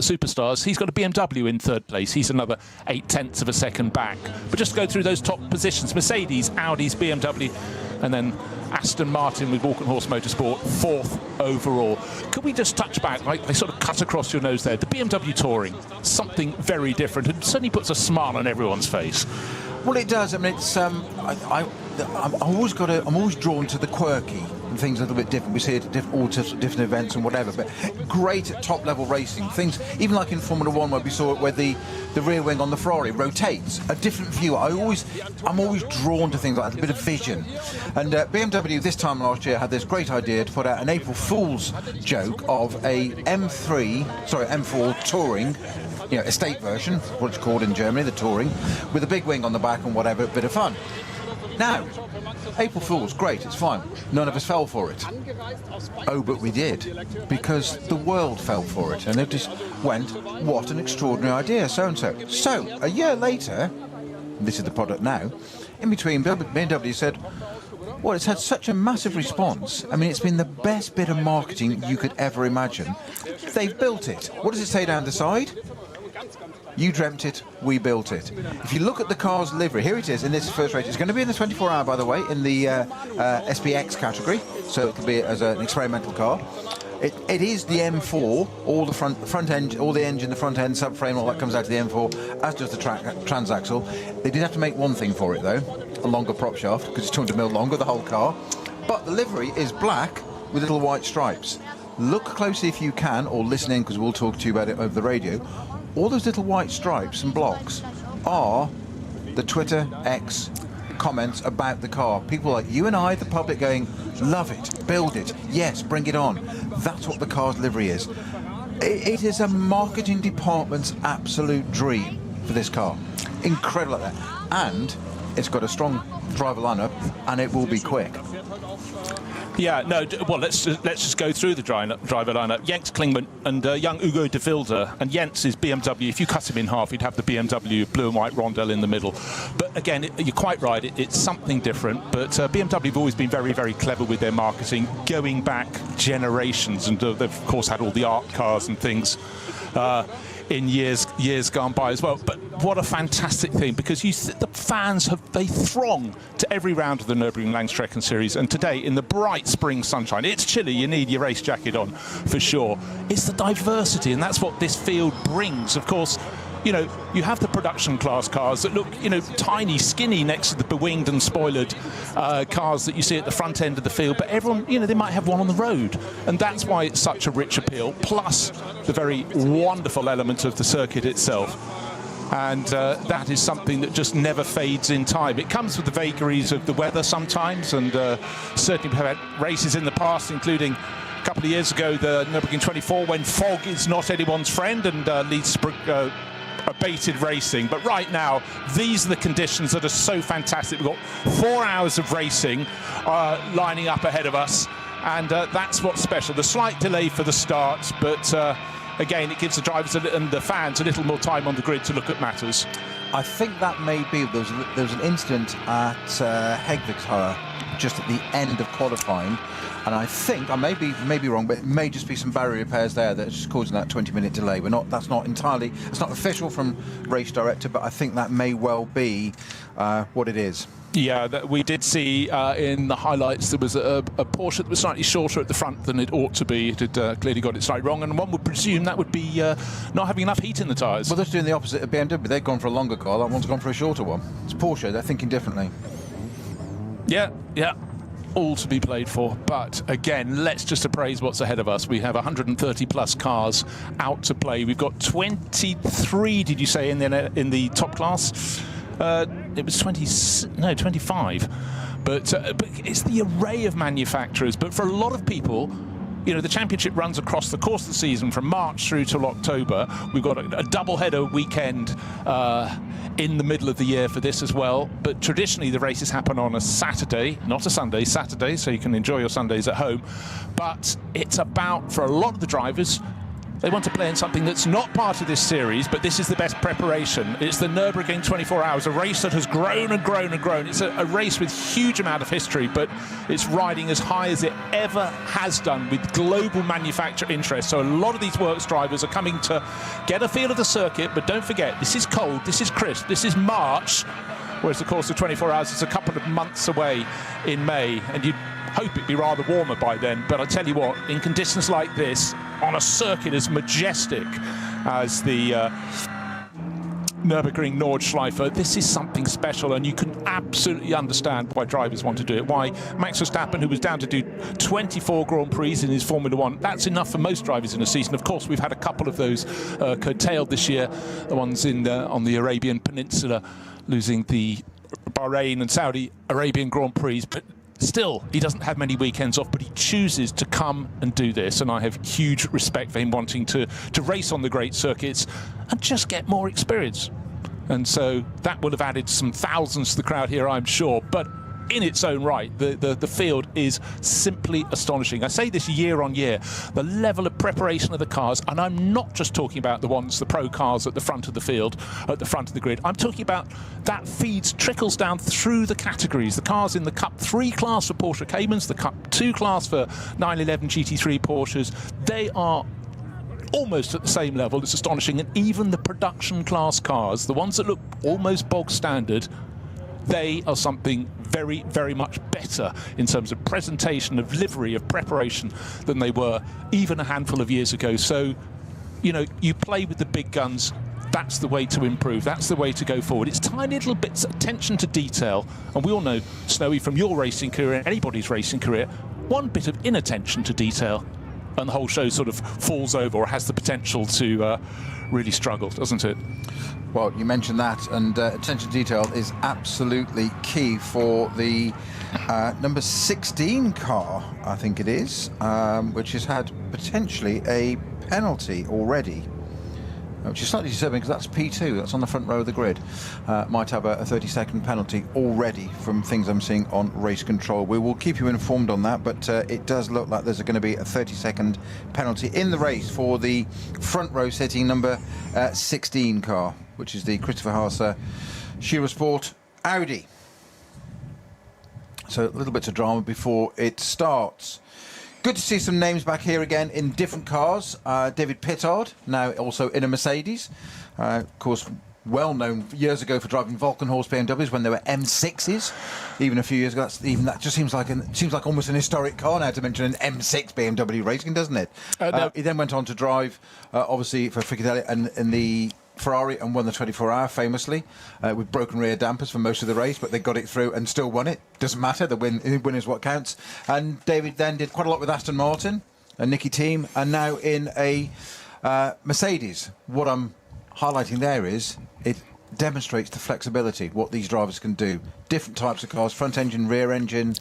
superstars, he's got a BMW in third place. He's another 0.8 of a second back. But just go through those top positions: Mercedes, Audi's, BMW, and then Aston Martin with Walkenhorst Motorsport, fourth overall. Could we just touch back, like they sort of cut across your nose there, the BMW Touring, something very different, and certainly puts a smile on everyone's face. Well, it does. I mean, it's I'm always drawn to the quirky and things a little bit different. We see it at all different events and whatever, but great at top level racing. Things even like in Formula One, where we saw it, where the rear wing on the Ferrari rotates, a different view. I'm always drawn to things like that, a bit of vision. And BMW this time last year had this great idea to put out an April Fool's joke of a M4 Touring, you know, estate version, what it's called in Germany, the Touring, with a big wing on the back and whatever, a bit of fun. Now, April Fool's, great, it's fine. None of us fell for it. Oh, but we did, because the world fell for it, and they just went, what an extraordinary idea, so-and-so. So, a year later, this is the product now, in between, BMW said, well, it's had such a massive response. I mean, it's been the best bit of marketing you could ever imagine. They've built it. What does it say down the side? You dreamt it, we built it. If you look at the car's livery, here it is in this first race. It's going to be in the 24-hour, by the way, in the SPX category, so it could be as an experimental car. It is the M4, all the front end, all the engine, the front end, subframe, all that comes out of the M4, as does the transaxle. They did have to make one thing for it, though, a longer prop shaft, because it's 200mm longer, the whole car. But the livery is black with little white stripes. Look closely if you can, or listen in, because we'll talk to you about it over the radio. All those little white stripes and blocks are the Twitter X comments about the car. People like you and I, the public, going, love it, build it, yes, bring it on. That's what the car's livery is. It is a marketing department's absolute dream for this car. Incredible like that. And it's got a strong driver lineup, and it will be quick. Yeah, no, well, let's just go through the driver lineup. Jens Klingman and young Ugo de Wilde. And Jens is BMW. If you cut him in half, you'd have the BMW blue and white rondelle in the middle. But again, you're quite right, it's something different. But BMW have always been very, very clever with their marketing, going back generations. And they've, of course, had all the art cars and things in years gone by as well. But what a fantastic thing, because the fans they throng to every round of the Nürburgring Langstrecken series, and today in the bright spring sunshine, it's chilly, you need your race jacket on for sure. It's the diversity, and that's what this field brings. Of course, you know, you have the production class cars that look, you know, tiny, skinny next to the bewinged and spoilered cars that you see at the front end of the field, but everyone, you know, they might have one on the road, and that's why it's such a rich appeal, plus the very wonderful element of the circuit itself. And that is something that just never fades in time. It comes with the vagaries of the weather sometimes, and certainly we've had races in the past, including a couple of years ago, the Nürburgring 24, when fog is not anyone's friend and leads to abated racing. But right now, these are the conditions that are so fantastic. We've got 4 hours of racing lining up ahead of us, and that's what's special. The slight delay for the start, but again, it gives the drivers and the fans a little more time on the grid to look at matters. I think that may be, there was an incident at Hegvigshöhe just at the end of qualifying, and I think, I may be wrong, but it may just be some barrier repairs there that's just causing that 20-minute delay. That's not entirely, it's not official from race director, but I think that may well be what it is. Yeah, we did see in the highlights there was a Porsche that was slightly shorter at the front than it ought to be. It had clearly got it slightly wrong, and one would presume that would be not having enough heat in the tyres. Well, they're doing the opposite of BMW. They've gone for a longer car, that one's gone for a shorter one. It's Porsche, they're thinking differently. Yeah, all to be played for. But again, let's just appraise what's ahead of us. We have 130 plus cars out to play. We've got 23, did you say, in the top class? It was 25. But it's the array of manufacturers. But for a lot of people, you know, the championship runs across the course of the season from March through till October. We've got a double-header weekend in the middle of the year for this as well. But traditionally, the races happen on a Saturday, not a Sunday, Saturday, so you can enjoy your Sundays at home. But it's about, for a lot of the drivers, They want to play in something that's not part of this series, but this is the best preparation. It's the Nürburgring 24 Hours, a race that has grown and grown and grown. It's a race with huge amount of history, but it's riding as high as it ever has done with global manufacturer interest. So a lot of these works drivers are coming to get a feel of the circuit, but don't forget, this is cold, this is crisp, this is March, whereas the course of 24 Hours is a couple of months away in May, and you'd hope it'd be rather warmer by then. But I tell you what, in conditions like this, on a circuit as majestic as the Nürburgring Nordschleife, this is something special, and you can absolutely understand why drivers want to do it. Why Max Verstappen, who was down to do 24 Grand Prix in his Formula One, that's enough for most drivers in a season. Of course, we've had a couple of those curtailed this year, the ones on the Arabian Peninsula, losing the Bahrain and Saudi Arabian Grand Prix, but still, he doesn't have many weekends off, but he chooses to come and do this, and I have huge respect for him wanting to race on the great circuits and just get more experience. And so that would have added some thousands to the crowd here, I'm sure, but in its own right, the field is simply astonishing. I say this year on year, the level of preparation of the cars, and I'm not just talking about the pro cars at the front of the field, at the front of the grid. I'm talking about that trickles down through the categories. The cars in the Cup 3 class for Porsche Caymans, the Cup 2 class for 911 GT3 Porsches, they are almost at the same level. It's astonishing. And even the production class cars, the ones that look almost bog standard, they are something very, very much better in terms of presentation, of livery, of preparation than they were even a handful of years ago. So, you know, you play with the big guns. That's the way to improve. That's the way to go forward. It's tiny little bits of attention to detail. And we all know, Snowy, from your racing career, anybody's racing career, one bit of inattention to detail and the whole show sort of falls over or has the potential to really struggle, doesn't it? Well, you mentioned that, and attention to detail is absolutely key for the number 16 car, I think it is, which has had potentially a penalty already, which is slightly disturbing because that's P2, that's on the front row of the grid. Might have a 30-second penalty already from things I'm seeing on race control. We will keep you informed on that, but it does look like there's going to be a 30-second penalty in the race for the front row sitting number 16 car, which is the Christopher Haase Sport Audi. So a little bit of drama before it starts. Good to see some names back here again in different cars. David Pittard, now also in a Mercedes. Of course, well known years ago for driving Vulcan-Horse BMWs when they were M6s. Even a few years ago, that just seems like almost an historic car now to mention an M6 BMW racing, doesn't it? No. He then went on to drive, obviously, for Ficatelli and in the Ferrari and won the 24-hour famously with broken rear dampers for most of the race, but they got it through and still won it. Doesn't matter, the win is what counts. And David then did quite a lot with Aston Martin and Nicky Team, and now in a Mercedes. What I'm highlighting there is it demonstrates the flexibility, what these drivers can do. Different types of cars, front engine, rear engine,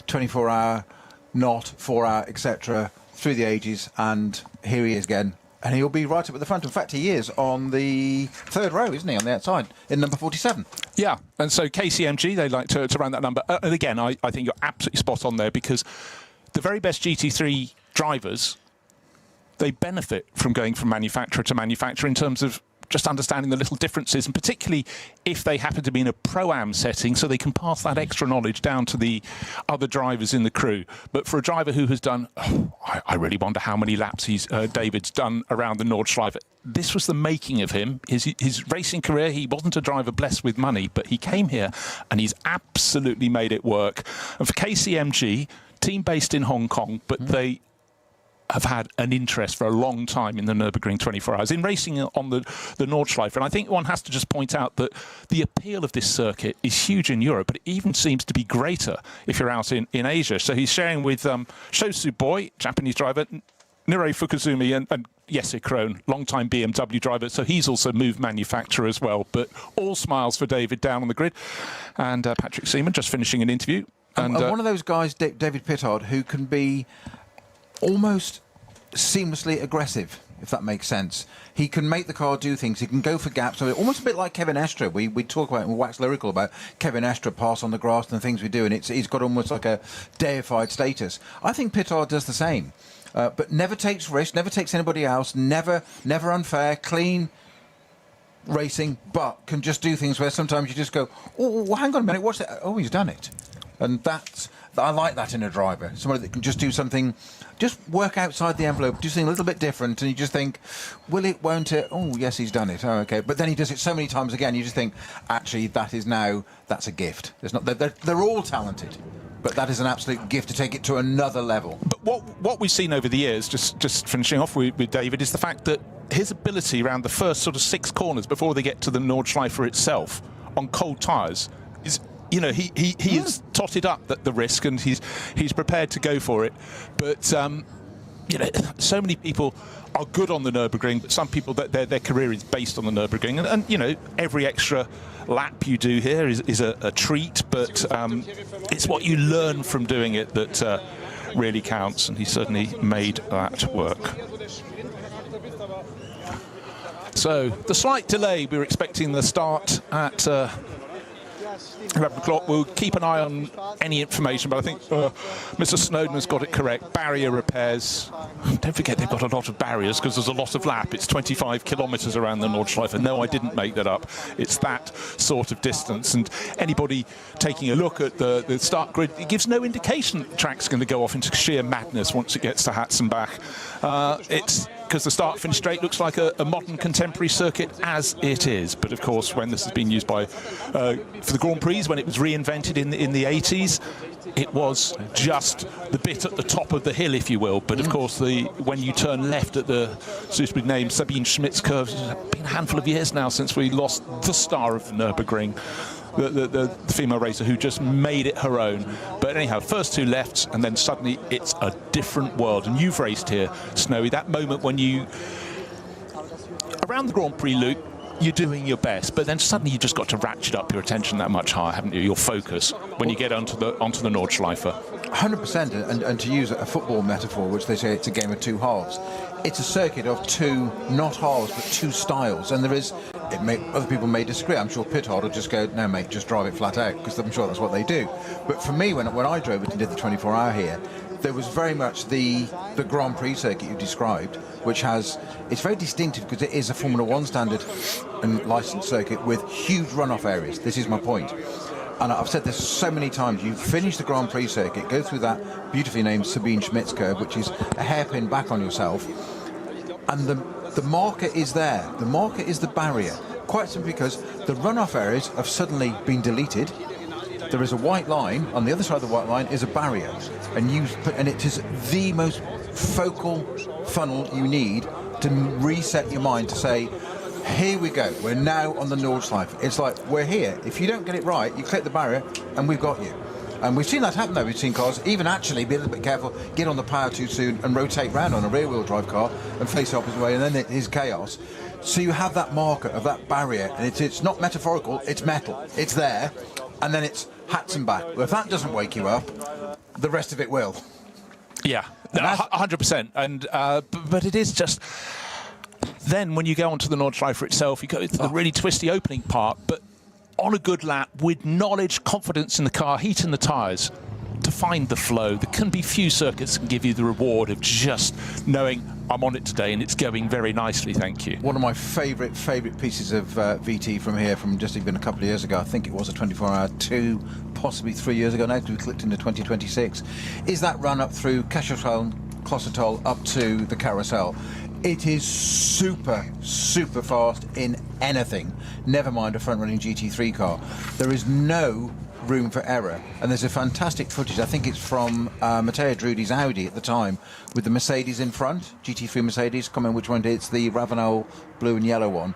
24-hour, not 4-hour, etc. through the ages, and here he is again. And he'll be right up at the front. In fact, he is on the third row, isn't he, on the outside, in number 47. Yeah, and so KCMG, they like to run that number. And again, I think you're absolutely spot on there, because the very best GT3 drivers, they benefit from going from manufacturer to manufacturer in terms of just understanding the little differences, and particularly if they happen to be in a ProAm setting, so they can pass that extra knowledge down to the other drivers in the crew. But for a driver who has done, I really wonder how many laps David's done around the Nordschleife. This was the making of him. His racing career, he wasn't a driver blessed with money, but he came here and he's absolutely made it work. And for KCMG, team based in Hong Kong, but they have had an interest for a long time in the Nürburgring 24 Hours, in racing on the Nordschleife. And I think one has to just point out that the appeal of this circuit is huge in Europe, but it even seems to be greater if you're out in Asia. So he's sharing with Shosu Boy, Japanese driver, Nirei Fukuzumi and Jesse Krohn, long-time BMW driver, so he's also moved manufacturer as well. But all smiles for David down on the grid. And Patrick Seaman just finishing an interview. And one of those guys, David Pittard, who can be almost seamlessly aggressive if that makes sense. He can make the car do things. He can go for gaps. So almost a bit like Kevin Estre. We talk about, we wax lyrical about Kevin Estre pass on the grass and the things we do, and he's got almost like a deified status. I think Pittard does the same, but never takes risks, never takes anybody else, never unfair, clean racing, but can just do things where sometimes you just go, oh, well, hang on a minute, what's that? Oh, he's done it. And I like that in a driver, somebody that can just do something, just work outside the envelope, do something a little bit different, and you just think, will it, won't it? Oh, yes, he's done it. Oh, okay. But then he does it so many times again, you just think, actually, that's a gift. There's not, they're all talented, but that is an absolute gift to take it to another level. But what we've seen over the years, just finishing off with David, is the fact that his ability around the first sort of 6 corners before they get to the Nordschleife itself on cold tyres is, you know, he is totted up the risk, and he's prepared to go for it. But you know, so many people are good on the Nürburgring, but some people their career is based on the Nürburgring, and you know, every extra lap you do here is a treat. But it's what you learn from doing it that really counts, and he certainly made that work. So the slight delay, we were expecting the start at 11 o'clock. We'll keep an eye on any information, but I think Mr. Snowden has got it correct. Barrier repairs. Don't forget they've got a lot of barriers because there's a lot of lap. It's 25 kilometres around the Nordschleife. No, I didn't make that up. It's that sort of distance. And anybody taking a look at the start grid, it gives no indication the track's going to go off into sheer madness once it gets to Hatzenbach. It's because the start-finish straight looks like a modern contemporary circuit as it is. But of course, when this has been used for the Grand Prix, when it was reinvented in the 80s, it was just the bit at the top of the hill, if you will. But of course, when you turn left at the suitably named Sabine Schmidt's curve, it's been a handful of years now since we lost the star of the Nürburgring, the female racer who just made it her own. But anyhow, first 2 lefts, and then suddenly it's a different world. And you've raced here, Snowy, that moment when you, around the Grand Prix loop, you're doing your best, but then suddenly you've just got to ratchet up your attention that much higher, haven't you? Your focus when you get onto the Nordschleife. 100%, and to use a football metaphor, which they say it's a game of 2 halves. It's a circuit of 2, not halves, but 2 styles, and other people may disagree. I'm sure Pittard will just go, no mate, just drive it flat out, because I'm sure that's what they do. But for me, when I drove it and did the 24-hour here, there was very much the Grand Prix circuit you described, which it's very distinctive because it is a Formula 1 standard and licensed circuit with huge runoff areas. This is my point. And I've said this so many times, you finish the Grand Prix circuit, go through that beautifully named Sabine Schmidt's curve, which is a hairpin back on yourself, and the marker is there. The marker is the barrier, quite simply because the runoff areas have suddenly been deleted. There is a white line, on the other side of the white line is a barrier, and it is the most focal funnel you need to reset your mind to say, here we go, we're now on the Nordschleife. It's like, we're here. If you don't get it right, you click the barrier and we've got you. And we've seen that happen though. We've seen cars even actually be a little bit careful, get on the power too soon and rotate round on a rear wheel drive car and face the opposite way, and then it is chaos. So you have that marker of that barrier, and it's not metaphorical, it's metal. It's there, and then it's Hatzenbach. Well, if that doesn't wake you up, the rest of it will. Yeah, 100%. And but it is just, then when you go onto the Nordschleife itself, you go to the really twisty opening part, but on a good lap, with knowledge, confidence in the car, heat in the tyres, to find the flow. There can be few circuits that can give you the reward of just knowing I'm on it today and it's going very nicely, thank you. One of my favourite pieces of VT from here, from just even a couple of years ago, I think it was a 24-hour, 2, possibly 3 years ago now, because we clicked into 2026, is that run up through Cachatol, Clossetol, up to the Carousel. It is super fast in anything, never mind a front-running GT3 car. There is no room for error, and there's a fantastic footage, I think it's from Matteo Drudi's Audi at the time, with the Mercedes in front, GT3 Mercedes, comment which one it's the Ravenel blue and yellow one,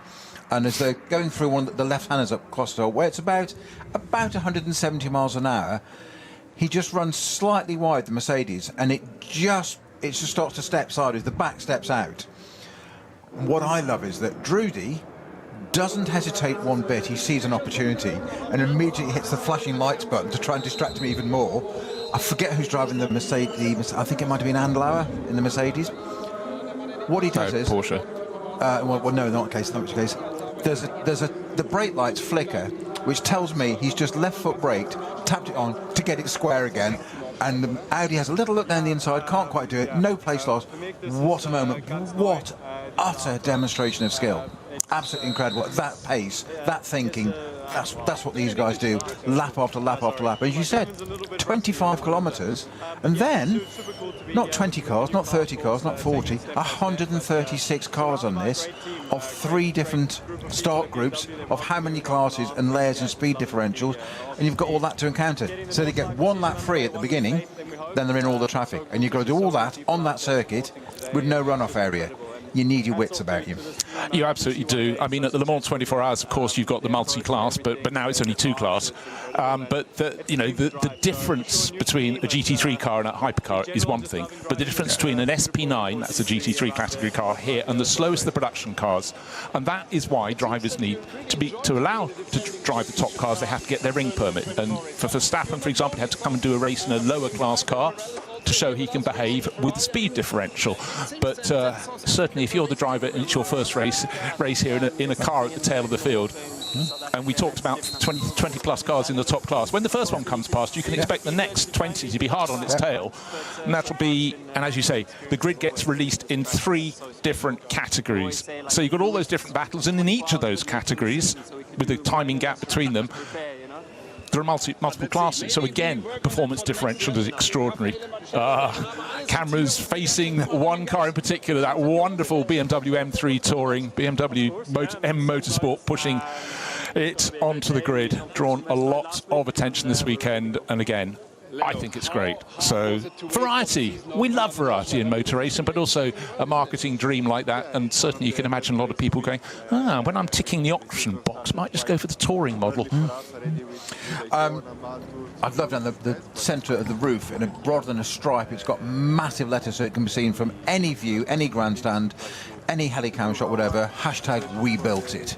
and as they're going through one, the left-handers up Clossetol, where it's about 170 miles an hour, he just runs slightly wide, the Mercedes, and it just starts to step sideways, the back steps out. What I love is that Drudy doesn't hesitate one bit. He sees an opportunity and immediately hits the flashing lights button to try and distract him even more. I forget who's driving the Mercedes. I think it might have been Andlauer in the Mercedes. What he does is Porsche. well, no, not the case. Not the case. The brake lights flicker, which tells me he's just left foot braked, tapped it on to get it square again. And the Audi has a little look down the inside, can't quite do it, no place loss. What a moment, what utter demonstration of skill. Absolutely incredible. At that pace, that thinking, that's what these guys do, lap after lap after lap. As you said, 25 kilometres, and then not 20 cars, not 30 cars, not 40, 136 cars on this, of 3 different start groups, of how many classes and layers and speed differentials, and you've got all that to encounter. So they get 1 lap free at the beginning, then they're in all the traffic, and you've got to do all that on that circuit with no runoff area. You need your wits about you. You absolutely do. I mean, at the Le Mans 24 Hours, of course, you've got the multi-class, but now it's only 2-class. But the difference between a GT3 car and a hypercar is one thing, but the difference between an SP9, that's a GT3 category car here, and the slowest of the production cars, and that is why drivers need to allow to drive the top cars. They have to get their ring permit, and for Verstappen, for example, he had to come and do a race in a lower class car to show he can behave with the speed differential. But certainly if you're the driver and it's your first race here in a car at the tail of the field, and we talked about 20 plus cars in the top class, when the first one comes past, you can expect the next 20 to be hard on its tail, and that'll be, and as you say, the grid gets released in 3 different categories. So you've got all those different battles, and in each of those categories, with the timing gap between them, there are multiple classes. So again, performance differential is extraordinary. Cameras facing one car in particular, that wonderful BMW M3 Touring, BMW M Motorsport pushing it onto the grid, drawn a lot of attention this weekend, and again, I think it's great. So variety, we love variety in motor racing, but also a marketing dream like that, and certainly you can imagine a lot of people going, when I'm ticking the option box, might just go for the touring model. I've loved on the centre of the roof, and rather than a stripe, it's got massive letters so it can be seen from any view, any grandstand, any helicam shot, whatever. # we built it.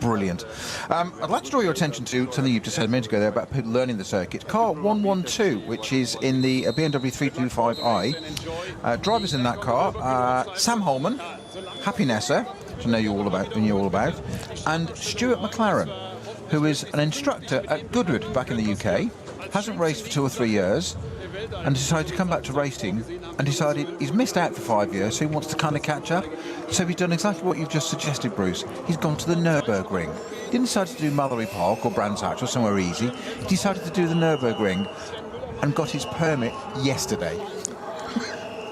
Brilliant. I'd like to draw your attention to something you just said a minute ago there about people learning the circuit. Car 112, which is in the BMW 325i. Drivers in that car, Sam Holman, Happy Nessa, which I know you're all about, and Stuart McLaren, who is an instructor at Goodwood back in the UK, hasn't raced for 2 or 3 years, and decided to come back to racing, and decided he's missed out for 5 years, so he wants to kind of catch up. So he's done exactly what you've just suggested, Bruce. He's gone to the Nürburgring. He didn't decide to do Mallory Park or Brands Hatch or somewhere easy. He decided to do the Nürburgring and got his permit yesterday.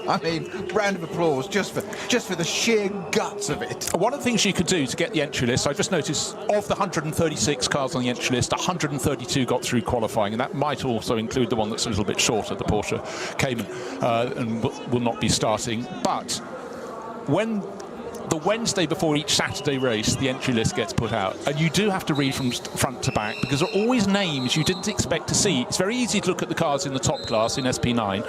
I mean, round of applause just for the sheer guts of it. One of the things you could do to get the entry list, I just noticed of the 136 cars on the entry list, 132 got through qualifying, and that might also include the one that's a little bit shorter, the Porsche Cayman, and will not be starting. But when the Wednesday before each Saturday race, the entry list gets put out, and you do have to read from front to back, because there are always names you didn't expect to see. It's very easy to look at the cars in the top class in SP9,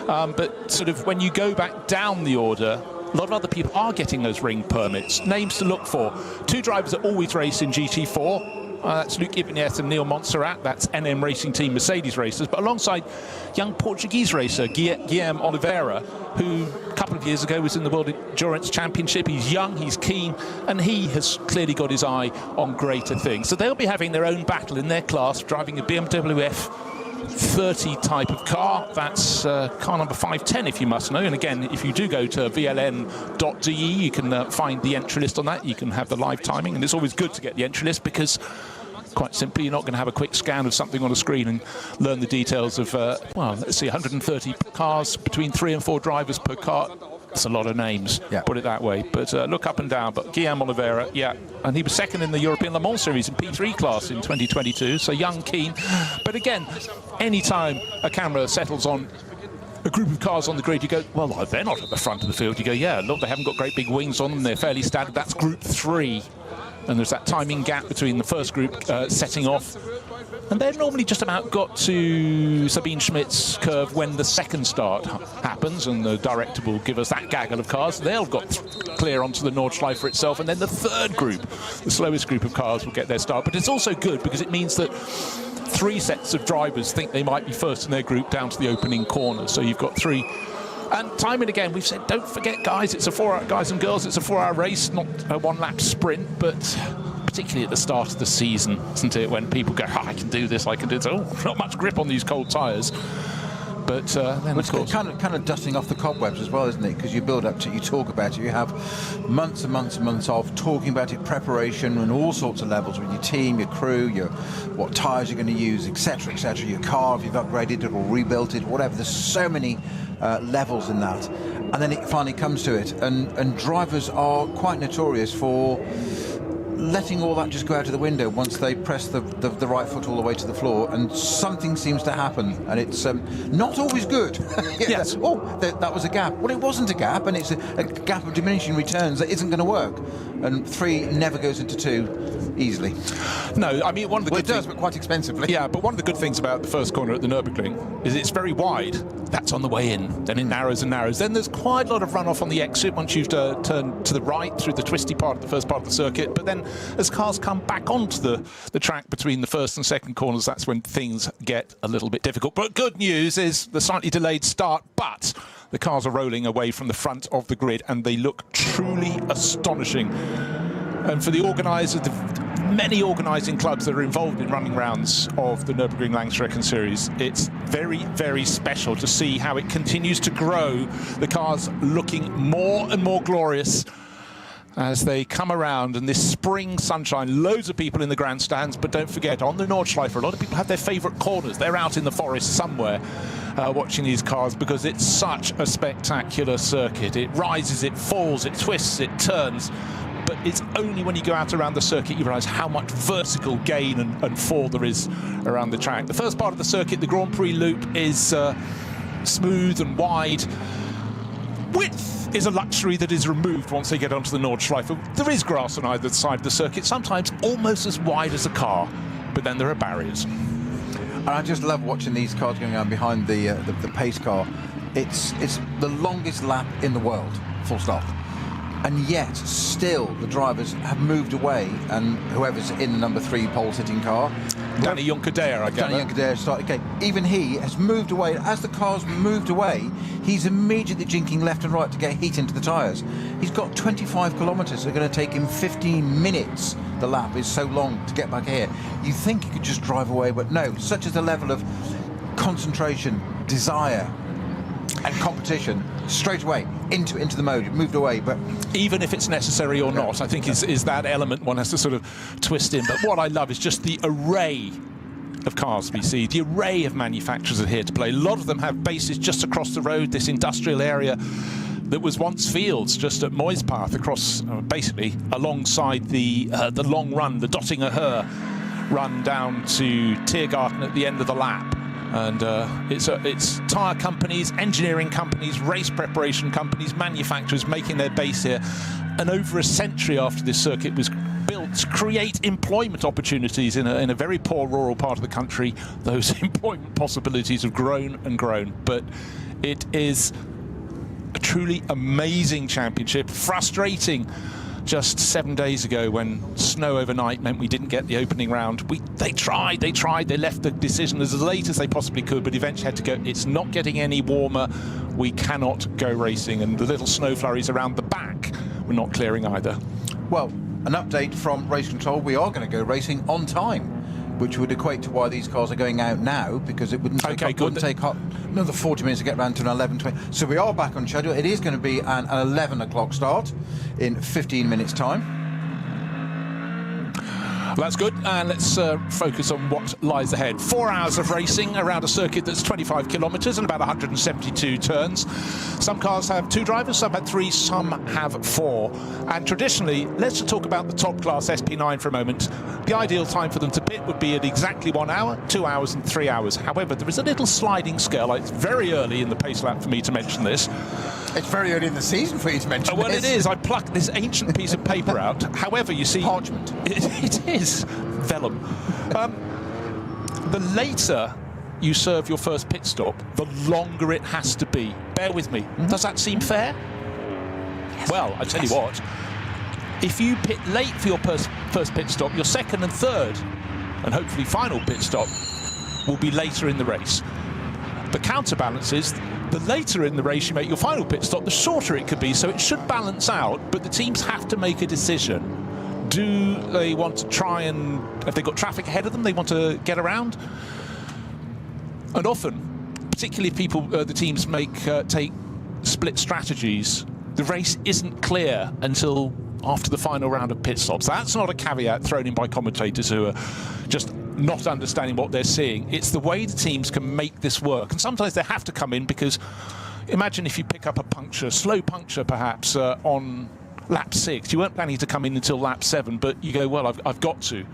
but sort of when you go back down the order, a lot of other people are getting those ring permits. Names to look for: 2 drivers that always race in GT4. That's Luke Ibanez and Neil Montserrat. That's NM Racing Team Mercedes racers. But alongside young Portuguese racer Guilherme Oliveira, who a couple of years ago was in the World Endurance Championship. He's young, he's keen, and he has clearly got his eye on greater things. So they'll be having their own battle in their class, driving a BMW F30 type of car. That's car number 510, if you must know. And again, if you do go to vln.de, you can find the entry list on that. You can have the live timing, and it's always good to get the entry list, because quite simply, you're not going to have a quick scan of something on a screen and learn the details of, well, let's see, 130 cars, between 3 and 4 drivers per car. That's a lot of names, put it that way. But look up and down. But Guilherme Oliveira, and he was second in the European Le Mans Series in P3 class in 2022, so young, keen. But again, any time a camera settles on a group of cars on the grid, you go, well, they're not at the front of the field. You go, yeah, look, they haven't got great big wings on them. They're fairly standard. That's Group 3. And there's that timing gap between the first group setting off, and they've normally just about got to Sabine Schmidt's curve when the second start happens, and the director will give us that gaggle of cars. They'll got clear onto the Nordschleife itself, and then the third group, the slowest group of cars, will get their start. But it's also good because it means that 3 sets of drivers think they might be first in their group down to the opening corner. So you've got 3 And time and again, we've said, don't forget, guys, it's a 4-hour, guys and girls, it's a 4-hour race, not a one-lap sprint, but particularly at the start of the season, isn't it, when people go, oh, I can do this, I can do this. Oh, not much grip on these cold tyres. But then, of course, kind of dusting off the cobwebs as well, isn't it? Because you build up to it, you talk about it, you have months and months and months of talking about it, preparation and all sorts of levels with your team, your crew, what tyres you're going to use, etc., etc. Your car, if you've upgraded it or rebuilt it, whatever. There's so many levels in that, and then it finally comes to it, and drivers are quite notorious for letting all that just go out of the window once they press the right foot all the way to the floor, and something seems to happen, and it's not always good. Yes. That was a gap. Well, it wasn't a gap, and it's a gap of diminishing returns that isn't going to work. And 3 never goes into 2 easily. No, I mean, one of the Well, good it does, but quite expensively. Yeah, but one of the good things about the first corner at the Nürburgring is it's very wide. That's on the way in. Then it narrows and narrows. Then there's quite a lot of runoff on the exit once you've turned to the right through the twisty part of the first part of the circuit. But then as cars come back onto the track between the first and second corners, that's when things get a little bit difficult. But good news is the slightly delayed start, but the cars are rolling away from the front of the grid, and they look truly astonishing. And for the organisers, the many organising clubs that are involved in running rounds of the Nürburgring Langstrecken series, it's very, very special to see how it continues to grow. The cars looking more and more glorious as they come around, and this spring sunshine, loads of people in the grandstands. But don't forget, on the Nordschleife, a lot of people have their favourite corners. They're out in the forest somewhere watching these cars, because it's such a spectacular circuit. It rises, it falls, it twists, it turns. But it's only when you go out around the circuit you realise how much vertical gain and fall there is around the track. The first part of the circuit, the Grand Prix loop, is smooth and wide. Width is a luxury that is removed once they get onto the Nordschleife. There is grass on either side of the circuit, sometimes almost as wide as a car, but then there are barriers. And I just love watching these cars going around behind the pace car. It's the longest lap in the world, full stop. And yet, still, the drivers have moved away, and whoever's in the number 3 pole-sitting car, Danny Junkerdare, I gather. Danny Junkerdare started. Okay, even he has moved away. As the car's moved away, he's immediately jinking left and right to get heat into the tyres. He's got 25 kilometres. They're going to take him 15 minutes. The lap is so long to get back here. You think he could just drive away, but no. Such is the level of concentration, desire, and competition. Straight away into the mode. You've moved away, but even if it's necessary or not, I think is that element one has to sort of twist in. But what I love is just the array of cars we see, the array of manufacturers are here to play. A lot of them have bases just across the road, this industrial area that was once fields just at Moispath, across basically alongside the long run, the Dottinger Höhe run down to Tiergarten at the end of the lap. And it's tyre companies, engineering companies, race preparation companies, manufacturers making their base here. And over a century after this circuit was built to create employment opportunities in a very poor rural part of the country, those employment possibilities have grown and grown. But it is a truly amazing championship. Frustrating just 7 days ago when snow overnight meant we didn't get the opening round. They tried, they left the decision as late as they possibly could, but eventually had to go. It's not getting any warmer. We cannot go racing, and the little snow flurries around the back were not clearing either. well, an update from race control. We are going to go racing on time, which would equate to why these cars are going out now, because it wouldn't take, another 40 minutes to get round to an 11:20. So we are back on schedule. It is going to be an 11 o'clock start in 15 minutes time. Well, that's good, and let's focus on what lies ahead. 4 hours of racing around a circuit that's 25 kilometres and about 172 turns. Some cars have 2 drivers, some have 3, some have 4. And traditionally, let's just talk about the top class SP9 for a moment. The ideal time for them to pit would be at exactly 1 hour, 2 hours and 3 hours. However, there is a little sliding scale. It's very early in the pace lap for me to mention this. It's very early in the season for you to mention Well, this. it is. I plucked this ancient piece of paper out. However, you see... Parchment. It is. Vellum. The later you serve your first pit stop, the longer it has to be. Bear with me. Does that seem fair? Yes. Well, I tell you what. If you pit late for your first pit stop, your second and third, and hopefully final pit stop, will be later in the race. The counterbalance is the later in the race you make your final pit stop, the shorter it could be, so it should balance out, but the teams have to make a decision. Do they want to try and, if they've got traffic ahead of them, they want to get around? And often, particularly if the teams take split strategies, the race isn't clear until after the final round of pit stops. That's not a caveat thrown in by commentators who are just not understanding what they're seeing. It's the way the teams can make this work. And sometimes they have to come in because imagine if you pick up a puncture, slow puncture perhaps, on lap 6. You weren't planning to come in until lap 7, but you go, well, I've got to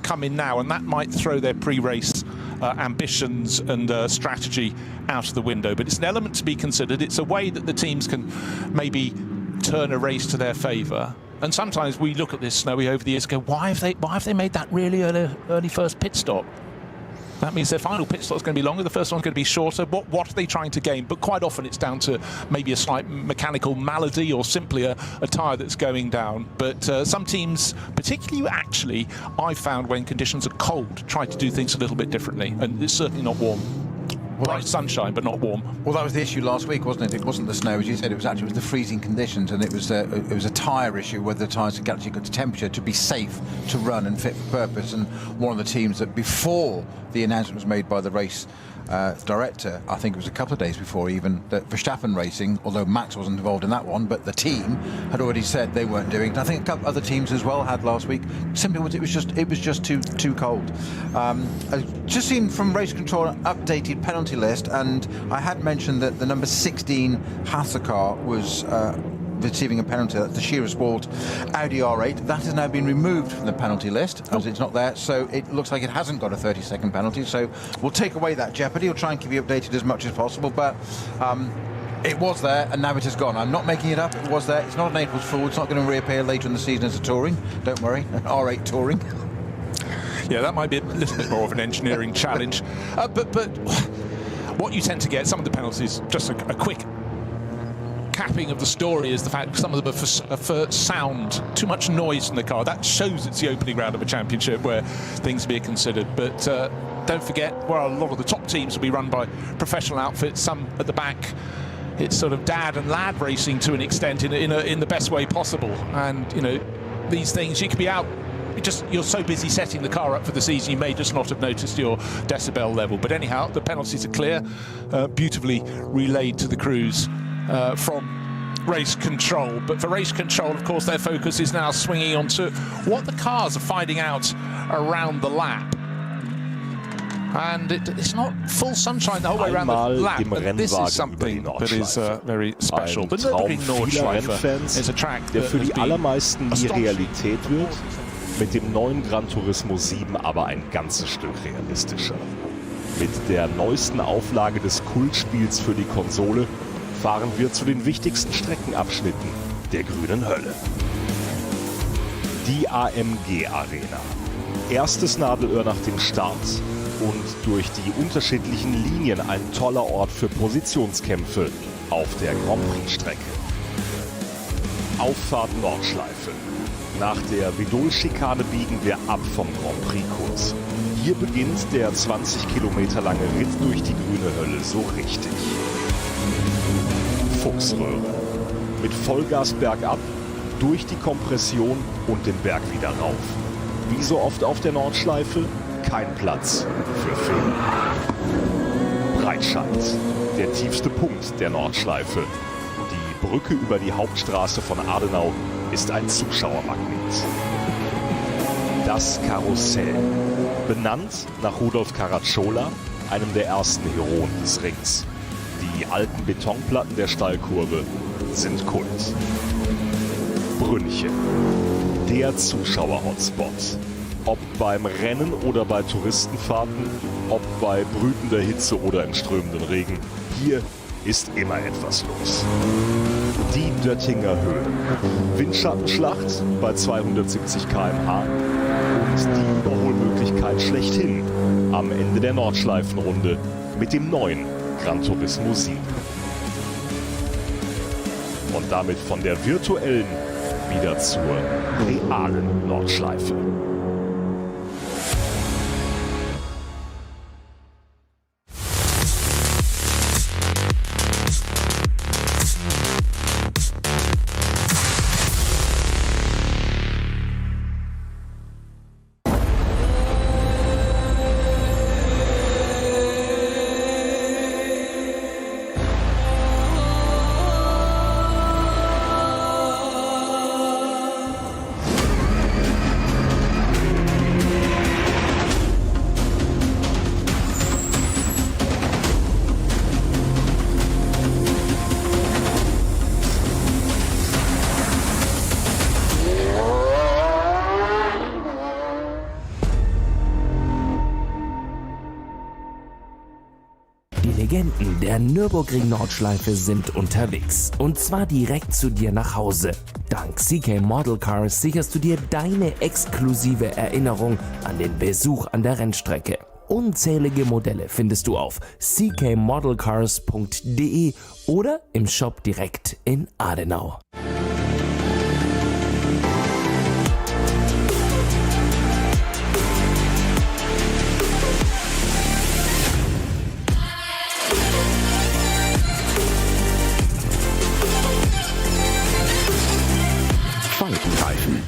come in now, and that might throw their pre-race ambitions and strategy out of the window. But it's an element to be considered. It's a way that the teams can maybe turn a race to their favour. And sometimes we look at this, Snowy, over the years and go, why have they made that really early first pit stop? That means their final pit stop is going to be longer, the first one's going to be shorter. What are they trying to gain? But quite often it's down to maybe a slight mechanical malady or simply a tyre that's going down. But some teams, particularly actually, I've found when conditions are cold, try to do things a little bit differently. And it's certainly not warm. Bright sunshine, but not warm. Well, that was the issue last week, wasn't it? It wasn't the snow, as you said. It was the freezing conditions, and it was a tyre issue, whether the tyres had actually got the temperature to be safe to run and fit for purpose. And one of the teams that, before the announcement was made by the race director, I think it was a couple of days before even, that Verstappen Racing, although Max wasn't involved in that one, but the team had already said they weren't doing it. I think a couple other teams as well had last week. Simply it was just too cold. I've just seen from Race Control an updated penalty list, and I had mentioned that the number 16 Hasse car was receiving a penalty. That's the Shearer Sport Audi R8. That has now been removed from the penalty list as it's not there, so it looks like it hasn't got a 30-second penalty. So we'll take away that jeopardy. We'll try and keep you updated as much as possible, but it was there and now it has gone. I'm not making it up. It was there. It's not an April's Fool. It's not going to reappear later in the season as a touring. Don't worry, an R8 touring. Yeah, that might be a little bit more of an engineering challenge. But what you tend to get, some of the penalties, just a quick capping of the story, is the fact some of them are for sound, too much noise in the car. That shows it's the opening round of a championship where things are being considered. But don't forget, well, a lot of the top teams will be run by professional outfits. Some at the back, it's sort of dad and lad racing to an extent in the best way possible. And you know, these things, you could be out. You're so busy setting the car up for the season, you may just not have noticed your decibel level. But anyhow, the penalties are clear, beautifully relayed to the crews from Race Control. But for Race Control, of course, their focus is now swinging on to what the cars are finding out around the lap. And it's not full sunshine the whole way around the lap, but this is something that is very special. The Nürburgring Nordschleife is a track der für die allermeisten nie Realität wird. Mit dem neuen Gran Turismo 7 aber ein ganzes Stück realistischer. Mit der neuesten Auflage des Kultspiels für die Konsole fahren wir zu den wichtigsten Streckenabschnitten der grünen Hölle. Die AMG Arena. Erstes Nadelöhr nach dem Start und durch die unterschiedlichen Linien ein toller Ort für Positionskämpfe auf der Grand Prix-Strecke. Auffahrt Nordschleife. Nach der Vidol-Schikane biegen wir ab vom Grand Prix-Kurs. Hier beginnt der 20 Kilometer lange Ritt durch die grüne Hölle so richtig. Fuchsröhre. Mit Vollgas bergab, durch die Kompression und den Berg wieder rauf. Wie so oft auf der Nordschleife, kein Platz für Fehler. Breitscheid. Der tiefste Punkt der Nordschleife. Die Brücke über die Hauptstraße von Adenau ist ein Zuschauermagnet. Das Karussell, benannt nach Rudolf Caracciola, einem der ersten Heroen des Rings. Die alten Betonplatten der Stallkurve sind Kult. Brünnchen, der Zuschauer-Hotspot. Ob beim Rennen oder bei Touristenfahrten, ob bei brütender Hitze oder im strömenden Regen, hier ist immer etwas los. Die Döttinger Höhe. Windschattenschlacht bei 270 km/h und die Überholmöglichkeit schlechthin am Ende der Nordschleifenrunde mit dem neuen Gran Turismo 7. Und damit von der virtuellen wieder zur realen Nordschleife. Legenden der Nürburgring Nordschleife sind unterwegs. Und zwar direkt zu dir nach Hause. Dank CK Model Cars sicherst du dir deine exklusive Erinnerung an den Besuch an der Rennstrecke. Unzählige Modelle findest du auf ckmodelcars.de oder im Shop direkt in Adenau. Reifen.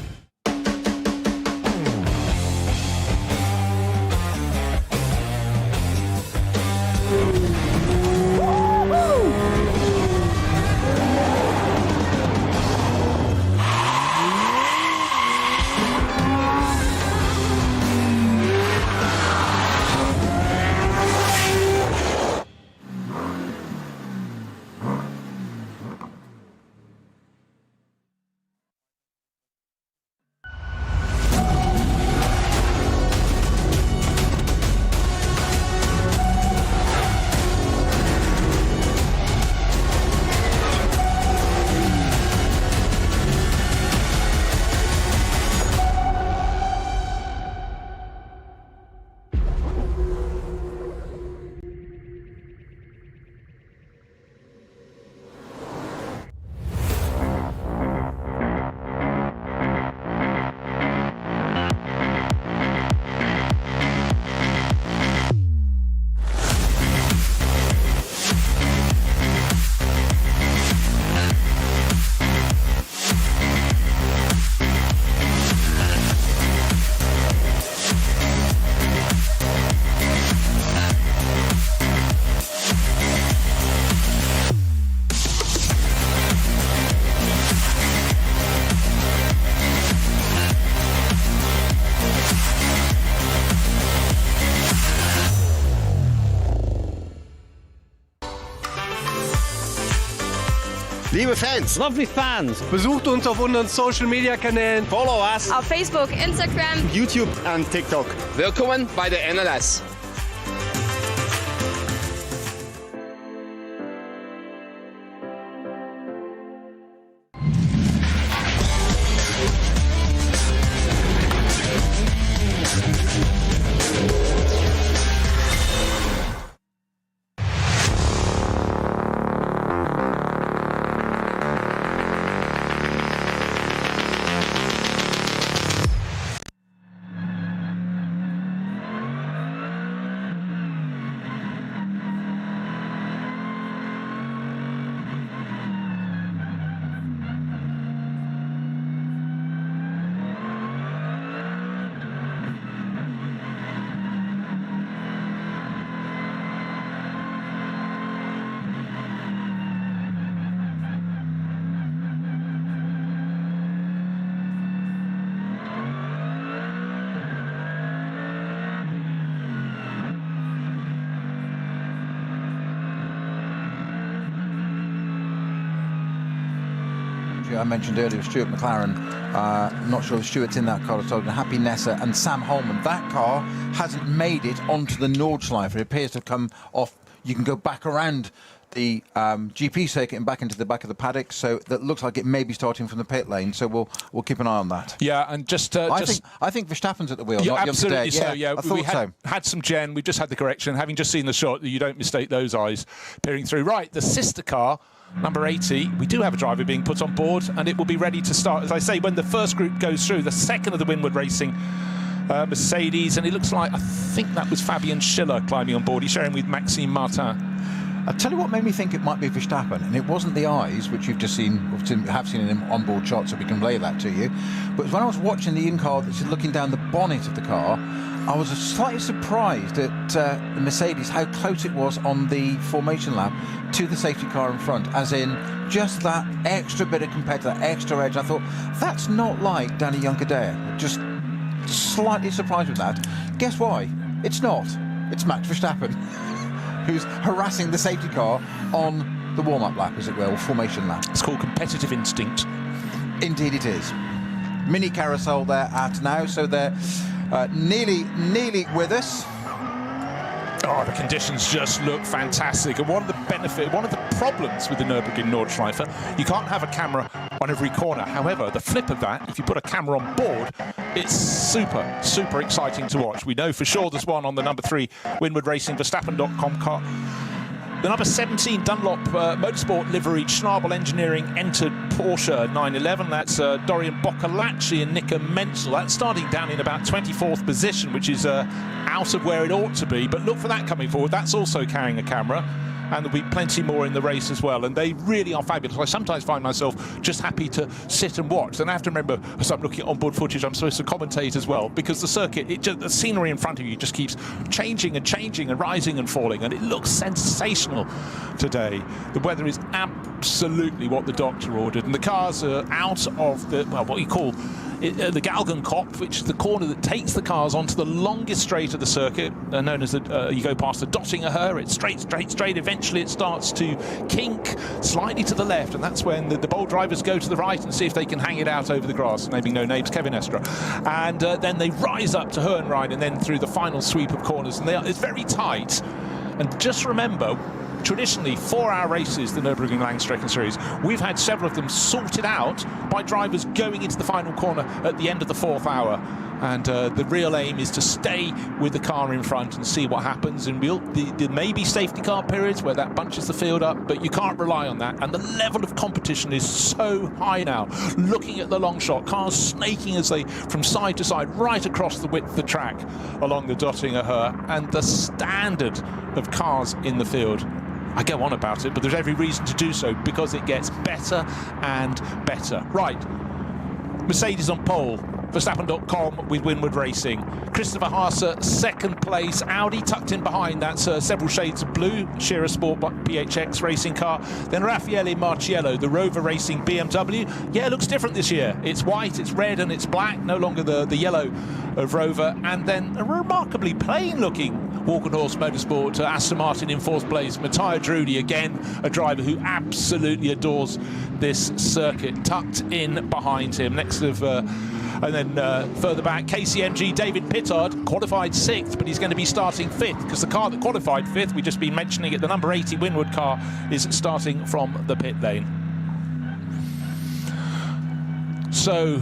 Liebe Fans, Lovely Fans, besucht uns auf unseren Social Media Kanälen. follow us. Auf Facebook, Instagram, YouTube und TikTok. Willkommen bei der NLS. I mentioned earlier Stuart McLaren. Not sure if Stuart's in that car. So Happy Nessa and Sam Holman. That car hasn't made it onto the Nordschleife. It appears to have come off. You can go back around the GP circuit and back into the back of the paddock. So that looks like it may be starting from the pit lane. So we'll keep an eye on that. Yeah, and I think Verstappen's at the wheel. Yeah, not absolutely so. Yeah, I thought so. Had some gen. We've just had the correction. Having just seen the shot, you don't mistake those eyes peering through. Right, the sister car. Number 80, we do have a driver being put on board and it will be ready to start, as I say, when the first group goes through, the second of the Winward Racing Mercedes, and it looks like, I think that was Fabian Schiller climbing on board. He's sharing with Maxime Martin. I'll tell you what made me think it might be Verstappen, and it wasn't the eyes, which you've just seen, have seen in on-board shot, so we can relay that to you. But when I was watching the in-car, looking down the bonnet of the car, I was slightly surprised at the Mercedes, how close it was on the formation lap to the safety car in front, as in just that extra bit of competitor, that extra edge. I thought, that's not like Danny Juncadella. Just slightly surprised with that. Guess why? It's not. It's Max Verstappen, who's harassing the safety car on the warm-up lap, as it were, or formation lap. It's called competitive instinct. Indeed it is. Mini carousel there at now, so they're nearly with us. Oh, the conditions just look fantastic. And one of the problems with the Nürburgring Nordschleife, you can't have a camera on every corner. However, the flip of that, if you put a camera on board, it's super, super exciting to watch. We know for sure there's one on the number 3 Winward Racing Verstappen.com car. The number 17 Dunlop Motorsport liveried Schnabel Engineering entered Porsche 911. That's Dorian Boccalacci and Nico Menzel. That's starting down in about 24th position, which is out of where it ought to be. But look for that coming forward. That's also carrying a camera. And there'll be plenty more in the race as well. And they really are fabulous. I sometimes find myself just happy to sit and watch. And I have to remember, as I'm looking at onboard footage, I'm supposed to commentate as well, because the circuit, the scenery in front of you just keeps changing and rising and falling. And it looks sensational today. The weather is absolutely what the doctor ordered. And the cars are out of the, well, what you call the Galgenkopf, which is the corner that takes the cars onto the longest straight of the circuit, known as you go past the Dottinger. It's straight. Eventually it starts to kink slightly to the left, and that's when the bold drivers go to the right and see if they can hang it out over the grass, naming no names, Kevin Estra. And then they rise up to Hohenrhein and then through the final sweep of corners. And it's very tight. And just remember, traditionally, 4-hour races, the Nürburgring Langstrecken Series, we've had several of them sorted out by drivers going into the final corner at the end of the 4th hour. And the real aim is to stay with the car in front and see what happens. And there may be safety car periods where that bunches the field up, but you can't rely on that. And the level of competition is so high now. Looking at the long shot, cars snaking as they, from side to side, right across the width of the track along the Dottinger Höhe, and the standard of cars in the field. I go on about it, but there's every reason to do so, because it gets better and better. Right, Mercedes on pole, Verstappen.com with Winward Racing. Christopher Haase, second place. Audi tucked in behind. That's several shades of blue. Shearer Sport PHX racing car. Then Raffaele Marciello, the Rover Racing BMW. Yeah, it looks different this year. It's white, it's red, and it's black. No longer the yellow of Rover. And then a remarkably plain-looking Walkenhorst Motorsport, Aston Martin in 4th place. Matteo Drudi, again, a driver who absolutely adores this circuit, tucked in behind him. Next of... and then further back, KCMG, David Pittard, qualified 6th, but he's going to be starting 5th, because the car that qualified 5th, we've just been mentioning it, the number 80 Winward car, is starting from the pit lane. So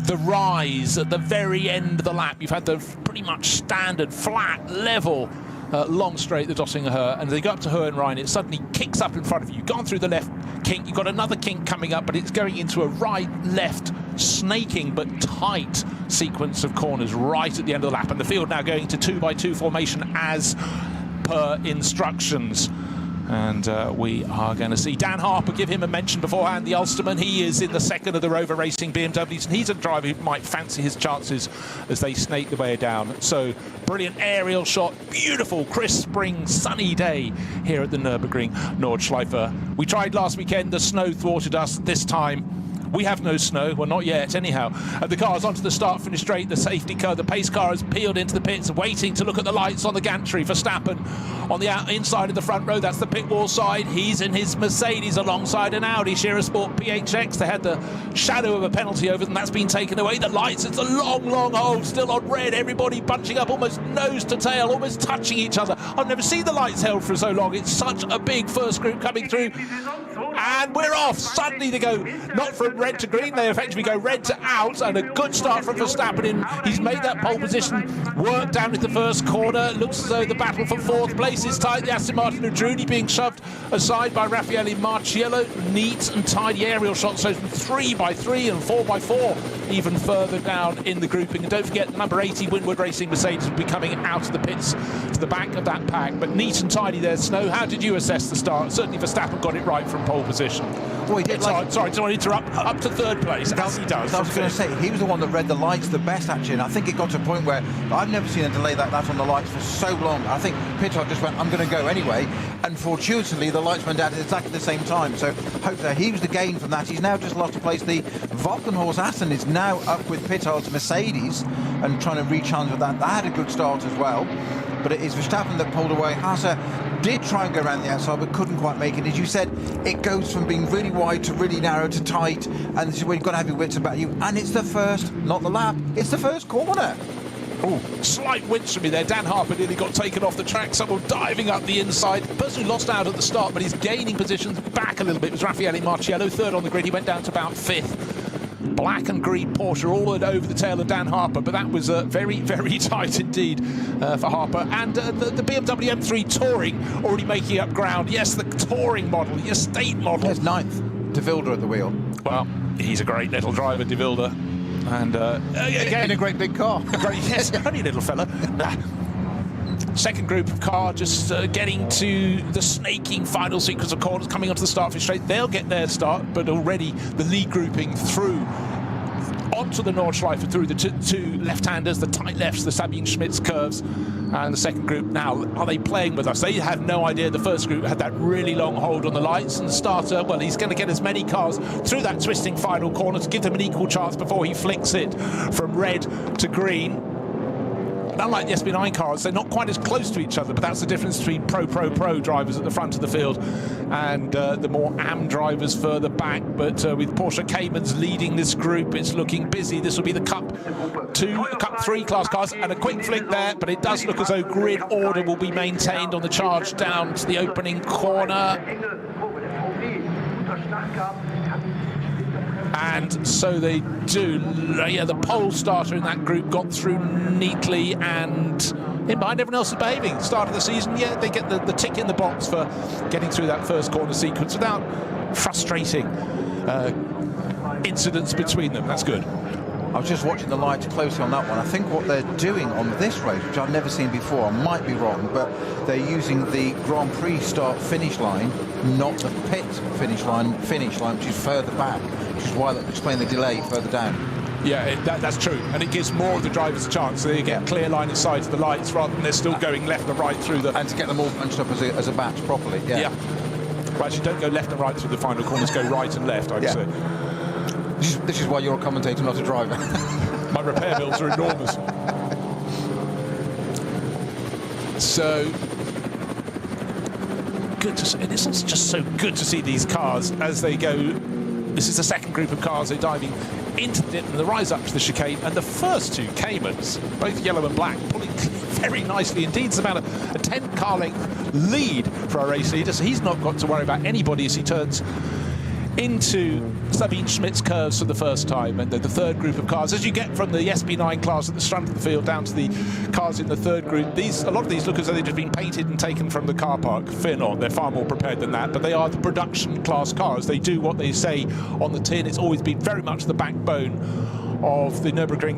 the rise at the very end of the lap, you've had the pretty much standard, flat, level, long straight, the Dottinger Höhe, and they go up to Hohenrhein, it suddenly kicks up in front of you. You've gone through the left kink, you've got another kink coming up, but it's going into a right-left snaking but tight sequence of corners right at the end of the lap, and the field now going to 2x2 formation as per instructions. And we are going to see Dan Harper, give him a mention beforehand, the Ulsterman. He is in the second of the Rover Racing BMWs, and he's a driver who might fancy his chances as they snake the way down. So, brilliant aerial shot, beautiful, crisp spring, sunny day here at the Nürburgring Nordschleife. We tried last weekend, the snow thwarted us. This time, we have no snow, well, not yet, anyhow. And the car's onto the start-finish straight, the safety car. The pace car has peeled into the pits, waiting to look at the lights on the gantry. Verstappen on the inside of the front row, that's the pit wall side. He's in his Mercedes alongside an Audi Shearer Sport PHX. They had the shadow of a penalty over them, that's been taken away. The lights, it's a long, long hold, still on red. Everybody bunching up, almost nose to tail, almost touching each other. I've never seen the lights held for so long. It's such a big first group coming through. And we're off. Suddenly they go not from red to green, they effectively go red to out, and a good start from Verstappen. He's made that pole position work down into the first corner. Looks as though the battle for 4th place is tight. The Aston Martin of Drudi being shoved aside by Raffaele Marciello. Neat and tidy aerial shots, so 3x3 and 4x4 even further down in the grouping. And don't forget, number 80 Winward Racing Mercedes will be coming out of the pits to the back of that pack. But neat and tidy there, Snow. How did you assess the start? Certainly Verstappen got it right from pole position. Well, he did. Sorry, don't want to interrupt. Up to 3rd place, as he does. I was going to say, he was the one that read the lights the best, actually, and I think it got to a point where I've never seen a delay like that on the lights for so long. I think Pittard just went, I'm going to go anyway, and fortuitously the lights went out at exactly the same time, so hopefully he was the gain from that. He's now just lost a place. The Walkenhorst Aston is now up with Pittard's Mercedes and trying to re-challenge with that. They had a good start as well, but it is Verstappen that pulled away. Haase did try and go around the outside but couldn't quite make it. As you said, it goes from being really wide to really narrow to tight, and this is where you've got to have your wits about you. And it's the first, not the lap, it's the first corner. Oh, slight winch from me there. Dan Harper nearly got taken off the track. Someone diving up the inside. The person who lost out at the start, but he's gaining positions back a little bit, was Raffaele Marciello, third on the grid. He went down to about fifth. Black and green Porsche all over the tail of Dan Harper, but that was very, very tight indeed for Harper. And the BMW M3 Touring already making up ground. Yes, the touring model, the estate model. There's ninth. De Vilder at the wheel. Well, he's a great little driver, De Vilder. And again, in a great big car. Yes, only little fella. Second group of car just getting to the snaking final sequence of corners, coming onto the start finish straight. They'll get their start, but already the lead grouping through onto the Nordschleife through the two left-handers, the tight lefts, the Sabine Schmitz curves, and the second group now, are they playing with us? They had no idea. The first group had that really long hold on the lights, and the starter, well, he's going to get as many cars through that twisting final corner to give them an equal chance before he flicks it from red to green. Unlike the SB9 cars, they're not quite as close to each other, but that's the difference between pro drivers at the front of the field and the more AM drivers further back. But with Porsche Caymans leading this group, it's looking busy. This will be the Cup 2, Cup 3 class cars, and a quick flick there, but it does look as though grid order will be maintained on the charge down to the opening corner. And so they do. Yeah, the pole starter in that group got through neatly, and in mind everyone else is behaving. Start of the season, yeah, they get the tick in the box for getting through that first corner sequence without frustrating incidents between them. That's good. I was just watching the lights closely on that one. I think what they're doing on this race, which I've never seen before, I might be wrong, but they're using the Grand Prix start-finish line, not the pit finish line, which is further back, which is why that explains the delay further down. Yeah, that's true, and it gives more of the drivers a chance. So they get a clear line of sight to the lights rather than they're still going left and right through the... And to get them all bunched up as a batch properly, yeah. Well, actually, don't go left and right through the final corners, go right and left, I'd say. This is why you're a commentator, not a driver. My repair bills are enormous. So good to see, and it's just so good to see these cars as they go. This is the second group of cars. They're diving into the dip and the rise up to the chicane, and the first two Caymans, both yellow and black, pulling very nicely indeed. It's about a 10-car length lead for our race leader, so he's not got to worry about anybody as he turns into Sabine Schmitz curves for the first time. And the third group of cars, as you get from the SB9 class at the front of the field down to the cars in the third group, a lot of these look as though they've just been painted and taken from the car park. Fear not, they're far more prepared than that, but they are the production class cars. They do what they say on the tin. It's always been very much the backbone of the Nürburgring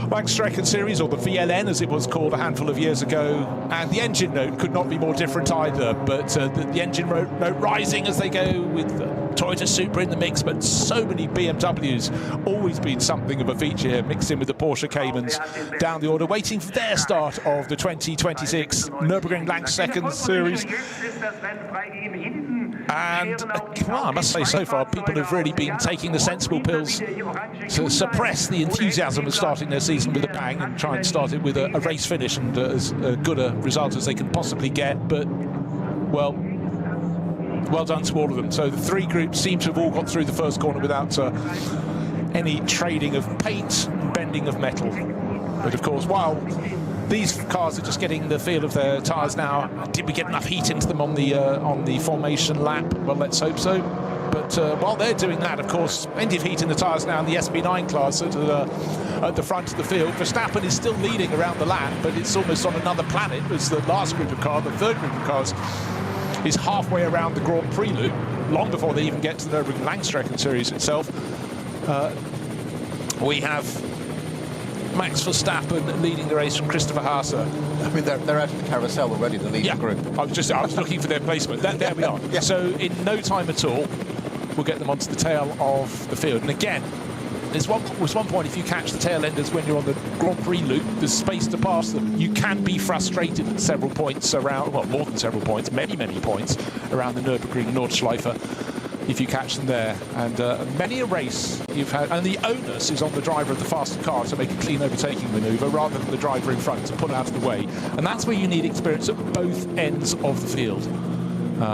Langstrecken series, or the VLN as it was called a handful of years ago, and the engine note could not be more different either, but the engine note rising as they go with Toyota Supra in the mix, but so many BMWs, always been something of a feature here, mixed in with the Porsche Caymans down the order, waiting for their start of the 2026 Nürburgring Langstrecken series. And well, I must say, so far people have really been taking the sensible pills to suppress the enthusiasm of starting their season with a bang and try and start it with a race finish and as good a result as they can possibly get. But well done to all of them. So the three groups seem to have all got through the first corner without any trading of paint and bending of metal. But of course, while these cars are just getting the feel of their tyres now, did we get enough heat into them on the formation lap? Well, let's hope so. But while they're doing that, of course, plenty of heat in the tyres now in the SB9 class at the front of the field. Verstappen is still leading around the lap, but it's almost on another planet as the last group of cars, the third group of cars, is halfway around the Grand Prix loop, long before they even get to the Nürburgring Langstrecken series itself. We have Max Verstappen leading the race from Christopher Haase. I mean, they're out of the carousel already, the leading group. I was looking for their placement. There we are. Yeah. So in no time at all, we'll get them onto the tail of the field. And again, there's one point, if you catch the tail enders when you're on the Grand Prix loop, there's space to pass them. You can be frustrated at several points around, well, more than several points, many points around the Nürburgring Nordschleife if you catch them there. And many a race you've had, and the onus is on the driver of the faster car to make a clean overtaking manoeuvre rather than the driver in front to pull out of the way. And that's where you need experience at both ends of the field.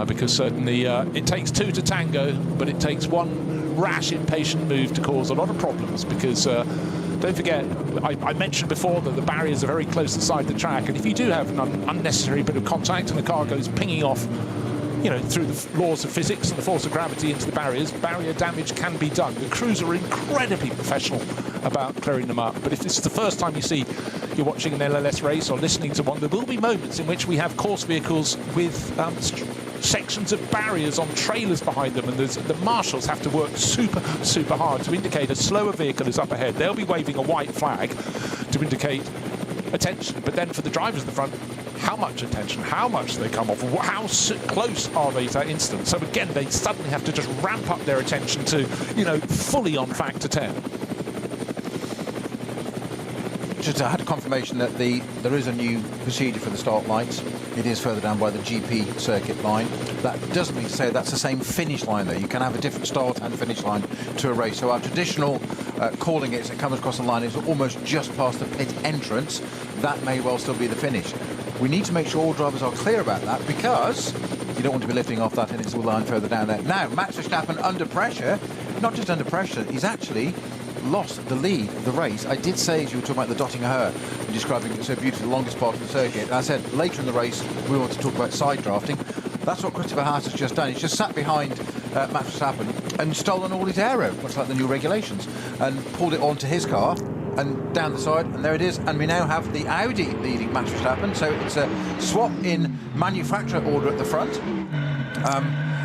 Because certainly it takes two to tango, but it takes one rash, impatient move to cause a lot of problems, because don't forget, I mentioned before that the barriers are very close inside the track, and if you do have an unnecessary bit of contact and the car goes pinging off, you know, through the laws of physics and the force of gravity into the barriers, barrier damage can be done. The crews are incredibly professional about clearing them up. But if this is the first time you're watching an NLS race or listening to one, there will be moments in which we have course vehicles with sections of barriers on trailers behind them, and the marshals have to work super hard to indicate a slower vehicle is up ahead. They'll be waving a white flag to indicate attention, but then for the drivers at the front, how much attention, how much do they come off, how close are they to that instant? So again, they suddenly have to just ramp up their attention to, you know, fully on factor 10. Just I had a confirmation that there is a new procedure for the start lights. It is further down by the GP circuit line. That doesn't mean to say that's the same finish line though. You can have a different start and finish line to a race. So our traditional calling it as it comes across the line is almost just past the pit entrance. That may well still be the finish. We need to make sure all drivers are clear about that, because you don't want to be lifting off that and it's all line further down there. Now, Max Verstappen under pressure, not just under pressure, he's actually lost the lead of the race. I did say, as you were talking about the dotting her and describing it so beautifully, the longest part of the circuit, and I said later in the race we want to talk about side drafting. That's what Christopher Haas has just done. He's just sat behind Max Verstappen and stolen all his aero, much like the new regulations, and pulled it onto his car and down the side, and there it is. And we now have the Audi leading Max Verstappen, so it's a swap in manufacturer order at the front.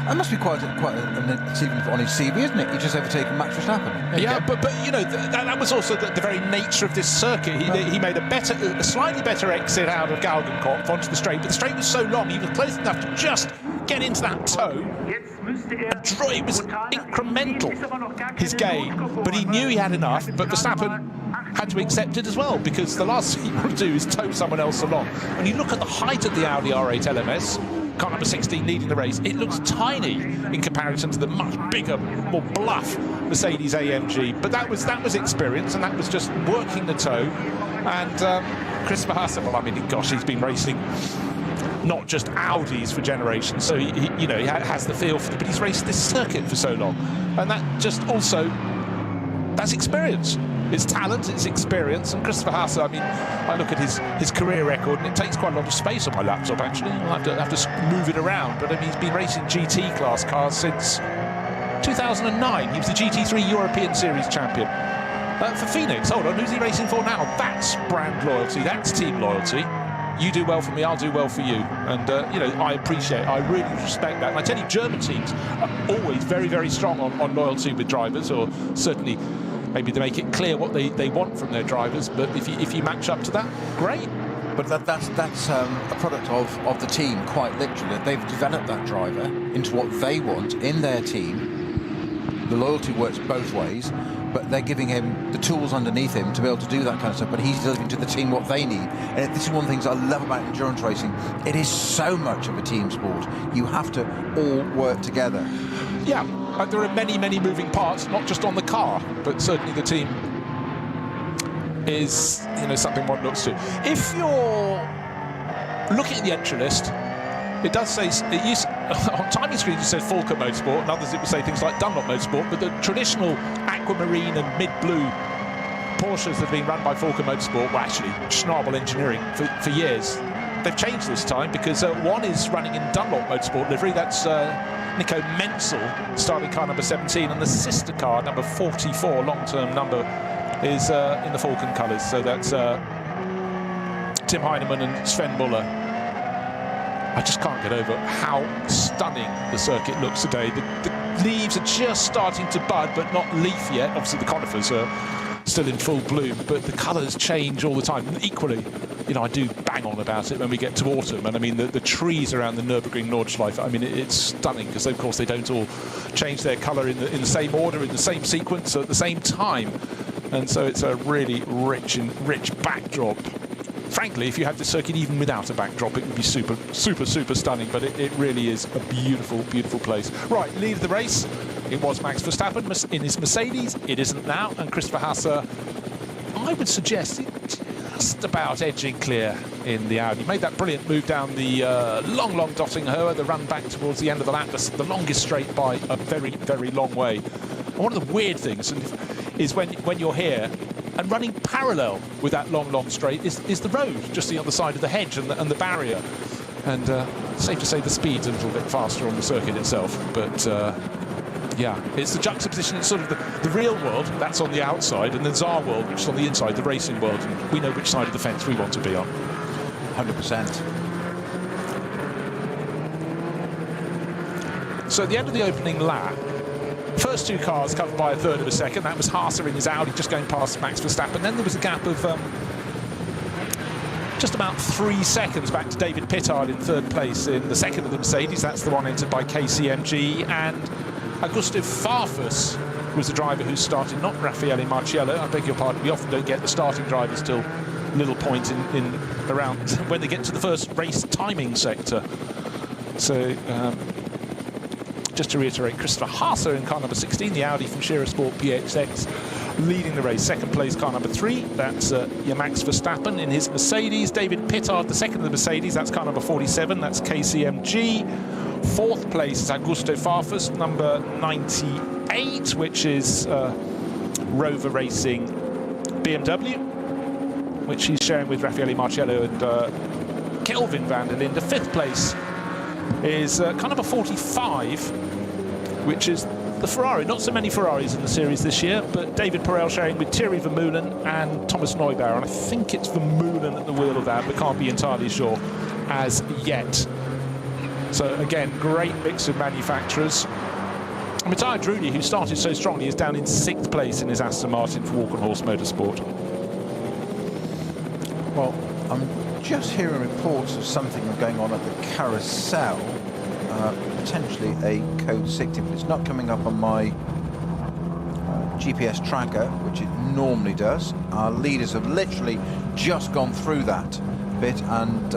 That must be quite an achievement on his CV, isn't it? He just overtaken Max Verstappen. Yeah, but you know, that was also the very nature of this circuit. He made a slightly better exit out of Galgenkopf onto the straight, but the straight was so long, he was close enough to just get into that toe. It was incremental, his gain, but he knew he had enough. But Verstappen had to accept it as well, because the last thing you want to do is tow someone else along. When you look at the height of the Audi R8 LMS, car number 16 leading the race, it looks tiny in comparison to the much bigger, more bluff Mercedes AMG. But that was experience, and that was just working the toe. And Christopher Haas, well, I mean, gosh, he's been racing not just Audis for generations, so he has the feel for it, but he's raced this circuit for so long, and that just also, that's experience. It's talent, it's experience, and Christopher Haas, I mean, I look at his career record, and it takes quite a lot of space on my laptop, actually. I'll have to move it around, but I mean, he's been racing GT class cars since 2009. He was the GT3 European Series champion. For Phoenix, hold on, who's he racing for now? That's brand loyalty, that's team loyalty. You do well for me, I'll do well for you. And, I really respect that. And I tell you, German teams are always very, very strong on loyalty with drivers, or certainly maybe they make it clear what they want from their drivers. But if you match up to that, great. But that's a product of the team, quite literally. They've developed that driver into what they want in their team. The loyalty works both ways, but they're giving him the tools underneath him to be able to do that kind of stuff, but he's delivering to the team what they need. And this is one of the things I love about endurance racing. It is so much of a team sport. You have to all work together. Yeah, there are many, many moving parts, not just on the car, but certainly the team is, something one looks to. If you're looking at the entry list, it does say, on timing screens it says Falco Motorsport, and others it would say things like Dunlop Motorsport, but the traditional aquamarine and mid-blue Porsches that have been run by Falco Motorsport were actually Schnabel Engineering for years. They've changed this time, because one is running in Dunlop Motorsport livery, that's Nico Menzel, starting car number 17, and the sister car, number 44, long-term number, is in the Falcon colours, so that's Tim Heinemann and Sven Muller. I just can't get over how stunning the circuit looks today. The leaves are just starting to bud, but not leaf yet. Obviously, the conifers are still in full bloom, but the colours change all the time. And equally, I do bang on about it when we get to autumn. And I mean, the trees around the Nürburgring Nordschleife, I mean, it's stunning, because of course they don't all change their colour in the same order, in the same sequence, at the same time. And so it's a really rich backdrop. Frankly, if you had the circuit even without a backdrop, it would be super, super, super stunning, but it really is a beautiful, beautiful place. Right, lead of the race. It was Max Verstappen in his Mercedes. It isn't now, and Christopher Haas, I would suggest, just about edging clear in the Audi. Made that brilliant move down the long dotting her, the run back towards the end of the lap, the longest straight by a very, very long way. And one of the weird things is when you're here, And running parallel with that long straight is the road, just the other side of the hedge and the barrier. And safe to say the speed's a little bit faster on the circuit itself. But yeah, it's the juxtaposition. It's sort of the real world, that's on the outside, and then our world, which is on the inside, the racing world. And we know which side of the fence we want to be on. 100%. So at the end of the opening lap, first two cars covered by a third of a second. That was Haase in his Audi just going past Max Verstappen. Then there was a gap of just about 3 seconds back to David Pittard in third place in the second of the Mercedes. That's the one entered by KCMG. And Augusto Farfus was the driver who started, not Raffaele Marciello. I beg your pardon, we often don't get the starting drivers till little point in around when they get to the first race timing sector. So just to reiterate, Christopher Haase in car number 16, the Audi from Shearer Sport PXX, leading the race. Second place, car number 3, that's your Max Verstappen in his Mercedes. David Pittard, the second of the Mercedes, that's car number 47, that's KCMG. Fourth place is Augusto Farfus, number 98, which is Rover Racing BMW, which he's sharing with Raffaele Marciello and Kelvin van der Linde. Fifth place is car number 45, which is the Ferrari. Not so many Ferraris in the series this year, but David Perel sharing with Thierry Vermeulen and Thomas Neubauer. And I think it's Vermeulen at the wheel of that, but can't be entirely sure as yet. So again, great mix of manufacturers. Matteo Drudi, who started so strongly, is down in 6th place in his Aston Martin for Walkenhorst Motorsport. Well, I'm just hearing reports of something going on at the carousel, potentially a code 60, but it's not coming up on my GPS tracker, which it normally does. Our leaders have literally just gone through that bit, and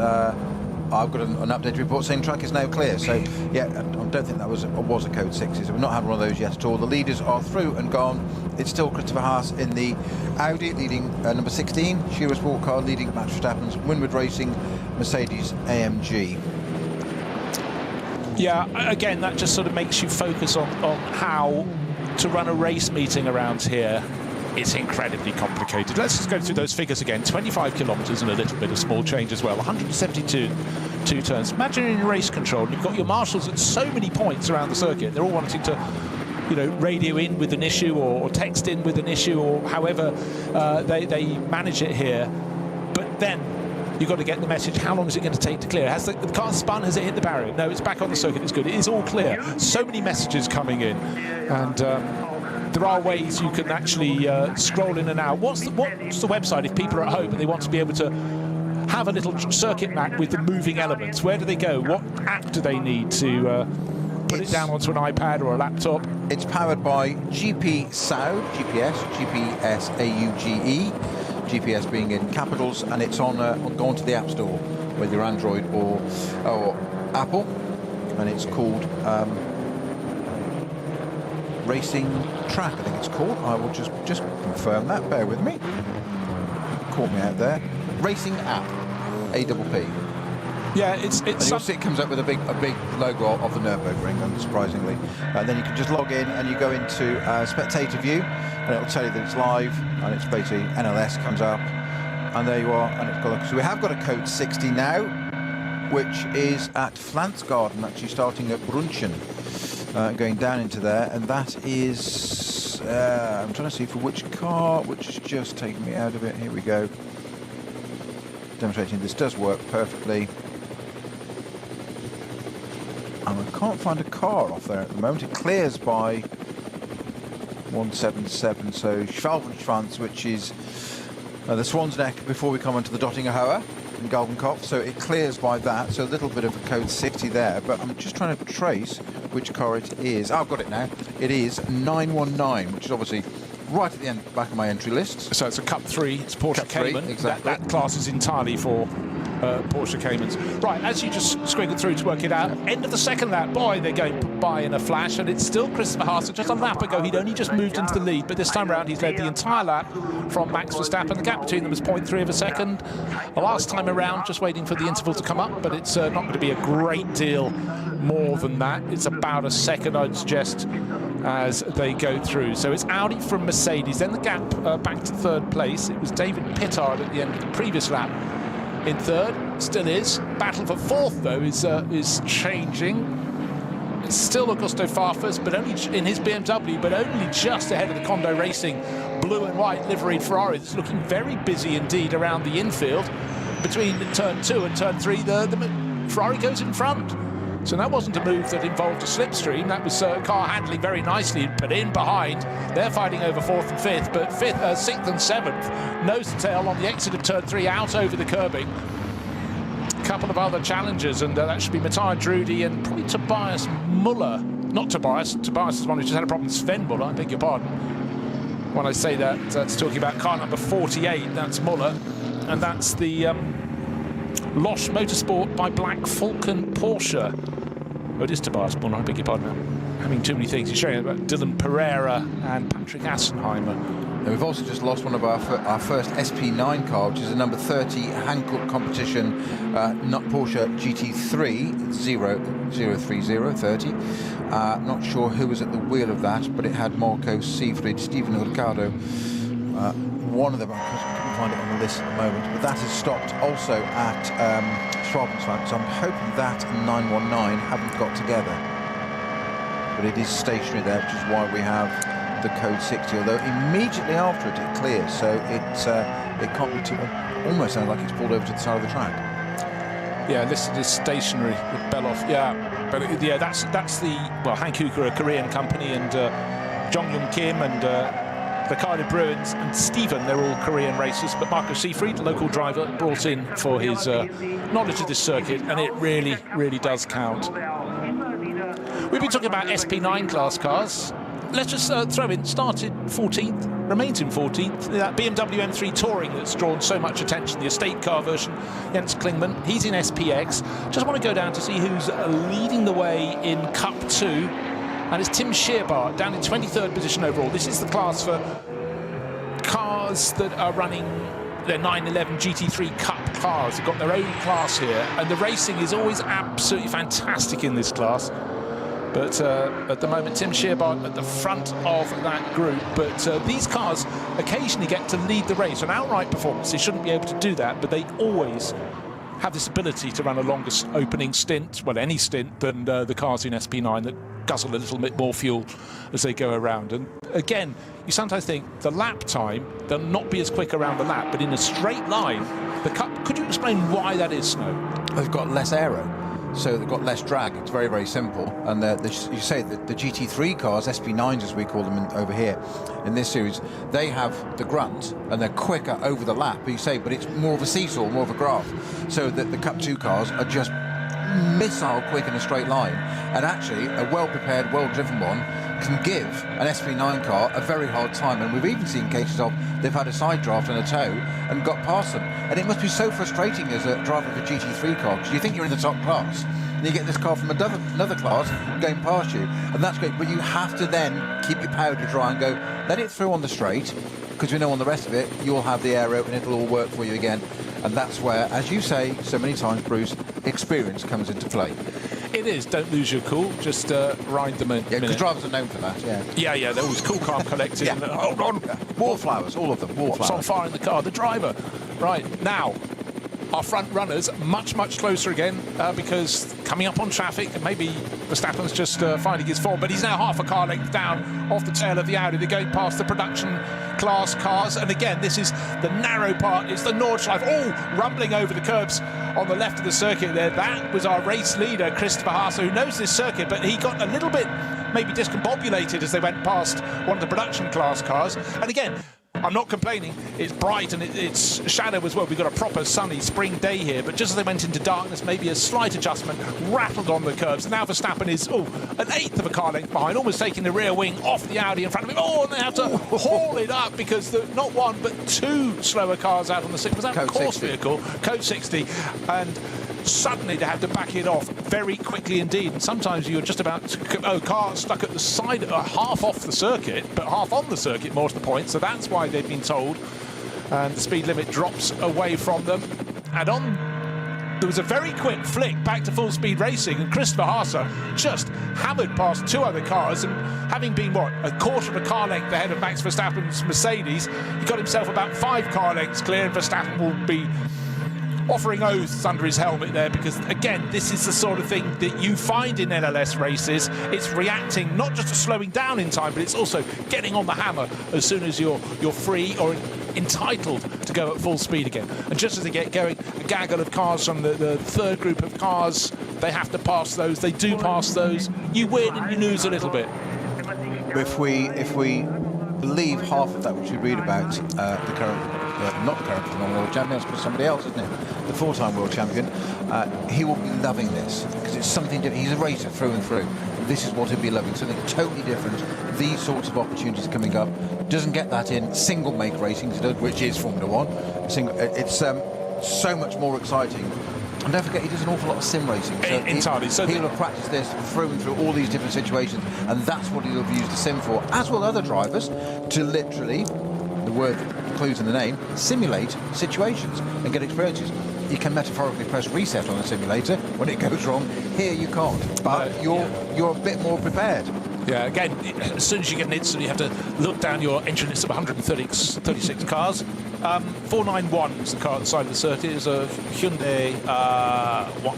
I've got an updated report saying track is now clear. So yeah, I don't think that was a code 60, so we've not had one of those yet at all. The leaders are through and gone. It's still Christopher Haase in the Audi leading number 16, Shearer Sport car leading Max Verstappen's Winward Racing Mercedes AMG. Yeah, again, that just sort of makes you focus on how to run a race meeting around here. It's incredibly complicated. Let's just go through those figures again. 25 kilometres and a little bit of small change as well. 172 turns. Imagine in race control, you've got your marshals at so many points around the circuit. They're all wanting to, you know, radio in with an issue or text in with an issue, or however they manage it here. But then you've got to get the message. How long is it going to take to clear? Has the car spun? Has it hit the barrier? No, it's back on the circuit. It's good. It is all clear. So many messages coming in, and there are ways you can actually scroll in and out. What's the website if people are at home and they want to be able to have a little circuit map with the moving elements? Where do they go? What app do they need to put it down onto an iPad or a laptop? It's powered by GP Saud, GPS AUGE, GPS being in capitals, and it's on go onto the App Store, whether you're Android or Apple, and it's called Racing Track, I think it's called. I will just confirm that. Bear with me. Caught me out there. Racing App, APP. Yeah, it's you'll see it comes up with a big logo of the Nürburgring, unsurprisingly. And then you can just log in and you go into spectator view, and it'll tell you that it's live, and it's basically NLS comes up, and there you are. And it's got so we have got a code 60 now, which is at Flansgarden, actually starting at Brunchen. Going down into there, and that is I'm trying to see for which car, which has just taken me out of it. Here we go, demonstrating this does work perfectly, and I can't find a car off there at the moment. It clears by 177, so Schwalbenschwanz, which is the Swan's Neck before we come onto the Dottingerhohe in Galgenkopf, so it clears by that, so a little bit of a code 60 there, but I'm just trying to trace which car it is. Oh, I've got it now. It is 919, which is obviously right at the end, back of my entry list. So it's a Cup 3, it's Porsche Cayman. Exactly. That class is entirely for Porsche Caymans. Right, as you just squiggled through to work it out, end of the second lap, boy, they're going got by in a flash, and it's still Christopher Haas. Just a lap ago, he'd only just moved into the lead, but this time around, he's led the entire lap from Max Verstappen. The gap between them is 0.3 of a second. The last time around, just waiting for the interval to come up, but it's not going to be a great deal more than that. It's about a second, I'd suggest, as they go through. So it's Audi from Mercedes. Then the gap back to third place. It was David Pittard at the end of the previous lap in third. Still is. Battle for fourth, though, is changing. It's still Augusto Farfus, but only in his BMW, but only just ahead of the Kondo Racing blue and white liveried Ferrari. It's looking very busy indeed around the infield. Between turn 2 and turn 3, the Ferrari goes in front. So that wasn't a move that involved a slipstream. That was car handling very nicely, but in behind. They're fighting over 4th and 5th, but 6th and 7th, nose to tail on the exit of turn 3, out over the curbing. A couple of other challengers, and that should be Matthias Drudy and probably Tobias Muller. Not Tobias. Tobias is one who just had a problem with Sven Muller, I beg your pardon. When I say that, that's talking about car number 48. That's Muller, and that's the Losch Motorsport by Black Falcon Porsche. Oh, it is Tobias Muller, I beg your pardon. I'm having too many things. He's showing about Dylan Pereira and Patrick Assenheimer. And we've also just lost one of our first SP9 car, which is a number 30 Hankook competition Porsche GT3 03030. Not sure who was at the wheel of that, but it had Marco Siegfried, Stephen Hurtado. One of them, I couldn't find it on the list at the moment, but that has stopped also at Schwabensland, so I'm hoping that and 919 haven't got together. But it is stationary there, which is why we have the code 60, although immediately after it clears, so it can't be too, almost sounds like it's pulled over to the side of the track. Yeah, listed as stationary with Beloff. Yeah, but yeah, that's the, well, Hankook are a Korean company, and Jong Young Kim and Ricardo Bruins and Stephen, they're all Korean racers, but Marco Siegfried, local driver, brought in for his knowledge of this circuit, and it really, really does count. We've been talking about SP9 class cars. Let's just throw in, started 14th, remains in 14th. That BMW M3 Touring that's drawn so much attention, the estate car version, Jens Klingmann, he's in SPX. Just want to go down to see who's leading the way in Cup 2. And it's Tim Scheerbart down in 23rd position overall. This is the class for cars that are running their 911 GT3 Cup cars. They've got their own class here, and the racing is always absolutely fantastic in this class. But at the moment, Tim Scheerbart at the front of that group. But these cars occasionally get to lead the race. On outright performance, they shouldn't be able to do that, but they always have this ability to run a longer opening stint, well, any stint, than the cars in SP9 that guzzle a little bit more fuel as they go around. And again, you sometimes think the lap time, they'll not be as quick around the lap, but in a straight line, the Cup, could you explain why that is, Snow? They've got less aero, so they've got less drag. It's very, very simple. And you say that the GT3 cars, SP9s as we call them over here in this series, they have the grunt and they're quicker over the lap, but it's more of a seesaw, more of a graph. So that the Cup 2 cars are just missile quick in a straight line, and actually a well-prepared, well-driven one can give an SP9 car a very hard time. And we've even seen cases of they've had a side draft and a tow and got past them, and it must be so frustrating as a driver of a GT3 car, because you think you're in the top class and you get this car from another class going past you, and that's great, but you have to then keep your powder dry and go, let it through on the straight, because we know on the rest of it you'll have the aero and it'll all work for you again. And that's where, as you say so many times, Bruce, experience comes into play. It is. Don't lose your cool. Just ride them in. Yeah, because drivers are known for that. Yeah. They're always cool, calm, collected. Yeah. Hold on. Wallflowers, all of them. Wallflowers. What's on fire in the car? The driver. Right now, our front runners much closer again because coming up on traffic, and maybe Verstappen's just finding his form, but he's now half a car length down off the tail of the Audi. They're going past the production class cars, and again, this is the narrow part. It's the Nordschleife, rumbling over the curbs on the left of the circuit there. That was our race leader, Christopher Haas, who knows this circuit, but he got a little bit maybe discombobulated as they went past one of the production class cars. And again, I'm not complaining. It's bright and it's shadow as well. We've got a proper sunny spring day here, but just as they went into darkness, maybe a slight adjustment, rattled on the curves. Now Verstappen is, an eighth of a car length behind, almost taking the rear wing off the Audi in front of him. And they have to haul it up because not one, but two slower cars out on the 6. Was that a course vehicle? Code 60. And suddenly they have to back it off very quickly indeed. And sometimes you're just about to, car stuck at the side, half off the circuit, but half on the circuit, more to the point. So that's why they've been told. And the speed limit drops away from them. And there was a very quick flick back to full speed racing, and Christopher Haase just hammered past two other cars, and having been a quarter of a car length ahead of Max Verstappen's Mercedes, he got himself about 5 car lengths clear, and Verstappen will be offering oaths under his helmet there, because again, this is the sort of thing that you find in NLS races. It's reacting not just to slowing down in time, but it's also getting on the hammer as soon as you're free or entitled to go at full speed again. And just as they get going, a gaggle of cars from the third group of cars, they have to pass those. They do pass those. You win and you lose a little bit. If we believe half of that which we read about the current, not the current phenomenal world champion, but somebody else, isn't it? The 4-time world champion. He will be loving this because it's something different. He's a racer through and through. This is what he'll be loving, something totally different. These sorts of opportunities coming up. Doesn't get that in single make racing, which is Formula 1. It's so much more exciting. And don't forget, he does an awful lot of sim racing. So entirely. He'll have practiced this through and through all these different situations, and that's what he'll have used the sim for, as will other drivers, to literally, the word includes in the name, simulate situations and get experiences. You can metaphorically press reset on a simulator when it goes wrong. Here you can't, but you're a bit more prepared. Yeah, again, as soon as you get an instant, you have to look down your entry list of 136 cars. 491 is the car at the side of the circuit. It's a Hyundai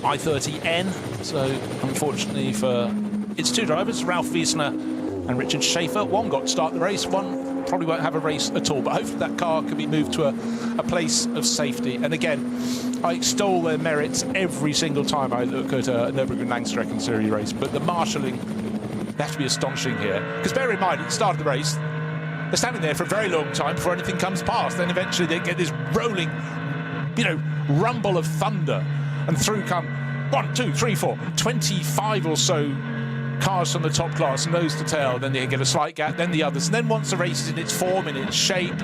i30N. So, unfortunately for its two drivers, Ralph Wiesner and Richard Schaefer, one got to start the race, one probably won't have a race at all. But hopefully that car can be moved to a place of safety. And again, I extol their merits every single time I look at a Nürburgring Langstrecken Series race. But the marshalling, they have to be astonishing here. Because bear in mind, at the start of the race, they're standing there for a very long time before anything comes past. Then eventually they get this rolling, rumble of thunder. And through come 1, 2, 3, 4, 25 or so cars from the top class, nose to tail. Then they get a slight gap, then the others. And then once the race is in its form, in its shape,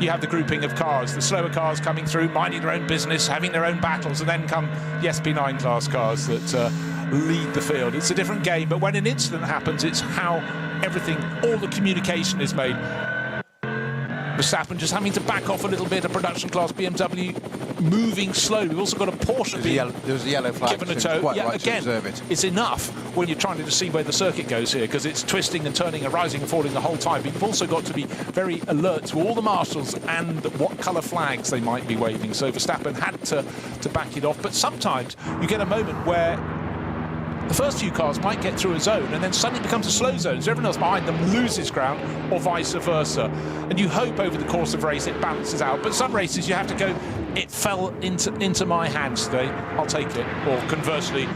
you have the grouping of cars. The slower cars coming through, minding their own business, having their own battles. And then come the SP9 class cars that lead the field. It's a different game, but when an incident happens, it's how everything, all the communication is made. Verstappen just having to back off a little bit, a production class BMW moving slowly. We've also got a Porsche There's a yellow flag. Given a tow. Quite Yeah, right again, to observe it. it's enough when you're trying to see where the circuit goes here, because it's twisting and turning and rising and falling the whole time. But you've also got to be very alert to all the marshals and what colour flags they might be waving. So Verstappen had to back it off. But sometimes you get a moment where the first few cars might get through a zone and then suddenly it becomes a slow zone, so everyone else behind them loses ground, or vice versa. And you hope over the course of the race it balances out. But some races you have to go, it fell into my hands today, I'll take it. Or conversely,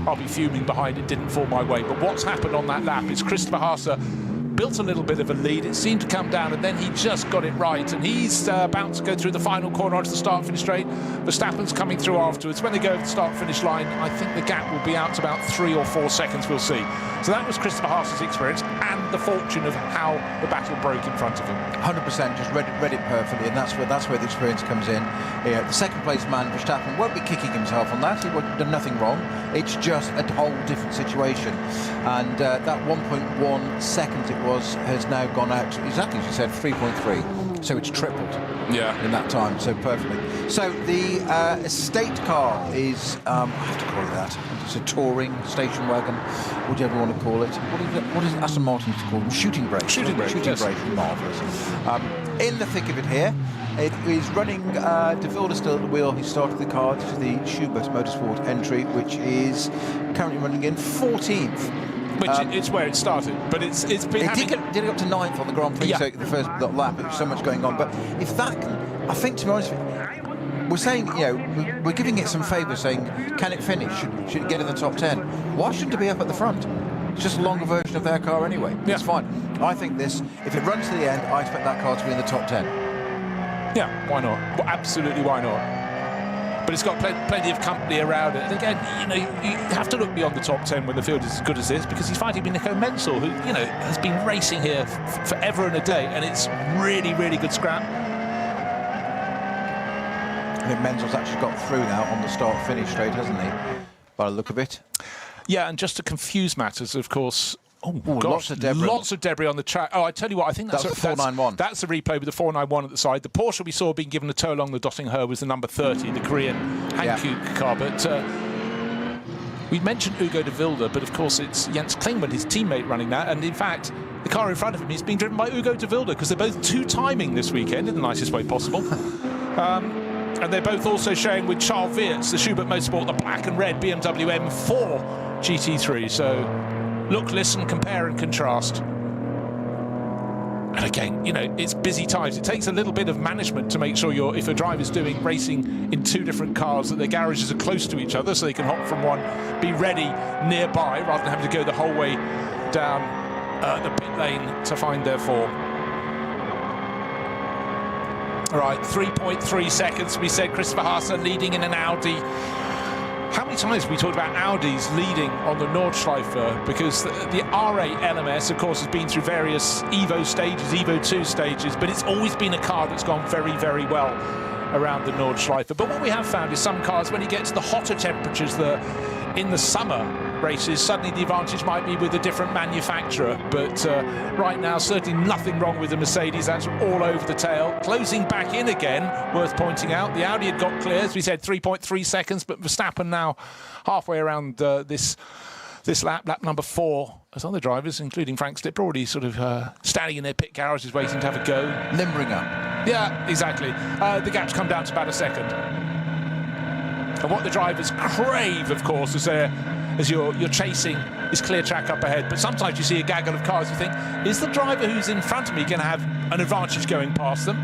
I'll be fuming behind it, didn't fall my way. But what's happened on that lap is Christopher Haase built a little bit of a lead. It seemed to come down, and then he just got it right. And he's about to go through the final corner onto the start-finish straight. Verstappen's coming through afterwards. When they go over the start-finish line, I think the gap will be out to about 3 or 4 seconds. We'll see. So that was Christopher Haase's experience and the fortune of how the battle broke in front of him. 100%, just read it perfectly, and that's where the experience comes in. Yeah, the second-place man, Verstappen, won't be kicking himself on that. He would have done nothing wrong. It's just a whole different situation. And that 1.1 seconds it was has now gone out, exactly as you said, 3.3. So it's tripled in that time, so perfectly. So the estate car is, I have to call it that, it's a touring station wagon, whatever you want to call it. What is Aston Martin to call them? Shooting brake. Shooting brake, marvellous. In the thick of it here, it is running De Vilder still at the wheel. He started the car. This is the Schubert Motorsport entry, which is currently running in 14th. Which it's where it started, but it's been. It did get up to 9th on the Grand Prix circuit, the first lap. There was so much going on, but if that can, I think, to be honest with you, we're saying, we're giving it some favour, saying, can it finish? Should it get in the top 10? Why shouldn't it be up at the front? It's just a longer version of their car anyway. Yeah. It's fine. I think this, if it runs to the end, I expect that car to be in the top 10. Yeah, why not? Well, absolutely, why not? But it's got plenty of company around it. And again, you know, you have to look beyond the top 10 when the field is as good as this, because he's fighting with Nico Menzel, who, you know, has been racing here forever and a day, and it's really, really good scrap. I think Menzel's actually got through now on the start-finish straight, hasn't he? By the look of it. Yeah, and just to confuse matters, of course. Oh, gosh, lots of debris. Lots of debris on the track. Oh, I tell you what, I think that's the 491. That's a replay with the 491 at the side. The Porsche we saw being given a tow along the Dottingher was the number 30, the Korean Hankyu car. But we mentioned Ugo de Wilde, but of course it's Jens Klingmann, his teammate, running that. And in fact, the car in front of him is being driven by Ugo de Wilde, because they're both two-timing this weekend in the nicest way possible. And they're both also sharing with Charles Weerts, the Schubert Motorsport, the black and red BMW M4 GT3. So look, listen, compare and contrast. And again, you know, it's busy times. It takes a little bit of management to make sure if a driver's doing racing in two different cars, that their garages are close to each other so they can hop from one, be ready nearby, rather than having to go the whole way down the pit lane to find their form. All right, 3.3 seconds. We said Christopher Haase leading in an Audi. How many times have we talked about Audis leading on the Nordschleife? Because the R8 LMS, of course, has been through various Evo stages, Evo 2 stages, but it's always been a car that's gone very, very well around the Nordschleife. But what we have found is some cars, when you get to the hotter temperatures, in the summer races, suddenly the advantage might be with a different manufacturer. But right now, certainly nothing wrong with the Mercedes. That's all over the tail. Closing back in again, worth pointing out. The Audi had got clear, as we said, 3.3 seconds, but Verstappen now halfway around this lap number 4. As other drivers, including Frank Slipper, already sort of standing in their pit garages waiting to have a go. Limbering up. Yeah, exactly. The gap's come down to about a second. And what the drivers crave, of course, is as you're chasing is clear track up ahead. But sometimes you see a gaggle of cars, you think, is the driver who's in front of me going to have an advantage going past them?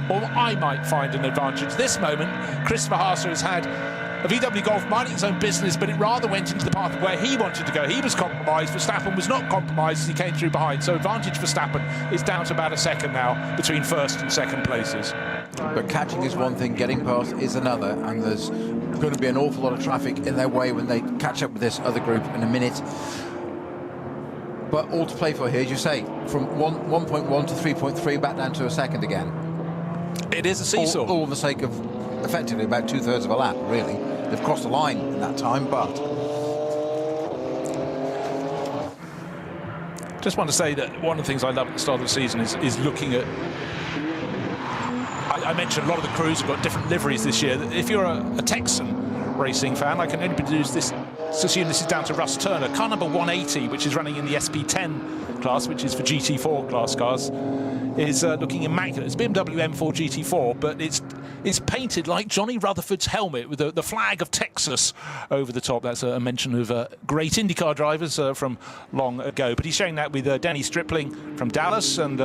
Or I might find an advantage. This moment, Christopher Haase has had a VW Golf minding its own business, but it rather went into the path of where he wanted to go. He was compromised. Verstappen was not compromised as he came through behind. So advantage Verstappen is down to about a second now between first and second places. But catching is one thing, getting past is another, and there's going to be an awful lot of traffic in their way when they catch up with this other group in a minute. But all to play for here, as you say, from 1.1 to 3.3 back down to a second again. It is a seesaw. All in the sake of effectively about 2/3 of a lap, really. They've crossed the line in that time, but... Just want to say that one of the things I love at the start of the season is looking at... I mentioned a lot of the crews have got different liveries this year. If you're a Texan racing fan, I can only produce this, assume this is down to Russ Turner. Car number 180, which is running in the SP10 class, which is for GT4 class cars, is looking immaculate. It's BMW M4 GT4, but it's painted like Johnny Rutherford's helmet with the flag of Texas over the top. That's a mention of great IndyCar drivers from long ago. But he's showing that with Denny Stripling from Dallas and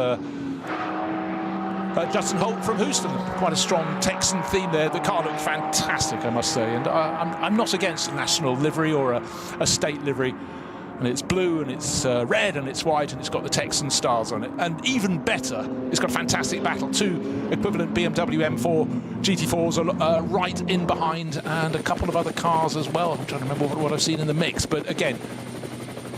Justin Holt from Houston. Quite a strong Texan theme there. The car looked fantastic, I must say. And I'm not against a national livery or a state livery. And it's blue and it's red and it's white and it's got the Texan stars on it. And even better, it's got a fantastic battle. 2 equivalent BMW M4 GT4s are right in behind, and a couple of other cars as well. I'm trying to remember what I've seen in the mix. But again,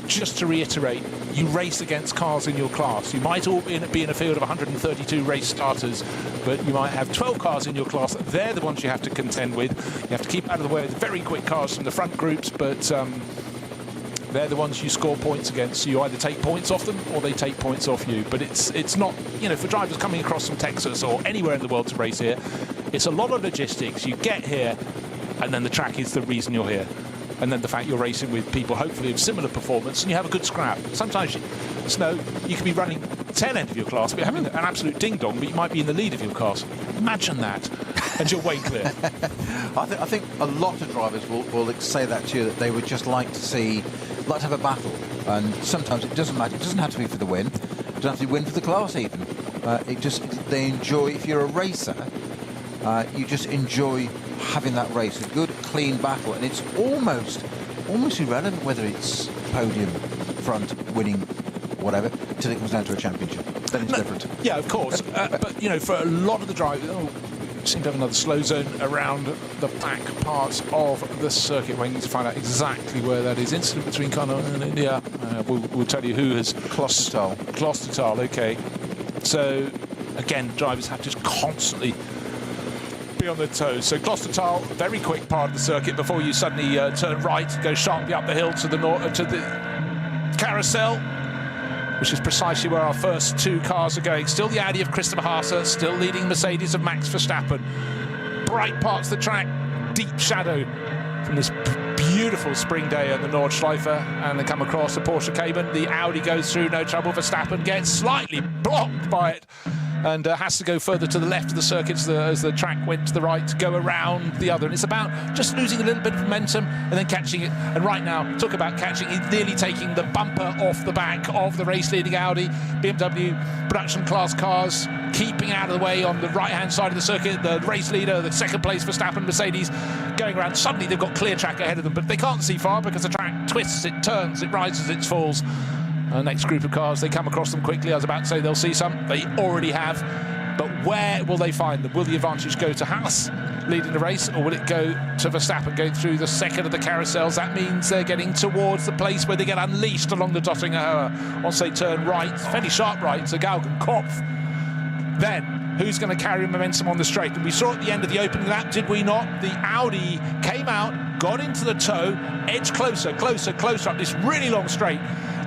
just to reiterate, you race against cars in your class. You might all be in a field of 132 race starters, but you might have 12 cars in your class. They're the ones you have to contend with. You have to keep out of the way of the very quick cars from the front groups, but they're the ones you score points against. So you either take points off them or they take points off you. But it's not, you know, for drivers coming across from Texas or anywhere in the world to race here, it's a lot of logistics. You get here, and then the track is the reason you're here. And then the fact you're racing with people hopefully of similar performance, and you have a good scrap. Sometimes you can be running tail end of your class, but having an absolute ding-dong, but you might be in the lead of your class. Imagine that, and you're way clear. I think a lot of drivers will say that to you, that they would just like to have a battle. And sometimes it doesn't matter. It doesn't have to be for the win. It doesn't have to be win for the class even. They enjoy, if you're a racer, you just enjoy having that race, a good, clean battle, and it's almost irrelevant whether it's podium, front, winning whatever, till it comes down to a championship. Then it's different. Yeah, of course. But, you know, for a lot of the drivers, seem to have another slow zone around the back parts of the circuit. We need to find out exactly where that is. Incident between Connor and India. We'll tell you who has Klostertal, okay. So, again, drivers have to just constantly be on their toes. So Klostertal, very quick part of the circuit before you suddenly turn right, go sharply up the hill to the carousel, which is precisely where our first two cars are going. Still the Audi of Christopher Haase, still leading Mercedes of Max Verstappen. Bright parts of the track, deep shadow from this beautiful spring day at the Nordschleife, and they come across the Porsche Cayman. The Audi goes through, no trouble. Verstappen gets slightly blocked by it and has to go further to the left of the circuit as the track went to the right to go around the other. And it's about just losing a little bit of momentum and then catching it. And right now, talk about catching, he's nearly taking the bumper off the back of the race-leading Audi. BMW production class cars keeping out of the way on the right-hand side of the circuit. The race leader, the second place Verstappen, Mercedes, going around. Suddenly they've got clear track ahead of them, but they can't see far because the track twists, it turns, it rises, it falls. Next group of cars, they come across them quickly. I was about to say they'll see some. They already have. But where will they find them? Will the advantage go to Haas leading the race, or will it go to Verstappen going through the second of the carousels? That means they're getting towards the place where they get unleashed along the Dottinger once they turn right, fairly sharp right, to Galgenkopf. Then, who's going to carry momentum on the straight? And we saw at the end of the opening lap, did we not? The Audi came out, got into the toe, edged closer up this really long straight,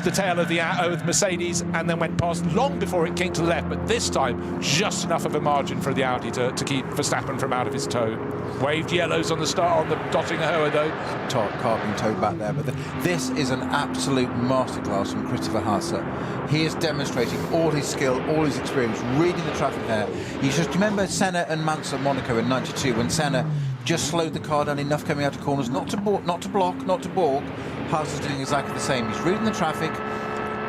the tail of the Mercedes, and then went past long before it came to the left. But this time, just enough of a margin for the Audi to keep Verstappen from out of his toe. Waved yellows on the start on the Dottinger though. Car being towed back there, but this is an absolute masterclass from Christopher Haase. He is demonstrating all his skill, all his experience, reading the traffic there. You just remember Senna and Mansell at Monaco in '92 when Senna just slowed the car down enough coming out of corners, not to block, not to balk. Haas is doing exactly the same. He's reading the traffic,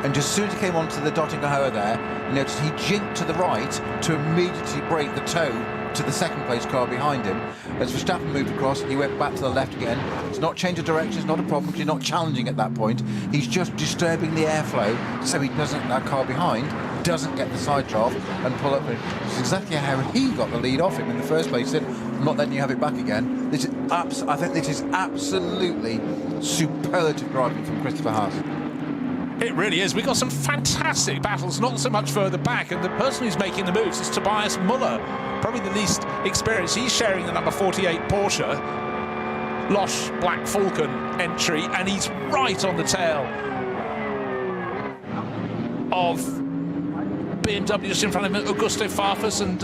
and just as soon as he came onto the Dottinger there, you notice he jinked to the right to immediately break the toe to the second place car behind him. As Verstappen moved across, he went back to the left again. It's not change of direction, it's not a problem, he's not challenging at that point. He's just disturbing the airflow so he doesn't, that car behind doesn't get the side draft and pull up. It's exactly how he got the lead off him in the first place. He said, I'm not letting you have it back again. This is I think this is absolutely superlative driving from Christopher Haase. It really is. We've got some fantastic battles, not so much further back, and the person who's making the moves is Tobias Muller, probably the least experienced. He's sharing the number 48 Porsche Losch Black Falcon entry, and he's right on the tail of BMW, just in front of him, Augusto Farfus, and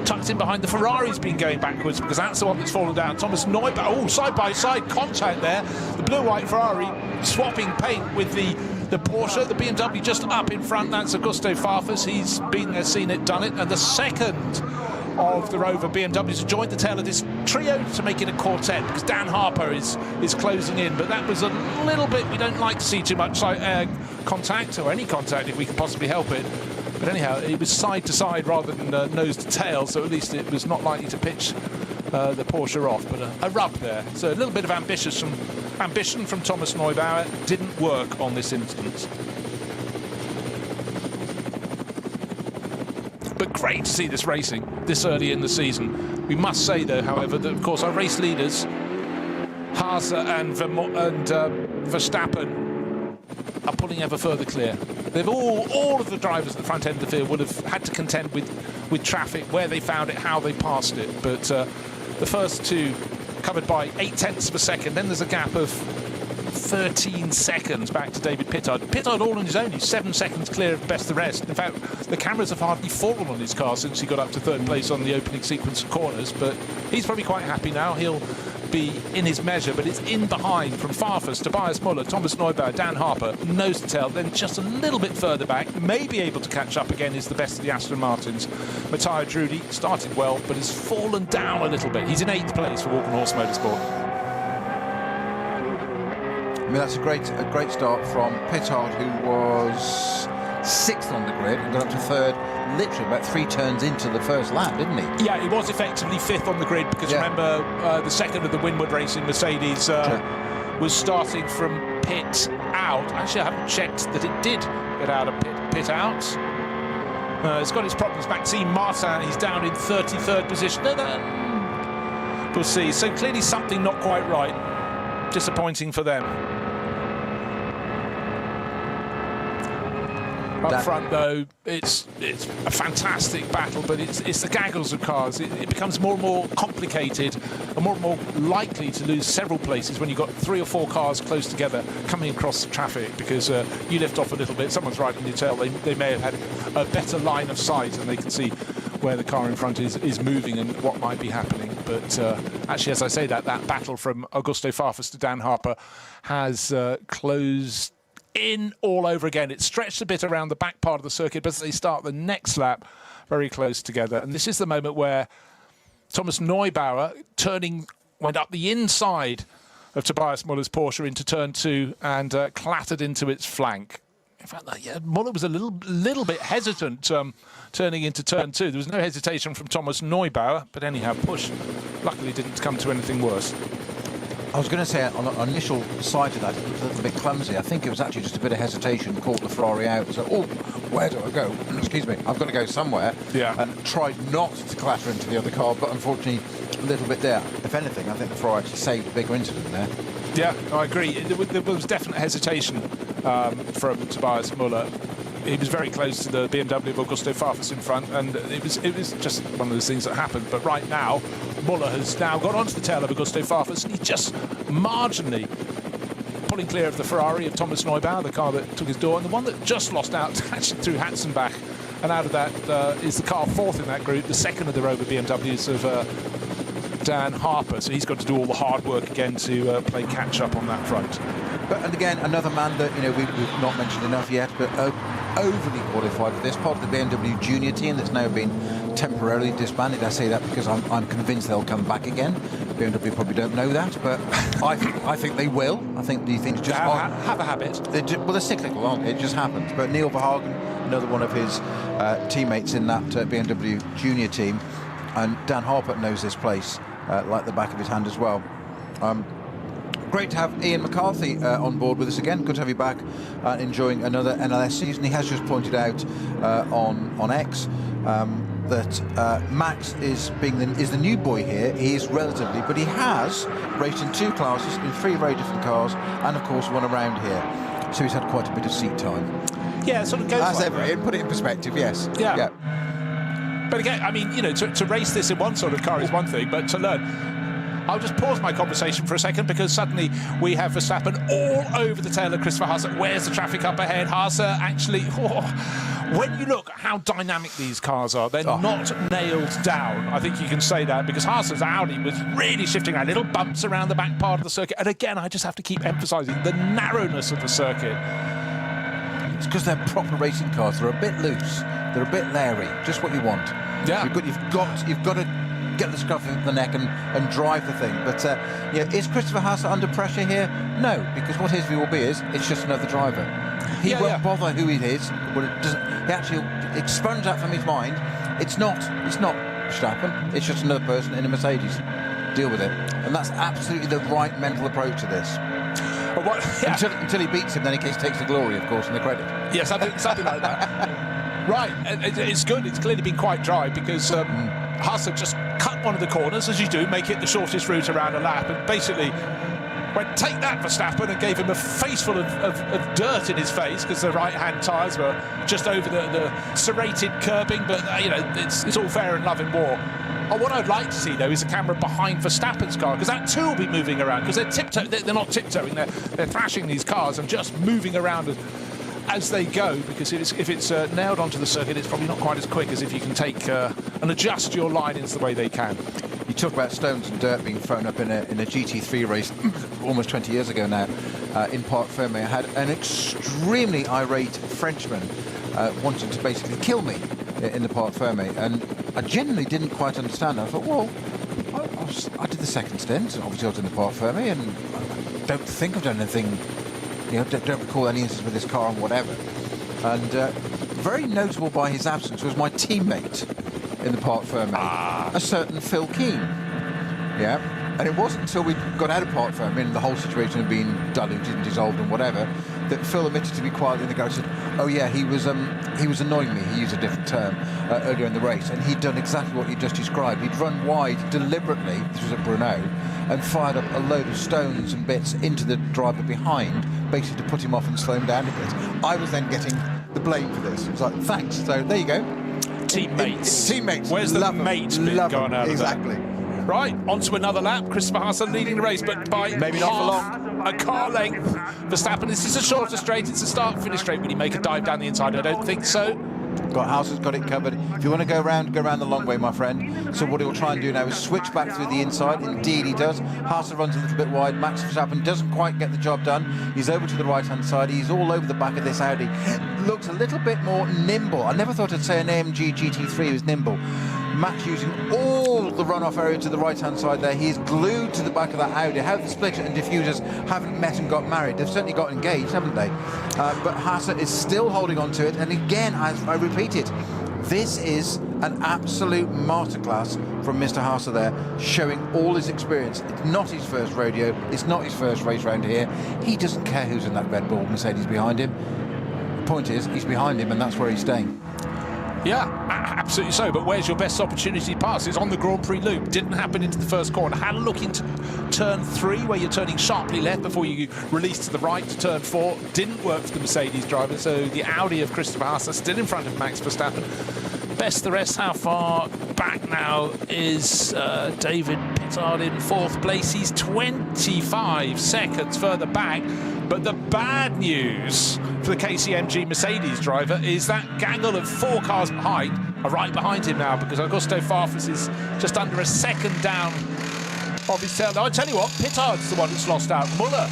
tucked in behind the Ferrari's been going backwards because that's the one that's fallen down. Thomas Neubauer, side by side contact there. The blue-white Ferrari swapping paint with the Porsche. The BMW just up in front. That's Augusto Farfus. He's been there, seen it, done it. And the second of the Rover BMWs joined the tail of this trio to make it a quartet because Dan Harper is closing in. But that was a little bit, we don't like to see too much contact, or any contact if we can possibly help it. But anyhow, it was side to side rather than nose to tail, so at least it was not likely to pitch the Porsche off. But a rub there. So a little bit of ambition from Thomas Neubauer didn't work on this instance. But great to see this racing this early in the season. We must say, though, however, that of course our race leaders, Haase and Verstappen, are pulling ever further clear. They've all of the drivers at the front end of the field would have had to contend with traffic, where they found it, how they passed it. But the first two covered by 0.8 of a second. Then there's a gap of 13 seconds back to David Pittard. Pittard all on his own. He's 7 seconds clear of best the rest. In fact, the cameras have hardly fallen on his car since he got up to third place on the opening sequence of corners. But he's probably quite happy now. He'll be in his measure, but it's in behind from Farfus, Tobias Muller, Thomas Neubauer, Dan Harper, nose to tail, then just a little bit further back, may be able to catch up again, is the best of the Aston Martins. Matteo Drudi started well, but has fallen down a little bit. He's in 8th place for Walk and Horse Motorsport. I mean, that's a great start from Pittard, who was 6th on the grid and got up to 3rd, literally about 3 turns into the first lap, didn't he? Yeah, he was effectively 5th on the grid because remember the second of the Winwood Racing Mercedes was starting from pit out. Actually, I haven't checked that it did get out of pit out. It's got its problems. Maxime Martin, he's down in 33rd position. We'll see. So clearly something not quite right. Disappointing for them. Up front, though, it's a fantastic battle, but it's the gaggles of cars. It becomes more and more complicated and more likely to lose several places when you've got 3 or 4 cars close together coming across the traffic, because you lift off a little bit, someone's riding your tail, they may have had a better line of sight and they can see where the car in front is moving and what might be happening. But actually, as I say that battle from Augusto Farfus to Dan Harper has closed in all over again. It's stretched a bit around the back part of the circuit, but as they start the next lap, very close together. And this is the moment where Thomas Neubauer went up the inside of Tobias Muller's Porsche into turn 2 and clattered into its flank. In fact, Muller was a little bit hesitant turning into turn 2. There was no hesitation from Thomas Neubauer, but anyhow, push luckily didn't come to anything worse. I was going to say, on the initial sight of that, it was a little bit clumsy. I think it was actually just a bit of hesitation, caught the Ferrari out. So, where do I go? Excuse me, I've got to go somewhere. Yeah. And tried not to clatter into the other car, but unfortunately, a little bit there. If anything, I think the Ferrari actually saved a bigger incident there. Yeah, I agree. There was definite hesitation from Tobias Muller. He was very close to the BMW of Augusto Farfus in front, and it was just one of those things that happened. But right now, Muller has now got onto the tail of Augusto Farfus, and he's just marginally pulling clear of the Ferrari of Thomas Neubauer, the car that took his door, and the one that just lost out actually through Hatzenbach. And out of that is the car 4th in that group, the second of the Rover BMWs of Dan Harper. So he's got to do all the hard work again to play catch up on that front. And again, another man that we've not mentioned enough yet, but overly qualified for this, part of the BMW junior team that's now been temporarily disbanded. I say that because I'm convinced they'll come back again. BMW probably don't know that, but I think they will. I think these things just have a habit. They're cyclical, aren't they? It just happens. But Neil Verhagen, another one of his teammates in that BMW junior team, and Dan Harper knows this place like the back of his hand as well. Great to have Ian McCarthy on board with us again. Good to have you back, enjoying another NLS season. He has just pointed out on X that Max is the new boy here. He is relatively, but he has raced in 2 classes in 3 very different cars, and of course one around here. So he's had quite a bit of seat time. Yeah, it sort of goes as like ever. that. Put it in perspective, yes. Yeah. But again, I mean, to race this in one sort of car is one thing, but to learn. I'll just pause my conversation for a second, because suddenly we have Verstappen all over the tail of Christopher Haase. Where's the traffic up ahead? Haase actually, when you look at how dynamic these cars are, they're not nailed down. I think you can say that, because Haase's Audi was really shifting around, little bumps around the back part of the circuit. And again, I just have to keep emphasising the narrowness of the circuit. It's because they're proper racing cars. They're a bit loose. They're a bit leery. Just what you want. Yeah. You've got to get the scruff of the neck and drive the thing. But is Christopher Haase under pressure here? No, because what his view will be is it's just another driver. He won't bother who it is. Well, it doesn't. He actually expunged that from his mind. It's not Verstappen. It's just another person in a Mercedes. Deal with it. And that's absolutely the right mental approach to this. Well, until he beats him, then he takes the glory, of course, and the credit. Yeah, something like that. Right, it's good. It's clearly been quite dry, because Haase just cut one of the corners, as you do, make it the shortest route around a lap, and basically went, take that, Verstappen, and gave him a face full of dirt in his face, because the right-hand tyres were just over the serrated curbing. But it's all fair in love and war. What I'd like to see, though, is a camera behind Verstappen's car, because that too will be moving around, because they're not tiptoeing, they're thrashing these cars and just moving around as they go, because if it's nailed onto the circuit, it's probably not quite as quick as if you can take and adjust your linings the way they can. You talk about stones and dirt being thrown up in a GT3 race almost 20 years ago now in Parc Fermé. I had an extremely irate Frenchman wanting to basically kill me in the Parc Fermé, and I genuinely didn't quite understand. I thought, well, I did the second stint, and obviously I was in the Parc Fermé, and I don't think I've done anything. Don't recall any instance with this car and whatever. And very notable by his absence was my teammate in the Parc Fermé, a certain Phil Keane. Yeah. And it wasn't until we got out of park for him, and the whole situation had been diluted and dissolved and whatever, that Phil admitted to me quietly in the garage, said, oh yeah, he was annoying me, he used a different term, earlier in the race, and he'd done exactly what you just described. He'd run wide deliberately, this was at Brunel, and fired up a load of stones and bits into the driver behind, basically to put him off and slow him down a bit. I was then getting the blame for this. It was like, thanks, so there you go. Teammates. Teammates. Where's the Love 'em. mates bit Love gone 'em. out Exactly. of that? Right, on to another lap. Christopher Haase leading the race, but by Maybe not for long. A car length. Verstappen, this is a shorter straight. It's a start-finish straight. Will he make a dive down the inside? I don't think so. Haas has got it covered. If you want to go around the long way, my friend. So what he'll try and do now is switch back through the inside. Indeed he does. Haas runs a little bit wide. Max Verstappen doesn't quite get the job done. He's over to the right-hand side. He's all over the back of this Audi. Looks a little bit more nimble. I never thought I'd say an AMG GT3 was nimble. Max using all the runoff area to the right-hand side there. He is glued to the back of that Audi. How the splitter and diffusers haven't met and got married. They've certainly got engaged, haven't they? But Haas is still holding on to it. And again, I repeat it, this is an absolute masterclass from Mr. Haas there, showing all his experience. It's not his first rodeo. It's not his first race round here. He doesn't care who's in that Red Bull Mercedes behind him. The point is, he's behind him, and that's where he's staying. Yeah, absolutely so. But where's your best opportunity to pass? It's on the Grand Prix loop. Didn't happen into the first corner. Had a look into turn 3, where you're turning sharply left before you release to the right to turn 4. Didn't work for the Mercedes driver. So the Audi of Christopher Haase still in front of Max Verstappen. Best the rest. How far back now is David Pittard in 4th place? He's 25 seconds further back. But the bad news for the KCMG Mercedes driver is that gaggle of 4 cars behind are right behind him now, because Augusto Farfus is just under a second down of his tail. Now, I tell you what, Pittard's the one that's lost out. Muller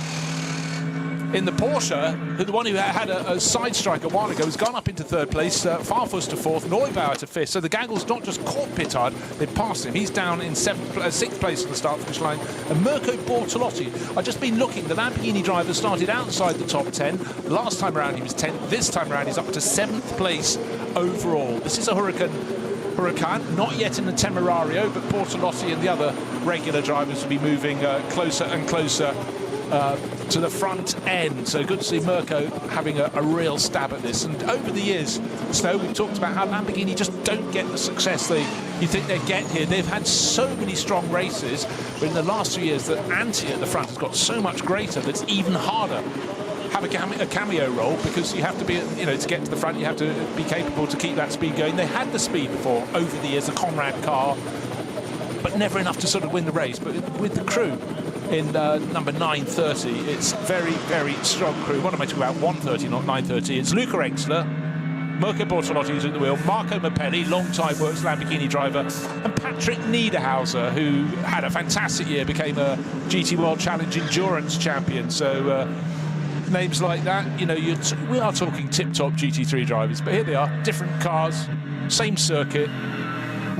in the Porsche, the one who had a side strike a while ago, has gone up into 3rd place, Farfus to 4th, Neubauer to 5th. So the gaggle's not just caught Pittard, they've passed him. He's down in 6th place on the start-finish line. And Mirko Bortolotti, I've just been looking, the Lamborghini driver started outside the top 10. Last time around he was 10th. This time around he's up to 7th place overall. This is a Huracan, not yet in the Temerario, but Bortolotti and the other regular drivers will be moving closer and closer to the front end. So good to see Mirko having a real stab at this. And over the years, Snow, we've talked about how Lamborghini just don't get the success you think they get here. They've had so many strong races, but in the last 2 years, the ante at the front has got so much greater that it's even harder have a cameo role, because you have to be, to get to the front, you have to be capable to keep that speed going. They had the speed before over the years, the Conrad car, but never enough to sort of win the race. But with the crew in number 930, it's very, very strong crew. What am I talking about? 130, not 930. It's Luca Exler, Mirko Bortolotti who's at the wheel, Marco Mappelli, long-time works Lamborghini driver, and Patrick Niederhauser, who had a fantastic year, became a GT World Challenge Endurance champion. So names like that, we are talking tip-top GT3 drivers, but here they are, different cars, same circuit,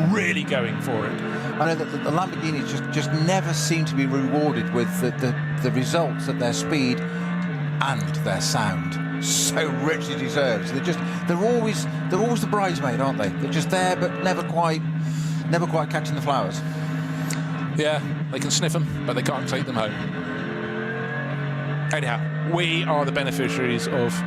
really going for it. I know that the Lamborghinis just never seem to be rewarded with the results that their speed and their sound so richly deserves. They're always the bridesmaid, aren't they? They're just there, but never quite catching the flowers. Yeah, they can sniff them, but they can't take them home. Anyhow, we are the beneficiaries of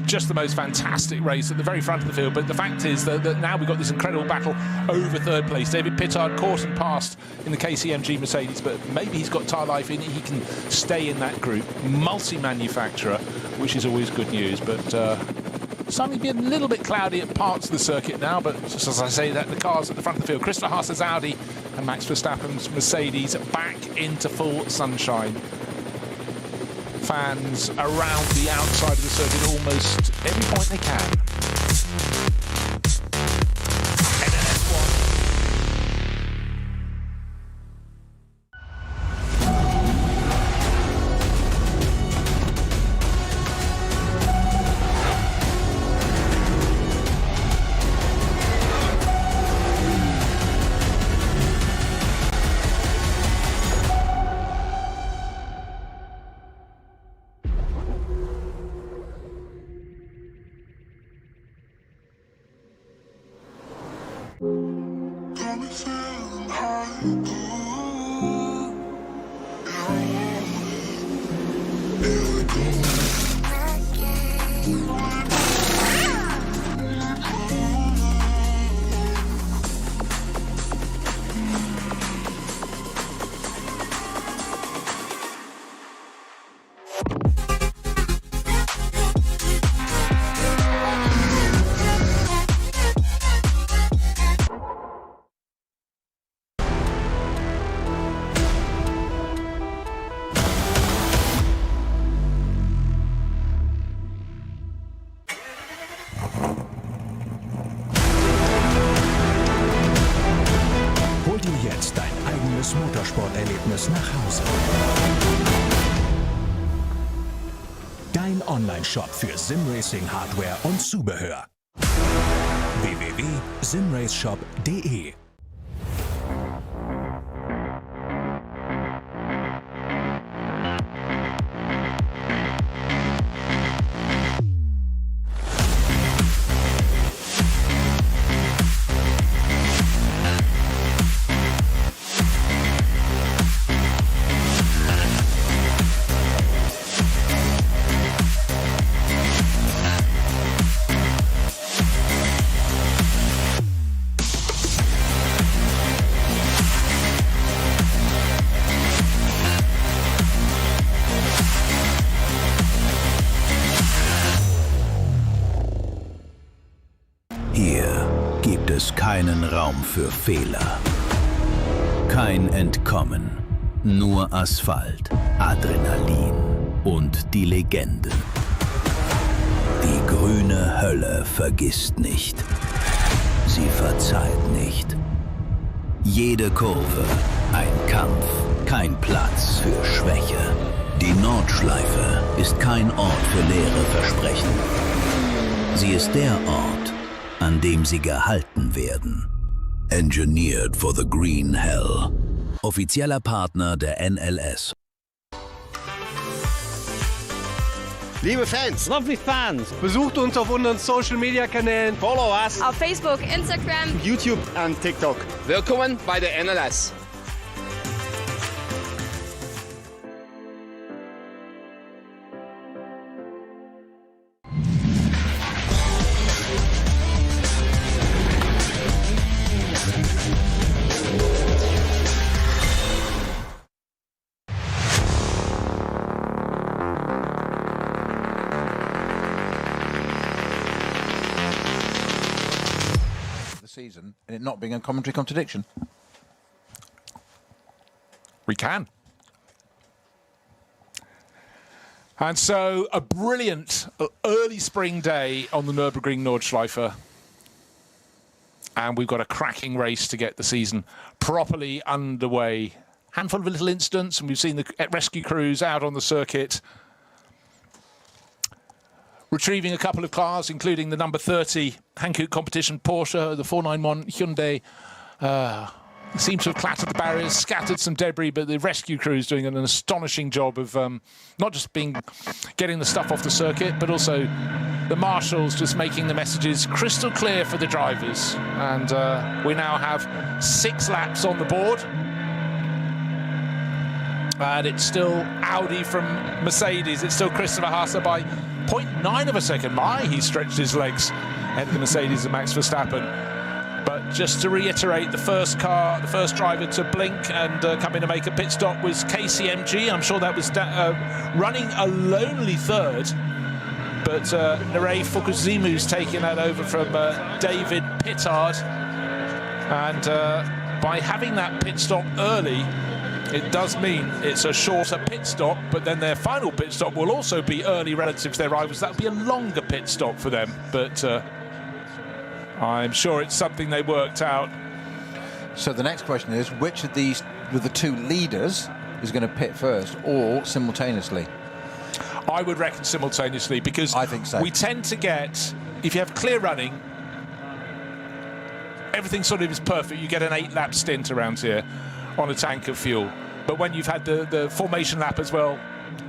just the most fantastic race at the very front of the field. But the fact is that now we've got this incredible battle over 3rd place. David Pittard caught and passed in the KCMG Mercedes, but maybe he's got tyre life in. He can stay in that group. Multi-manufacturer, which is always good news. But suddenly be a little bit cloudy at parts of the circuit now. But just as I say that, the cars at the front of the field, Christopher Haase's Audi and Max Verstappen's Mercedes back into full sunshine. Fans around the outside of the circuit almost every point they can. NLS2. Motorsporterlebnis nach Hause. Dein Online-Shop für Simracing-Hardware und Zubehör. www.simraceshop.de. Hier gibt es keinen Raum für Fehler. Kein Entkommen. Nur Asphalt, Adrenalin und die Legenden. Die grüne Hölle vergisst nicht. Sie verzeiht nicht. Jede Kurve ein Kampf, kein Platz für Schwäche. Die Nordschleife ist kein Ort für leere Versprechen. Sie ist der Ort, an dem sie gehalten werden. Engineered for the Green Hell. Offizieller Partner der NLS. Liebe Fans, Lovely fans, besucht uns auf unseren Social Media Kanälen, follow us. Auf Facebook, Instagram. YouTube und TikTok. Willkommen bei der NLS. Season and it not being a commentary contradiction. We can. And so a brilliant early spring day on the Nürburgring Nordschleife. And we've got a cracking race to get the season properly underway. Handful of little incidents, and we've seen the rescue crews out on the circuit retrieving a couple of cars, including the number 30 Hankook competition Porsche, the 491 Hyundai. Seems to have clattered the barriers, scattered some debris, but the rescue crew is doing an astonishing job of not just getting the stuff off the circuit, but also the marshals just making the messages crystal clear for the drivers. And we now have 6 laps on the board. And it's still Audi from Mercedes. It's still Christopher Haase by 0.9 of a second. He stretched his legs ahead of the Mercedes and Max Verstappen. But just to reiterate, the first driver to blink and come in to make a pit stop was KCMG. I'm sure that was running a lonely third. But Nerei Fukuzimu's taking that over from David Pittard. And by having that pit stop early, it does mean it's a shorter pit stop, but then their final pit stop will also be early relative to their rivals. That'll be a longer pit stop for them, but I'm sure it's something they worked out. So the next question is, which of these, with the 2 leaders, is going to pit first, or simultaneously? I would reckon simultaneously, because I think so. We tend to get, if you have clear running, everything sort of is perfect. You get an 8-lap stint around here on a tank of fuel. But when you've had the formation lap as well,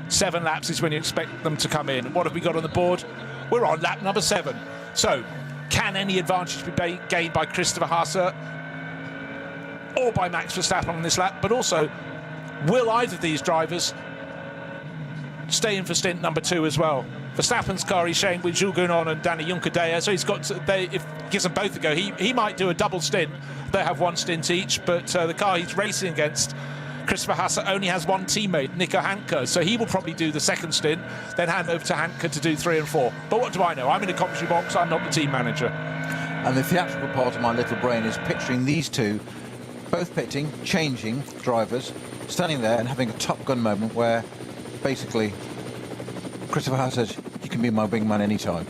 7 laps is when you expect them to come in. What have we got on the board? We're on lap number 7. So, can any advantage be gained by Christopher Haase or by Max Verstappen on this lap? But also, will either of these drivers stay in for stint number 2 as well? Verstappen's car he's sharing with Jules Gounon and Danny Juncadella, so he's got if he gives them both a go, he might do a double stint. They have 1 stint each, but the car he's racing against, Christopher Haase, only has 1 teammate, Nico Hanke, so he will probably do the 2nd stint, then hand over to Hanke to do 3 and 4. But what do I know? I'm in a commentary box, I'm not the team manager. And the theatrical part of my little brain is picturing these 2, both pitting, changing drivers, standing there and having a Top Gun moment where basically Christopher Haase says, "You can be my wingman anytime."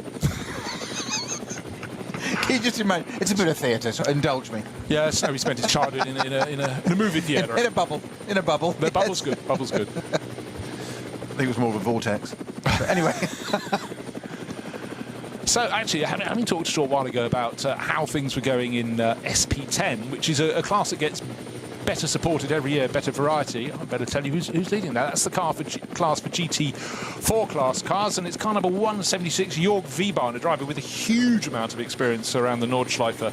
You just imagine, it's a bit of theatre, so indulge me. Yeah, Snowy spent his childhood in a movie theatre. In a bubble. The bubble's good. Bubble's good. I think it was more of a vortex. But anyway. So actually, having talked a short while ago about how things were going in SP10, which is a class that gets better supported every year, better variety. I better tell you who's leading that. That's the class for GT4 class cars, and it's car number 176, Jörg Wiebahn, a driver with a huge amount of experience around the Nordschleife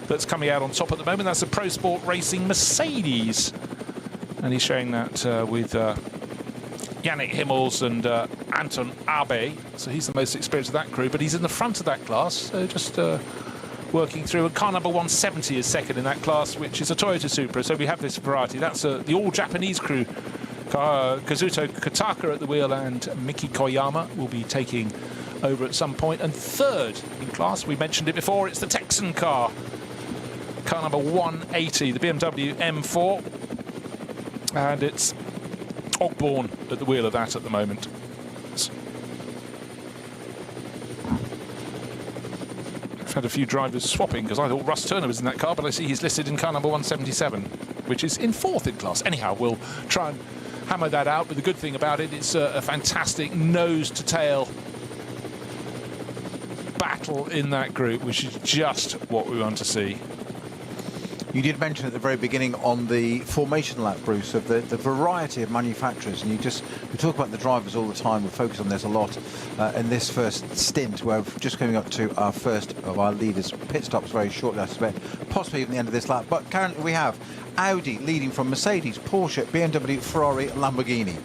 that's coming out on top at the moment. That's the Pro Sport Racing Mercedes, and he's showing that with Yannick Himmels and Anton Abe, so he's the most experienced of that crew, but he's in the front of that class, so just working through. And car number 170 is second in that class, which is a Toyota Supra, so we have this variety. That's the all-Japanese crew. Kazuto Kataka at the wheel, and Miki Koyama will be taking over at some point. And third in class, we mentioned it before, it's the Texan car number 180, the BMW M4, and it's Ogborn at the wheel of that at the moment. I've had a few drivers swapping because I thought Russ Turner was in that car, but I see he's listed in car number 177, which is in fourth in class. Anyhow, we'll try and hammer that out, but the good thing about it, it's a fantastic nose-to-tail battle in that group, which is just what we want to see. You did mention at the very beginning on the formation lap, Bruce, of the variety of manufacturers, and we talk about the drivers all the time. We focus on this a lot in this first stint. We're just coming up to our first of our leaders' pit stops very shortly, I suspect, possibly even the end of this lap. But currently we have Audi leading from Mercedes, Porsche, BMW, Ferrari, Lamborghini.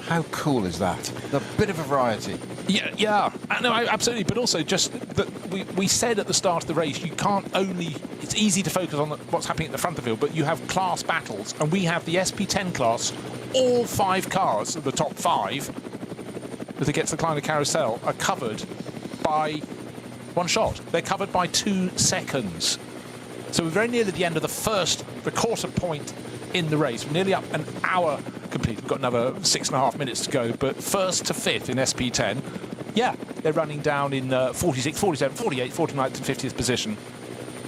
How cool is that? A bit of a variety. Yeah, no, absolutely. But also, just that we said at the start of the race, you can't only. It's easy to focus on what's happening at the front of the field, but you have class battles, and we have the SP10 class. All 5 cars, the top 5, that gets the Kleiner Carousel, are covered by one shot. They're covered by 2 seconds. So we're very nearly at the end of the quarter point in the race. We're nearly up an hour complete. We've got another 6.5 minutes to go, but first to fifth in SP10, yeah, they're running down in 46, 47, 48, 49th and 50th position.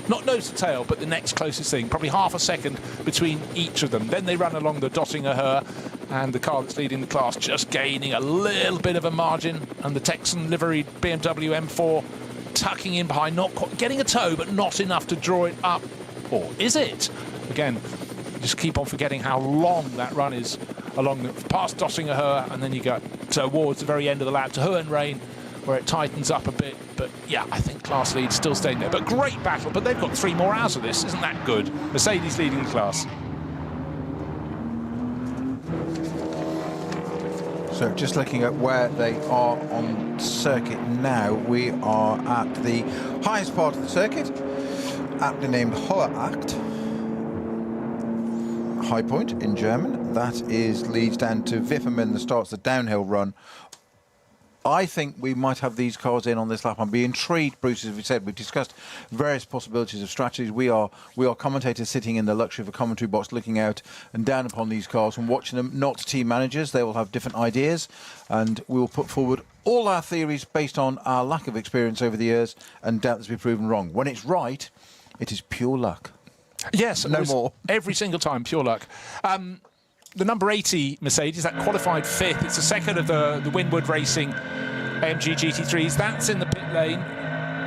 Not nose to tail, but the next closest thing, probably half a second between each of them. Then they run along the Dottinger Her, and the car that's leading the class just gaining a little bit of a margin, and the Texan liveried BMW M4 tucking in behind, not quite getting a toe, but not enough to draw it up. Or is it? Again, just keep on forgetting how long that run is along past Dottinger Her, and then you go towards the very end of the lap to Hohenrain, where it tightens up a bit. But yeah, I think class lead still staying there. But great battle. But they've got 3 more hours of this. Isn't that good? Mercedes leading the class. So just looking at where they are on circuit now, we are at the highest part of the circuit, aptly named Hohe Acht. High point in German. That leads down to Wipperman that starts the downhill run. I think we might have these cars in on this lap. I'm being intrigued, Bruce, as we said. We've discussed various possibilities of strategies. We are commentators sitting in the luxury of a commentary box, looking out and down upon these cars and watching them, not team managers. They will have different ideas, and we will put forward all our theories based on our lack of experience over the years and doubtless be proven wrong. When it's right, it is pure luck. Yes, no more. Every single time, pure luck. The number 80 Mercedes, that qualified 5th, it's the second of the Winwood Racing AMG GT3s. That's in the pit lane.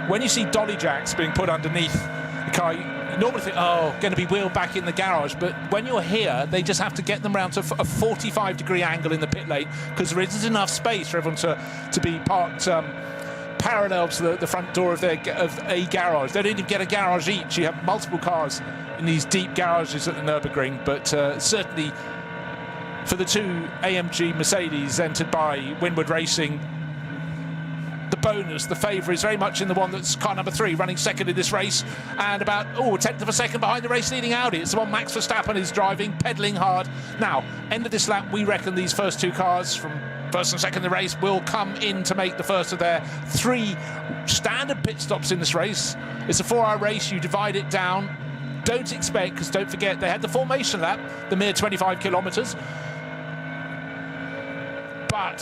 When you see dolly jacks being put underneath the car, you normally think, oh, going to be wheeled back in the garage. But when you're here, they just have to get them round to a 45-degree angle in the pit lane, because there isn't enough space for everyone to be parked parallel to the front door of a garage. They don't even get a garage each. You have multiple cars in these deep garages at the Nürburgring, but certainly for the 2 AMG Mercedes entered by Winwood Racing, the bonus, the favour is very much in the one that's car number 3, running second in this race, and about a tenth of a second behind the race-leading Audi. It's the one Max Verstappen is driving, pedalling hard. Now, end of this lap, we reckon these first 2 cars from first and second in the race will come in to make the first of their 3 standard pit stops in this race. It's a 4-hour race. You divide it down. Don't expect, because don't forget, they had the formation lap, the mere 25 kilometres. But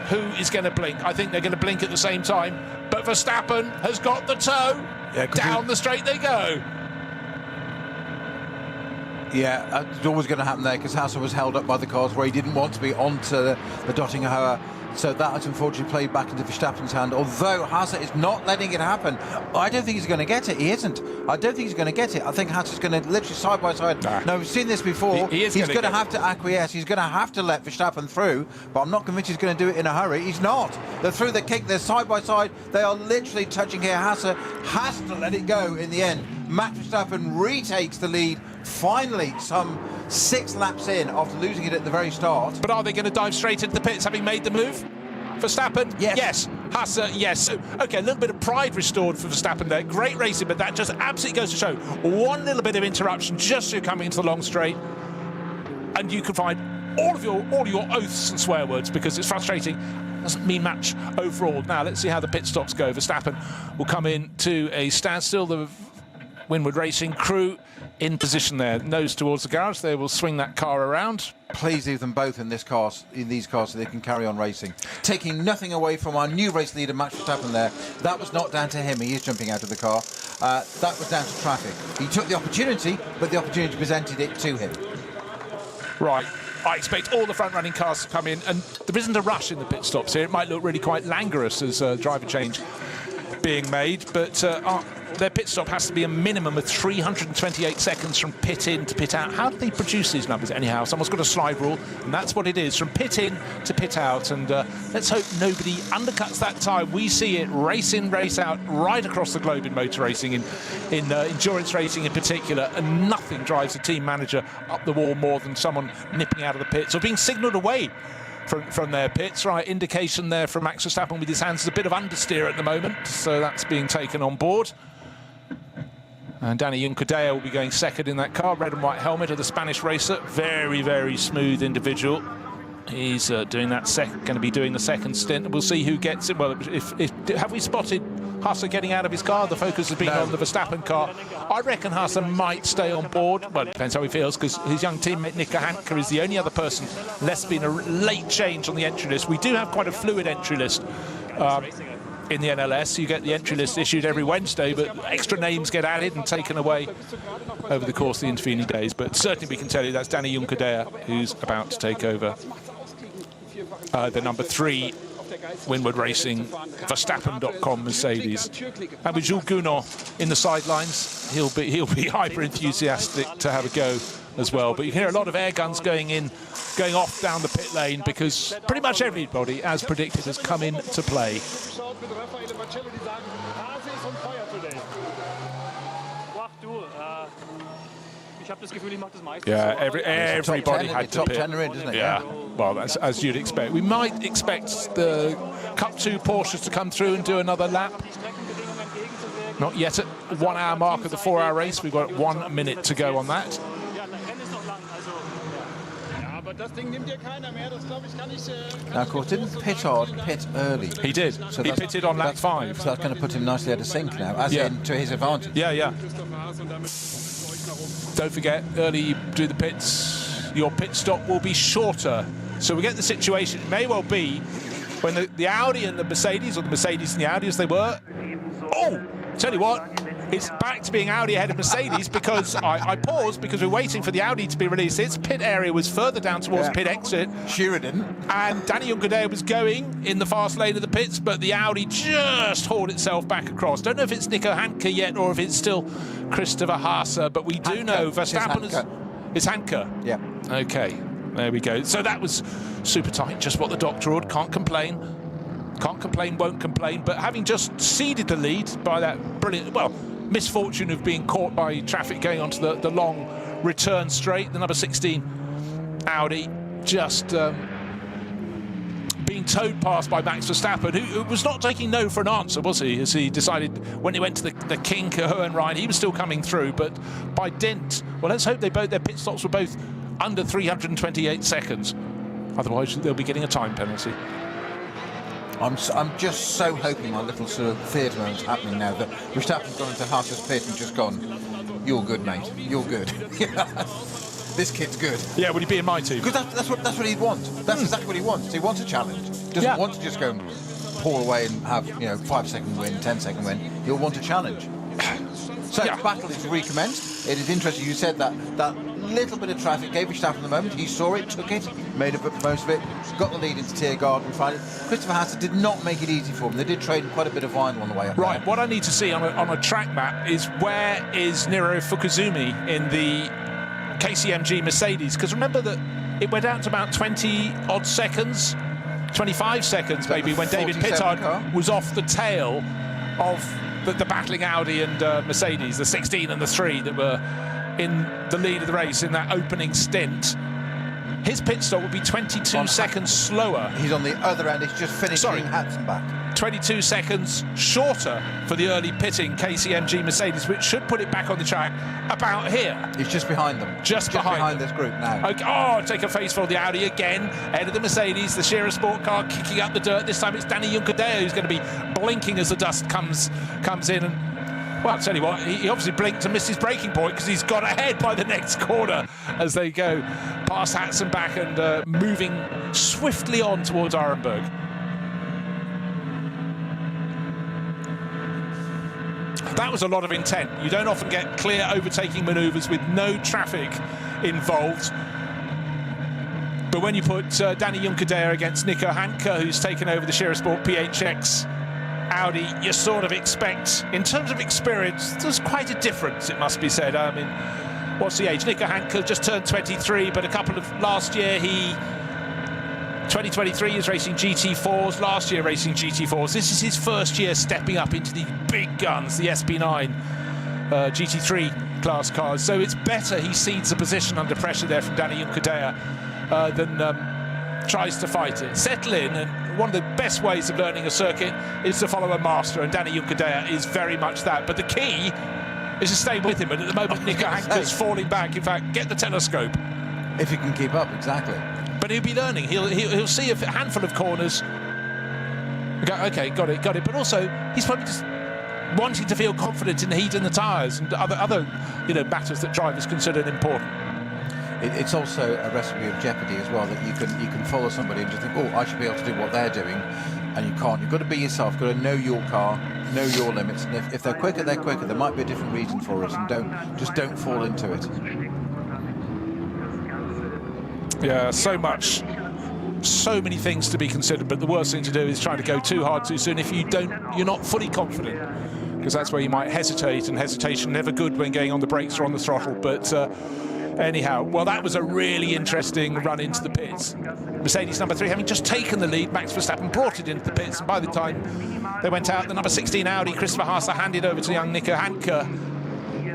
who is going to blink? I think they're going to blink at the same time. But Verstappen has got the toe. Yeah, 'cause Down the straight they go. Yeah, it's always going to happen there because Hasse was held up by the cars where he didn't want to be onto the Dottingerhoer. So that has unfortunately played back into Verstappen's hand. Although Hasse is not letting it happen. I don't think he's going to get it. He isn't. I don't think he's going to get it. I think Hasse is going to literally side by side. Nah. No, we've seen this before. He's going to have to acquiesce. He's going to have to let Verstappen through. But I'm not convinced he's going to do it in a hurry. He's not. They're through the kick. They're side by side. They are literally touching here. Hasse has to let it go in the end. Max Verstappen retakes the lead. Finally, some 6 laps in after losing it at the very start. But are they going to dive straight into the pits having made the move? Verstappen? Yes. Hasse? Yes. Okay, a little bit of pride restored for Verstappen there. Great racing, but that just absolutely goes to show one little bit of interruption just as you're coming into the long straight, and you can find all your oaths and swear words because it's frustrating. Doesn't mean much overall. Now let's see how the pit stops go. Verstappen will come in to a standstill. The Windward Racing crew in position there, nose towards the garage. They will swing that car around. Please leave them both in these cars so they can carry on racing. Taking nothing away from our new race leader, Max Verstappen there. That was not down to him. He is jumping out of the car. That was down to traffic. He took the opportunity, but the opportunity presented it to him. Right. I expect all the front-running cars to come in, and there isn't a rush in the pit stops here. It might look really quite languorous as driver change being made, but their pit stop has to be a minimum of 328 seconds from pit in to pit out. How do they produce these numbers anyhow? Someone's got a slide rule, and that's what it is, from pit in to pit out. And let's hope nobody undercuts that time. We see it race in, race out, right across the globe in motor racing, in endurance racing in particular, and nothing drives a team manager up the wall more than someone nipping out of the pits or being signalled away from their pits. Right, indication there from Max Verstappen with his hands. There's a bit of understeer at the moment, so that's being taken on board. And Danny Juncadella will be going second in that car. Red and white helmet of the Spanish racer. Very, very smooth individual. He's doing that going to be doing the second stint. We'll see who gets it. Well, have we spotted Hasse getting out of his car? The focus has been on the Verstappen car. I reckon Hasse might stay on board. Well, it depends how he feels, because his young teammate Nico Hanke is the only other person. Unless there's been a late change on the entry list. We do have quite a fluid entry list in the NLS. You get the entry list issued every Wednesday, but extra names get added and taken away over the course of the intervening days. But certainly we can tell you that's Danny Juncadella who's about to take over the number 3 Windward Racing Verstappen.com Mercedes. And with Jules Gounon in the sidelines, he'll be hyper enthusiastic to have a go as well. But you can hear a lot of air guns going off down the pit lane, because pretty much everybody, as predicted, has come in to play. Yeah, everybody had to pit. Isn't it? Yeah, well, as you'd expect. We might expect the Cup 2 Porsches to come through and do another lap. Not yet at 1 hour mark of the 4 hour race. We've got 1 minute to go on that. Now, of course, didn't Pittard pit early? He did. So he pitted on lap 5. So that's going to put him nicely out of sync now, as in to his advantage. Yeah, yeah. Don't forget, early you do the pits, your pit stop will be shorter. So we get the situation, it may well be, when the Audi and the Mercedes, or the Mercedes and the Audi as they were, tell you what, it's back to being Audi ahead of Mercedes, because I paused because we're waiting for the Audi to be released. Its pit area was further down towards pit exit. Sure it didn't. And Danny Juncadella was going in the fast lane of the pits, but the Audi just hauled itself back across. Don't know if it's Nico Hanke yet or if it's still Christopher Hasse, but we do know Verstappen is Hanke. Yeah. Okay, there we go. So that was super tight, just what the doctor ordered. Can't complain. Can't complain, won't complain. But having just ceded the lead by that brilliant, well, misfortune of being caught by traffic going onto the long return straight, the number 16 Audi just being towed past by Max Verstappen, who was not taking no for an answer, was he? As he decided when he went to the King Hohenrhein, he was still coming through, but by dint, well, let's hope their pit stops were both under 328 seconds. Otherwise, they'll be getting a time penalty. I'm just so hoping my little sort of theatre moment's happening now that Verstappen's gone into Hasse's pit and just gone, you're good, mate, you're good. This kid's good. Yeah, would he be in my team? Because that's what he'd want. That's exactly what he wants. He wants a challenge. Doesn't want to just go and pour away and have 5-second win, 10-second win. He'll want a challenge. So Yeah. the battle is recommenced. It is interesting. You said that little bit of traffic gave Verstappen the moment. He saw it, took it, made a bit most of it, got the lead into Tiergarten and finally. Christopher Hasse did not make it easy for him. They did trade quite a bit of vinyl on the way up. Right, there. what I need to see on a track map is where is Niro Fukuzumi in the KCMG Mercedes? Because remember that it went out to about 20-odd seconds, 25 seconds maybe, when David 47 Pittard car. was off the tail of the battling Audi and Mercedes, the 16 and the 3 that were in the lead of the race in that opening stint. His pit stop would be 22 seconds slower. He's on the other end. He's just finishing Hatton back. 22 seconds shorter for the early pitting KCMG Mercedes, which should put it back on the track about here. He's just behind them. Just behind this group now. Okay. Oh, take a face for the Audi again. Ahead of the Mercedes, the Shearer Sport car kicking up the dirt. This time it's Danny Juncadella who's going to be blinking as the dust comes in. And well, I'll tell you what, he obviously blinked and missed his braking point because he's got ahead by the next corner as they go past Hatzenbach and moving swiftly on towards Arenberg. That was a lot of intent. You don't often get clear overtaking manoeuvres with no traffic involved. But when you put Danny Juncadella against Nico Hanke, who's taken over the Shearer Sport PHX Audi, you sort of expect, in terms of experience, there's quite a difference, it must be said. I mean, what's the age? Nico Hanke just turned 23, but a couple of last year 2023 he was racing GT4s, last year racing GT4s. This is his first year stepping up into these big guns, the SP9 GT3 class cars. So it's better he cedes the position under pressure there from Danny Juncadella than tries to fight it. Settle in, and one of the best ways of learning a circuit is to follow a master, and Danny Juncadella is very much that. But the key is to stay with him, and at the moment Nico Hanke's falling back. In fact, get the telescope. If he can keep up, exactly. But he'll be learning. He'll see a handful of corners. Go, okay, got it. But also, he's probably just wanting to feel confident in the heat and the tyres and other matters that drivers consider important. It's also a recipe of jeopardy as well, that you can follow somebody and just think, oh, I should be able to do what they're doing, and you can't. You've got to be yourself. You've got to know your car, know your limits, and if they're quicker, they're quicker. There might be a different reason for it, and don't fall into it. Yeah, so many things to be considered, but the worst thing to do is try to go too hard too soon if you're not fully confident, because that's where you might hesitate, and hesitation never good when going on the brakes or on the throttle. But anyhow, well, that was a really interesting run into the pits. Mercedes number 3 having just taken the lead, Max Verstappen brought it into the pits, and by the time they went out, the number 16 Audi, Christopher Hasse, handed over to young Nico Hanke.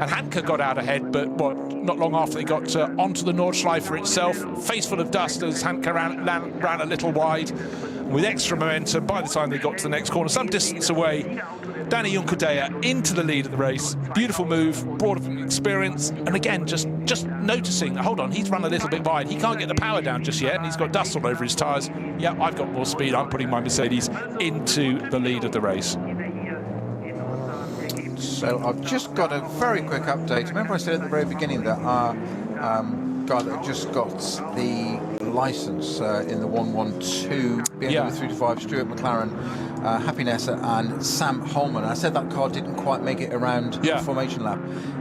And Hanke got out ahead, but not long after they got onto the Nordschleife itself, face full of dust as Hanke ran a little wide. With extra momentum, by the time they got to the next corner, some distance away, Danny Juncadella into the lead of the race. Beautiful move, brought up experience, and again, just noticing, hold on, he's run a little bit wide. He can't get the power down just yet, and he's got dust all over his tyres. Yeah, I've got more speed. I'm putting my Mercedes into the lead of the race. So I've just got a very quick update. Remember I said at the very beginning that our guy that just got the licence in the 112 BMW 325, Stuart McLaren, Happy Nessa and Sam Holman. I said that car didn't quite make it around the formation lap.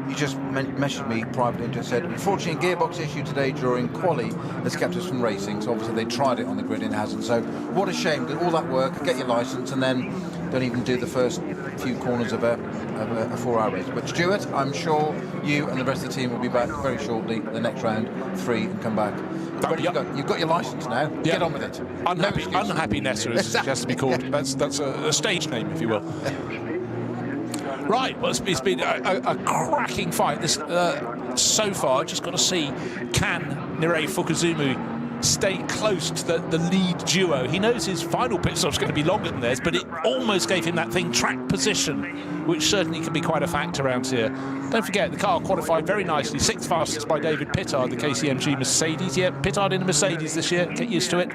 He just messaged me privately and just said, unfortunately, gearbox issue today during quali has kept us from racing. So obviously they tried it on the grid and hasn't. So what a shame that all that work, get your licence, and then don't even do the first few corners of a 4-hour race. But Stuart, I'm sure you and the rest of the team will be back very shortly, the next round 3, and come back. You've got your licence now. Get on with it. Unhappy Nessa, as it has to be called. That's a stage name, if you will. Right, well, it's been a cracking fight. This so far, just got to see, can Nirei Fukuzumi stay close to the lead duo? He knows his final pit stop's going to be longer than theirs, but it almost gave him that thing, track position, which certainly can be quite a factor around here. Don't forget, the car qualified very nicely, 6th fastest by David Pittard, the KCMG Mercedes. Yeah, Pittard in a Mercedes this year, get used to it.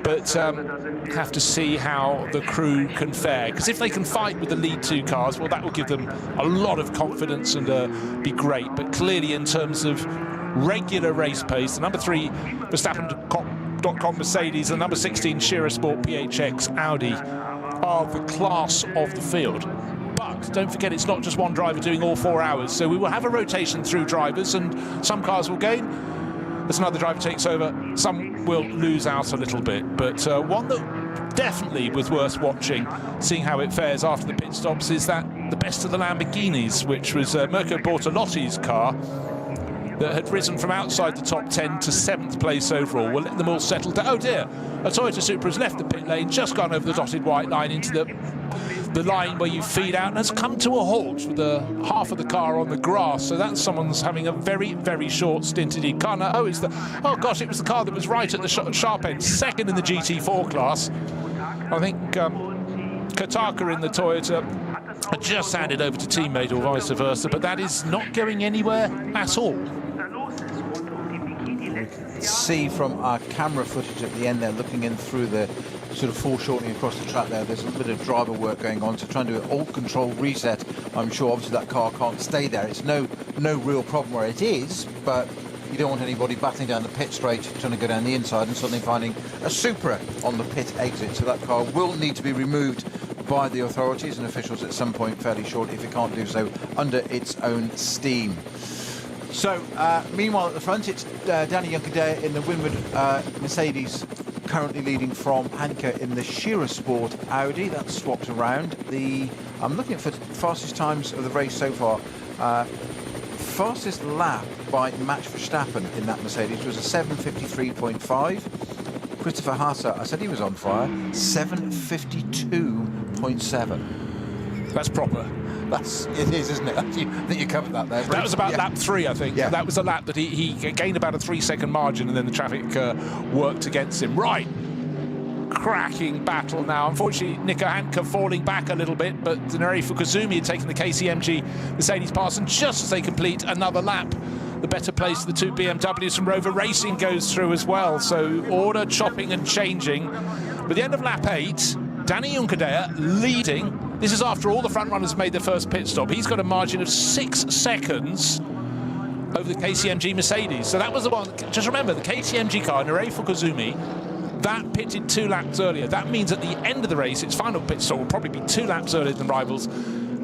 But have to see how the crew can fare, because if they can fight with the lead 2 cars, well, that will give them a lot of confidence and be great. But clearly, in terms of regular race pace, the number 3 Verstappen.com Mercedes and the number 16 Shearer Sport PHX Audi are the class of the field. But don't forget, it's not just one driver doing all 4 hours. So we will have a rotation through drivers, and some cars will gain as another driver takes over. Some will lose out a little bit. But one that definitely was worth watching, seeing how it fares after the pit stops, is that the best of the Lamborghinis, which was Mirko Bortolotti's car, that had risen from outside the top 10 to 7th place overall. We'll let them all settle down. Oh dear, a Toyota Supra has left the pit lane, just gone over the dotted white line into the line where you feed out, and has come to a halt with half of the car on the grass. So that's someone's having a very, very short stint indeed. Oh, it was the car that was right at the sharp end, second in the GT4 class. I think Kataka in the Toyota just handed over to teammate or vice versa, but that is not going anywhere at all. See from our camera footage at the end there, looking in through the sort of foreshortening across the track there's a little bit of driver work going on, so trying to do an alt control reset. I'm sure obviously that car can't stay there. It's no real problem where it is, but you don't want anybody battling down the pit straight, trying to go down the inside and suddenly finding a Supra on the pit exit. So that car will need to be removed by the authorities and officials at some point fairly shortly, if it can't do so under its own steam. So, meanwhile at the front, it's Danny Juncadella in the Winward Mercedes, currently leading from Hanke in the Shearer Sport Audi. That's swapped around. I'm looking for fastest times of the race so far. Fastest lap by Max Verstappen in that Mercedes was a 7:53.5. Christopher Haase, I said he was on fire, 7:52.7. That's proper. It is, isn't it? I think you covered that there. That was about lap 3, I think. Yeah. That was a lap that he gained about a 3-second margin, and then the traffic worked against him. Right. Cracking battle now. Unfortunately, Nico Hanke falling back a little bit, but Nurei Fukuzumi had taken the KCMG Mercedes pass, and just as they complete another lap, the better place of the two BMWs from Rover Racing goes through as well. So order chopping and changing. By the end of lap 8, Danny Juncadella leading. This is after all the front runners made their first pit stop. He's got a margin of 6 seconds over the KCMG Mercedes. So that was the one. Just remember, the KCMG car, Nurei Fukuzumi, that pitted 2 laps earlier. That means at the end of the race, its final pit stop will probably be 2 laps earlier than rivals.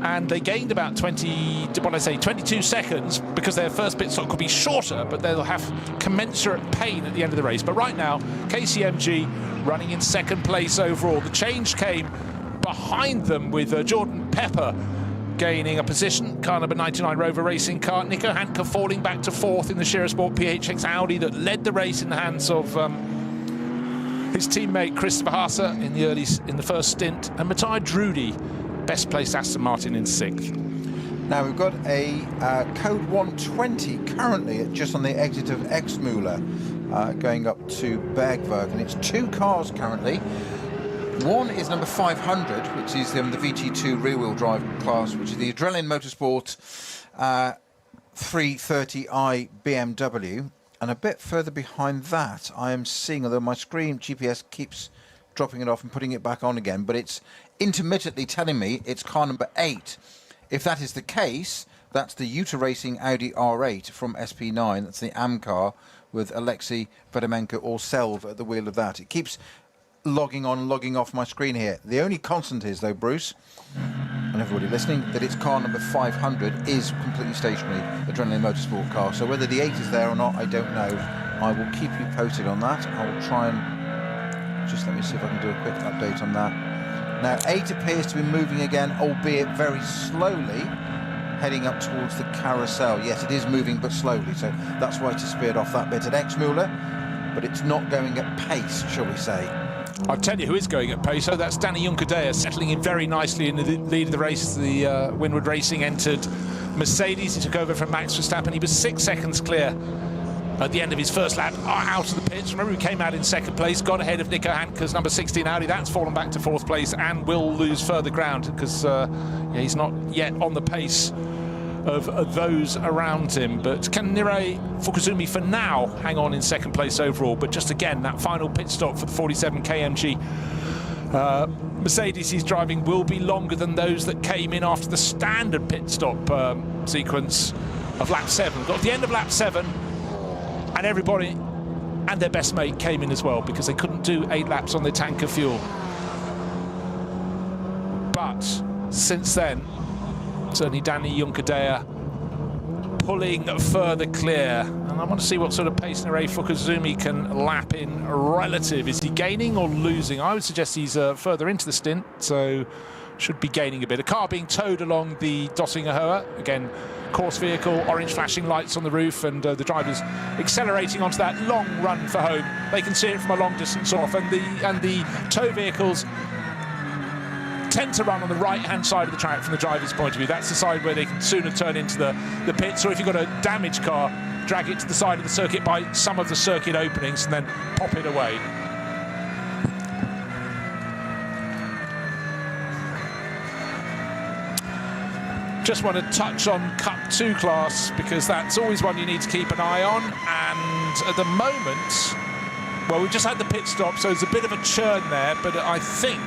And they gained about 22 seconds, because their first pit stop could be shorter, but they'll have commensurate pain at the end of the race. But right now, KCMG running in 2nd place overall. The change came behind them with Jordan Pepper gaining a position, car number 99 Rover Racing car. Nico Hanke falling back to 4th in the Shearer Sport PHX Audi that led the race in the hands of his teammate Christopher Haase in the first stint, and Matthias Drudy, best placed Aston Martin, in 6th. Now we've got a code 120 currently just on the exit of Exmüller, going up to Bergwerk, and it's 2 cars currently. One is number 500, which is the VT2 rear-wheel drive class, which is the Adrenaline Motorsport 330i BMW. And a bit further behind that, I am seeing, although my screen GPS keeps dropping it off and putting it back on again, but it's intermittently telling me it's car number 8. If that is the case, that's the Uta Racing Audi R8 from SP9. That's the AM car with Alexei Vedemenko or Selv at the wheel of that. It keeps logging on and logging off my screen here. The only constant is, though, Bruce, and everybody listening, that it's car number 500 is completely stationary, Adrenaline Motorsport car. So whether the 8 is there or not, I don't know. I will keep you posted on that. I will try and just let me see if I can do a quick update on that. Now, 8 appears to be moving again, albeit very slowly, heading up towards the carousel. Yes, it is moving, but slowly, so that's why it has speared off that bit at Exmüller, but it's not going at pace, shall we say. I'll tell you who is going at pace. So that's Danny Juncadella, settling in very nicely in the lead of the race. The Winward Racing entered Mercedes. He took over from Max Verstappen. He was 6 seconds clear at the end of his first lap out of the pits. Remember, he came out in 2nd place, got ahead of Nico Hanke's number 16 Audi. That's fallen back to 4th place and will lose further ground, because he's not yet on the pace of those around him. But can Nurei Fukuzumi for now hang on in 2nd place overall? But just again, that final pit stop for the 47 KMG Mercedes he's driving will be longer than those that came in after the standard pit stop sequence of lap 7. Got to the end of lap 7, and everybody and their best mate came in as well, because they couldn't do 8 laps on their tank of fuel. But since then. Certainly Danny Junkadea pulling further clear. And I want to see what sort of pace Nere Fukuzumi can lap in relative. Is he gaining or losing? I would suggest he's further into the stint, so should be gaining a bit. A car being towed along the Dottinger Hoa. Again, course vehicle, orange flashing lights on the roof, and the drivers accelerating onto that long run for home. They can see it from a long distance off, and the tow vehicles tend to run on the right-hand side of the track from the driver's point of view. That's the side where they can sooner turn into the pits, or if you've got a damaged car, drag it to the side of the circuit by some of the circuit openings and then pop it away. Just want to touch on Cup 2 class, because that's always one you need to keep an eye on. And at the moment, well, we've just had the pit stop, so there's a bit of a churn there, but I think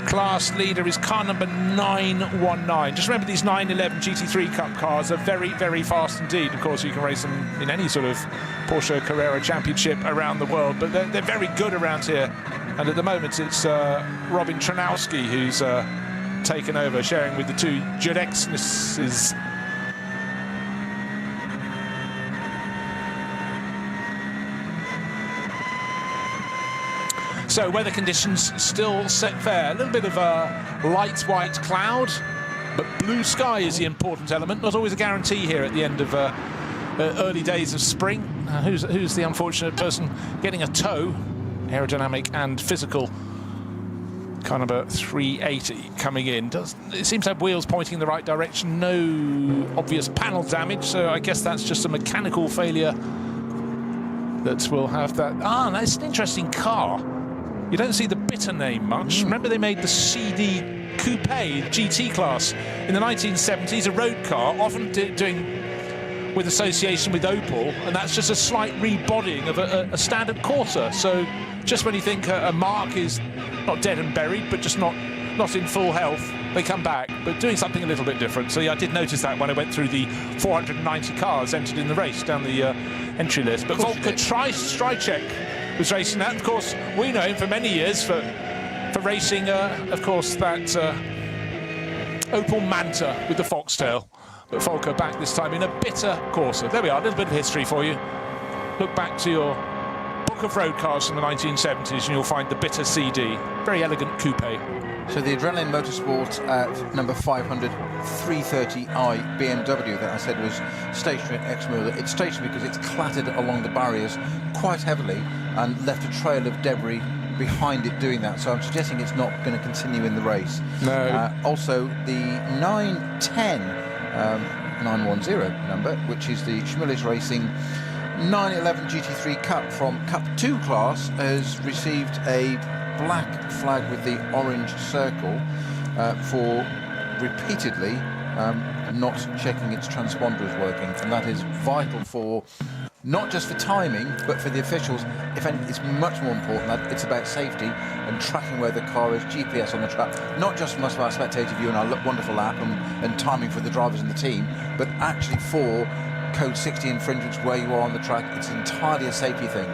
class leader is car number 919. Just remember, these 911 GT3 Cup cars are very, very fast indeed. Of course, you can race them in any sort of Porsche Carrera Championship around the world, but they're very good around here. And at the moment, it's Robin Tranowski who's taken over, sharing with the two Judexnesses. So weather conditions still set fair. A little bit of a light white cloud, but blue sky is the important element. Not always a guarantee here at the end of early days of spring. Who's the unfortunate person getting a tow? Aerodynamic and physical. Car number 380 coming in. It seems to have wheels pointing in the right direction. No obvious panel damage, so I guess that's just a mechanical failure that will have that. That's an interesting car. You don't see the bitter name much. Remember, they made the CD Coupe GT class in the 1970s, a road car, often doing with association with Opel, and that's just a slight rebodying of a standard Corsa. So just when you think a marque is not dead and buried, but just not in full health, they come back, but doing something a little bit different. So yeah, I did notice that when I went through the 490 cars entered in the race down the entry list. But Volker Strycek was racing that. Of course, we know him for many years for racing, of course, that Opel Manta with the Foxtail. But Volker back this time in a bitter Corsa. There we are, a little bit of history for you. Look back to your book of road cars from the 1970s and you'll find the bitter CD. Very elegant coupe. So the Adrenaline Motorsport at number 500 330i BMW that I said was stationary at Exmouth. It's stationary because it's clattered along the barriers quite heavily and left a trail of debris behind it doing that. So I'm suggesting it's not going to continue in the race. No. Also, the 910 number, which is the Schmillis Racing 911 GT3 Cup from Cup 2 class, has received a black flag with the orange circle for repeatedly not checking its transponder is working, and that is vital for not just for timing but for the officials. If anything, it's much more important that it's about safety and tracking where the car is, GPS on the track, not just from us, our spectator view and our wonderful app and timing for the drivers and the team, but actually for code 60 infringements where you are on the track. It's entirely a safety thing.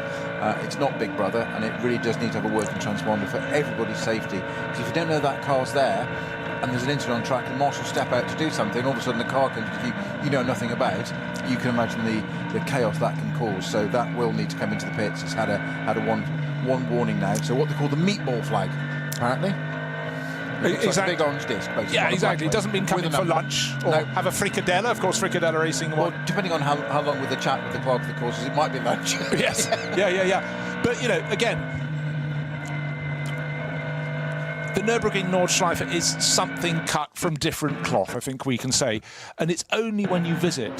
It's not Big Brother, and it really does need to have a working transponder for everybody's safety. Because if you don't know that car's there and there's an incident on track, the marshal step out to do something, all of a sudden the car comes you know nothing about, you can imagine the chaos that can cause. So that will need to come into the pits. It's had a one warning now. So what they call the meatball flag, apparently. Exactly. Like a big orange disc, basically. Yeah, exactly. It doesn't mean come in for lunch or have a fricadella. Of course, fricadella racing. Well, depending on how long with the chat with the clerk of the courses, it might be lunch. Yes. Yeah. But, you know, again, the Nürburgring Nordschleife is something cut from different cloth, I think we can say. And it's only when you visit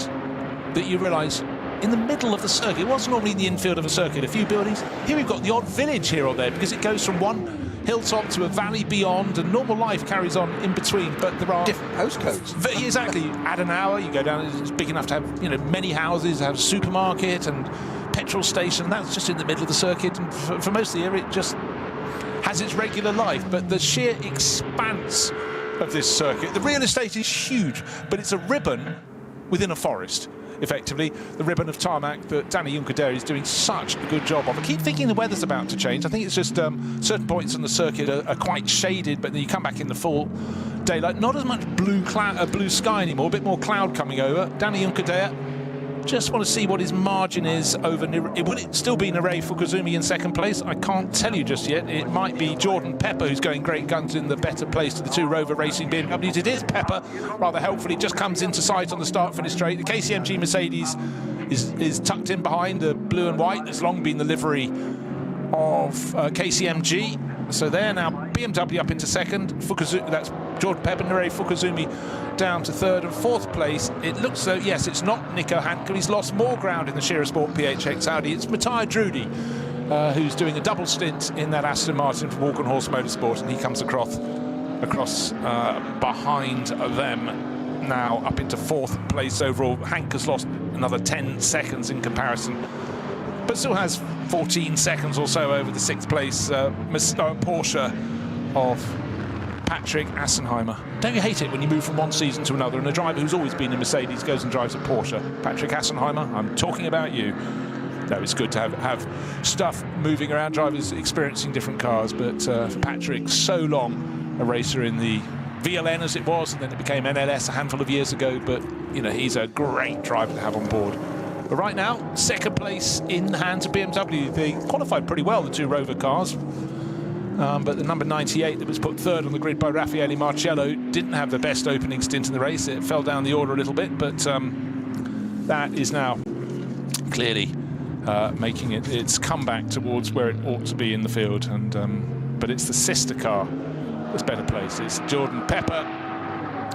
that you realise, in the middle of the circuit, what's normally in the infield of a circuit, a few buildings, here we've got the odd village here or there, because it goes from one hilltop to a valley beyond, and normal life carries on in between, but there are different postcodes. Exactly. Add an hour, you go down, it's big enough to have, you know, many houses, have a supermarket and petrol station. That's just in the middle of the circuit, and for most of the year it just has its regular life. But the sheer expanse of this circuit, the real estate is huge, but it's a ribbon within a forest. effectively, the ribbon of tarmac that Danny Juncadere is doing such a good job of. I keep thinking the weather's about to change. I think it's just certain points on the circuit are quite shaded, but then you come back in the full daylight. Not as much blue sky anymore, a bit more cloud coming over. Danny Juncadere, just want to see what his margin is over. Will it still be Nurey Fukuzumi in second place? I can't tell you just yet. It might be Jordan Pepper who's going great guns in the better place to the two Rover Racing BMWs. It is Pepper, rather helpfully, just comes into sight on the start-finish straight. The KCMG Mercedes is tucked in behind the blue and white. It's long been the livery of KCMG. So there now, BMW up into second. That's Jordan Pepper, Nurey Fukuzumi down to third and fourth place. It looks so, yes, it's not Nico Hanke. He's lost more ground in the Shearer Sport PHX Audi. It's Matthias Drudy, who's doing a double stint in that Aston Martin from Walk on Horse Motorsport, and he comes across behind them now up into fourth place overall. Hanke has lost another 10 seconds in comparison, but still has 14 seconds or so over the sixth place Porsche of Patrick Assenheimer. Don't you hate it when you move from one season to another and a driver who's always been in Mercedes goes and drives a Porsche? Patrick Assenheimer, I'm talking about you. No, it's good to have stuff moving around, drivers experiencing different cars, but for Patrick, so long a racer in the VLN as it was, and then it became NLS a handful of years ago, but you know, he's a great driver to have on board. But right now, second place in the hands of BMW. They qualified pretty well, the two Rover cars. But the number 98 that was put third on the grid by Raffaele Marcello didn't have the best opening stint in the race. It fell down the order a little bit, but that is now clearly making its comeback towards where it ought to be in the field. And but it's the sister car that's better placed. It's Jordan Pepper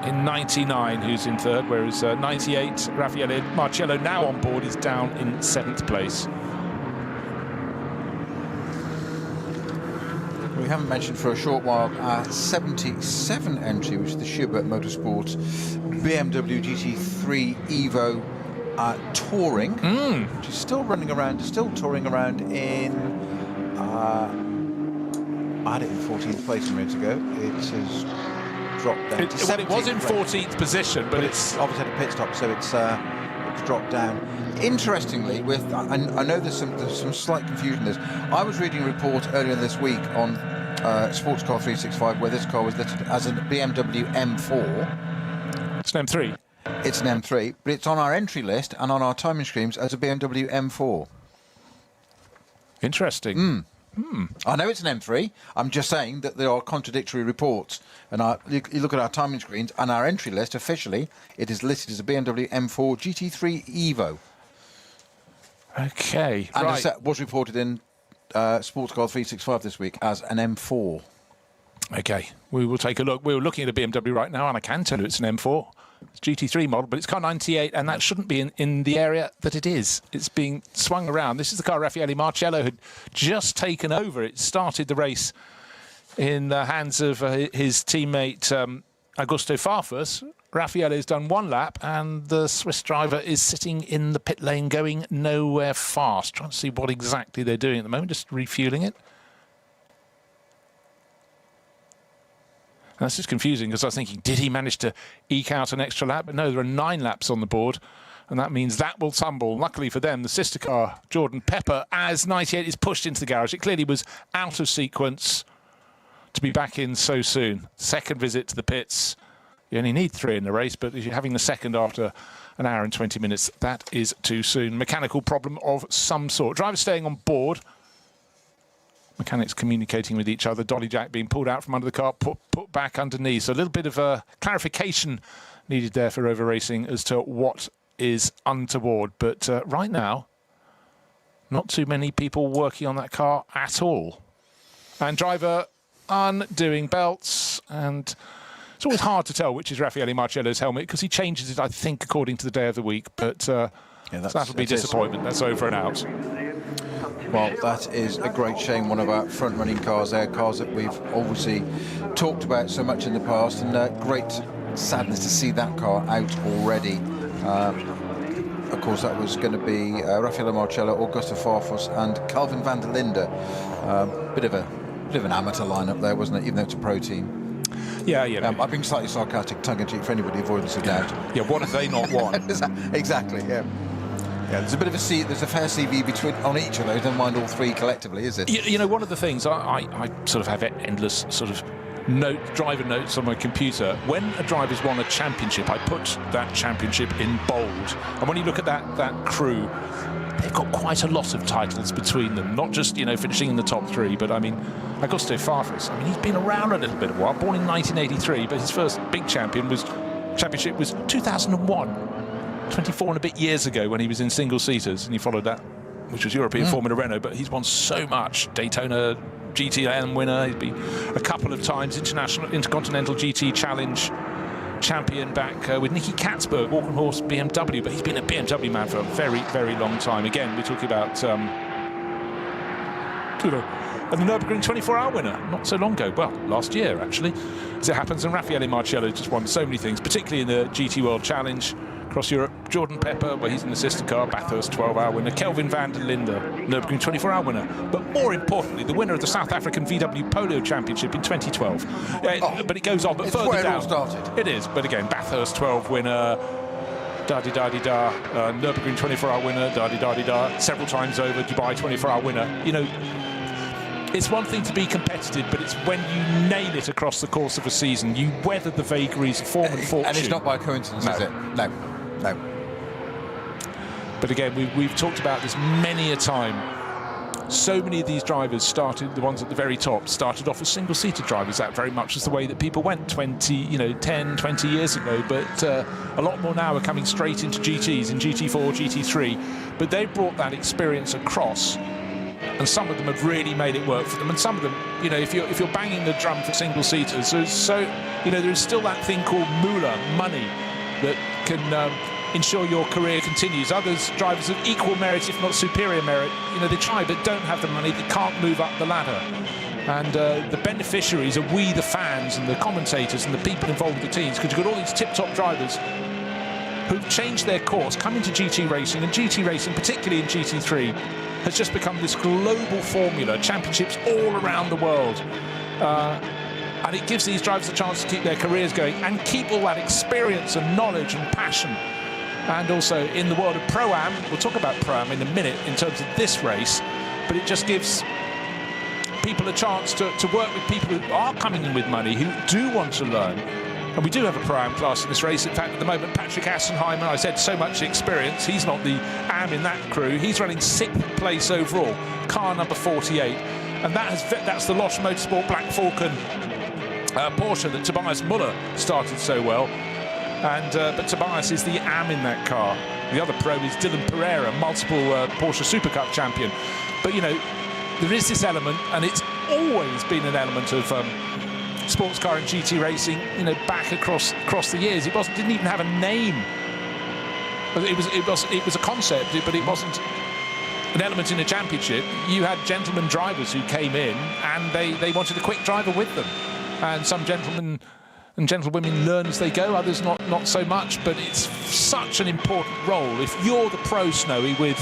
in 99 who's in third, whereas 98, Raffaele Marcello, now on board, is down in 7th place. We haven't mentioned for a short while our 77 entry, which is the Schubert Motorsports BMW GT3 Evo Touring, which is still touring around in, I had it in 14th place a minute ago. It has dropped down to 17th. It was in 14th position, but it's obviously had a pit stop, so it's dropped down. Interestingly, I know there's some slight confusion in this. I was reading a report earlier this week on Sports Car 365 where this car was listed as a BMW M4. It's an M3. It's an M3, but it's on our entry list and on our timing screens as a BMW M4. Interesting. I know it's an M3. I'm just saying that there are contradictory reports. And you look at our timing screens and our entry list, officially, it is listed as a BMW M4 GT3 Evo. Okay, and right. it was reported in Sports Car 365 this week as an M4. Okay, we will take a look. We're looking at a BMW right now, and I can tell you it's an M4. It's GT3 model, but it's car 98, and that shouldn't be in the area that it is. It's being swung around. This is the car Raffaele Marcello had just taken over. It started the race in the hands of his teammate Augusto Farfus. Raffaele has done one lap, and the Swiss driver is sitting in the pit lane going nowhere fast. Trying to see what exactly they're doing at the moment, just refueling it. That's just confusing, because I was thinking, did he manage to eke out an extra lap? But no, there are 9 laps on the board, and that means that will tumble. Luckily for them, the sister car, Jordan Pepper, as 98 is pushed into the garage. It clearly was out of sequence to be back in so soon. Second visit to the pits. You only need 3 in the race, but if you're having the second after an hour and 20 minutes, that is too soon. Mechanical problem of some sort. Driver staying on board. Mechanics communicating with each other. Dolly jack being pulled out from under the car, put back underneath. So a little bit of a clarification needed there for Rover Racing as to what is untoward. But right now, not too many people working on that car at all. And driver undoing belts, and it's always hard to tell which is Raffaele Marcello's helmet, because he changes it, I think, according to the day of the week. But so that'll be disappointment. That's over and out. Well, that is a great shame. One of our front-running cars there, cars that we've obviously talked about so much in the past, and great sadness to see that car out already. Of course, that was going to be Raffaele Marcello, Augusto Farfus, and Calvin van der Linde. Bit of an amateur lineup there, wasn't it? Even though it's a pro team. Yeah, yeah. I'm being slightly sarcastic, tongue-in-cheek for anybody, avoidance of doubt. Yeah, what have they not won? Exactly, yeah. Yeah, there's a bit of there's a fair CV on each of those, never mind all three collectively, is it? You know, one of the things, I sort of have endless sort of driver notes on my computer. When a driver's won a championship, I put that championship in bold. And when you look at that crew, they've got quite a lot of titles between them. Not just, finishing in the top three, but I mean, Augusto Farfus, he's been around a little bit a while, born in 1983, but his first big championship was 2001. 24 and a bit years ago when he was in single-seaters, and he followed that, which was European Formula Renault, but he's won so much. Daytona GTM winner, he's been a couple of times Intercontinental GT Challenge champion back with Nicky Katzberg, Walking Horse BMW, but he's been a BMW man for a very, very long time. Again, we're talking about and the Nürburgring 24-hour winner not so long ago, well, last year actually, as it happens, and Raffaele Marciello just won so many things, particularly in the GT World Challenge across Europe. Jordan Pepper, where he's in the sister car, Bathurst 12-hour winner. Kelvin van der Linde, Nürburgring 24-hour winner. But more importantly, the winner of the South African VW Polo Championship in 2012. But it goes on, but further where down. it all started. It is, but again, Bathurst 12 winner, da-di-da-di-da, Nürburgring 24-hour winner, da-di-da-di-da, several times over, Dubai 24-hour winner. It's one thing to be competitive, but it's when you nail it across the course of a season, you weather the vagaries of form and fortune. And it's not by coincidence, is it? No. But again, we've talked about this many a time. So many of these drivers started, the ones at the very top, started off as single-seater drivers. That very much was the way that people went 10, 20 years ago. But a lot more now are coming straight into GTs, in GT4, GT3. But they've brought that experience across. And some of them have really made it work for them, and some of them, if you're banging the drum for single-seaters, there's still that thing called moolah, money, that can ensure your career continues. Others, drivers of equal merit, if not superior merit, they try but don't have the money, they can't move up the ladder. And the beneficiaries are we, the fans, and the commentators, and the people involved with the teams, because you've got all these tip-top drivers who've changed their course, come into GT racing, and GT racing, particularly in GT3, has just become this global formula, championships all around the world. And it gives these drivers a chance to keep their careers going and keep all that experience and knowledge and passion. And also in the world of ProAm, we'll talk about ProAm in a minute in terms of this race, but it just gives people a chance to work with people who are coming in with money, who do want to learn. And we do have a Pro-Am class in this race. In fact, at the moment, Patrick Assenheimer, I said so much experience. He's not the AM in that crew. He's running 6th place overall, car number 48. And that's the Losch Motorsport Black Falcon Porsche that Tobias Muller started so well. But Tobias is the AM in that car. The other pro is Dylan Pereira, multiple Porsche Super Cup champion. But, there is this element, and it's always been an element of sports car and GT racing, back across the years. It didn't even have a name. It was a concept, but it wasn't an element in a championship. You had gentlemen drivers who came in, and they wanted a quick driver with them. And some gentlemen and gentlewomen learn as they go, others not so much. But it's such an important role. If you're the pro, Snowy, with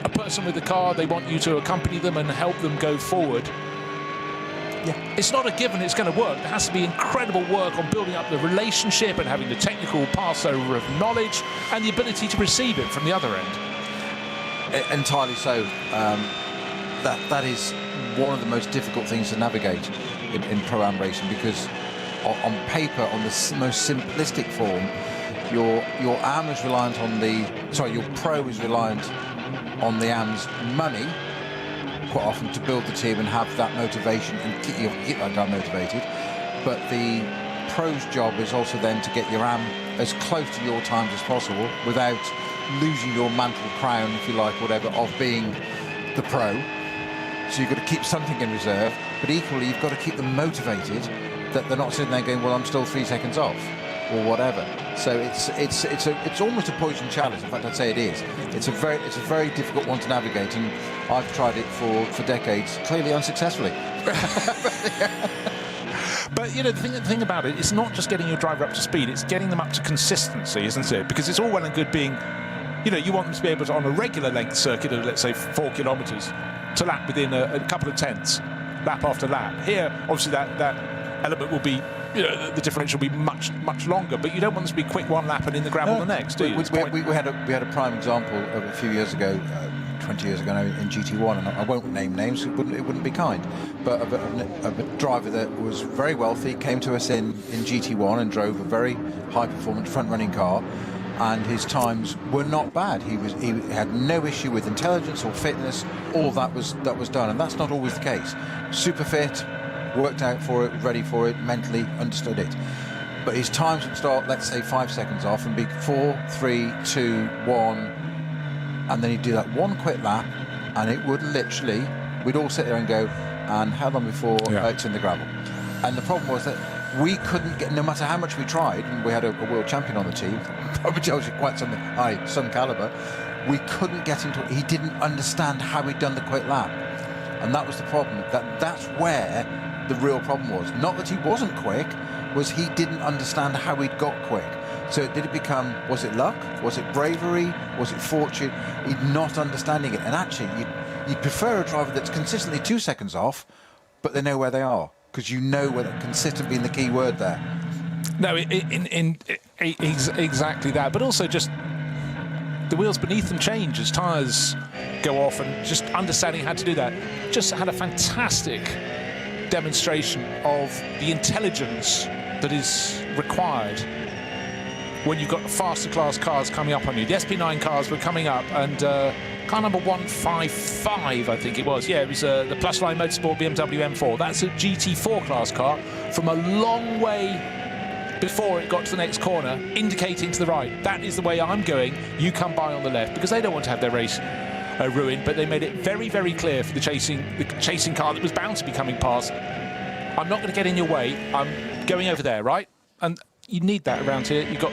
a person with a car, they want you to accompany them and help them go forward. Yeah. It's not a given it's going to work. There has to be incredible work on building up the relationship and having the technical pass-over of knowledge and the ability to receive it from the other end. Entirely so. That is one of the most difficult things to navigate in Pro-Am racing, because on paper, on the most simplistic form, your AM is reliant on your pro is reliant on the AM's money quite often to build the team and have that motivation and keep that guy motivated. But the pro's job is also then to get your AM as close to your times as possible without losing your mantle crown, if you like, whatever, of being the pro. So you've got to keep something in reserve, but equally you've got to keep them motivated, that they're not sitting there going, well, I'm still 3 seconds off or whatever. So it's almost a poison chalice. In fact, I'd say it is. It's a very difficult one to navigate, and I've tried it for decades, clearly unsuccessfully. But the thing about it, it's not just getting your driver up to speed; it's getting them up to consistency, isn't it? Because it's all well and good being, you want them to be able to, on a regular length circuit of, let's say, 4 kilometres, to lap within a couple of tenths, lap after lap. Here, obviously, that element will be, the differential will be much, much longer. But you don't want them to be quick one lap and in the gravel the next, do you? We had a prime example of a few years ago, 20 years ago now, in GT1, and I won't name names, it wouldn't be kind, but of a driver that was very wealthy, came to us in GT1 and drove a very high-performance front-running car, and his times were not bad. He had no issue with intelligence or fitness. All of that was done, and that's not always the case. Super fit, worked out for it, ready for it, mentally understood it. But his times would start, let's say, 5 seconds off and be 4, 3, 2, 1. And then he'd do that one quick lap, and it would literally, we'd all sit there and go, and how long before it's in the gravel? And the problem was that we couldn't get, no matter how much we tried, and we had a world champion on the team, probably tells you quite something high, some caliber, we couldn't get into it. He didn't understand how he'd done the quick lap. And that was the problem. That's where the real problem was. Not that he wasn't quick, was he didn't understand how he'd got quick. So did it become, was it luck? Was it bravery? Was it fortune? He'd not understanding it. And actually, you'd prefer a driver that's consistently 2 seconds off, but they know where they are, because you know where consistent being the key word there. No, exactly that. But also just the wheels beneath them change as tyres go off, and just understanding how to do that. Just had a fantastic demonstration of the intelligence that is required when you've got faster class cars coming up on you. The SP9 cars were coming up, and car number 155, I think it was. Yeah, it was the Plus Line Motorsport BMW M4. That's a GT4 class car from a long way before it got to the next corner, indicating to the right. That is the way I'm going. You come by on the left, because they don't want to have their race ruined. But they made it very, very clear for the chasing car that was bound to be coming past. I'm not going to get in your way. I'm going over there, right? And you need that around here. You've got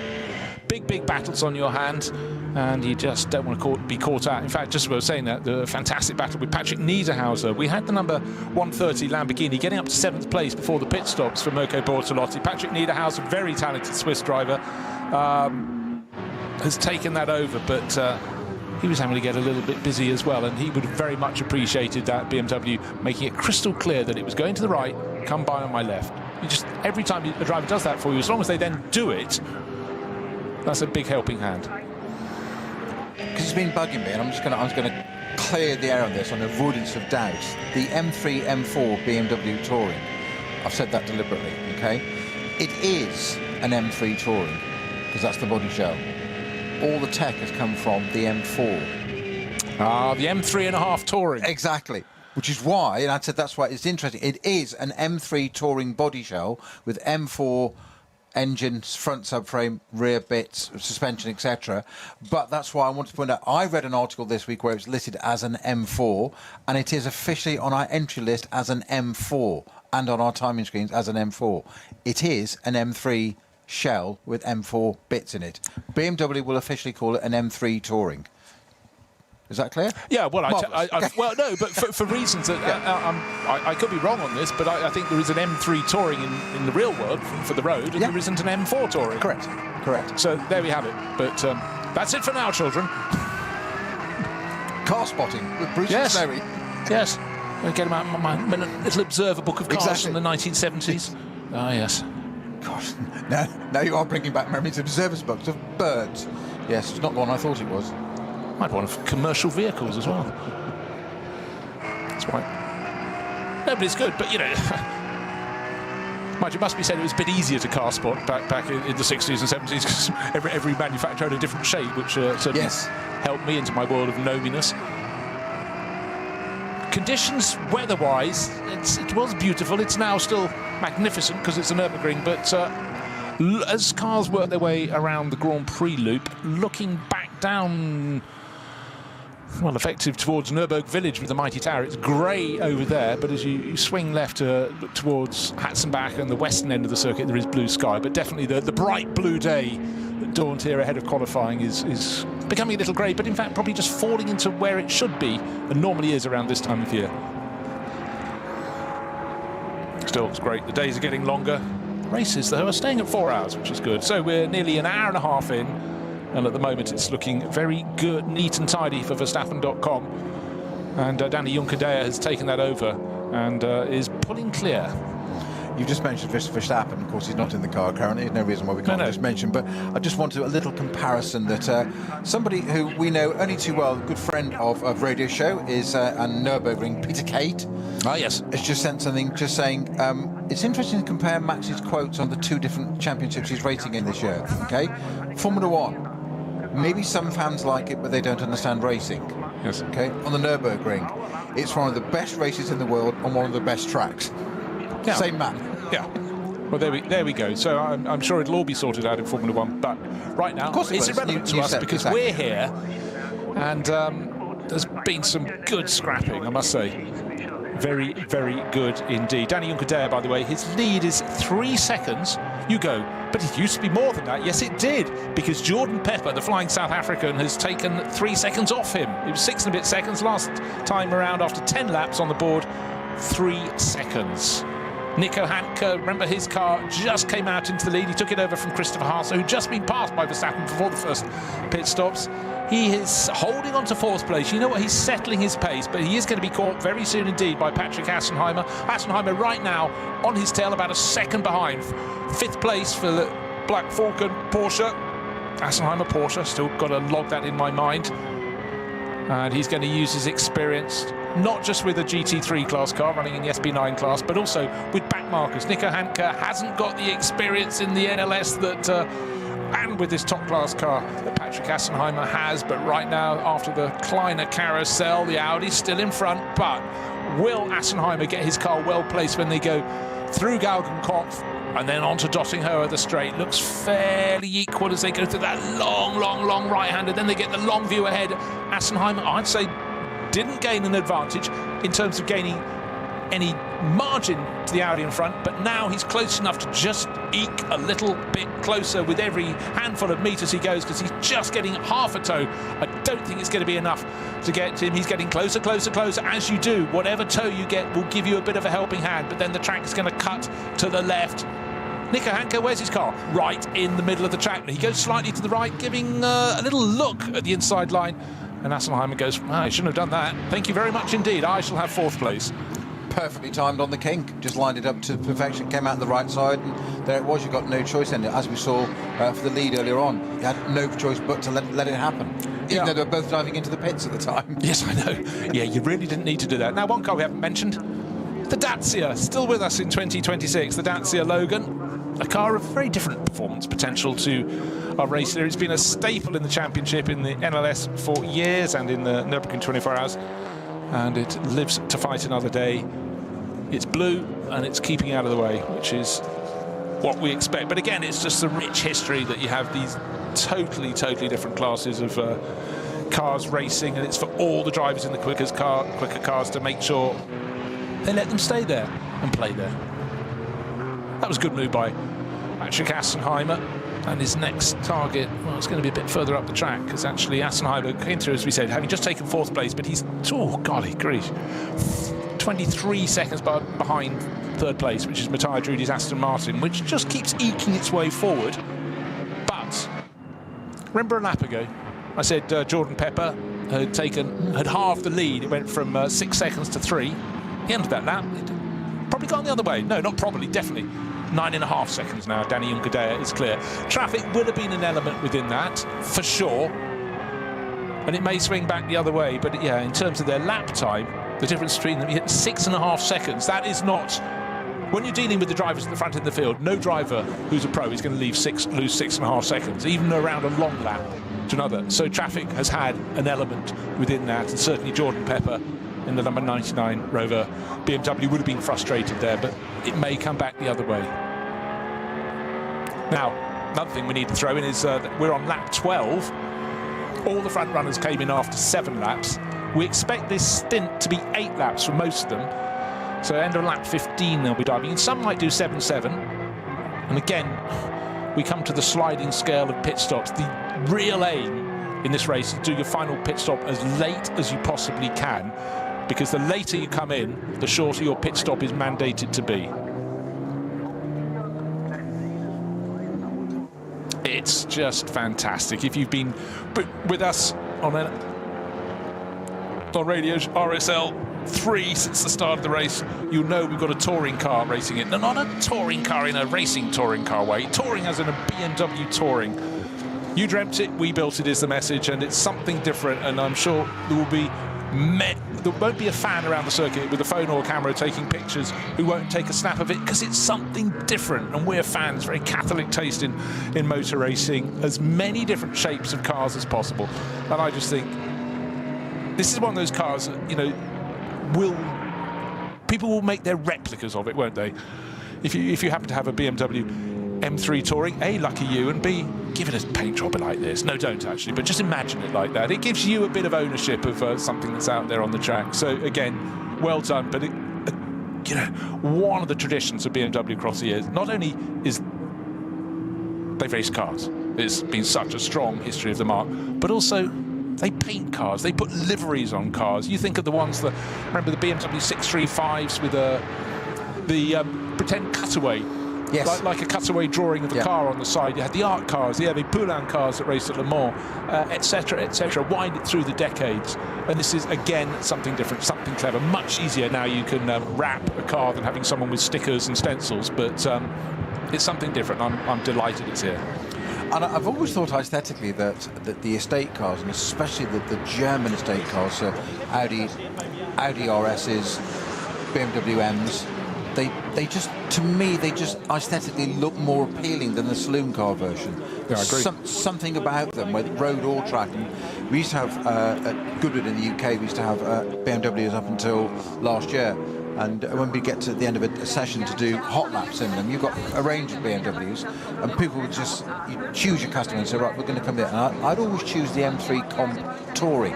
big battles on your hands, and you just don't want to be caught out. In fact, just as I was saying that, the fantastic battle with Patrick Niederhauser. We had the number 130 Lamborghini getting up to 7th place before the pit stops for Mirko Bortolotti. Patrick Niederhauser, very talented Swiss driver, has taken that over, but he was having to get a little bit busy as well, and he would have very much appreciated that BMW making it crystal clear that it was going to the right, come by on my left. You just, every time a driver does that for you, as long as they then do it, that's a big helping hand. Because it's been bugging me, and I'm just going to clear the air on this on avoidance of doubt. The M3, M4 BMW Touring, I've said that deliberately, okay? It is an M3 Touring, because that's the body shell. All the tech has come from the M4. Ah, the M3.5 Touring. Exactly. Which is why, and I said that's why it's interesting, it is an M3 Touring body shell with M4 engine, front subframe, rear bits, suspension, etc. But that's why I wanted to point out, I read an article this week where it's listed as an M4, and it is officially on our entry list as an M4, and on our timing screens as an M4. It is an M3 shell with M4 bits in it. BMW will officially call it an M3 Touring. Is that clear? Yeah, well, well, no, but for reasons that I could be wrong on this, but I think there is an M3 Touring in the real world for the road, and there isn't an M4 Touring. Correct. So there we have it. But that's it for now, children. Car spotting with Bruce and Sherry. Yes. I'll get out my little observer book of cars from the 1970s. Ah, yes. Gosh, now you are bringing back memories of observer's books of birds. Yes, it's not the one I thought it was. Might one of commercial vehicles as well. That's right. No, but it's good. But, you know, mind you, must be said it was a bit easier to car spot back in the 60s and 70s, because every manufacturer had a different shape, which certainly helped me into my world of gnominess. Conditions, weather-wise, it was beautiful. It's now still magnificent because it's a Nürburgring, but as cars work their way around the Grand Prix loop, looking back down, well, effective towards Nürburgring village with the mighty tower, it's grey over there, but as you swing left to look towards Hatzenbach and the western end of the circuit, there is blue sky, but definitely the bright blue day that dawned here ahead of qualifying is becoming a little grey, but in fact probably just falling into where it should be and normally is around this time of year. Still, it's great. The days are getting longer. The races, though, are staying at 4 hours, which is good. So we're nearly an hour and a half in, and at the moment it's looking very good, neat and tidy for Verstappen.com. And Danny Juncadella has taken that over and is pulling clear. You've just mentioned Verstappen. Of course, he's not in the car currently. There's no reason why we can't just mention. But I just want to a little comparison that somebody who we know only too well, a good friend of radio show, is and Nürburgring, Pittard. Ah, yes. Has just sent something just saying it's interesting to compare Max's quotes on the two different championships he's racing in this year. Okay, Formula One. Maybe some fans like it, but they don't understand racing. Yes. Okay, on the Nürburgring, it's one of the best races in the world on one of the best tracks. Yeah. Same man. Yeah. Well, there we go. So I'm sure it'll all be sorted out in Formula One. But right now, it's irrelevant to us because we're here, and there's been some good scrapping, I must say. Very, very good indeed. Danny Juncadella, by the way, his lead is 3 seconds. You go, but it used to be more than that. Yes, it did, because Jordan Pepper, the flying South African, has taken 3 seconds off him. It was 6 and a bit seconds last time around after 10 laps on the board. 3 seconds. Nico Hanke, remember his car just came out into the lead. He took it over from Christopher Haase, who'd just been passed by Verstappen before the first pit stops. He is holding on to 4th place. You know what? He's settling his pace, but he is going to be caught very soon indeed by Patrick Assenheimer. Assenheimer right now on his tail, about a second behind. 5th place for the Black Falcon Porsche. Assenheimer Porsche, still got to log that in my mind. And he's going to use his experience, not just with a GT3 class car running in the SB9 class, but also with back markers. Nico Hanke hasn't got the experience in the NLS that, and with this top class car that Patrick Assenheimer has. But right now, after the Kleiner carousel, the Audi's still in front. But will Assenheimer get his car well placed when they go through Galgenkopf and then onto Dottinghoe the straight? Looks fairly equal as they go through that long right-hander. Then they get the long view ahead. Assenheimer, I'd say, didn't gain an advantage in terms of gaining any margin to the Audi in front, but now he's close enough to just eke a little bit closer with every handful of meters he goes, because he's just getting half a toe. I don't think it's going to be enough to get to him. He's getting closer. As you do, whatever toe you get will give you a bit of a helping hand, but then the track is going to cut to the left. Nico Hanke, where's his car? Right in the middle of the track. He goes slightly to the right, giving a little look at the inside line. And Assenheimer goes, I shouldn't have done that. Thank you very much indeed. I shall have 4th place. Perfectly timed on the kink. Just lined it up to perfection. Came out the right side, and there it was. You got no choice in it, as we saw for the lead earlier on. You had no choice but to let it happen. Even though they were both diving into the pits at the time. Yes, I know. Yeah, you really didn't need to do that. Now, one car we haven't mentioned, the Dacia, still with us in 2026. The Dacia Logan. A car of very different performance potential to our race here. It's been a staple in the championship in the NLS for years and in the Nürburgring 24 hours, and it lives to fight another day. It's blue and it's keeping out of the way, which is what we expect. But again, it's just the rich history that you have these totally different classes of cars racing, and it's for all the drivers in the quicker cars to make sure they let them stay there and play there. That was a good move by Patrick Assenheimer, and his next target, well, it's going to be a bit further up the track, because actually Assenheimer came through, as we said, having just taken 4th place, but he's, oh golly grief, 23 seconds behind 3rd place, which is Matthias Drudy's Aston Martin, which just keeps eking its way forward. But remember a lap ago, I said Jordan Pepper had halved the lead. It went from 6 seconds to 3. The end of that lap, it probably gone the other way. No, not probably, definitely. 9.5 seconds now. Danny Juncadella is clear. Traffic would have been an element within that, for sure. And it may swing back the other way, but yeah, in terms of their lap time, the difference between them, you hit 6.5 seconds. That is not, when you're dealing with the drivers at the front in the field, no driver who's a pro is going to lose 6.5 seconds, even around a long lap to another. So traffic has had an element within that, and certainly Jordan Pepper in the number 99 Rover BMW would have been frustrated there, but it may come back the other way. Now, another thing we need to throw in is that we're on lap 12. All the front runners came in after 7 laps. We expect this stint to be 8 laps for most of them. So end of lap 15 they'll be diving in. Some might do 7-7. And again, we come to the sliding scale of pit stops. The real aim in this race is to do your final pit stop as late as you possibly can, because the later you come in, the shorter your pit stop is mandated to be. It's just fantastic. If you've been with us on on radio RSL 3 since the start of the race, you'll know we've got a touring car racing it. No, not a touring car in a racing touring car way. Touring as in a BMW touring. You dreamt it, we built it is the message, and it's something different, and I'm sure there will be there won't be a fan around the circuit with a phone or a camera taking pictures who won't take a snap of it, because it's something different, and we're fans, very Catholic taste in motor racing, as many different shapes of cars as possible. And I just think this is one of those cars that, you know, people will make their replicas of it, won't they? If you happen to have a BMW M3 Touring, A, lucky you, and B, give it a paint job like this. No, don't actually, but just imagine it like that. It gives you a bit of ownership of something that's out there on the track. So again, well done. But you know, one of the traditions of BMW across the years, not only is they've raced cars, it's been such a strong history of the marque, but also they paint cars, they put liveries on cars. You think of the ones that, remember the BMW 635s with the pretend cutaway. Yes. Like a cutaway drawing of the car on the side. You had the art cars, the ProAm cars that raced at Le Mans, etc., etc. Wind it through the decades. And this is, again, something different, something clever. Much easier now. You can wrap a car than having someone with stickers and stencils. But it's something different. I'm delighted it's here. And I've always thought aesthetically that the estate cars, and especially the German estate cars, so Audi RSs, BMW M's, they just, to me, they just aesthetically look more appealing than the saloon car version. Yeah, I agree. Something about them, whether road or track. And we used to have, at Goodwood in the UK, we used to have BMWs up until last year. And when we get to the end of a session to do hot laps in them, you've got a range of BMWs, and people would just, you choose your customer and say, right, we're going to come there. And I'd always choose the M3 Comp Touring,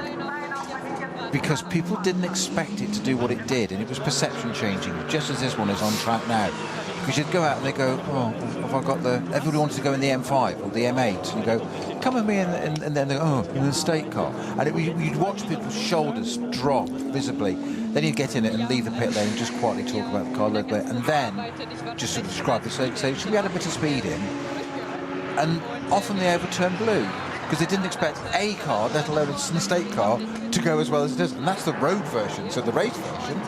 because people didn't expect it to do what it did, and it was perception changing, just as this one is on track now. Because you'd go out and they go, oh, have I got everybody wanted to go in the M5 or the M8, and you go, come with me, and then they go, oh, in the estate car. And you'd watch people's shoulders drop visibly. Then you'd get in it and leave the pit lane and just quietly talk about the car a little bit, and then just sort of describe the say, should we add a bit of speed in? And often they overturn blue, because they didn't expect a car, let alone an estate car, to go as well as it does. And that's the road version, so the race version,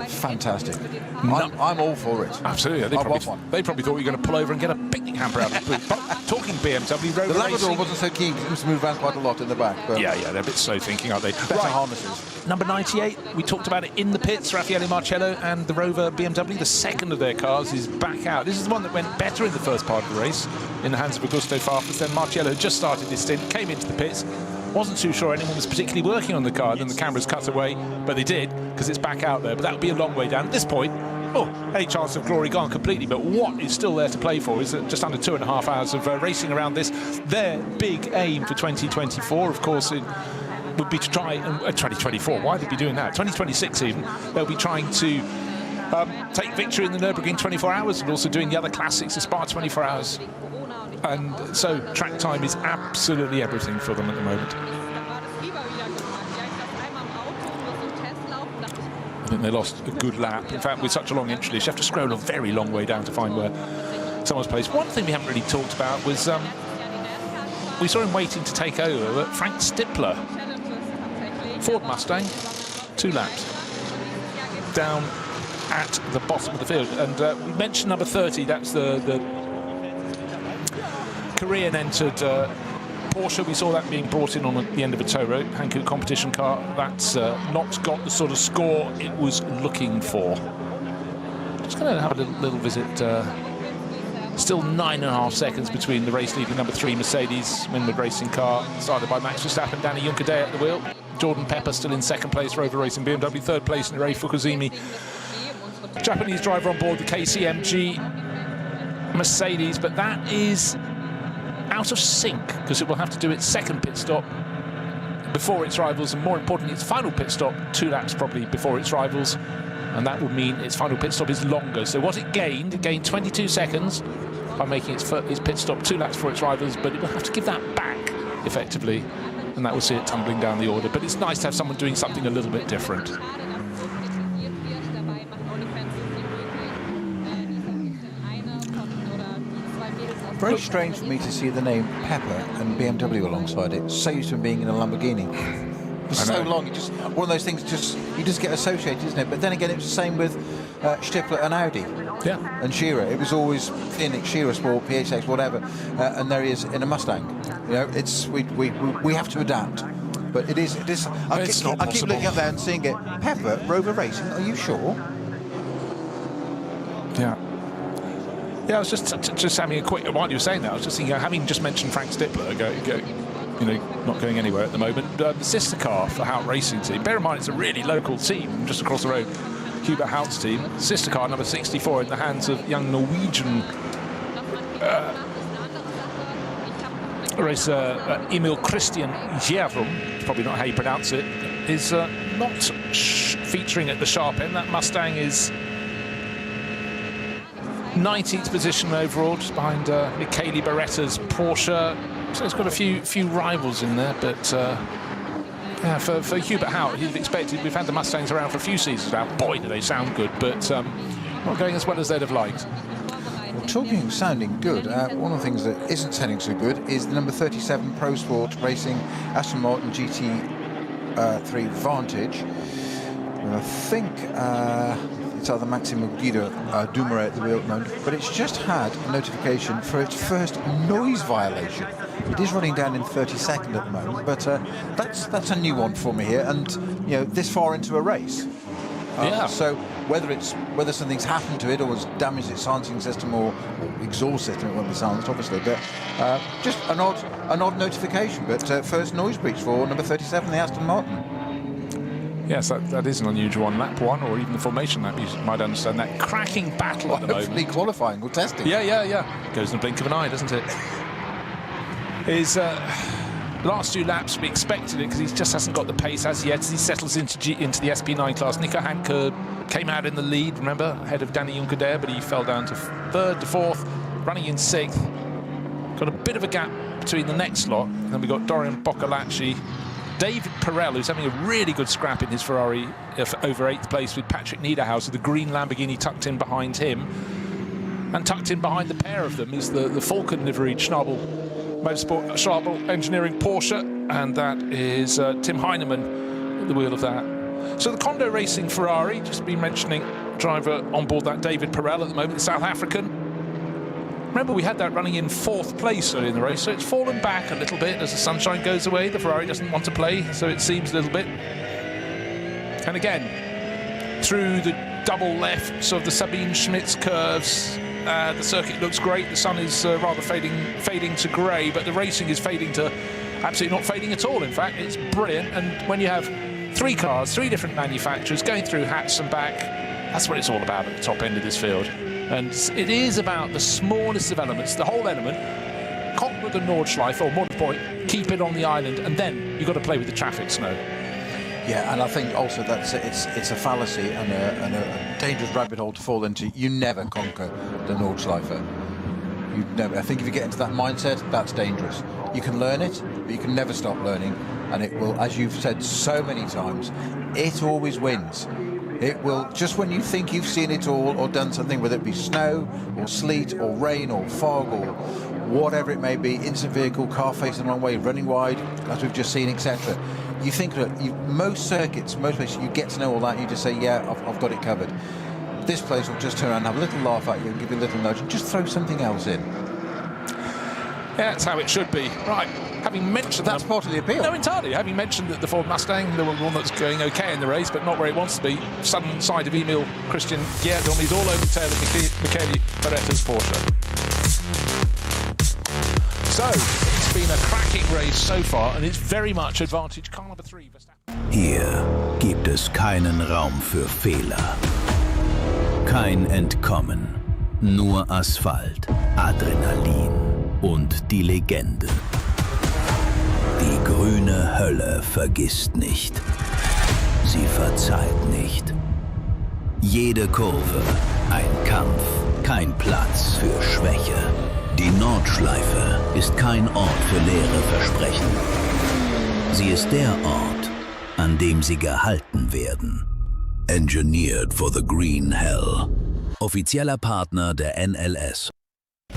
fantastic. I'm all for it. Absolutely. They probably thought you were going to pull over and get a picnic hamper out of the boot. Talking BMW, road the racing. Labrador wasn't so keen, because it used to move around quite a lot in the back. But Yeah, they're a bit slow thinking, aren't they? better harnesses. Number 98, we talked about it in the pits. Raffaele Marcello and the Rover BMW, the second of their cars, is back out. This is the one that went better in the first part of the race in the hands of Augusto Farfus. Then Marcello had just started his stint, came into the pits, wasn't too sure anyone was particularly working on the car, then the cameras cut away, but they did, because it's back out there. But that would be a long way down. At this point, any chance of glory gone completely, but what is still there to play for is just under 2.5 hours of racing around this. Their big aim for 2024, of course, would be to try, 2024, why would they be doing that? 2026 even, they'll be trying to take victory in the Nürburgring 24 hours and also doing the other classics, the Spa 24 hours. And so track time is absolutely everything for them at the moment. I think they lost a good lap. In fact, with such a long entry list, you have to scroll a very long way down to find where someone's placed. One thing we haven't really talked about was we saw him waiting to take over, but Frank Stippler, Ford Mustang, 2 laps down at the bottom of the field. And we mentioned number 30, that's the Korean entered Porsche. We saw that being brought in on the end of a tow rope, Hankook competition car. That's not got the sort of score it was looking for. Just going to have a little visit. Still 9.5 seconds between the race leading number 3 Mercedes Winward racing car, started by Max Verstappen, Danny Juncadei at the wheel. Jordan Pepper still in second place, Rover Racing BMW, third place in Rei Fukushima. Japanese driver on board the KCMG Mercedes, but that is out of sync, because it will have to do its second pit stop before its rivals, and more importantly, its final pit stop 2 laps probably before its rivals, and that would mean its final pit stop is longer. So what it gained 22 seconds by making its pit stop 2 laps for its rivals, but it will have to give that back effectively, and that will see it tumbling down the order. But it's nice to have someone doing something a little bit different. Very strange for me to see the name Pepper and BMW alongside it. So used to being in a Lamborghini. for so long. Just one of those things, you just get associated, isn't it? But then again, it was the same with Stifler and Audi. Yeah. And Shearer. It was always Phoenix, Shearer Sport, PHX, whatever. And there he is in a Mustang. You know, it's we have to adapt. But it is. I keep looking up there and seeing it. Pepper, Rover Racing. Are you sure? Yeah. Yeah, I was just having a quick. While you were saying that, I was just thinking, having just mentioned Frank Stifler, not going anywhere at the moment. The sister car for Hout Racing Team. Bear in mind, it's a really local team just across the road. Hubert Hout's team. Sister car number 64 in the hands of young Norwegian racer Emil Christian Gjerum. Probably not how you pronounce it. Is not featuring at the sharp end. That Mustang is 19th position overall, just behind Michele Beretta's Porsche. So it's got a few rivals in there, but yeah, for Hubert Hout, he'd expected. We've had the Mustangs around for a few seasons now. Boy, do they sound good, but not going as well as they'd have liked. Well, talking of sounding good, one of the things that isn't sounding so good is the number 37 Pro Sport Racing Aston Martin GT3 Vantage. And I think it's either Maxime or Guido Dumoulin at the wheel at the moment, but it's just had a notification for its first noise violation. It is running down in 32nd at the moment, but that's a new one for me here, and you know, this far into a race. Yeah. So whether something's happened to it or has damaged its silencing system or exhaust system, it won't be silenced obviously, but just an odd notification. But first noise breach for number 37, the Aston Martin. Yes, that is an unusual one. Lap 1, or even the formation lap, you might understand that cracking battle at the moment. Hopefully qualifying or testing. Yeah. Goes in the blink of an eye, doesn't it? His last 2 laps, we expected it because he just hasn't got the pace as yet as he settles into the SP9 class. Nico Hanke came out in the lead, remember, ahead of Danny Juncker, but he fell down to 3rd to 4th, running in 6th. Got a bit of a gap between the next lot. And then we got Dorian Boccolacci. David Perel, who's having a really good scrap in his Ferrari over 8th place with Patrick Niederhauser, the green Lamborghini tucked in behind him. And tucked in behind the pair of them is the Falcon liveried Schnabel Motorsport, Schnabel Engineering Porsche, and that is Tim Heinemann at the wheel of that. So the Kondo Racing Ferrari, just been mentioning, driver on board that David Perel at the moment, the South African. Remember, we had that running in 4th place early in the race, so it's fallen back a little bit as the sunshine goes away. The Ferrari doesn't want to play, so it seems a little bit. And again, through the double lefts of the Sabine Schmitz curves, the circuit looks great. The sun is rather fading to grey, but the racing is fading to absolutely not fading at all. In fact, it's brilliant. And when you have 3 cars, 3 different manufacturers going through hats and back, that's what it's all about at the top end of this field. And it is about the smallest of elements, the whole element. Conquer the Nordschleife, or more to the point, keep it on the island, and then you've got to play with the traffic snow. Yeah, and I think also that it's a fallacy and a dangerous rabbit hole to fall into. You never conquer the Nordschleife. You never. I think if you get into that mindset, that's dangerous. You can learn it, but you can never stop learning, and it will, as you've said so many times, it always wins. It will, just when you think you've seen it all or done something, whether it be snow or sleet or rain or fog or whatever it may be, instant vehicle, car facing the wrong way, running wide, as we've just seen, etc. You think that most circuits, most places, you get to know all that and you just say, yeah, I've got it covered. This place will just turn around and have a little laugh at you and give you a little nudge and just throw something else in. Yeah, that's how it should be. Right, having mentioned that's part of the appeal. No, entirely. Having mentioned that the Ford Mustang, the one that's going okay in the race, but not where it wants to be, southern side of Emil Christian Gjerum, he's all over the tail of Michele Beretta's Porsche. So, it's been a cracking race so far, and it's very much advantage car number 3. Hier gibt es keinen Raum für Fehler. Kein Entkommen. Nur Asphalt, Adrenalin und die Legende. Die grüne Hölle vergisst nicht. Sie verzeiht nicht. Jede Kurve ein Kampf, kein Platz für Schwäche. Die Nordschleife ist kein Ort für leere Versprechen. Sie ist der Ort, an dem sie gehalten werden. Engineered for the Green Hell. Offizieller Partner der NLS.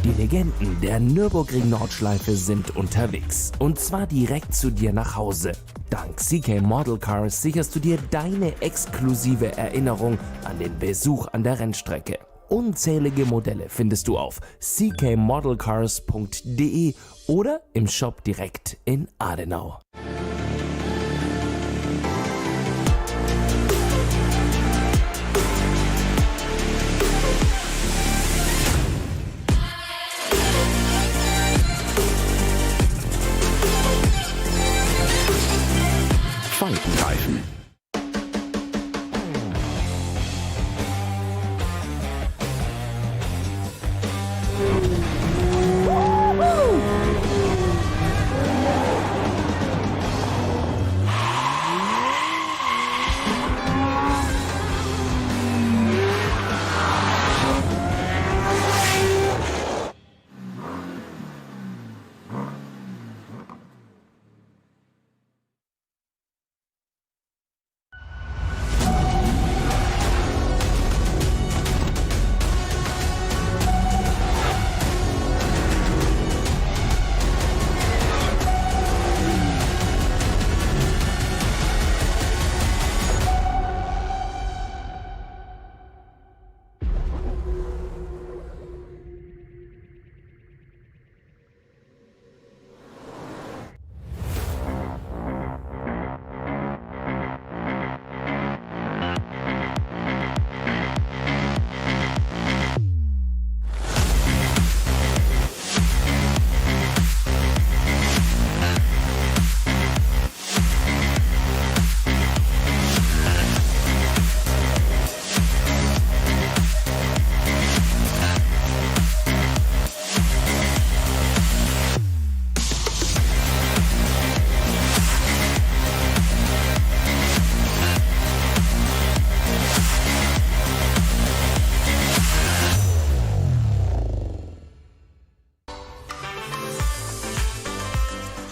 Die Legenden der Nürburgring Nordschleife sind unterwegs. Und zwar direkt zu dir nach Hause. Dank CK Model Cars sicherst du dir deine exklusive Erinnerung an den Besuch an der Rennstrecke. Unzählige Modelle findest du auf ckmodelcars.de oder im Shop direkt in Adenau. Faltenreifen.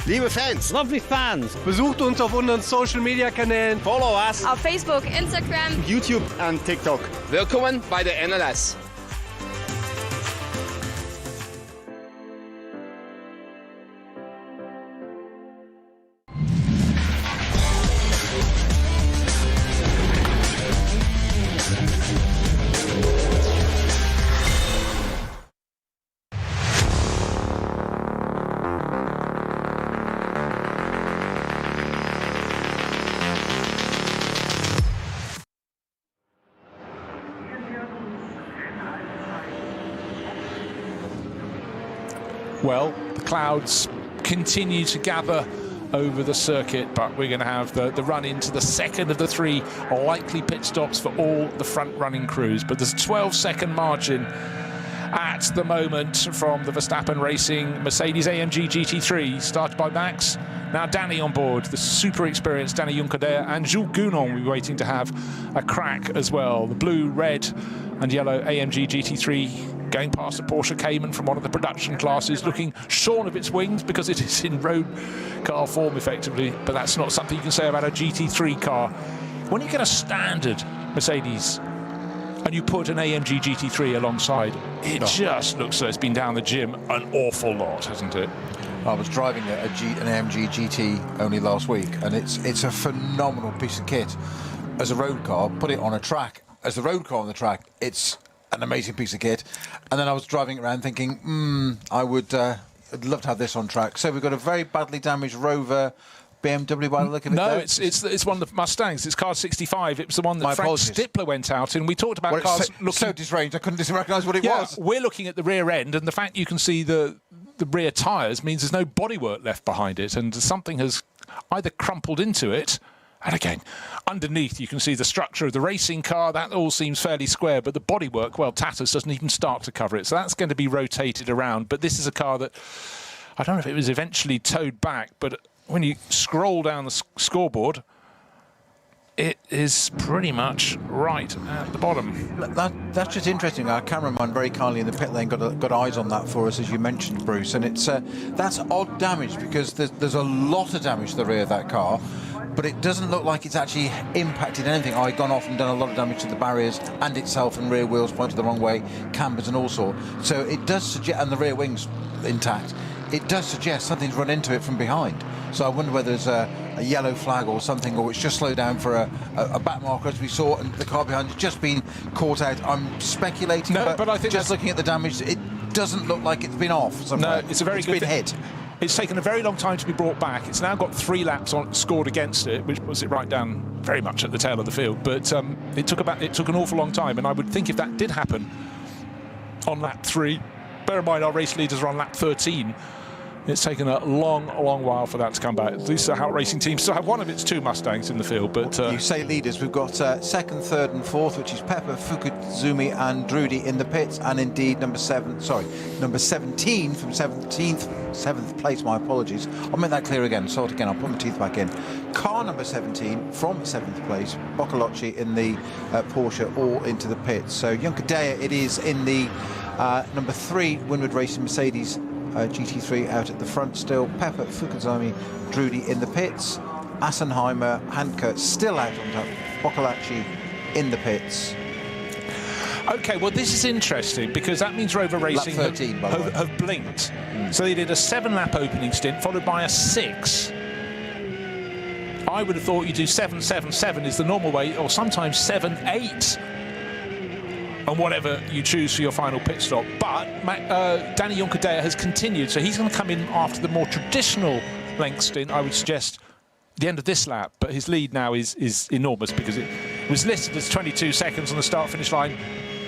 Liebe Fans, Lovely fans. besucht uns auf unseren Social Media Kanälen, Follow us. Auf Facebook, Instagram. YouTube und TikTok. Willkommen bei der NLS. Well, the clouds continue to gather over the circuit, but we're going to have the run into the second of the three likely pit stops for all the front-running crews. But there's a 12-second margin at the moment from the Verstappen Racing Mercedes-AMG GT3, started by Max. Now Danny on board, the super experienced Danny Juncker and Jules Gounon will be waiting to have a crack as well. The blue, red and yellow AMG GT3 going past a Porsche Cayman from one of the production classes, looking shorn of its wings because it is in road car form effectively, but that's not something you can say about a GT3 car. When you get a standard Mercedes and you put an AMG GT3 alongside, it just looks like it's been down the gym an awful lot, hasn't it? I was driving an AMG GT only last week, and it's a phenomenal piece of kit. As a road car, put it on a track. As a road car on the track, it's an amazing piece of kit. And then I was driving around thinking, I'd love to have this on track. So we've got a very badly damaged Rover BMW by the look of it. No, it's one of the Mustangs. It's car 65. It was the one that Frank Stippler went out in. We talked about cars looking so disarranged, I couldn't recognise what it was. We're looking at the rear end, and the fact you can see the rear tyres means there's no bodywork left behind it, and something has either crumpled into it. And again, underneath you can see the structure of the racing car. That all seems fairly square, but the bodywork, well, tatters doesn't even start to cover it. So that's going to be rotated around. But this is a car that, I don't know if it was eventually towed back, but when you scroll down the scoreboard, it is pretty much right at the bottom. That's just interesting. Our cameraman very kindly in the pit lane got eyes on that for us, as you mentioned, Bruce. And it's that's odd damage, because there's a lot of damage to the rear of that car. but it doesn't look like it's actually impacted anything. I've gone off and done a lot of damage to the barriers and itself, and rear wheels pointed the wrong way, cambers and all sorts. So it does suggest, and the rear wings intact, it does suggest something's run into it from behind. So I wonder whether there's a yellow flag or something, or it's just slowed down for a back marker, as we saw, and the car behind has just been caught out. I'm speculating, but I think just looking at the damage, it doesn't look like it's been off somewhere. No, it's a very good been hit. It's taken a very long time to be brought back. It's now got 3 laps scored against it, which was it right down very much at the tail of the field. But it took an awful long time, and I would think if that did happen on lap 3, bear in mind our race leaders are on lap 13. It's taken a long while for that to come back. At least the Hout Racing team still have one of its 2 Mustangs in the field. But you say leaders, we've got second, third and fourth, which is Pepper, Fukuzumi and Drudy in the pits, and indeed number 17 from 7th place, my apologies. I'll make that clear again, so again, I'll put my teeth back in. Car number 17 from 7th place, Boccolocci in the Porsche, all into the pits. So Juncadella, it is in the number 3 Winward Racing Mercedes GT3 out at the front still. Pepper, Fukuzami, Drudy in the pits. Assenheimer, Handke still out on top. Boccolacci in the pits. OK, well, this is interesting because that means Rover Racing Lap 13, by the way. have blinked. So they did a 7-lap opening stint followed by a 6. I would have thought you do 7-7-7 is the normal way, or sometimes 7-8. And whatever you choose for your final pit stop. But Danny Juncadella has continued, so he's going to come in after the more traditional length stint, I would suggest, the end of this lap. But his lead now is enormous because it was listed as 22 seconds on the start-finish line.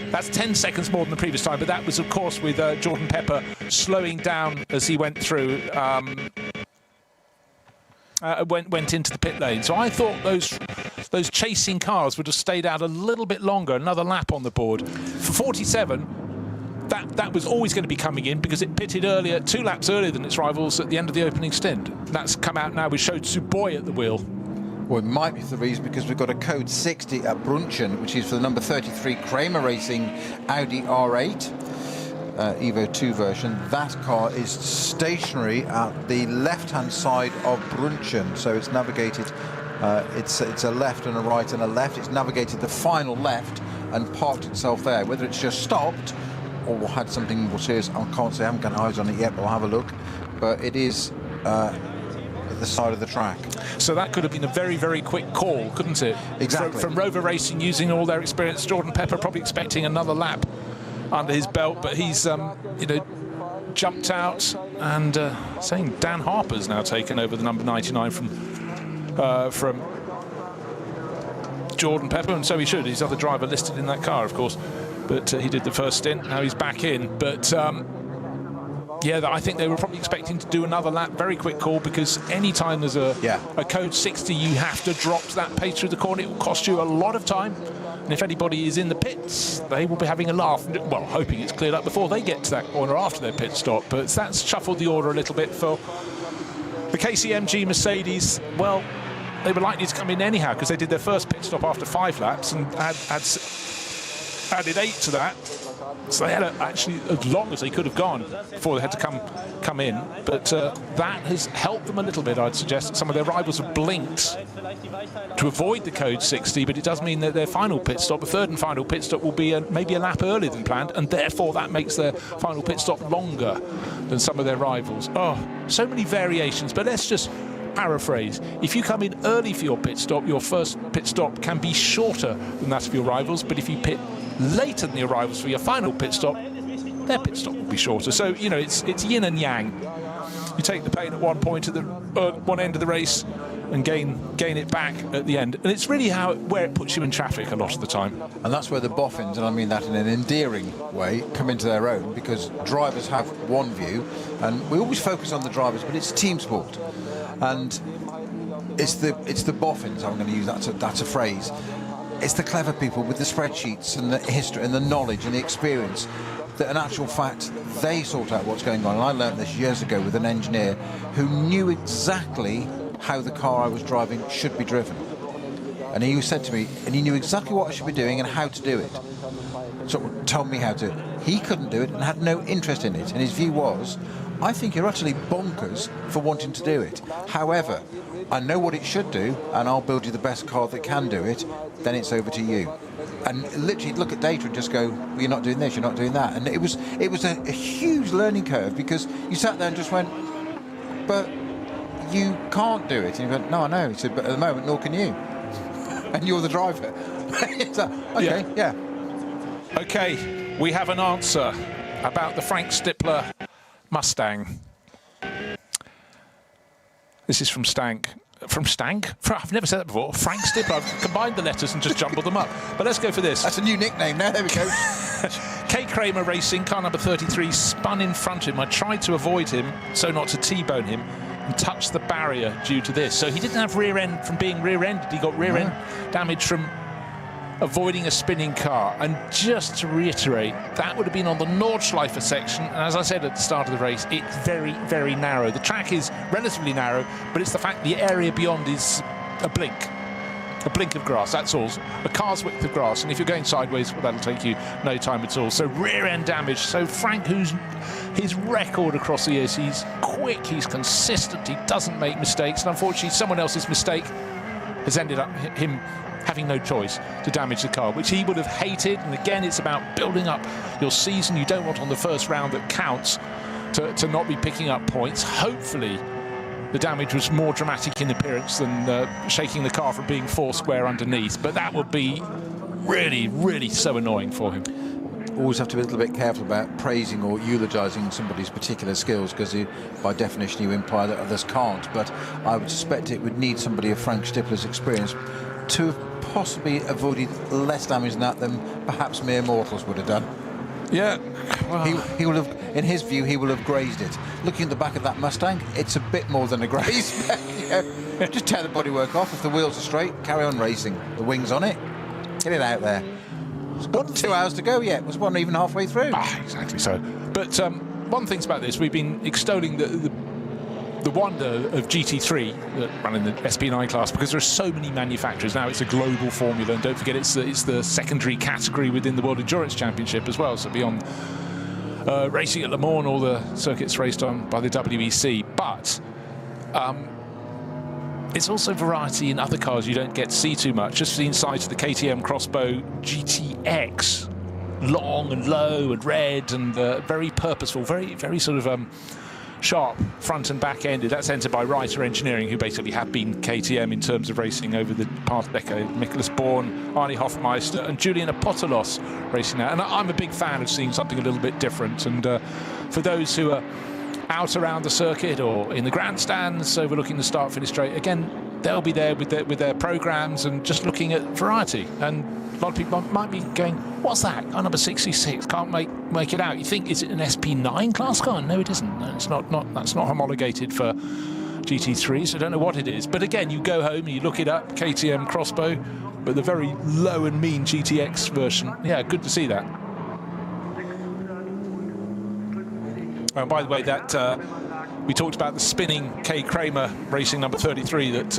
That's 10 seconds more than the previous time, but that was, of course, with Jordan Pepper slowing down as he went through, went into the pit lane. So I thought those chasing cars would have stayed out a little bit longer, another lap on the board. For 47, that was always going to be coming in because it pitted earlier, 2 laps earlier than its rivals at the end of the opening stint. That's come out now with Shotsu Boy at the wheel. Well, it might be for the reason because we've got a code 60 at Brunchen, which is for the number 33 Kramer Racing Audi R8. Evo 2 version. That car is stationary at the left-hand side of Brunchen, so it's navigated. It's a left and a right and a left. It's navigated the final left and parked itself there. Whether it's just stopped or had something more serious, I can't say. I haven't got eyes on it yet, but I'll have a look. But it is at the side of the track. So that could have been a very quick call, couldn't it? Exactly. From Rover Racing, using all their experience. Jordan Pepper probably expecting another lap under his belt, but he's jumped out, and saying Dan Harper's now taken over the number 99 from Jordan Pepper, and so he should. He's the other driver listed in that car, of course, but he did the first stint. Now he's back in, but yeah, I think they were probably expecting to do another lap. Very quick call, because any time there's a code 60, you have to drop that pace through the corner. It will cost you a lot of time. And if anybody is in the pits, they will be having a laugh, well, hoping it's cleared up before they get to that corner after their pit stop. But that's shuffled the order a little bit for the KCMG Mercedes. Well, they were likely to come in anyhow because they did their first pit stop after 5 laps and added 8 to that. So they had actually as long as they could have gone before they had to come in. But that has helped them a little bit, I'd suggest. Some of their rivals have blinked to avoid the code 60, but it does mean that their final pit stop, the third and final pit stop, will be maybe a lap earlier than planned, and therefore that makes their final pit stop longer than some of their rivals. Oh, so many variations, but let's just paraphrase. If you come in early for your pit stop, your first pit stop can be shorter than that of your rivals, but if you pit later than your rivals for your final pit stop, their pit stop will be shorter. So, you know, it's yin and yang. You take the pain at one point at the one end of the race and gain it back at the end. And it's really where it puts you in traffic a lot of the time. And that's where the boffins, and I mean that in an endearing way, come into their own, because drivers have one view, and we always focus on the drivers, but it's team sport. And it's the boffins, I'm going to use that's a phrase. It's the clever people with the spreadsheets and the history and the knowledge and the experience that in actual fact they sort out what's going on. And I learned this years ago with an engineer who knew exactly how the car I was driving should be driven. And he said to me, and he knew exactly what I should be doing and how to do it. So told me how to. He couldn't do it and had no interest in it. And his view was, I think you're utterly bonkers for wanting to do it. However, I know what it should do, and I'll build you the best car that can do it. Then it's over to you. And literally look at data and just go, well, you're not doing this, you're not doing that. And it was a huge learning curve, because you sat there and just went, but you can't do it. And you went, no, I know. He said, but at the moment, nor can you. And you're the driver. It's like, okay, yeah. Okay, we have an answer about the Frank Stippler Mustang. This is from Stank. From Stank? I've never said that before. Frank Stippler. I've combined the letters and just jumbled them up. But let's go for this. That's a new nickname now. There we go. K. Kramer Racing, car number 33, spun in front of him. I tried to avoid him so not to T-bone him, and touched the barrier due to this. So he didn't have rear end from being rear-ended. He got rear end damage from avoiding a spinning car. And just to reiterate, that would have been on the Nordschleife section, and as I said at the start of the race, it's very, very narrow. The track is relatively narrow, but it's the fact the area beyond is a blink of grass, that's all. A car's width of grass, and if you're going sideways, well, that'll take you no time at all. So rear end damage. So Frank, who's his record across the years, he's quick, he's consistent, he doesn't make mistakes, and unfortunately someone else's mistake has ended up him having no choice to damage the car, which he would have hated. And again, it's about building up your season. You don't want on the first round that counts to not be picking up points. Hopefully the damage was more dramatic in appearance than shaking the car from being four square underneath, but that would be really, really so annoying for him. Always have to be a little bit careful about praising or eulogising somebody's particular skills, because by definition you imply that others can't. But I would suspect it would need somebody of Frank Stippler's experience to have possibly avoided less damage than that than perhaps mere mortals would have done. Yeah, well, he will have, in his view, he will have grazed it. Looking at the back of that Mustang, it's a bit more than a graze. Just tear the bodywork off. If the wheels are straight, carry on racing. The wings on it, get it out there. It's got 2 hours to go yet. Was one even halfway through? Exactly so. But one thing's about this, we've been extolling the wonder of GT3 that run in the SP9 class, because there are so many manufacturers now. It's a global formula, and don't forget it's the secondary category within the World Endurance Championship as well. So beyond racing at Le Mans, all the circuits raced on by the WEC, but it's also variety in other cars you don't get to see too much. Just the inside of the KTM Crossbow GTX, long and low and red and very purposeful, very sort of sharp front and back ended. That's entered by Reiter Engineering, who basically have been KTM in terms of racing over the past decade. Nicholas Bourne, Arnie Hofmeister and Julian Apostolos racing now. And I'm a big fan of seeing something a little bit different. And for those who are out around the circuit or in the grandstands overlooking the start-finish straight, again, they'll be there with their programs and just looking at variety. And a lot of people might be going, what's that? Oh, number 66, can't make it out. You think, is it an SP9 class car? No, it isn't. It's not that's not homologated for GT3, so I don't know what it is. But again, you go home and you look it up, KTM Crossbow, but the very low and mean GTX version. Yeah, good to see that. Oh, by the way, that we talked about the spinning K. Kramer Racing number 33 that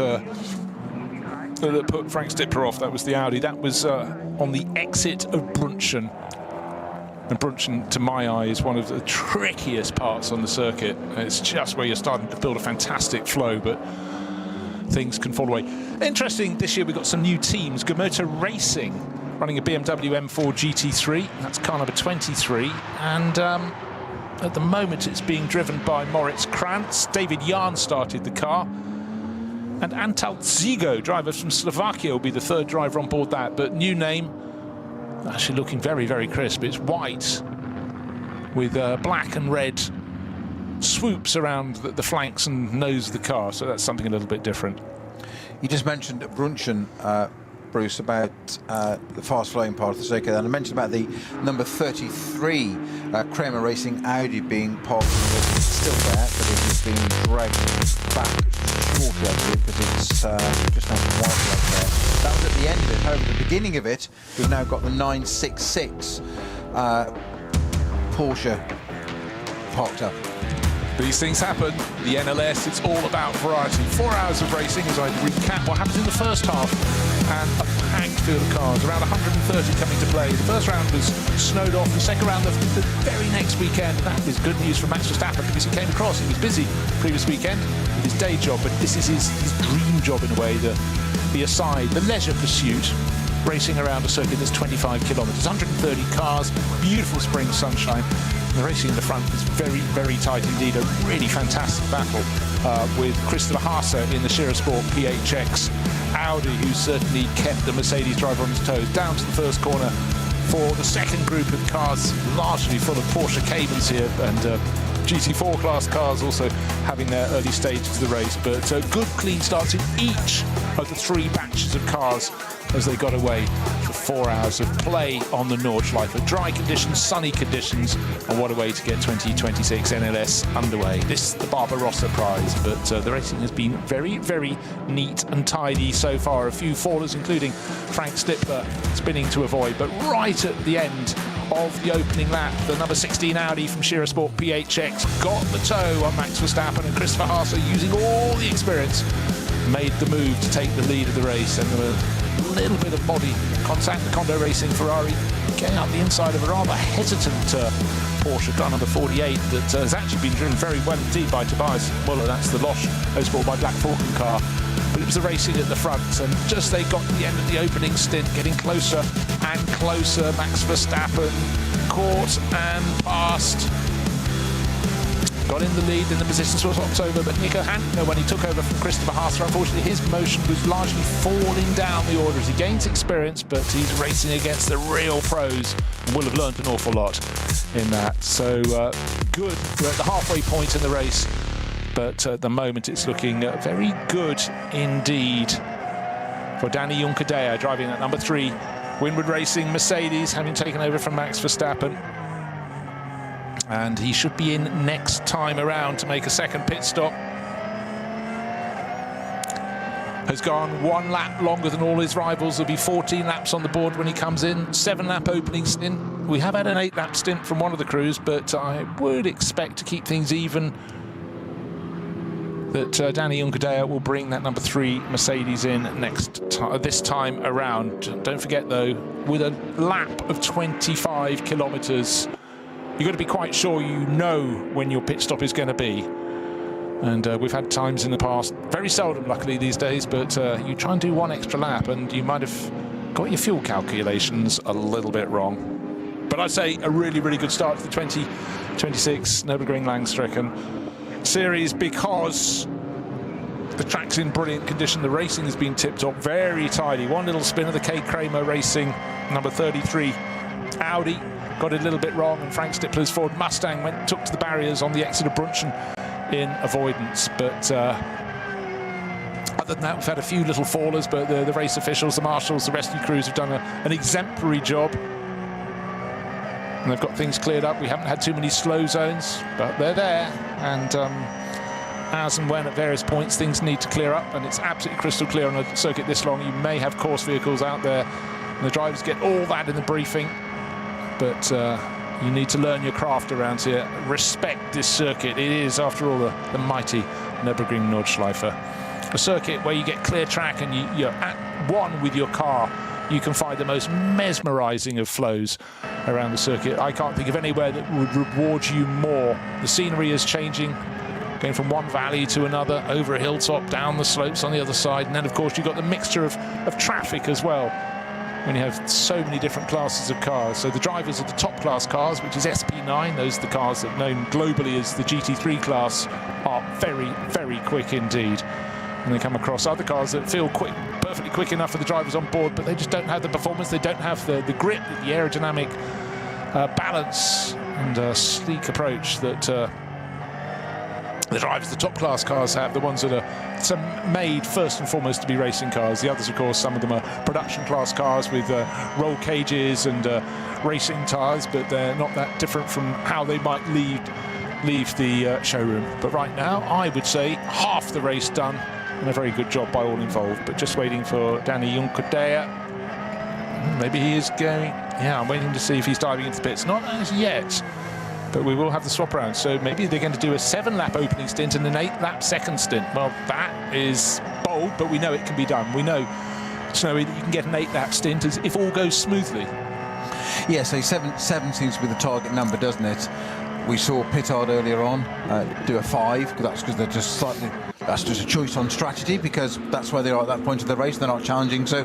put Frank Stippler off. That was the Audi. That was on the exit of Brunchen. And Brunchen, to my eye, is one of the trickiest parts on the circuit. It's just where you're starting to build a fantastic flow, but things can fall away. Interesting, this year we've got some new teams. Gomoto Racing running a BMW M4 GT3. That's car number 23. And at the moment, it's being driven by Moritz Krantz. David Jahn started the car. And Antal Zigo, driver from Slovakia, will be the third driver on board that. But new name, actually looking very, very crisp. It's white with black and red swoops around the flanks and nose of the car. So that's something a little bit different. You just mentioned Brunchen, Bruce, about the fast-flowing part of the circuit, and I mentioned about the number 33 Kramer Racing Audi being parked. It's still there, but it is being dragged back shortly, because it's just out of white right there. That was at the end of it. However, at the beginning of it, we've now got the 966 Porsche parked up. These things happen. The NLS, it's all about variety. 4 hours of racing as I recap what happened in the first half. and a packed field of cars, around 130 coming to play. The first round was snowed off, the second round the very next weekend. That was good news for Max Verstappen because he came across, he was busy previous weekend with his day job, but this is his dream job in a way, the aside, the leisure pursuit, racing around a circuit that's 25 kilometres, 130 cars, beautiful spring sunshine. The racing in the front is very, very tight indeed. A really fantastic battle with Christopher Haase in the Scherer Sport PHX Audi, who certainly kept the Mercedes driver on his toes. Down to the first corner for the second group of cars, largely full of Porsche Caymans here, and GT4 class cars also having their early stages of the race. But good clean starts in each of the three batches of cars as they got away for 4 hours of play on the Nordschleife. Dry conditions, sunny conditions, and what a way to get 2026 NLS underway. This is the Barbarossa prize, but the racing has been very, very neat and tidy so far. A few fallers, including Frank Stippler spinning to avoid, but right at the end of the opening lap, the number 16 Audi from Scherer Sport PHX got the toe on Max Verstappen, and Christopher Haase, using all the experience, made the move to take the lead of the race. And there were a little bit of body contact. The Kondo Racing Ferrari getting up the inside of a rather hesitant Porsche car number 48 that has actually been driven very well indeed by Tobias Muller. That's the Losch Sport by Black Falcon car. But it was the racing at the front, and just they got to the end of the opening stint, getting closer and closer. Max Verstappen caught and passed. Got in the lead in the positions for October, but Nico Hantner, when he took over from Christopher Haase, unfortunately his motion was largely falling down the order as he gains experience, but he's racing against the real pros and will have learned an awful lot in that. So good, we're at the halfway point in the race, but at the moment it's looking very good indeed for Danny Juncadella, driving at number 3, Winward Racing Mercedes, having taken over from Max Verstappen. And he should be in next time around to make a second pit stop. Has gone 1 lap longer than all his rivals. There'll be 14 laps on the board when he comes in. 7-lap opening stint. We have had an 8-lap stint from one of the crews, but I would expect to keep things even that Danny Juncadella will bring that number 3 Mercedes in this time around. Don't forget though, with a lap of 25 kilometres, you've got to be quite sure you know when your pit stop is going to be. And we've had times in the past, very seldom luckily these days, but you try and do 1 extra lap and you might have got your fuel calculations a little bit wrong. But I'd say a really, really good start to the 2026 Nürburgring Langstrecken series, because the track's in brilliant condition. The racing has been tipped up, very tidy. One little spin of the K. Kramer Racing number 33 Audi got it a little bit wrong, and Frank Stippler's Ford Mustang took to the barriers on the exit of Brunchen in avoidance. But other than that, we've had a few little fallers, but the race officials, the marshals, the rescue crews have done an exemplary job, and they've got things cleared up. We haven't had too many slow zones, but they're there, and as and when at various points things need to clear up, and it's absolutely crystal clear on a circuit this long. You may have course vehicles out there, and the drivers get all that in the briefing. But you need to learn your craft around here. Respect this circuit. It is, after all, the mighty Nürburgring Nordschleife. A circuit where you get clear track and you're at one with your car. You can find the most mesmerising of flows around the circuit. I can't think of anywhere that would reward you more. The scenery is changing, going from one valley to another, over a hilltop, down the slopes on the other side. And then, of course, you've got the mixture of traffic as well, when you have so many different classes of cars. So the drivers of the top class cars, which is SP9, those are the cars that are known globally as the GT3 class, are very, very quick indeed. And they come across other cars that feel quick, perfectly quick enough for the drivers on board, but they just don't have the performance, they don't have the grip, the aerodynamic balance and sleek approach that the drivers, the top class cars have, the ones that are made first and foremost to be racing cars. The others, of course, some of them are production class cars with roll cages and racing tyres, but they're not that different from how they might leave the showroom. But right now, I would say half the race done, and a very good job by all involved. But just waiting for Danny Juncadella. Maybe he is going. Yeah, I'm waiting to see if he's diving into the pits. Not as yet, but we will have the swap around. So maybe they're going to do a 7-lap opening stint and an 8-lap second stint. Well, that is bold, but we know it can be done. We know Snowy, that you can get an 8-lap stint if all goes smoothly. Yeah, so seven seems to be the target number, doesn't it? We saw Pittard earlier on do a 5, because that's because they're just slightly. That's just a choice on strategy, because that's where they are at that point of the race. They're not challenging, so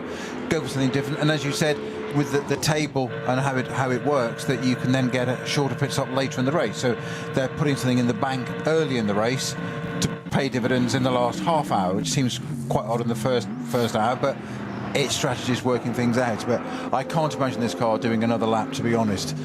go for something different. And as you said, with the table and how it works, that you can then get a shorter pit stop later in the race. So they're putting something in the bank early in the race to pay dividends in the last half hour, which seems quite odd in the first hour, but its strategy is working things out. But I can't imagine this car doing another lap, to be honest.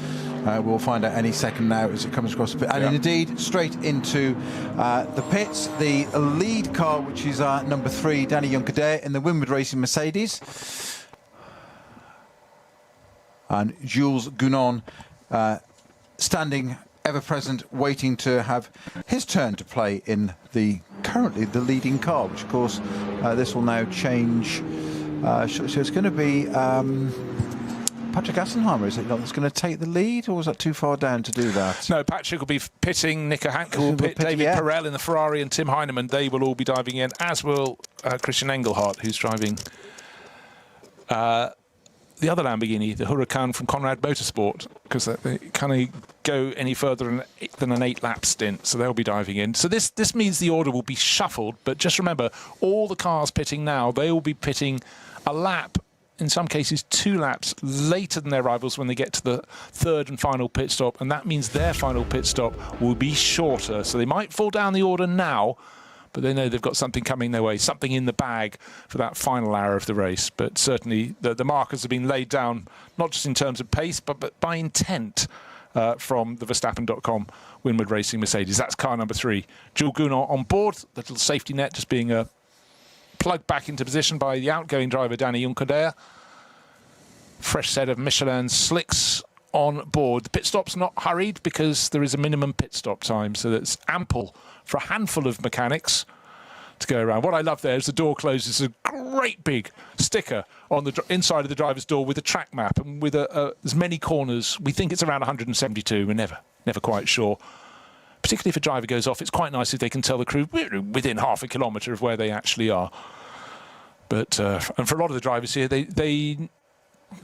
We'll find out any second now as it comes across the pit. And indeed, straight into the pits, the lead car, which is number 3, Danny Juncadere in the Winward Racing Mercedes. And Jules Gounon standing ever present, waiting to have his turn to play in currently the leading car, which of course this will now change. So it's going to be Patrick Assenheimer, is it not, that's going to take the lead, or was that too far down to do that? No, Patrick will be pitting, Nico Hanke will pit, David Perel in the Ferrari, and Tim Heinemann, they will all be diving in, as will Christian Engelhardt, who's driving the other Lamborghini, the Huracan from Conrad Motorsport, because they can't go any further than an 8-lap stint, so they'll be diving in. So this means the order will be shuffled, but just remember, all the cars pitting now, they will be pitting a lap, in some cases 2 laps later than their rivals when they get to the 3rd and final pit stop, and that means their final pit stop will be shorter. So they might fall down the order now, but they know they've got something coming their way, something in the bag for that final hour of the race. But certainly the markers have been laid down, not just in terms of pace, but by intent from the Verstappen.com Winward Racing Mercedes. That's car number 3. Jules Gounon on board, the little safety net just being plugged back into position by the outgoing driver, Danny Juncadere. Fresh set of Michelin slicks on board. The pit stop's not hurried because there is a minimum pit stop time, so that's ample for a handful of mechanics to go around. What I love there is the door closes, a great big sticker on the inside of the driver's door with a track map and with as many corners. We think it's around 172. We're never quite sure. Particularly if a driver goes off, it's quite nice if they can tell the crew we're within half a kilometre of where they actually are. But and for a lot of the drivers here, they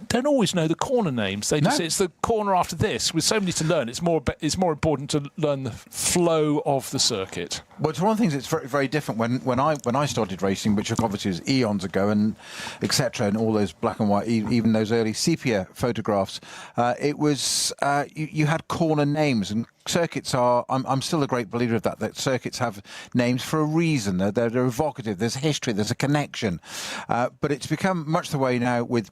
don't always know the corner names. They just it's the corner after this. With so many to learn, it's more important to learn the flow of the circuit. Well, it's one of the things that's very, very different when I started racing, which obviously was eons ago, and etc. and all those black and white, even those early sepia photographs. It was you had corner names, and circuits are. I'm still a great believer of that circuits have names for a reason. They're evocative. There's history. There's a connection. But it's become much the way now with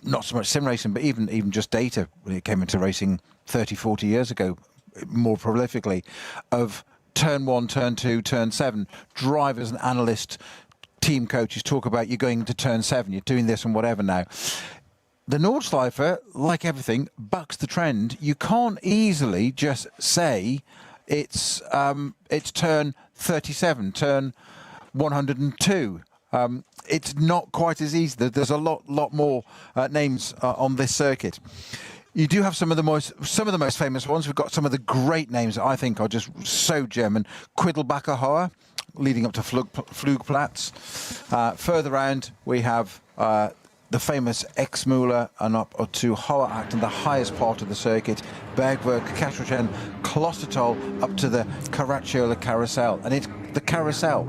not so much sim racing, but even just data when it came into racing 30, 40 years ago, more prolifically, of turn 1, turn 2, turn 7. Drivers and analysts, team coaches talk about you're going into turn 7, you're doing this and whatever now. The Nordschleife, like everything, bucks the trend. You can't easily just say it's turn 37, turn 102. It's not quite as easy. There's a lot more names on this circuit. You do have some of the most famous ones. We've got some of the great names that I think are just so German. Quiddelbacher Hoher, leading up to Flugplatz. Further round, we have the famous Exmüller and up to Hoher-Achten, the highest part of the circuit. Bergwerk, Kaschrochen, Klostertal, up to the Caracciola Carousel. And it's the Carousel.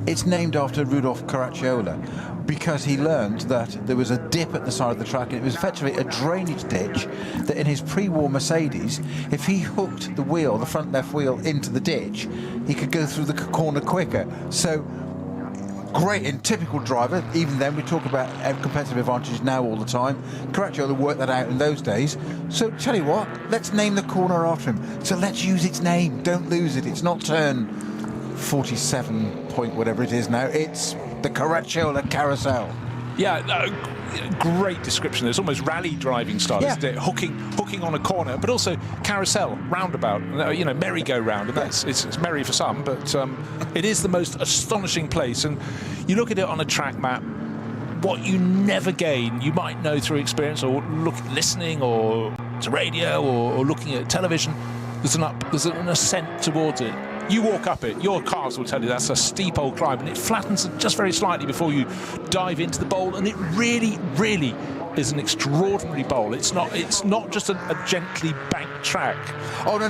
It's named after Rudolf Caracciola because he learned that there was a dip at the side of the track, and it was effectively a drainage ditch that in his pre-war Mercedes, if he hooked the wheel, the front left wheel, into the ditch, he could go through the corner quicker. So great and typical driver. Even then, we talk about competitive advantages now all the time. Caracciola worked that out in those days. So tell you what, let's name the corner after him. So let's use its name. Don't lose it. It's not turn 47 point whatever it is now. It's the Caracciola Carousel. Yeah, great description. It's almost rally driving style, isn't it? Hooking on a corner, but also carousel, roundabout, merry-go-round. And it's merry for some, but it is the most astonishing place. And you look at it on a track map, what you never gain, you might know through experience or listening or to radio or looking at television. There's an ascent towards it. You walk up it, your cars will tell you that's a steep old climb, and it flattens just very slightly before you dive into the bowl, and it really, really is an extraordinary bowl. It's not just a gently banked track. Oh, no,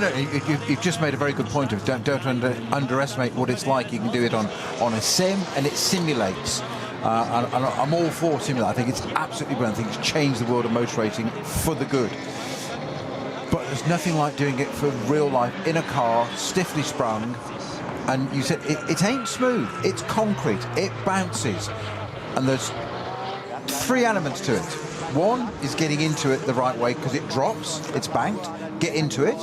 you've just made a very good point of don't underestimate what it's like. You can do it on a sim, and it simulates. And I'm all for simulate. I think it's absolutely brilliant. I think it's changed the world of motor racing for the good. But there's nothing like doing it for real life in a car, stiffly sprung. And you said it ain't smooth. It's concrete. It bounces. And there's 3 elements to it. One is getting into it the right way because it drops. It's banked. Get into it.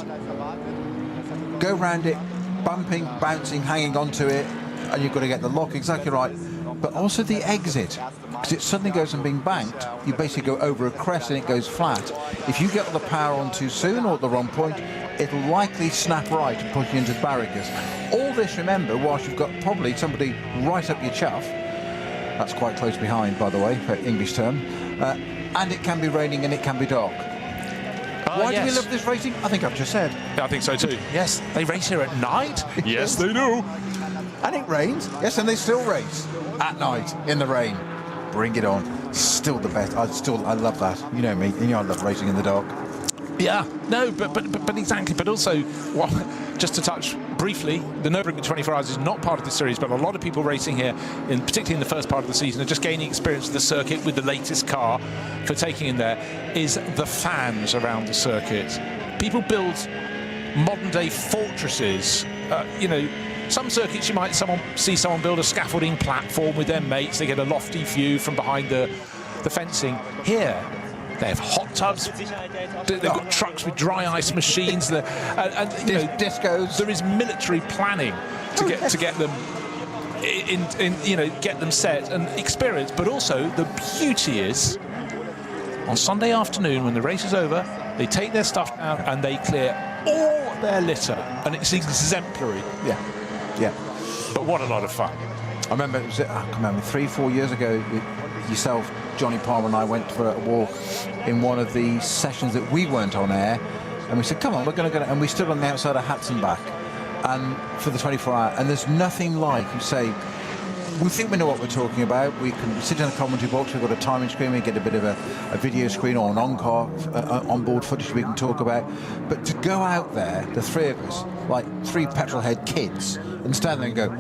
Go round it, bumping, bouncing, hanging onto it, and you've got to get the lock exactly right. But also the exit, because it suddenly goes from being banked, you basically go over a crest and it goes flat. If you get all the power on too soon or at the wrong point, it'll likely snap right and push you into the barriers. All this, remember, whilst you've got probably somebody right up your chuff. That's quite close behind, by the way, for English term. And it can be raining and it can be dark. Why do we love this racing? I think I've just said. Yeah, I think so too. Yes, they race here at night. Yes, they do. And it rains. Yes, and they still race at night in the rain. Bring it on. Still the best. I love that. You know me. You know I love racing in the dark. Yeah, no, but exactly. But also, well, just to touch briefly, the Nürburgring 24 Hours is not part of this series, but a lot of people racing here, particularly in the first part of the season, are just gaining experience of the circuit with the latest car for taking in there, is the fans around the circuit. People build modern-day fortresses. Some circuits you might see someone build a scaffolding platform with their mates. They get a lofty view from behind the fencing. Here, they have hot tubs. They've got trucks with dry ice machines. And discos. There is military planning to get them get them set and experience. But also the beauty is, on Sunday afternoon when the race is over, they take their stuff down and they clear all their litter, and it's exemplary. Yeah. But what a lot of fun. I remember, 3-4 years ago, yourself, Johnny Palmer and I went for a walk in one of the sessions that we weren't on air, and we said, come on, we're going to go, and we stood on the outside of Hatzenbach and for the 24-hour, and there's nothing like, you say, we think we know what we're talking about. We can sit in a commentary box. We've got a timing screen. We get a bit of a video screen or an onboard footage we can talk about. But to go out there, the 3 of us, like 3 petrol-head kids, and stand there and go,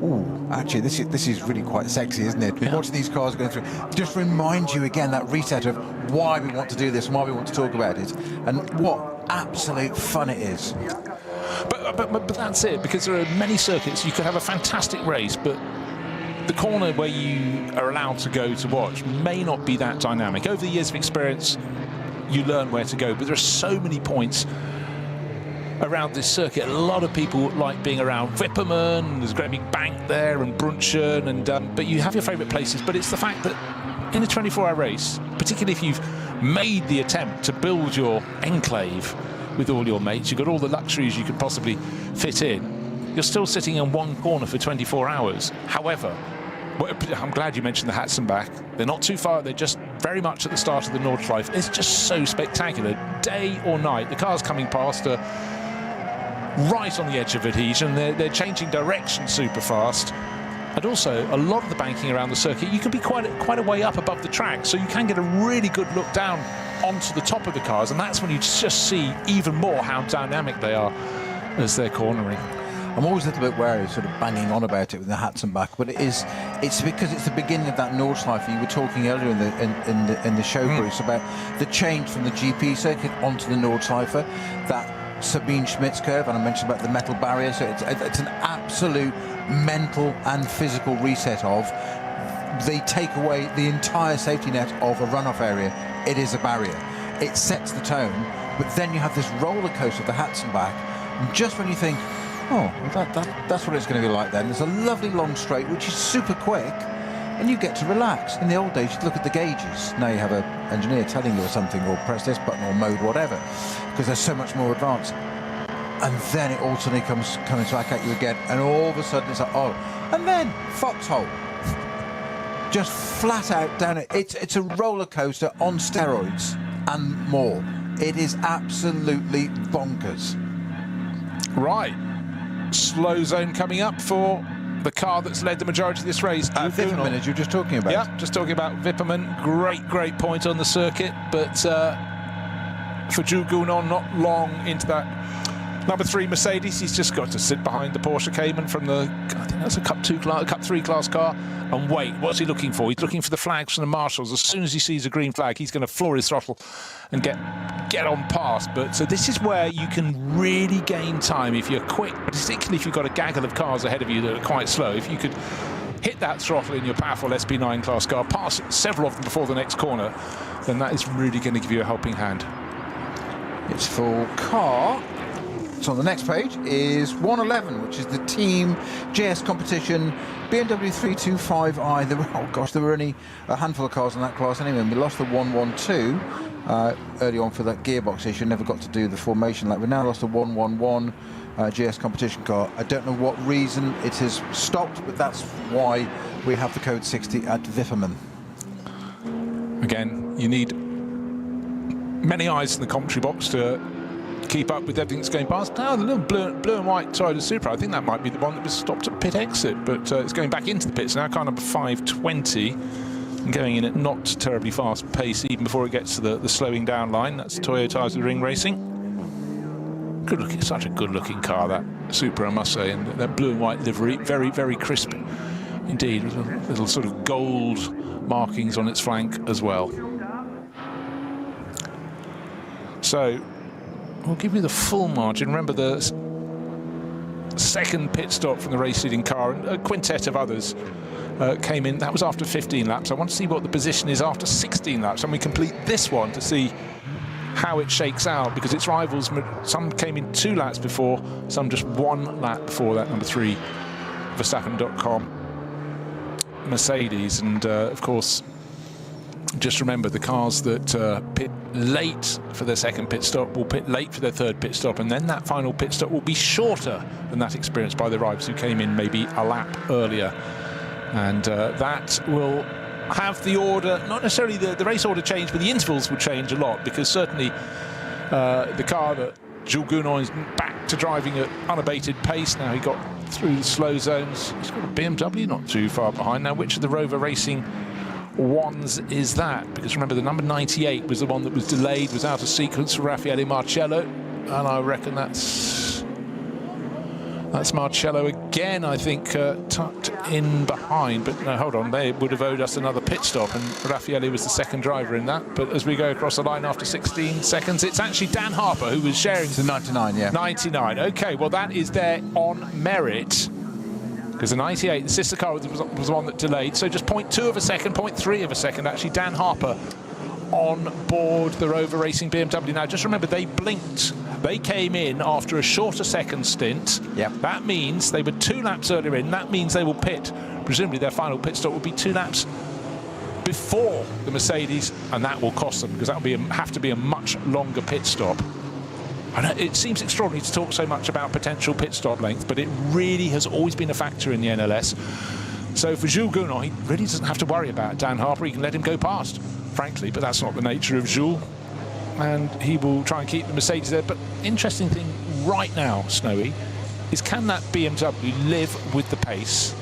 ooh, actually, this is really quite sexy, isn't it? Yeah. Watching these cars going through, just reminds you again that reset of why we want to do this and why we want to talk about it, and what absolute fun it is. But that's it, because there are many circuits. You could have a fantastic race, but the corner where you are allowed to go to watch may not be that dynamic. Over the years of experience, you learn where to go, but there are so many points around this circuit. A lot of people like being around Wipperman, there's a great big bank there, and Brunchen, and but you have your favourite places. But it's the fact that in a 24-hour race, particularly if you've made the attempt to build your enclave with all your mates, you've got all the luxuries you could possibly fit in, you're still sitting in one corner for 24 hours. However, I'm glad you mentioned the Hatzenbach. They're not too far. They're just very much at the start of the Nordschleife. It's just so spectacular. Day or night, the cars coming past are right on the edge of adhesion. They're changing direction super fast. And also, a lot of the banking around the circuit, you can be quite a way up above the track, so you can get a really good look down onto the top of the cars, and that's when you just see even more how dynamic they are as they're cornering. I'm always a little bit wary, sort of banging on about it with the Hatzenbach, but it's because it's the beginning of that Nordschleife. You were talking earlier in the show, Bruce, about the change from the GP circuit onto the Nordschleife, that Sabine Schmitz curve, and I mentioned about the metal barrier. So it's an absolute mental and physical reset of. They take away the entire safety net of a runoff area. It is a barrier. It sets the tone, but then you have this roller coaster of the Hatzenbach, and just when you think, oh, well that's what it's going to be like then. There's a lovely long straight, which is super quick, and you get to relax. In the old days, you'd look at the gauges. Now you have an engineer telling you or something, or press this button, or mode whatever, because they're so much more advanced. And then it all suddenly comes back at you again, and all of a sudden it's like, oh, and then foxhole. Just flat out down it. It's a roller coaster on steroids and more. It is absolutely bonkers. Right. slow zone coming up for the car that's led the majority of this race. Vipperman, as you were just talking about. Yeah, just talking about Vipperman. Great point on the circuit, but for Jules Gounon, not long into that number 3 Mercedes, he's just got to sit behind the Porsche Cayman from the, I think that's a Cup 3 class car, and wait. What's he looking for? He's looking for the flags from the marshals. As soon as he sees a green flag, he's going to floor his throttle and get on past. But so this is where you can really gain time if you're quick, particularly if you've got a gaggle of cars ahead of you that are quite slow. If you could hit that throttle in your powerful SP9 class car, pass several of them before the next corner, then that is really going to give you a helping hand. It's for car. So on the next page is 111, which is the team JS competition BMW 325i. There were only a handful of cars in that class anyway, and we lost the 112 early on for that gearbox issue. Never got to do the formation lap. We now lost the 111 JS competition car. I don't know what reason it has stopped, but that's why we have the code 60 at Vipperman. Again, you need many eyes in the commentary box to keep up with everything that's going past. Now, the little blue and white Toyota Supra, I think that might be the one that was stopped at pit exit, but it's going back into the pits now, car number 520, and going in at not terribly fast pace even before it gets to the slowing down line. That's Toyota's Ring Racing. Good looking, such a good looking car, that Supra, I must say, and that blue and white livery, very crisp indeed, with little sort of gold markings on its flank as well. So we'll give you the full margin. Remember, the second pit stop from the race-leading car, and a quintet of others came in. That was after 15 laps. I want to see what the position is after 16 laps, and we complete this one to see how it shakes out, because its rivals, some came in 2 laps before, some just 1 lap before that number 3 Verstappen.com Mercedes. And of course, just remember, the cars that pit late for their second pit stop will pit late for their third pit stop, and then that final pit stop will be shorter than that experienced by the rivals who came in maybe a lap earlier. And that will have the order, not necessarily the race order change, but the intervals will change a lot, because certainly the car that Jules Gounon is back to driving at unabated pace now. He got through the slow zones. He's got a BMW not too far behind. Now, which of the Rover Racing ones is that? Because remember, the number 98 was the one that was delayed, was out of sequence for Raffaele Marcello, and I reckon that's Marcello again, I think, tucked in behind. But no, hold on, they would have owed us another pit stop, and Raffaele was the second driver in that. But as we go across the line after 16 seconds, it's actually Dan Harper who was sharing. It's a 99, yeah. 99, okay, well that is there on merit, because the 98, the sister car, was the one that delayed. So just 0.2 of a second, 0.3 of a second, actually, Dan Harper on board the Rover Racing BMW. Now, just remember, they blinked. They came in after a shorter second stint. Yep. That means they were 2 laps earlier in. That means they will pit. Presumably, their final pit stop will be 2 laps before the Mercedes, and that will cost them, because that will have to be a much longer pit stop. I know it seems extraordinary to talk so much about potential pit stop length, but it really has always been a factor in the NLS. So for Jules Gounon, he really doesn't have to worry about Dan Harper. He can let him go past, frankly, but that's not the nature of Jules. And he will try and keep the Mercedes there. But interesting thing right now, Snowy, is can that BMW live with the pace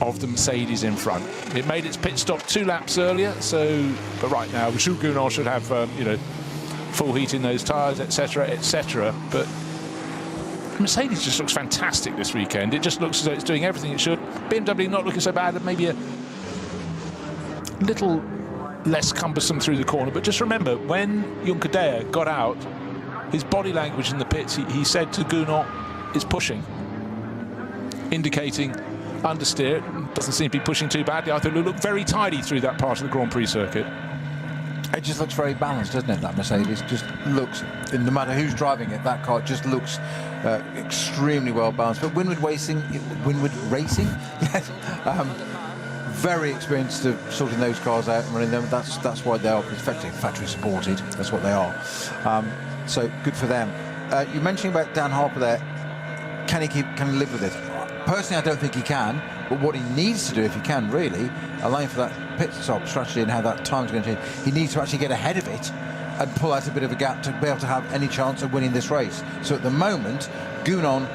of the Mercedes in front? It made its pit stop 2 laps earlier, but right now Jules Gounon should have full heat in those tyres, etc., etc. But Mercedes just looks fantastic this weekend. It just looks as though it's doing everything it should. BMW not looking so bad, maybe a little less cumbersome through the corner. But just remember, when Juncker got out, his body language in the pits, he said to Gounon, is pushing, indicating understeer. Doesn't seem to be pushing too badly. I thought it looked very tidy through that part of the Grand Prix circuit. It just looks very balanced, doesn't it, that Mercedes? Just looks, no matter who's driving it, that car just looks extremely well balanced. But Winward Racing, yes, very experienced at sorting those cars out and running them. That's why they are effectively factory supported. That's what they are. So good for them. You mentioning about Dan Harper there. Can he live with it? Personally, I don't think he can. But what he needs to do, if he can, really, allowing for that pit stop strategy and how that time's going to change, he needs to actually get ahead of it and pull out a bit of a gap to be able to have any chance of winning this race. So at the moment, Gounon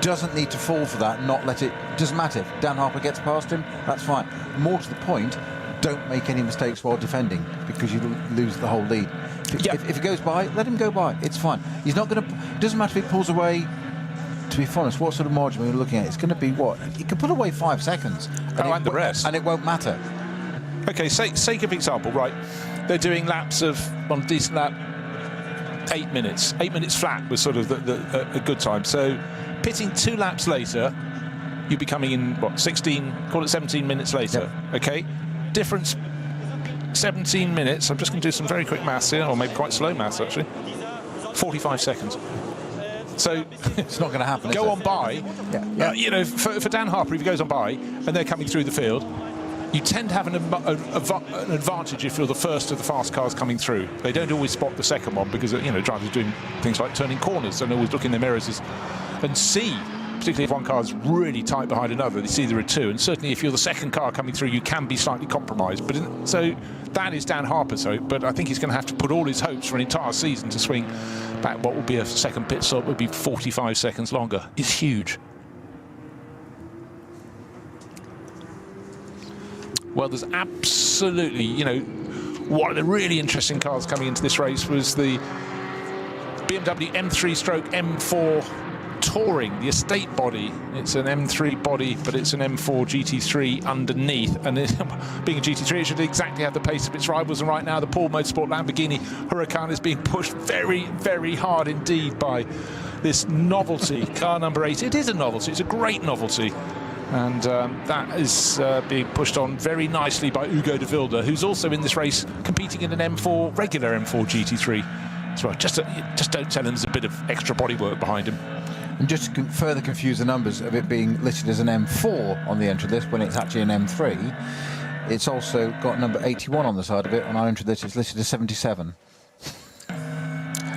doesn't need to fall for that, not let it. Doesn't matter if Dan Harper gets past him, that's fine. More to the point, don't make any mistakes while defending, because you lose the whole lead. If he goes by, let him go by. It's fine. He's not going to. Doesn't matter if he pulls away. To be honest, what sort of margin are we looking at? It's going to be what? He could pull away 5 seconds. And the rest. And it won't matter. Okay, sake of example, right? They're doing laps of, on a decent lap, 8 minutes. 8 minutes flat was sort of a good time. So pitting 2 laps later, you'll be coming in, what, 16, call it 17 minutes later, okay? Difference, 17 minutes. I'm just going to do some very quick maths here, or maybe quite slow maths, actually. 45 seconds. So it's not going to happen. Go on by. You know, for Dan Harper, if he goes on by and they're coming through the field, you tend to have an advantage if you're the first of the fast cars coming through. They don't always spot the second one because, you know, drivers are doing things like turning corners and always look in their mirrors and see, particularly if one car is really tight behind another, they see there are 2. And certainly if you're the second car coming through, you can be slightly compromised. But so that is Dan Harper's hope. But I think he's going to have to put all his hopes for an entire season to swing back what will be a second pit stop, would be 45 seconds longer. Is huge. Well, there's absolutely, you know, one of the really interesting cars coming into this race was the BMW M3/M4 Touring, the estate body. It's an M3 body, but it's an M4 GT3 underneath. And being a GT3, it should exactly have the pace of its rivals. And right now, the Paul Motorsport Lamborghini Huracan is being pushed very, very hard indeed by this novelty, car number 8. It is a novelty. It's a great novelty. And that is being pushed on very nicely by Ugo de Wilde, who's also in this race competing in an M4, regular M4 GT3 as well. Just don't tell him there's a bit of extra bodywork behind him. And just to further confuse the numbers of it being listed as an M4 on the entry list when it's actually an M3, it's also got number 81 on the side of it. On our entry list, it's listed as 77.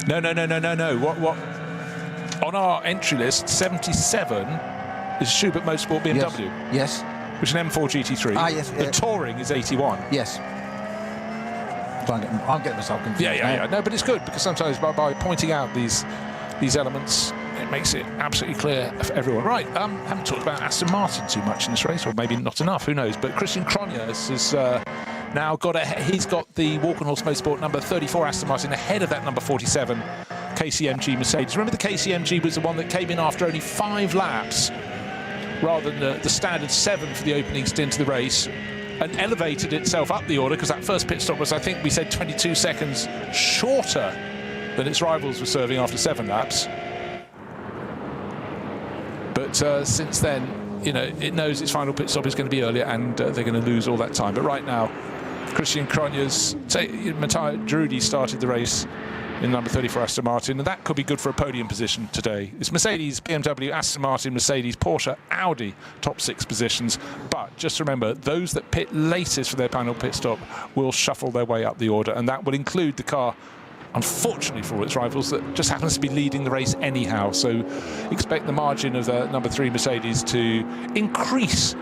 No. What? On our entry list, 77 is Schubert Motorsport BMW. Yes. Which is an M4 GT3. Ah, yes. The Touring is 81. Yes. I'm getting myself confused. Yeah. No, but it's good because sometimes by pointing out these elements, it makes it absolutely clear for everyone. Right, haven't talked about Aston Martin too much in this race, or maybe not enough, who knows. But Christian Cronjes has now he's got the Walkenhorst Motorsport number 34 Aston Martin ahead of that number 47 KCMG Mercedes. Remember, the KCMG was the one that came in after only 5 laps, rather than the standard 7 for the opening stint of the race, and elevated itself up the order because that first pit stop was, I think we said, 22 seconds shorter than its rivals were serving after 7 laps. But since then, you know, it knows its final pit stop is going to be earlier, and they're going to lose all that time. But right now, Christian Cronjes, Matteo Drudi started the race in number 34 Aston Martin, and that could be good for a podium position today. It's Mercedes, BMW, Aston Martin, Mercedes, Porsche, Audi, top 6 positions. But just remember, those that pit latest for their final pit stop will shuffle their way up the order, and that will include the car, unfortunately for all its rivals, that just happens to be leading the race anyhow. So expect the margin of the number 3 Mercedes to increase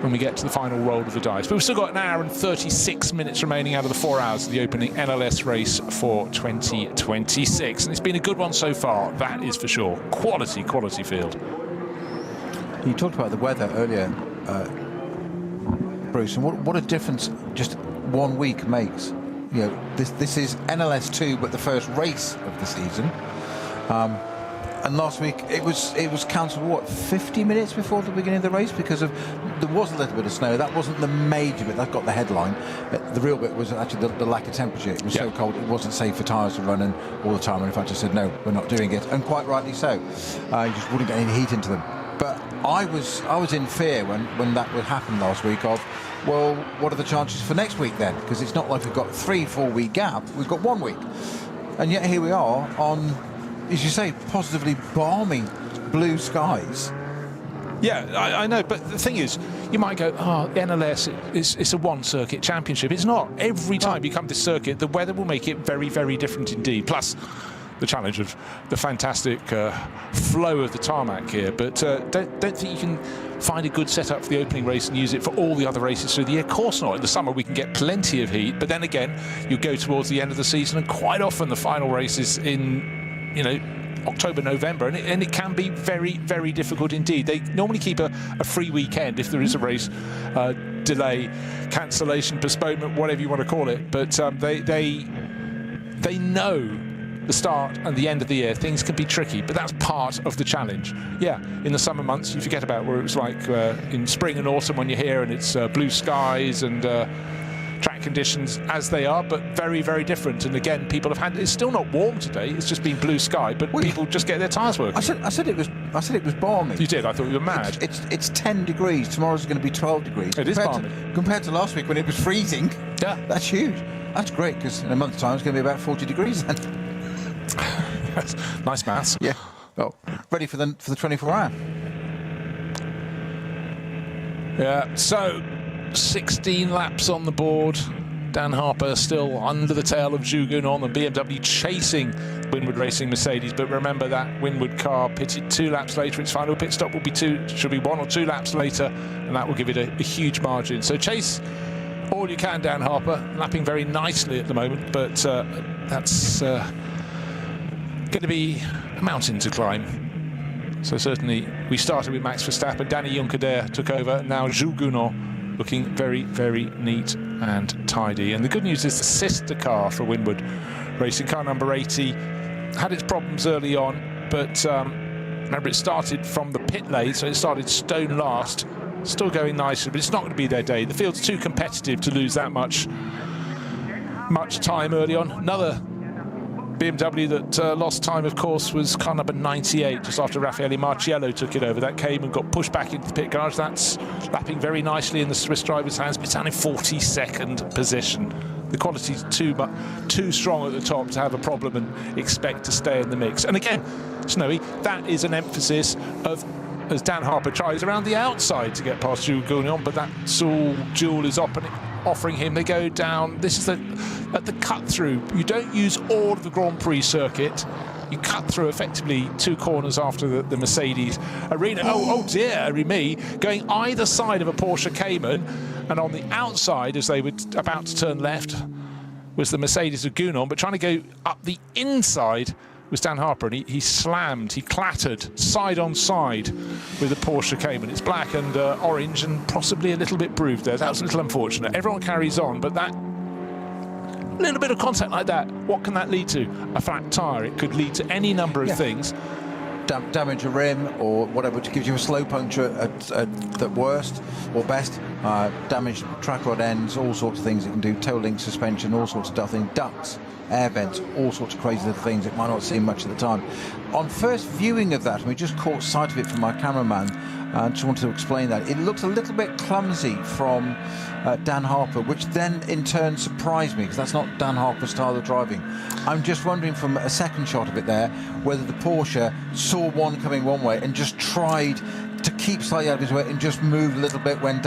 when we get to the final roll of the dice. But we've still got an hour and 36 minutes remaining out of the 4 hours of the opening NLS race for 2026. And it's been a good one so far, that is for sure. Quality field. You talked about the weather earlier, Bruce, and what a difference just 1 week makes. You know, this is NLS2, but the first race of the season. And last week it was cancelled, what, 50 minutes before the beginning of the race because there was a little bit of snow. That wasn't the major bit. That got the headline. The real bit was actually the lack of temperature. It was so cold it wasn't safe for tyres to run all the time. And in fact, I said, no, we're not doing it. And quite rightly so. You just wouldn't get any heat into them. But I was in fear when that would happen last week of, well, what are the chances for next week then? Because it's not like we've got 3-4 week gap. We've got 1 week. And yet here we are on, as you say, positively balmy blue skies. Yeah, I know, but the thing is, you might go, oh, NLS, it's a one-circuit championship. It's not. Every time you come to circuit, the weather will make it very, very different indeed. Plus, the challenge of the fantastic flow of the tarmac here. But don't think you can find a good setup for the opening race and use it for all the other races through the year. Of course not. In the summer, we can get plenty of heat. But then again, you go towards the end of the season, and quite often the final race is in, you know, October, November, and it can be very, very difficult indeed. They normally keep a free weekend if there is a race delay, cancellation, postponement, whatever you want to call it. But they know the start and the end of the year things can be tricky, but that's part of the challenge. Yeah, in the summer months you forget about where it was like in spring and autumn when you're here and it's blue skies and track conditions as they are, but very, very different. And again, people have had, it's still not warm today, it's just been blue sky, but people just get their tyres working. I said it was balmy. You did? I thought you were mad. It's 10 degrees. Tomorrow's going to be 12 degrees. It is balmy. Compared to last week when it was freezing. Yeah. That's huge. That's great, because in a month's time it's going to be about 40 degrees then. Nice maths. Yeah. Well, ready for the 24-hour. Yeah, so 16 laps on the board. Dan Harper still under the tail of Zhu Gunon and BMW chasing Winward Racing Mercedes. But remember that Winward car pitted 2 laps later. Its final pit stop will be 1 or 2 laps later, and that will give it a huge margin. So chase all you can, Dan Harper, lapping very nicely at the moment, but that's going to be a mountain to climb. So certainly we started with Max Verstappen, Danny Junkerdare took over, now Zhu Gunon looking very, very neat and tidy. And the good news is the sister car for Winward Racing, car number 80, had its problems early on, but remember it started from the pit lane, so it started stone last, still going nicely, but it's not going to be their day. The field's too competitive to lose that much time early on. Another BMW that lost time, of course, was car number 98, just after Raffaele Marciello took it over. That came and got pushed back into the pit garage. That's lapping very nicely in the Swiss driver's hands, but it's down in 42nd position. The quality's too strong at the top to have a problem and expect to stay in the mix. And again, Snowy, that is an emphasis of, as Dan Harper tries around the outside to get past Zhu Gunon, but that's all Joule is offering him. They go down, this is at the cut through. You don't use all of the Grand Prix circuit. You cut through effectively 2 corners after the Mercedes arena. Oh dear me, going either side of a Porsche Cayman, and on the outside, as they were about to turn left, was the Mercedes of Gunon, but trying to go up the inside was Dan Harper, and he clattered side on side with the Porsche Cayman. It's black and orange and possibly a little bit bruised there. That was a little unfortunate. Everyone carries on, but that little bit of contact like that, what can that lead to? A flat tyre. It could lead to any number of things. Damage a rim or whatever, which gives you a slow puncture at worst or best. Damage track rod ends, all sorts of things it can do. Toe link suspension, all sorts of stuff. Ducts, air vents, all sorts of crazy little things. It might not seem much at the time. On first viewing of that, and we just caught sight of it from my cameraman, I just wanted to explain that. It looked a little bit clumsy from Dan Harper, which then in turn surprised me, because that's not Dan Harper's style of driving. I'm just wondering from a second shot of it there, whether the Porsche saw one coming one way and just tried to keep slightly out of his way and just move a little bit when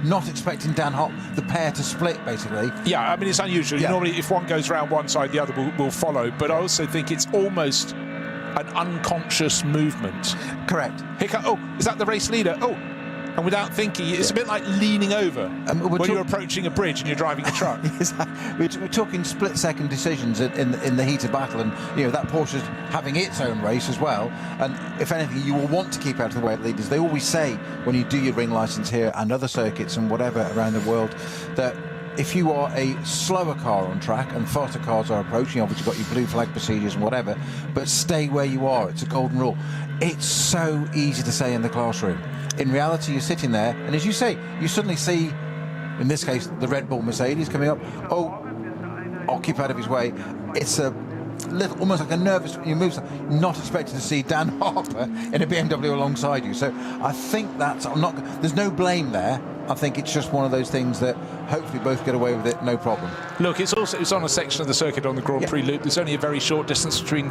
not expecting Dan Harper, the pair to split, basically. Yeah, I mean, it's unusual. Yeah. Normally, if one goes around one side, the other will follow. But I also think it's almost an unconscious movement. Correct. Hiccup. Oh, is that the race leader? Oh, and without thinking, it's a bit like leaning over when you're approaching a bridge and you're driving a truck. We're talking split-second decisions in the heat of battle, and that Porsche's having its own race as well. And if anything, you will want to keep out of the way of leaders. They always say when you do your ring license here and other circuits and whatever around the world that if you are a slower car on track and faster cars are approaching, obviously you've got your blue flag procedures and whatever, but stay where you are. It's a golden rule. It's so easy to say in the classroom. In reality, you're sitting there, and as you say, you suddenly see, in this case, the Red Bull Mercedes coming up. Oh, I'll keep out of his way. It's a little, almost like a nervous, you move, not expecting to see Dan Harper in a BMW alongside you. So I think there's no blame there. I think it's just one of those things that hopefully both get away with it, no problem. Look, it's on a section of the circuit on the Grand Prix loop. There's only a very short distance between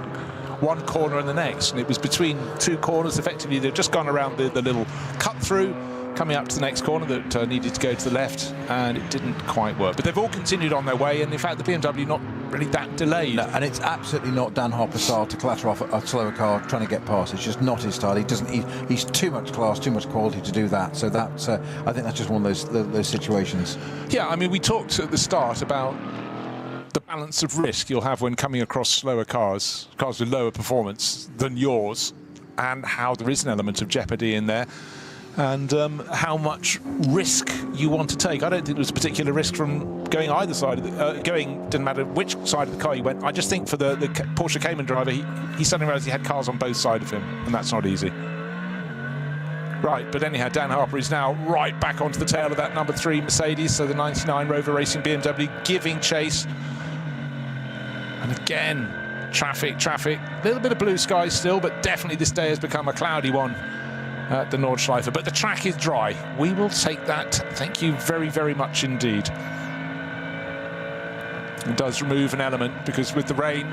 one corner and the next, and it was between 2 corners. Effectively, they've just gone around the little cut through, coming up to the next corner that needed to go to the left, and it didn't quite work. But they've all continued on their way, and in fact, the BMW not really that delayed. No, and it's absolutely not Dan Harper's style to clatter off a slower car trying to get past. It's just not his style. He's too much class, too much quality to do that. So that's I think that's just one of those situations. Yeah, I mean, we talked at the start about the balance of risk you'll have when coming across slower cars with lower performance than yours, and how there is an element of jeopardy in there, and how much risk you want to take. I don't think there was a particular risk from going either side of the, didn't matter which side of the car you went. I just think for the Porsche Cayman driver, he suddenly realised he had cars on both sides of him, and that's not easy. Right, but anyhow, Dan Harper is now right back onto the tail of that number 3 Mercedes, so the 99 Rover Racing BMW giving chase. And again, traffic, a little bit of blue sky still, but definitely this day has become a cloudy one at the Nordschleife. But the track is dry. We will take that. Thank you very, very much indeed. It does remove an element, because with the rain,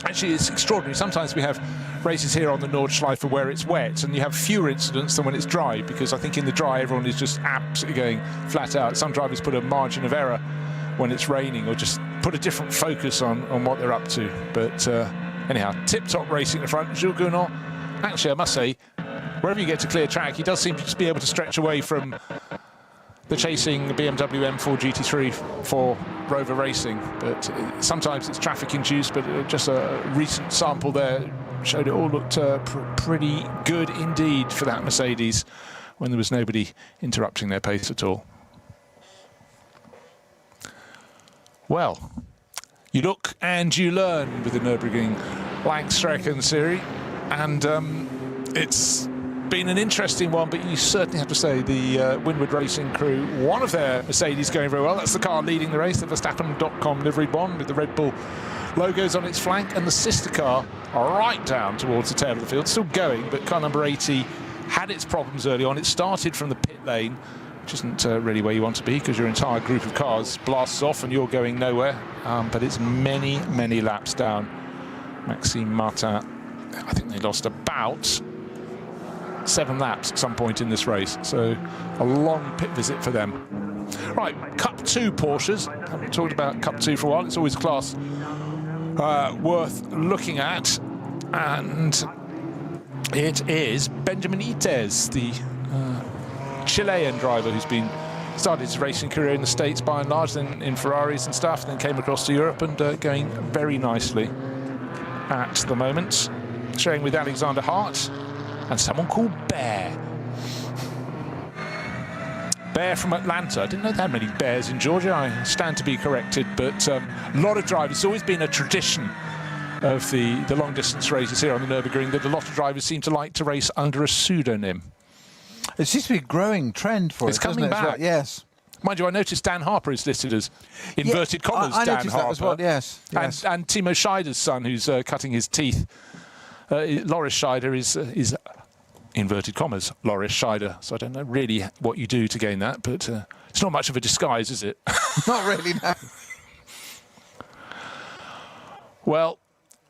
actually it's extraordinary. Sometimes we have races here on the Nordschleife where it's wet and you have fewer incidents than when it's dry, because I think in the dry everyone is just absolutely going flat out. Some drivers put a margin of error when it's raining, or just put a different focus on what they're up to. But anyhow, tip-top racing at the front. Jules Gounod, actually I must say, wherever you get to clear track, he does seem to just be able to stretch away from the chasing BMW M4 GT3 for Rover Racing. But sometimes it's traffic induced, but just a recent sample there showed it all looked pretty good indeed for that Mercedes when there was nobody interrupting their pace at all. Well, you look and you learn with the Nürburgring Langstrecken series, and it's been an interesting one, but you certainly have to say the Windward Racing crew, one of their Mercedes going very well. That's the car leading the race, the Verstappen.com liveried one with the Red Bull logos on its flank, and the sister car right down towards the tail of the field, still going, but car number 80 had its problems early on. It started from the pit lane, which isn't really where you want to be, because your entire group of cars blasts off and you're going nowhere, but it's many, many laps down. Maxime Martin, I think they lost about 7 laps at some point in this race, so a long pit visit for them. Right, Cup 2 Porsches. Haven't talked about Cup 2 for a while. It's always a class worth looking at, and it is Benjamin Ites, the Chilean driver who's started his racing career in the States by and large, then in Ferraris and stuff, then came across to Europe and going very nicely at the moment, sharing with Alexander Hart and someone called Bear. Bear from Atlanta. I didn't know they had many bears in Georgia. I stand to be corrected, but a lot of drivers. It's always been a tradition of the long-distance races here on the Nürburgring that a lot of drivers seem to like to race under a pseudonym. It seems to be a growing trend for it's coming back. Well? Yes. Mind you, I noticed Dan Harper is listed as inverted commas I Dan noticed Harper. that as well, yes. And Timo Scheider's son, who's cutting his teeth. Loris Scheider is inverted commas, Loris Scheider. So I don't know really what you do to gain that, but it's not much of a disguise, is it? Not really, no. Well,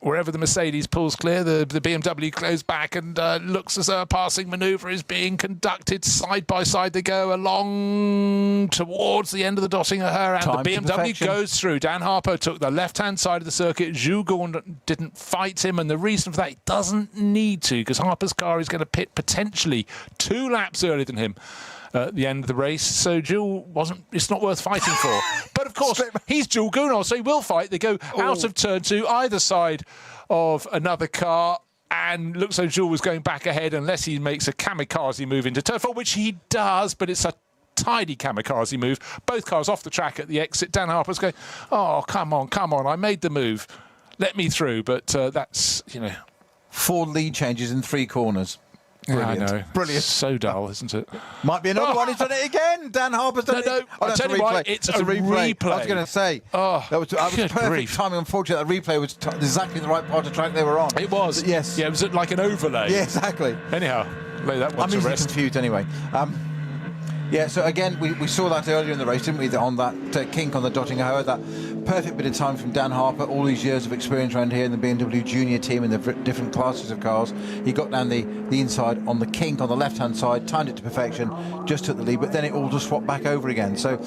wherever the Mercedes pulls clear, the BMW goes back and looks as though a passing manoeuvre is being conducted. Side by side they go along towards the end of the Dottinger Her, and the BMW goes through. Dan Harper took the left-hand side of the circuit. Jules Gounod didn't fight him, and the reason for that, he doesn't need to, because Harper's car is going to pit potentially 2 laps earlier than him at the end of the race, so Jules it's not worth fighting for. But of course, he's Jules Gounod, so he will fight. They go out of turn 2, either side of another car, and looks like Jules was going back ahead unless he makes a kamikaze move into turn 4, which he does, but it's a tidy kamikaze move. Both cars off the track at the exit. Dan Harper's going, oh, come on, I made the move. Let me through, but that's, 4 lead changes in 3 corners. Brilliant. Yeah, I know. Brilliant. So dull, isn't it? Might be another one. He's done it again. Dan Harper's done it. No, I'll tell you why. It's a replay. I was going to say. That was perfect grief. timing. Unfortunately, that replay was exactly the right part of track they were on. It was. Yes. Yeah, it was like an overlay. Yeah, exactly. Anyhow, lay that one I'm to easily rest. confused anyway. Yeah, so again, we saw that earlier in the race, didn't we? On that kink on the Dottinger Her, that perfect bit of time from Dan Harper, all these years of experience around here in the BMW Junior team in the different classes of cars. He got down the inside on the kink on the left-hand side, timed it to perfection, just took the lead, but then it all just swapped back over again. So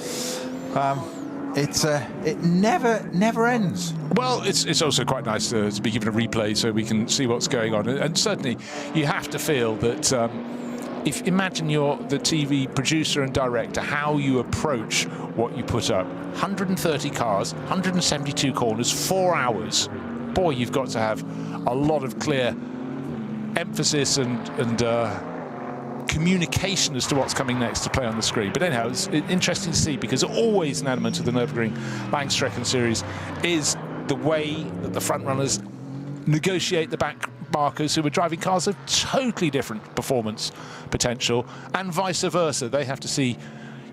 it never ends. Well, it's also quite nice to be given a replay so we can see what's going on, and certainly you have to feel that imagine you're the TV producer and director, how you approach what you put up. 130 cars, 172 corners, 4 hours. Boy, you've got to have a lot of clear emphasis and communication as to what's coming next to play on the screen. But anyhow, it's interesting to see, because always an element of the Nürburgring Langstrecken series is the way that the front runners negotiate the back markers who are driving cars of totally different performance potential, and vice versa. They have to see,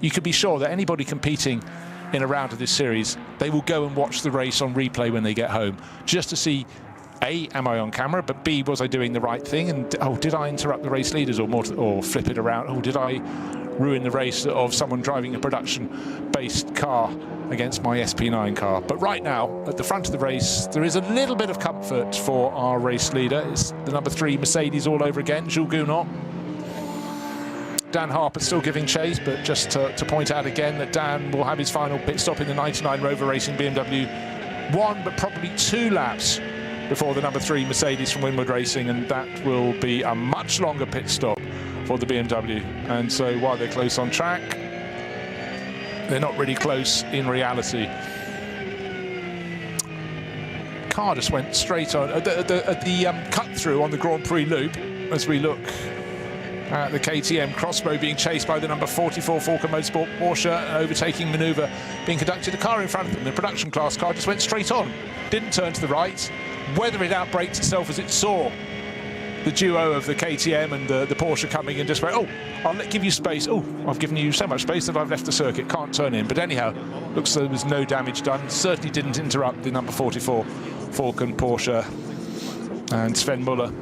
you can be sure that anybody competing in a round of this series, they will go and watch the race on replay when they get home, just to see, A, am I on camera, but B, was I doing the right thing, and oh, did I interrupt the race leaders, or flip it around, or did I ruin the race of someone driving a production-based car against my SP9 car. But right now, at the front of the race, there is a little bit of comfort for our race leader. It's the number 3 Mercedes all over again, Jules Gounod. Dan Harper still giving chase, but just to point out again that Dan will have his final pit stop in the 99 Rover Racing BMW 1, but probably 2 laps before the number 3 Mercedes from Winwood Racing, and that will be a much longer pit stop for the BMW. And so while they're close on track, they're not really close in reality. Car just went straight on at the cut through on the Grand Prix loop as we look at the KTM. Crossbow being chased by the number 44 Falcon Motorsport Porsche, an overtaking manoeuvre being conducted. The car in front of them, the production class car, just went straight on, didn't turn to the right. Whether it outbraked itself as it saw the duo of the KTM and the Porsche coming and just went, oh, I'll give you space. Oh, I've given you so much space that I've left the circuit, can't turn in. But anyhow, looks like there was no damage done. Certainly didn't interrupt the number 44 Falcon Porsche and Sven Muller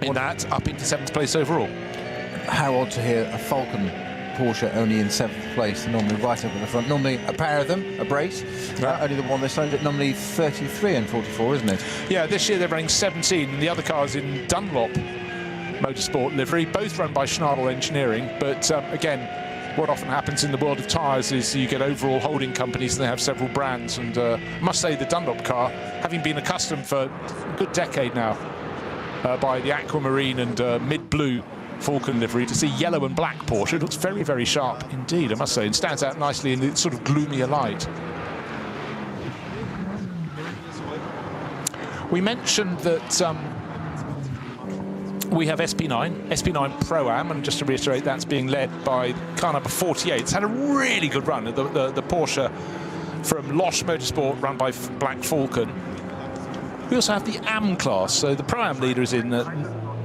in that, up into 7th place overall. How odd to hear a Falcon Porsche only in 7th place, normally right up at the front. Normally a pair of them, a brace. Only the one this time, normally 33 and 44, isn't it? Yeah, this year they're running 17, and the other cars in Dunlop Motorsport livery, both run by Schnabel Engineering. But again, what often happens in the world of tyres is you get overall holding companies, and they have several brands. And I must say, the Dunlop car, having been accustomed for a good decade now by the aquamarine and mid-blue Falcon livery, to see yellow and black Porsche, it looks very, very sharp indeed, I must say, and stands out nicely in the sort of gloomier light. We mentioned that we have SP9 ProAm, and just to reiterate, that's being led by car number 48. It's had a really good run, the Porsche from Losch Motorsport, run by Black Falcon. We also have the AM class, so the ProAm leader is in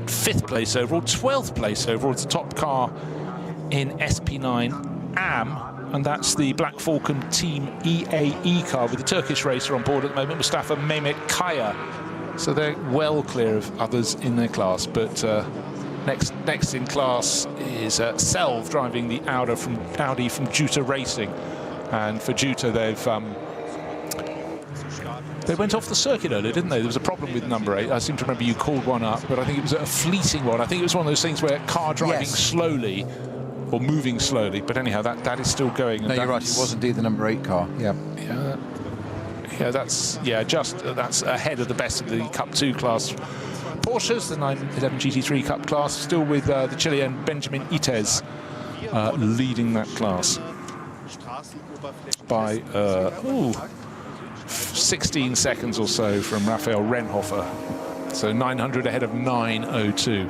5th place overall, 12th place overall. It's the top car in SP9 AM, and that's the Black Falcon Team EAE car with the Turkish racer on board at the moment, Mustafa Mehmet Kaya. So they're well clear of others in their class. But next in class is Selv driving the Audi from Juta Racing, and for Juta they went off the circuit earlier, didn't they? There was a problem with number 8. I seem to remember you called one up, but I think it was a fleeting one. I think it was one of those things where car driving slowly or moving slowly. But anyhow, that is still going. No, you're right. It was indeed the number 8 car. Yeah. Yeah, that's ahead of the best of the Cup 2 class Porsches, the 911 GT3 Cup class, still with the Chilean Benjamin Itez leading that class by 16 seconds or so from Raphael Renhofer. So 900 ahead of 902.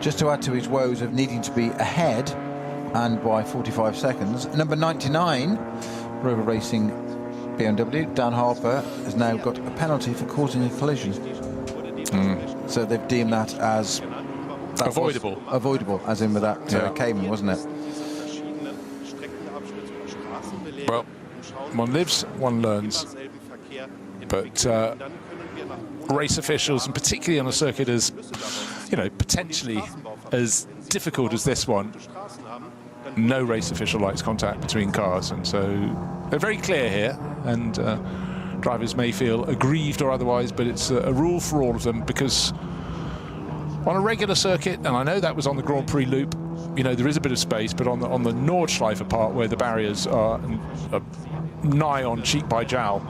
Just to add to his woes of needing to be ahead, and by 45 seconds, number 99 Rover Racing BMW, Dan Harper, has now got a penalty for causing a collision. So they've deemed that as avoidable. Avoidable, as in with that Cayman, wasn't it? Well, one lives, one learns. But race officials, and particularly on a circuit as, potentially as difficult as this one, no race official likes contact between cars, and so they're very clear here, and drivers may feel aggrieved or otherwise, but it's a rule for all of them, because on a regular circuit, and I know that was on the Grand Prix loop, there is a bit of space, but on the Nordschleife part, where the barriers are nigh on cheek by jowl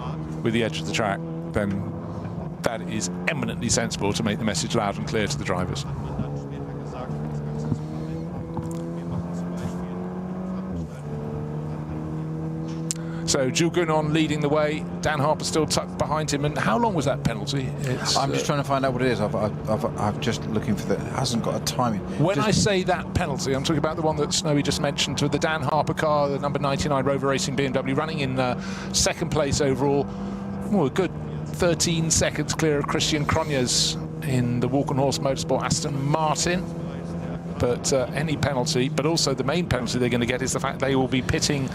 with the edge of the track, then that is eminently sensible to make the message loud and clear to the drivers. So Jules Gounon leading the way. Dan Harper still tucked behind him. And how long was that penalty? I'm just trying to find out what it is. I've just looking for it hasn't got a timing. When I say that penalty, I'm talking about the one that Snowy just mentioned, to the Dan Harper car, the number 99 Rover Racing BMW, running in second place overall. Oh, a good 13 seconds clear of Christian Cronjes in the Walk on Horse Motorsport Aston Martin. But any penalty, but also the main penalty they're going to get is the fact they will be pitting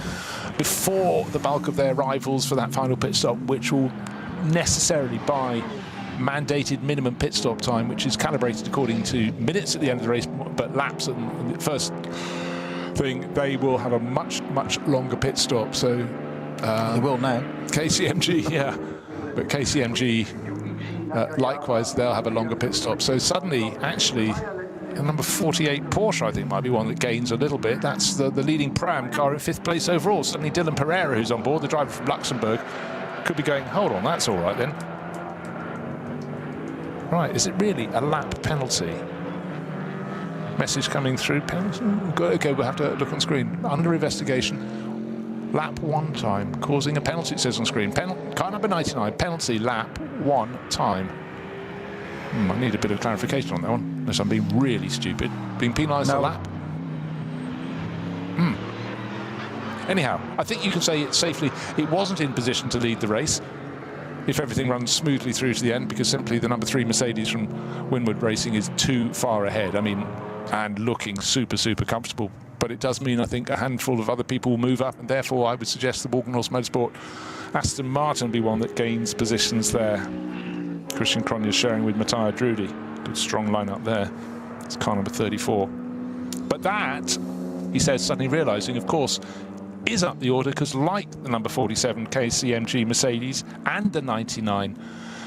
before the bulk of their rivals for that final pit stop, which will necessarily buy mandated minimum pit stop time, which is calibrated according to minutes at the end of the race, but laps. And the first thing, they will have a much longer pit stop. So they will now. KCMG, yeah, but KCMG likewise, they'll have a longer pit stop. So suddenly, actually, number 48 Porsche, I think, might be one that gains a little bit. That's the leading ProAm car in 5th place overall. Suddenly Dylan Pereira, who's on board, the driver from Luxembourg, could be going, hold on, that's all right then. Right, is it really a lap penalty? Message coming through. Penalty? Okay, we'll have to look on screen. Under investigation. Lap 1 time, causing a penalty, it says on screen. Car number 99, penalty, lap 1 time. I need a bit of clarification on that one, unless I'm being really stupid. Being penalised a lap? Anyhow, I think you can say it safely. It wasn't in position to lead the race if everything runs smoothly through to the end, because simply the number 3 Mercedes from Winward Racing is too far ahead. I mean, and looking super comfortable. But it does mean, I think, a handful of other people will move up, and therefore I would suggest the Walk on Horse Motorsport Aston Martin be one that gains positions there. Christian Cronje sharing with Matthias Drudy. Good strong lineup there. It's car number 34. But that, he says, suddenly realising, of course, is up the order, because like the number 47 KCMG Mercedes and the 99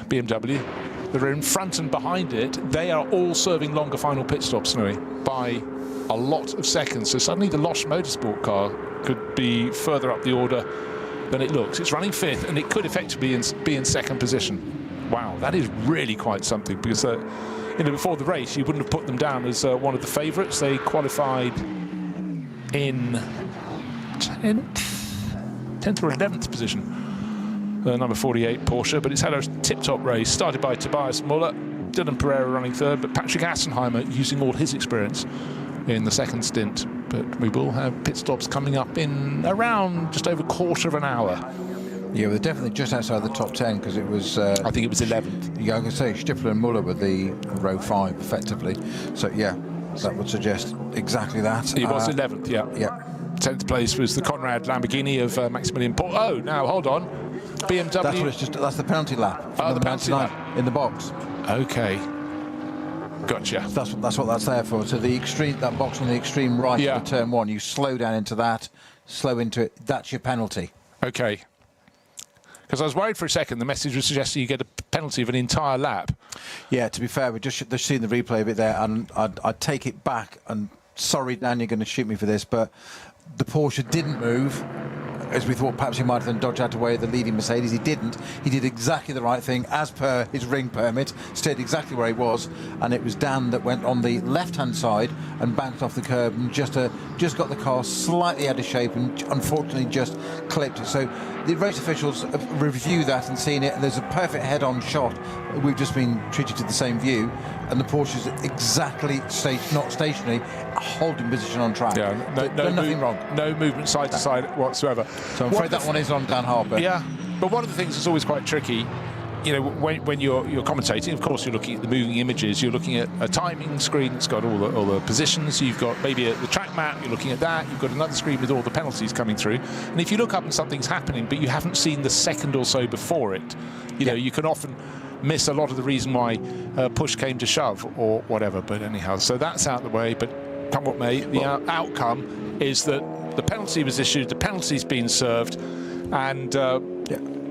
BMW that are in front and behind it, they are all serving longer final pit stops, Snowy, by a lot of seconds. So suddenly the Losch Motorsport car could be further up the order than it looks. It's running 5th, and it could effectively be in 2nd position. Wow, that is really quite something, because before the race you wouldn't have put them down as one of the favourites. They qualified in 10th or 11th position, number 48 Porsche, but it's had a tip-top race, started by Tobias Muller, Dylan Pereira running 3rd, but Patrick Assenheimer using all his experience in the 2nd stint. But we will have pit stops coming up in around just over a quarter of an hour. Yeah, we're definitely just outside the top 10, because it was... I think it was 11th. Yeah, I can say Stifler and Muller were the row 5, effectively. So, yeah, that would suggest exactly that. It was 11th, yeah. Yeah. 10th place was the Conrad Lamborghini of Maximilian Paul. Oh, now, hold on. BMW... That's the penalty lap. Oh, the penalty lap. In the box. OK. Gotcha. That's what that's there for. So the extreme, that box on the extreme right of the turn 1, you slow down into that, slow into it, that's your penalty. OK. Because I was worried for a second, the message was suggesting you get a penalty of an entire lap. Yeah, to be fair, we've just seen the replay of it there, and I'd take it back, and sorry, Dan, you're going to shoot me for this, but the Porsche didn't move, as we thought perhaps he might have done, dodged out of the way of the leading Mercedes. He didn't. He did exactly the right thing, as per his ring permit, stayed exactly where he was, and it was Dan that went on the left-hand side and bounced off the curb and just got the car slightly out of shape and unfortunately just clipped it. So the race officials have reviewed that and seen it, and there's a perfect head-on shot. We've just been treated to the same view, and the Porsche's exactly not stationary, holding position on track. Yeah, nothing wrong. No movement side to side whatsoever. So I'm afraid that one is on Dan Harper. Yeah, but one of the things that's always quite tricky, you know, when you're commentating, of course, you're looking at the moving images. You're looking at a timing screen that's got all the positions. You've got maybe the track map. You're looking at that. You've got another screen with all the penalties coming through. And if you look up and something's happening, but you haven't seen the second or so before it, you know, you can often miss a lot of the reason why push came to shove or whatever. But anyhow, so that's out of the way. But come what may, the outcome is that the penalty was issued, the penalty's been served, and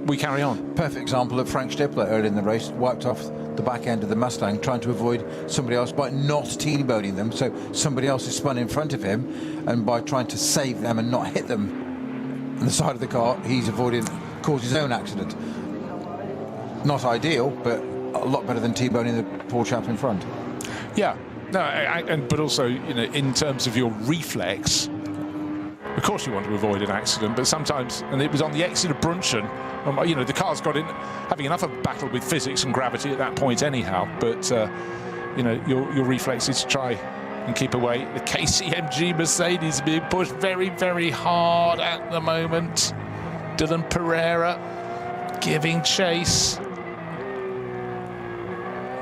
we carry on. Perfect example of Frank Stippler early in the race, wiped off the back end of the Mustang, trying to avoid somebody else by not T-boning them, so somebody else is spun in front of him, and by trying to save them and not hit them on the side of the car, he's avoided cause his own accident. Not ideal, but a lot better than T-boning the poor chap in front. Yeah, no, but also, you know, in terms of your reflex, Of course you want to avoid an accident, but sometimes, and it was on the exit of Brunchen, you know, the car's got in, having enough of a battle with physics and gravity at that point anyhow, but, you know, your reflex is to try and keep away. The KCMG Mercedes being pushed very, very hard at the moment. Dylan Pereira giving chase.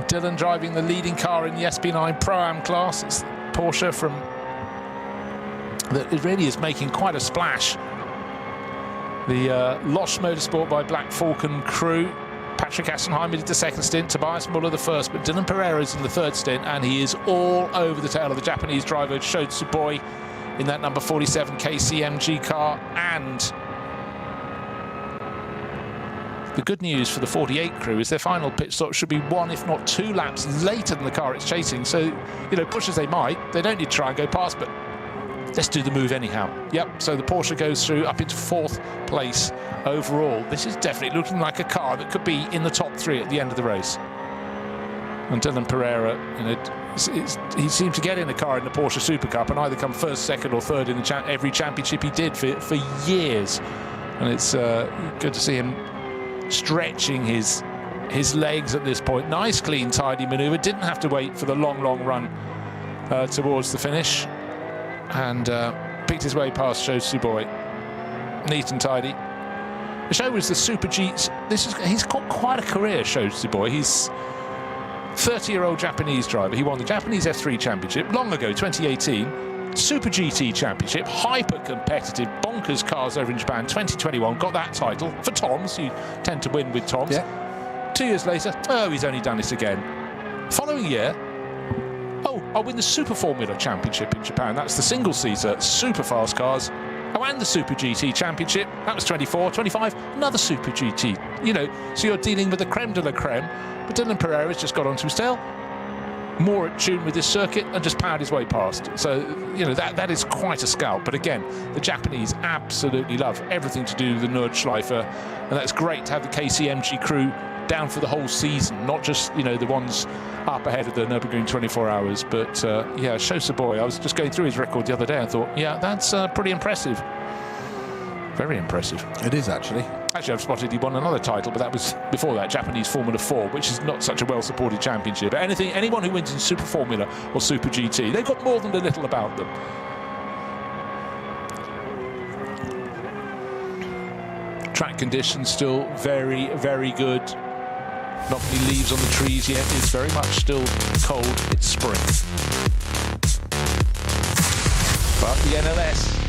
Dylan driving the leading car in the SP9 ProAm class. It's Porsche from... It really is making quite a splash. The Losch Motorsport by Black Falcon crew. Patrick Assenheimer did the second stint, Tobias Muller the first, but Dylan Pereira is in the third stint, and he is all over the tail of the Japanese driver Sho Tsuboi in that number 47 KCMG car. And the good news for the 48 crew is their final pit stop should be 1, if not 2 laps later than the car it's chasing. So, you know, push as they might, they don't need to try and go past, but let's do the move anyhow. Yep, so the Porsche goes through up into 4th place overall. This is definitely looking like a car that could be in the top 3 at the end of the race. And Dylan Pereira, you know, he seemed to get in the car in the Porsche Super Cup and either come 1st, 2nd or 3rd in every championship he did for years. And it's good to see him stretching his legs at this point. Nice, clean, tidy manoeuvre. Didn't have to wait for the long run towards the finish. And picked his way past Sho Tsuboi. Neat and tidy. The show was the Super G. He's got quite a career, Sho Tsuboi. He's 30-year-old Japanese driver. He won the Japanese F3 Championship long ago, 2018. Super GT Championship, hyper competitive, bonkers cars over in Japan, 2021. Got that title for Toms. You tend to win with Toms. Yeah. 2 years later, he's only done it again. Following year, I'll win the Super Formula Championship in Japan. That's the single-seater, super fast cars. And the Super GT Championship. That was 24, 25, another Super GT. You know, so you're dealing with the creme de la creme. But Dylan Pereira's just got onto his tail, more at tune with this circuit, and just powered his way past. So, you know, that is quite a scalp. But again, the Japanese absolutely love everything to do with the Nordschleife. And that's great to have the KCMG crew down for the whole season, not just, you know, the ones up ahead of the Nürburgring 24 hours. But yeah, Sho Tsuboi, I was just going through his record the other day and thought, yeah, that's pretty impressive. Very impressive. It is, actually. Actually, I've spotted he won another title, but that was before that, Japanese Formula 4, which is not such a well-supported championship. But anyone who wins in Super Formula or Super GT, they've got more than a little about them. Track conditions still very, very good. Not many leaves on the trees yet. It's very much still cold. It's spring. But the NLS.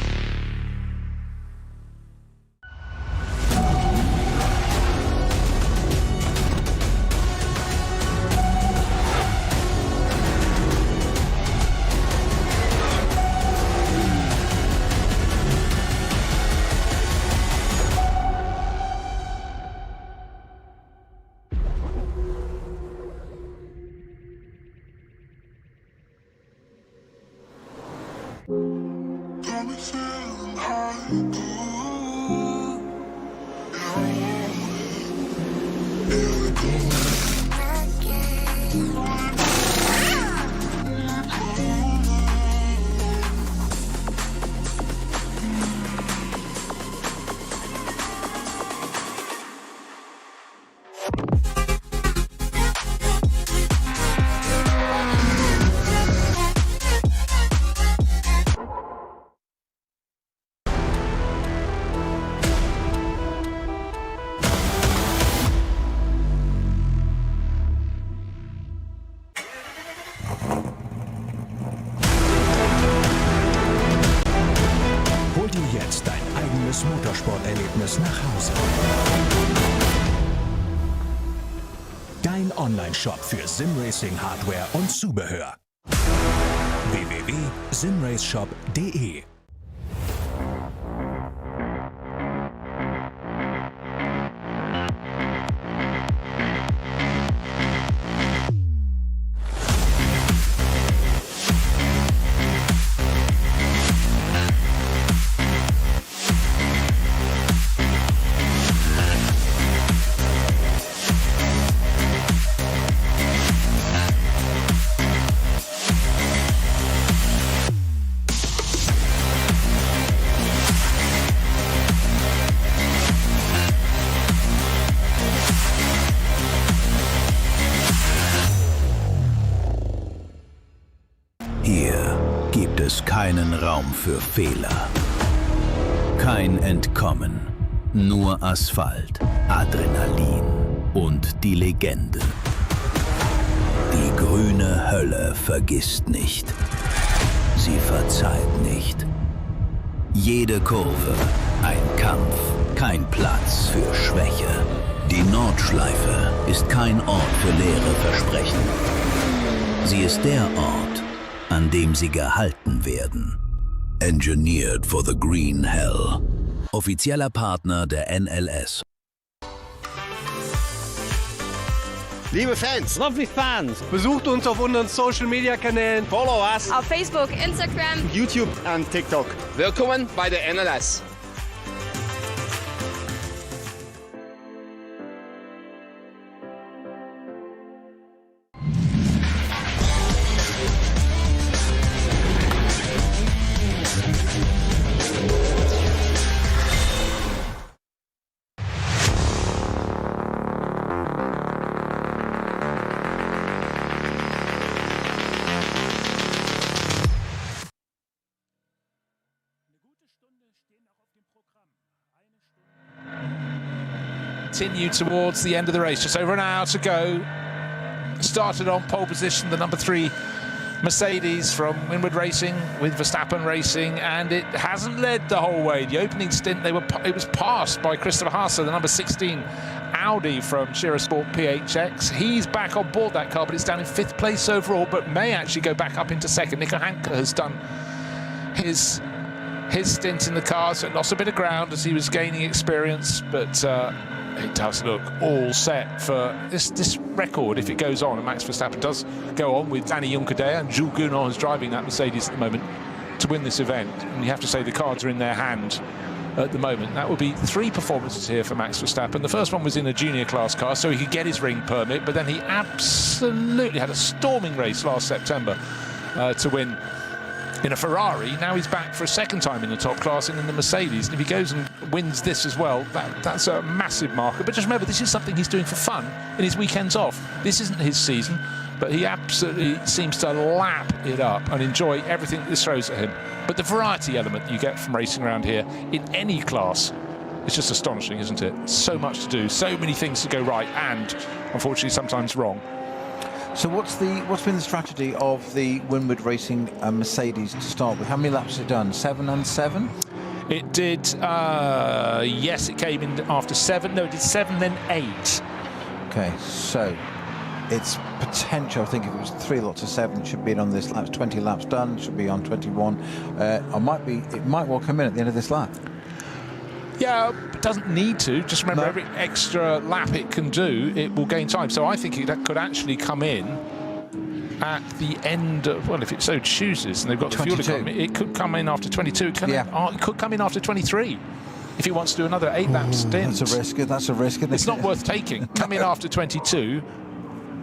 Jetzt dein eigenes Motorsporterlebnis nach Hause. Dein Online-Shop für Simracing-Hardware und Zubehör. www.simraceshop.de keinen Raum für Fehler. Kein Entkommen. Nur Asphalt, Adrenalin und die Legende. Die grüne Hölle vergisst nicht. Sie verzeiht nicht. Jede Kurve ein Kampf, kein Platz für Schwäche. Die Nordschleife ist kein Ort für leere Versprechen. Sie ist der Ort, an dem sie gehalten werden. Engineered for the Green Hell. Offizieller Partner der NLS. Liebe Fans, Lovely fans. besucht uns auf unseren Social Media Kanälen, Follow us. Auf Facebook, Instagram. YouTube und TikTok. Willkommen bei der NLS. Continue towards the end of the race. Just over an hour to go. Started on pole position, the number 3 Mercedes from Winward Racing with Verstappen Racing, and it hasn't led the whole way. The opening stint, it was passed by Christopher Haase, the number 16 Audi from Shira Sport PHX. He's back on board that car, but it's down in 5th place overall, but may actually go back up into 2nd. Nico Hanke has done his stint in the car, so it lost a bit of ground as he was gaining experience, but it does look all set for this record if it goes on, and Max Verstappen does go on with Danny Juncadella, and Jules Gounon is driving that Mercedes at the moment to win this event, and you have to say the cards are in their hand at the moment. That would be 3 performances here for Max Verstappen. The first one was in a junior class car, so he could get his ring permit, but then he absolutely had a storming race last September to win in a Ferrari. Now he's back for a 2nd time in the top class and in the Mercedes, and if he goes and wins this as well, that's a massive marker. But just remember, this is something he's doing for fun in his weekends off. This isn't his season, but he absolutely seems to lap it up and enjoy everything that this throws at him. But the variety element you get from racing around here in any class, it's just astonishing, isn't it? So much to do, so many things to go right, and unfortunately sometimes wrong. So what's been the strategy of the Winward Racing Mercedes to start with? How many laps has it done? 7 and 7? It did, yes, it came in after 7. No, it did 7, then 8. Okay, so it's potential. I think if it was 3 lots of 7, it should be on this lap. 20 laps done, should be on 21. It might well come in at the end of this lap. Yeah, it doesn't need to. Just remember, every extra lap it can do, it will gain time. So I think it could actually come in at the end of, well, if it so chooses, and they've got the fuel economy, it could come in after 22. It could come in after 23 if he wants to do another 8-lap stint. That's a risk. That's a risk. It's not worth taking. Come in after 22.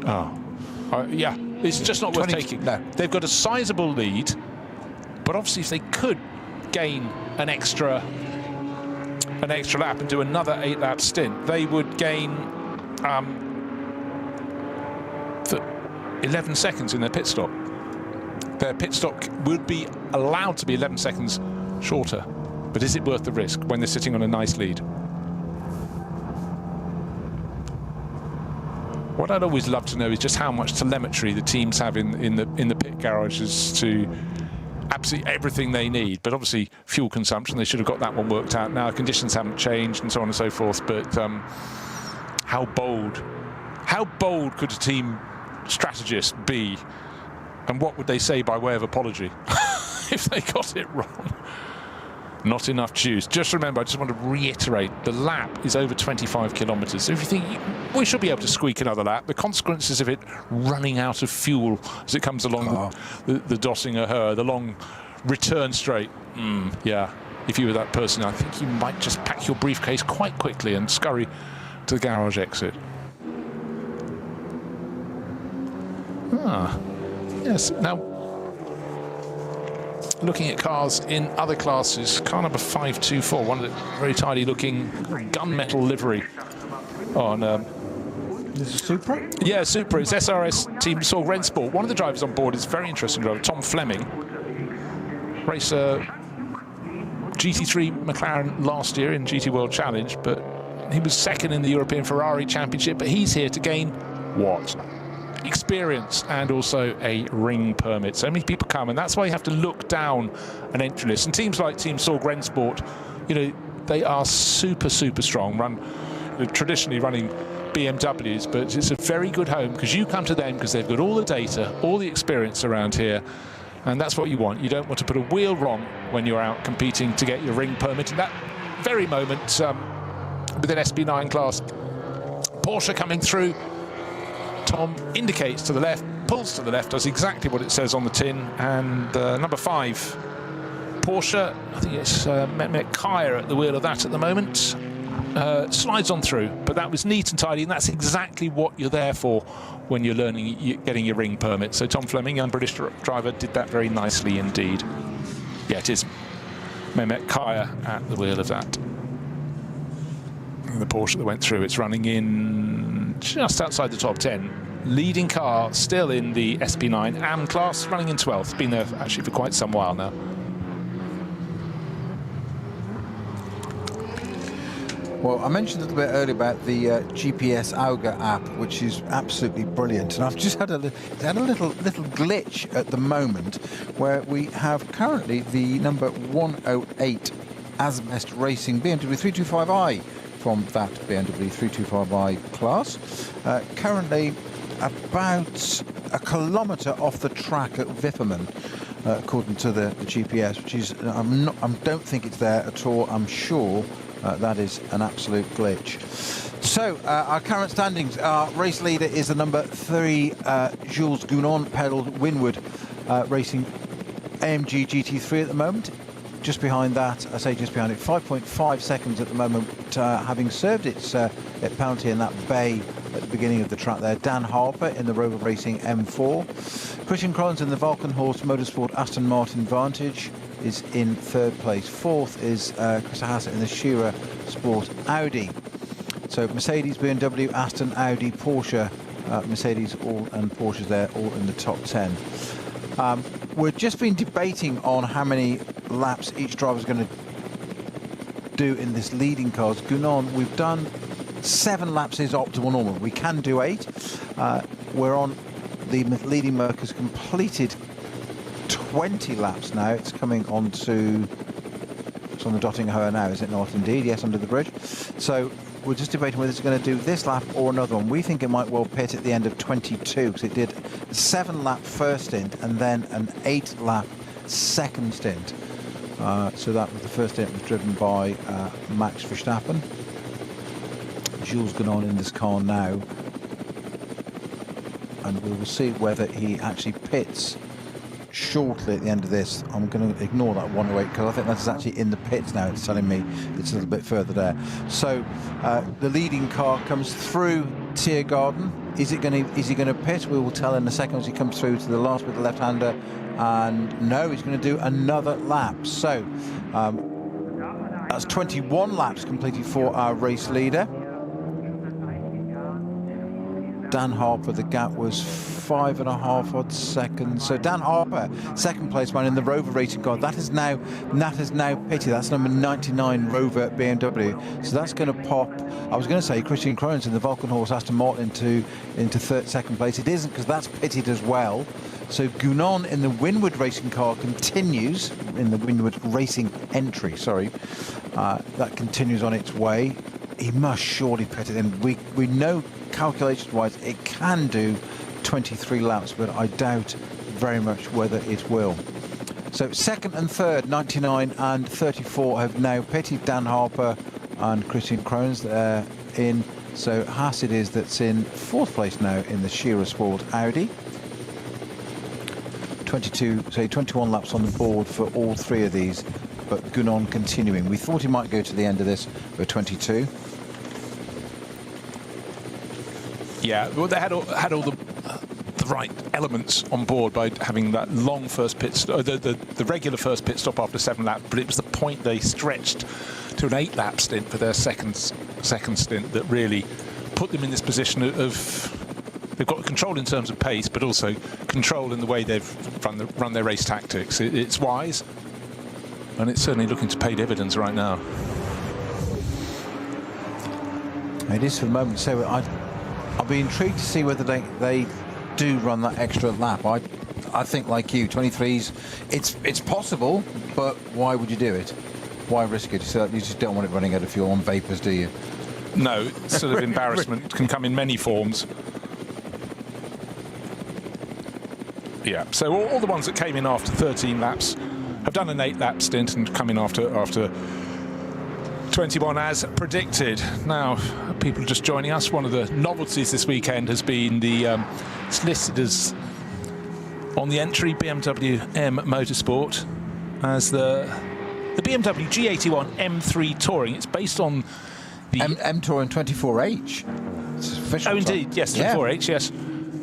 Yeah, it's just not worth taking. No. They've got a sizable lead, but obviously if they could gain an extra lap and do another 8-lap stint, they would gain 11 seconds in their pit stop. Their pit stop would be allowed to be 11 seconds shorter, but is it worth the risk when they're sitting on a nice lead? What I'd always love to know is just how much telemetry the teams have in the pit garages to absolutely everything they need. But obviously fuel consumption, they should have got that one worked out. Now conditions haven't changed and so on and so forth, but how bold could a team strategist be, and what would they say by way of apology if they got it wrong? Not enough juice. Just remember, I just want to reiterate, the lap is over 25 kilometres. So if you think we should be able to squeak another lap, the consequences of it running out of fuel as it comes along the Dossinger Her, the long return straight. Yeah, if you were that person, I think you might just pack your briefcase quite quickly and scurry to the garage exit. Yes, now looking at cars in other classes, car number 524, one of the very tidy looking gunmetal livery on This is Supra? Yeah, Supra. It's SRS Team Sorg Rennsport. One of the drivers on board is a very interesting driver, Tom Fleming. race GT3 McLaren last year in GT World Challenge, but he was second in the European Ferrari Championship. But he's here to gain what? Experience and also a ring permit. So many people come, and that's why you have to look down an entry list. And teams like Team Sorg Rennsport, you know, they are super strong. Traditionally running BMWs, but it's a very good home because you come to them because they've got all the data, all the experience around here, and that's what you want. You don't want to put a wheel wrong when you're out competing to get your ring permit. In that very moment, with an SB9 class, Porsche coming through. Tom indicates to the left, pulls to the left, does exactly what it says on the tin, and number 5, Porsche, I think it's Mehmet Kaya at the wheel of that at the moment, slides on through, but that was neat and tidy, and that's exactly what you're there for when you're learning, getting your ring permit. So Tom Fleming, young British driver, did that very nicely indeed. Yeah, it is Mehmet Kaya at the wheel of that. And the Porsche that went through, it's running in just outside the top 10. Leading car still in the SB9 AM class, running in 12th. Been there actually for quite some while now. Well, I mentioned a little bit earlier about the GPS Auga app, which is absolutely brilliant. And I've just had a little glitch at the moment where we have currently the number 108 Asbest Racing BMW 325i from that BMW 325i class. Currently about a kilometre off the track at Wipperman, according to the GPS, which is, I don't think it's there at all. I'm sure that is an absolute glitch. So our current standings, our race leader is the number 3 Jules Gounon, pedalled Winwood Racing AMG GT3 at the moment. Just behind that, I say just behind it, 5.5 seconds at the moment, having served its penalty in that bay at the beginning of the track there. Dan Harper in the Rover Racing M4. Christian Krohns in the Valkenhorst Motorsport Aston Martin Vantage is in 3rd place. 4th is Christa Hassett in the Shearer Sport Audi. So Mercedes, BMW, Aston, Audi, Porsche, Mercedes all and Porsches there, all in the top 10. We've just been debating on how many laps each driver is going to do in this leading cars. Gounon, we've done 7 laps is optimal normal. We can do 8. We're on the leading Merc has completed 20 laps now. It's coming on to, it's on the Dottinghoe now, is it not? Indeed, yes, under the bridge. So we're just debating whether it's going to do this lap or another one. We think it might well pit at the end of 22 because it did a 7-lap first stint and then an 8-lap second stint. So that was the first stint was driven by Max Verstappen. Jules Gounon in this car now, and we will see whether he actually pits shortly at the end of this. I'm going to ignore that 108 because I think that's actually in the pits now. It's telling me it's a little bit further there. So the leading car comes through Tiergarten. Is he going to pit? We will tell in a second as he comes through to the last bit, the left-hander. And no, he's going to do another lap. So that's 21 laps completed for our race leader. Dan Harper, the gap was 5.5 odd seconds. So Dan Harper, second place man in the Rover Racing car. That is now pitted. That's number 99 Rover BMW. So that's going to pop. I was going to say Christian Krohns in the Valkenhorst Aston Martin into second place. It isn't because that's pitted as well. So Gounon in the Winwood Racing car continues in the Winwood Racing entry. Sorry, that continues on its way. He must surely pit it in. We know calculation-wise it can do 23 laps, but I doubt very much whether it will. So second and third, 99 and 34 have now pitted. Dan Harper and Christian Krohns in. So Haas it is that's in 4th place now in the Shearer Sport Audi. 21 laps on the board for all 3 of these, but Gounon continuing. We thought he might go to the end of this for 22. Yeah, well, they had all the right elements on board by having that long first pit stop, the regular first pit stop after 7 laps, but it was the point they stretched to an 8-lap stint for their second stint that really put them in this position of they've got control in terms of pace, but also control in the way they've run their race tactics. It's wise. And it's certainly looking to pay dividends right now. It is for the moment. So I'll be intrigued to see whether they do run that extra lap. I think, like you, 23s, it's possible, but why would you do it? Why risk it? So you just don't want it running out of fuel on vapors, do you? No, sort of embarrassment can come in many forms. Yeah, so all the ones that came in after 13 laps have done an 8-lap stint and come in after 21 as predicted. Now, people are just joining us. One of the novelties this weekend has been it's listed as on the entry BMW M Motorsport as the BMW G81 M3 Touring. It's based on the M Touring 24H. It's official. Oh, indeed, yes, 24H, yes.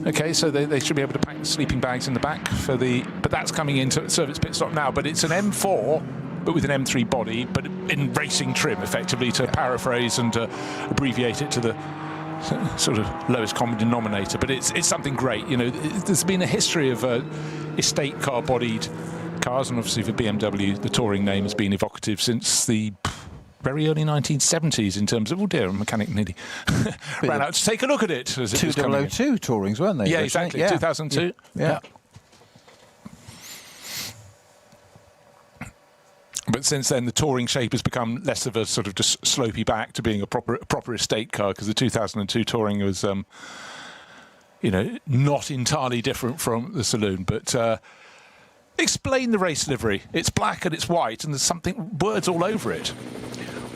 Okay, so they should be able to pack sleeping bags in the back for but that's coming into service pit stop now. But it's an M4, but with an M3 body, but in racing trim, effectively, to paraphrase and abbreviate it to the sort of lowest common denominator. But it's something great. You know, there's been a history of estate car-bodied cars, and obviously for BMW, the Touring name has been evocative since the very early 1970s in terms of, oh dear, a mechanic nearly ran out to take a look at it. As it 2002 Tourings, weren't they? Yeah, exactly. Yeah. 2002. Yeah. But since then, the Touring shape has become less of a sort of just slopey back to being a proper estate car, because the 2002 Touring was, you know, not entirely different from the saloon. But explain the race livery. It's black and it's white, and there's words all over it.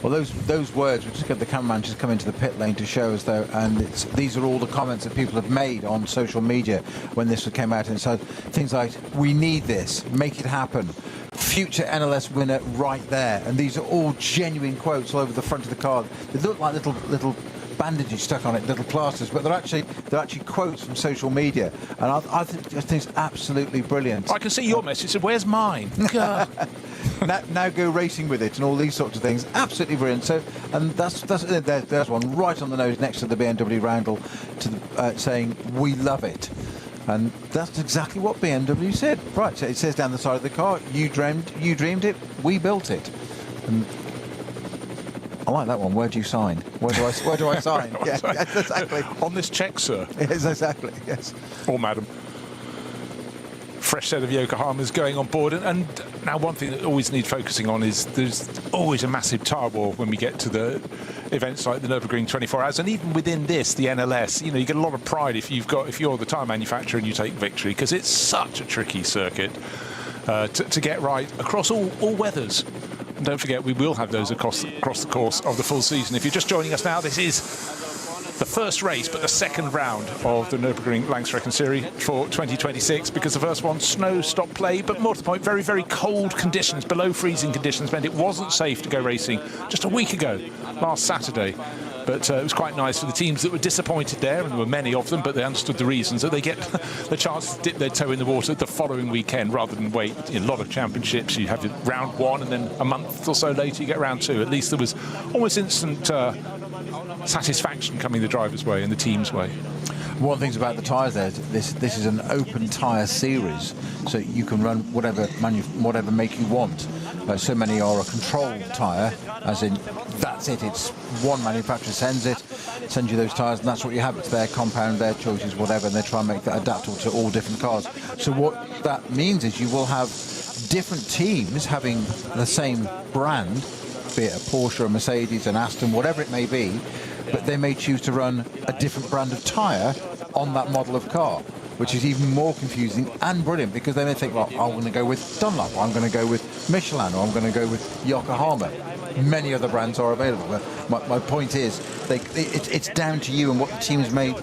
Well, those words, we just got the cameraman just come into the pit lane to show us, though, and these are all the comments that people have made on social media when this came out, and said things like, "We need this, make it happen. Future NLS winner right there." And these are all genuine quotes all over the front of the car. They look like little bandages stuck on it, little plasters, but they're actually quotes from social media, and I think it's absolutely brilliant. I can see your message. So where's mine? now go racing with it, and all these sorts of things. Absolutely brilliant. So, and there's one right on the nose next to the BMW Roundel, saying "We love it." And that's exactly what BMW said. Right, so it says down the side of the car, you dreamed it, we built it. And I like that one. Where do you sign? Where do I sign? Yeah, yes, exactly. On this check, sir. Yes, exactly. Yes. Or madam. Fresh set of Yokohamas going on board, and now one thing that always needs focusing on is there's always a massive tyre war when we get to the events like the Nürburgring 24 hours, and even within this, the NLS, you know, you get a lot of pride if you're the tyre manufacturer and you take victory, because it's such a tricky circuit to get right across all weathers. And don't forget, we will have those across the course of the full season. If you're just joining us now, this is the first race, but the second round of the Nürburgring Langstreckenserie Series for 2026, because the first one, snow stopped play, but more to the point, very, very cold conditions, below freezing conditions, meant it wasn't safe to go racing just a week ago, last Saturday. But it was quite nice for the teams that were disappointed there, and there were many of them, but they understood the reasons, that they get the chance to dip their toe in the water the following weekend rather than wait. In a lot of championships, you have round one, and then a month or so later you get round two. At least there was almost instant satisfaction coming the driver's way and the team's way. One of the things about the tyres there is this is an open tyre series, so you can run whatever make you want. So many are a control tyre, as in that's it, it's one manufacturer sends you those tyres, and that's what you have. It's their compound, their choices, whatever, and they try and make that adaptable to all different cars. So what that means is you will have different teams having the same brand, be it a Porsche, a Mercedes, an Aston, whatever it may be, but they may choose to run a different brand of tyre on that model of car, which is even more confusing and brilliant, because they may think, well, I'm going to go with Dunlop, I'm going to go with Michelin, or I'm going to go with Yokohama. Many other brands are available. My point is, it's down to you and what the teams may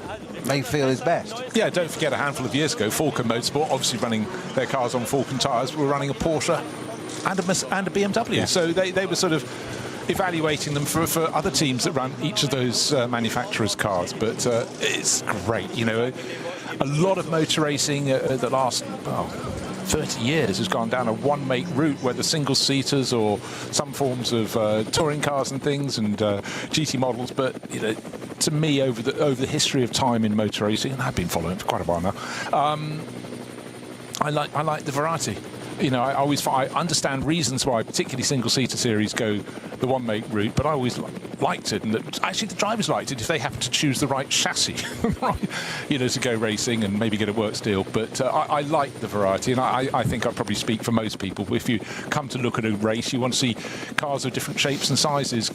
feel is best. Yeah, don't forget, a handful of years ago, Falcon Motorsport, obviously running their cars on Falcon tyres, were running a Porsche and a BMW. Yeah. So they were sort of evaluating them for other teams that run each of those manufacturers' cars. But it's great, you know. A lot of motor racing the last 30 years has gone down a one-make route, whether single-seaters or some forms of touring cars and things, and GT models. But you know, to me, over the history of time in motor racing, and I've been following it for quite a while now, I like the variety. I understand reasons why, particularly single-seater series, go the one-make route, but I always liked it, and actually the drivers liked it if they happened to choose the right chassis, to go racing and maybe get a work steel. But I like the variety, and I think I probably speak for most people. If you come to look at a race, you want to see cars of different shapes and sizes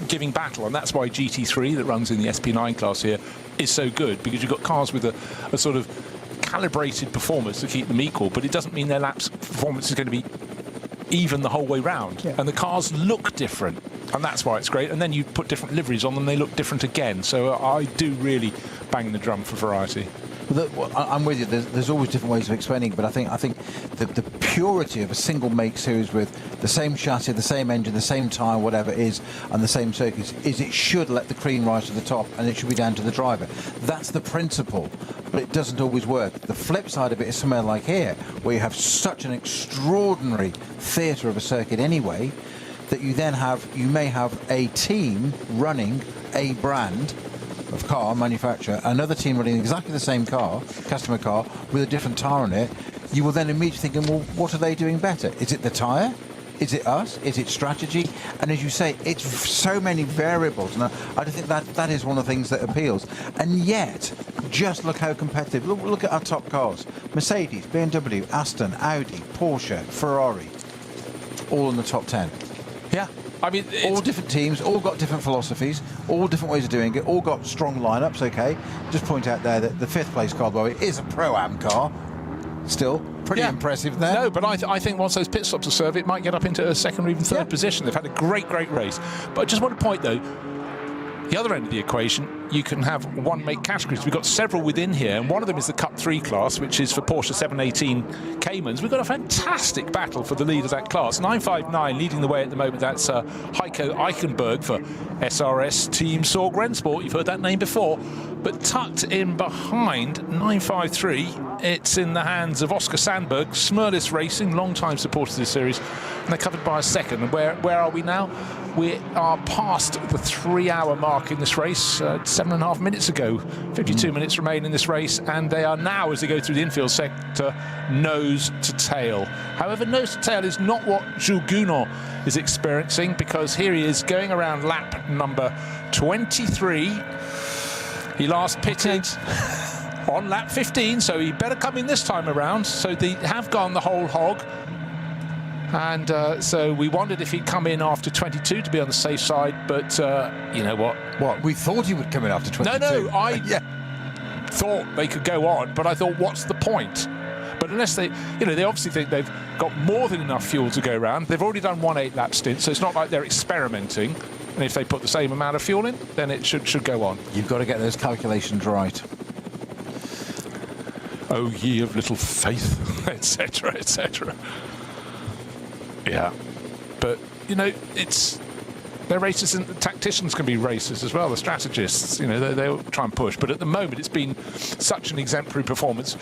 giving battle, and that's why GT3 that runs in the SP9 class here is so good, because you've got cars with a sort of calibrated performance to keep them equal, but it doesn't mean their lap's performance is going to be even the whole way round. Yeah. And the cars look different, and that's why it's great. And then you put different liveries on them, they look different again. So I do really bang the drum for variety. I'm with you. There's always different ways of explaining it, but I think the purity of a single make series with the same chassis, the same engine, the same tyre, whatever it is, and the same circuits, is it should let the cream rise to the top, and it should be down to the driver. That's the principle, but it doesn't always work. The flip side of it is somewhere like here, where you have such an extraordinary theatre of a circuit anyway, that you may have a team running a brand of car manufacturer, another team running exactly the same car, customer car, with a different tyre on it. You will then immediately thinking, well, what are they doing better? Is it the tyre? Is it us? Is it strategy? And as you say, it's so many variables, and I think that is one of the things that appeals. And yet, just look how competitive. Look at our top cars: Mercedes, BMW, Aston, Audi, Porsche, Ferrari, all in the top 10. Yeah. I mean, all different teams, all got different philosophies, all different ways of doing it, all got strong lineups. Okay, just point out there that the 5th place car, by the way, is a ProAm car. Still pretty impressive there. No, but I think once those pit stops are served, it might get up into a second or even third position. They've had a great race. But I just want to point, though, the other end of the equation, you can have one-make categories. We've got several within here, and one of them is the Cup 3 class, which is for Porsche 718 Caymans. We've got a fantastic battle for the lead of that class. 959 leading the way at the moment. That's Heiko Eichenberg for SRS Team Sorg Rennsport. You've heard that name before. But tucked in behind 953, it's in the hands of Oscar Sandberg, Smurlis Racing, long-time supporters of this series, and they're covered by a second. And where are we now? We are past the 3-hour mark in this race, 7.5 minutes ago. 52 minutes remain in this race, and they are now, as they go through the infield sector, nose to tail. However, nose to tail is not what Jules Gounon is experiencing, because here he is going around lap number 23. He last pitted on lap 15, so he better come in this time around. So they have gone the whole hog. And so we wondered if he'd come in after 22 to be on the safe side, but you know what? What? We thought he would come in after 22. No, I thought they could go on, but I thought, what's the point? But unless they obviously think they've got more than enough fuel to go around. They've already done 1 8-lap stint, so it's not like they're experimenting. And if they put the same amount of fuel in, then it should go on. You've got to get those calculations right. Oh, ye of little faith, etc., etc. Yeah, but they're racers, and the tacticians can be racers as well. The strategists, they'll try and push. But at the moment, it's been such an exemplary performance.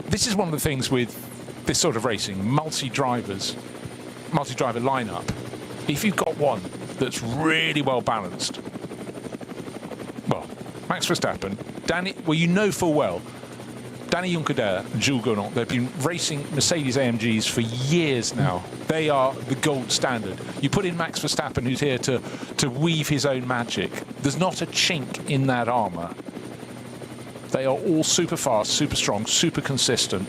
This is one of the things with this sort of racing, multi-driver lineup. If you've got one that's really well balanced, well, Max Verstappen, full well, Danny Juncadella and Jules Gounon, they've been racing Mercedes AMGs for years now. They are the gold standard. You put in Max Verstappen, who's here to weave his own magic. There's not a chink in that armour. They are all super fast, super strong, super consistent,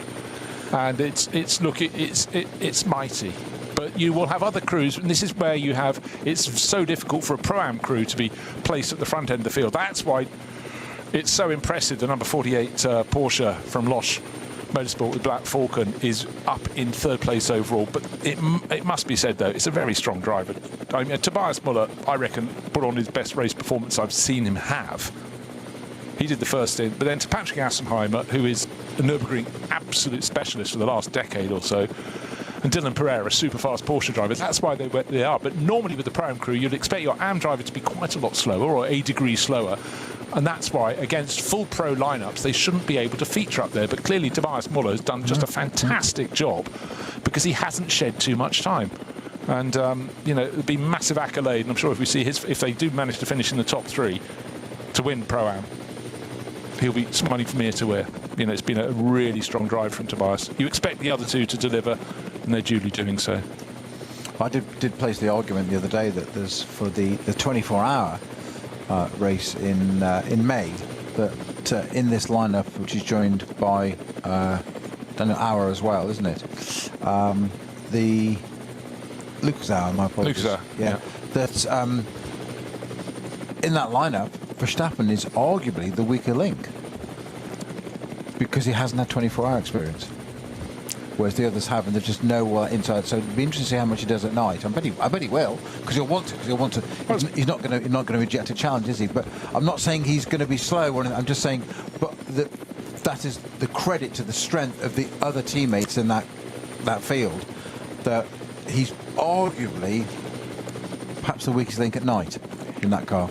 and it's mighty. But you will have other crews, and this is where it's so difficult for a Pro-Am crew to be placed at the front end of the field. That's why it's so impressive. The number 48 Porsche from Losch Motorsport with Black Falcon is up in 3rd place overall. But it must be said, though, it's a very strong driver. I mean, Tobias Muller, I reckon, put on his best race performance I've seen him have. He did the first stint, but then to Patrick Assenheimer, who is a Nürburgring absolute specialist for the last decade or so, and Dylan Pereira, a super fast Porsche driver. That's why they are. But normally with the Pro-Am crew, you'd expect your AM driver to be quite a lot slower, or a degree slower. And that's why, against full pro lineups, they shouldn't be able to feature up there. But clearly, Tobias Muller has done just a fantastic job, because he hasn't shed too much time. And it'd be massive accolade. And I'm sure if they do manage to finish in the top 3 to win Pro-Am, he'll be some money from ear to ear. You know, it's been a really strong drive from Tobias. You expect the other two to deliver, and they're duly doing so. I did place the argument the other day that there's for the 24-hour race in May, that in this lineup, which is joined by an hour as well, isn't it? The Lucas Hour, my apologies. Lucas Hour, yeah. That in that lineup, Verstappen is arguably the weaker link because he hasn't had 24-hour experience, whereas the others have, and they just know all that inside. So it'd be interesting to see how much he does at night. I bet he will, because he'll want to. He's not going to reject a challenge, is he? But I'm not saying he's going to be slow or anything. I'm just saying, but that is the credit to the strength of the other teammates in that field, that he's arguably perhaps the weakest link at night in that car.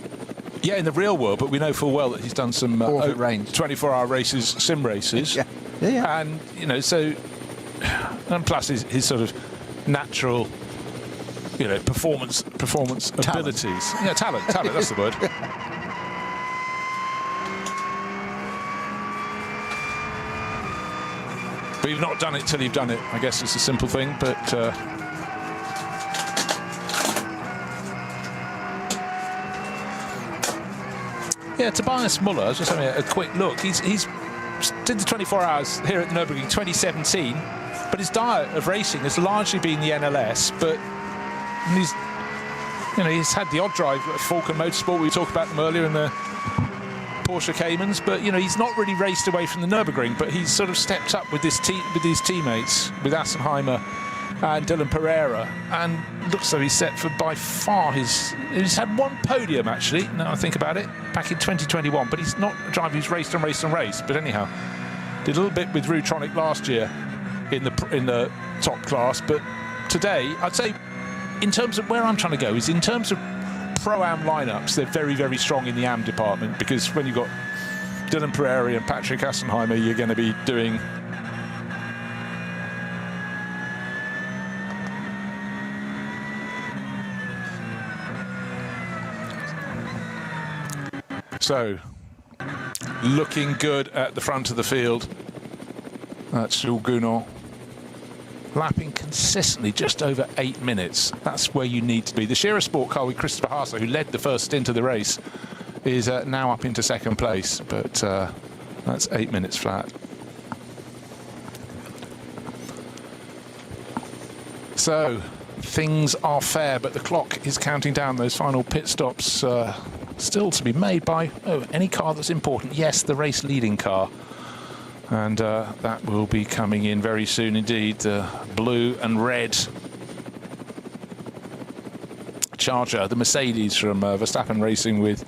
Yeah, in the real world, but we know full well that he's done some 24-hour races, sim races. Yeah. And, you know, so, and plus his sort of natural, you know, performance abilities. Yeah, talent, that's the word. But you've not done it till you've done it, I guess it's a simple thing, but... Yeah, Tobias Muller, I was just having a quick look. He's did the 24 hours here at the Nürburgring 2017, but his diet of racing has largely been the NLS. But he's had the odd drive at Falcon Motorsport. We talked about them earlier in the Porsche Caymans, but he's not really raced away from the Nürburgring. But he's sort of stepped up with his teammates, with Assenheimer and Dylan Pereira, and looks like he's set for by far he's had one podium actually, now I think about it, back in 2021, but he's not a driver who's raced. But anyhow, did a little bit with Rutronic last year in the top class, but today I'd say, in terms of where I'm trying to go, is in terms of Pro-Am lineups, they're very, very strong in the Am department, because when you've got Dylan Pereira and Patrick Assenheimer, you're going to be doing so, looking good at the front of the field. That's Jules Gounon. Lapping consistently just over 8 minutes. That's where you need to be. The Shearer Sport car with Christopher Haase, who led the first stint of the race, is now up into second place, but that's 8 minutes flat. So, things are fair, but the clock is counting down those final pit stops. Still to be made by any car that's important. Yes, the race leading car, and that will be coming in very soon indeed. The blue and red Charger, the Mercedes from Verstappen Racing with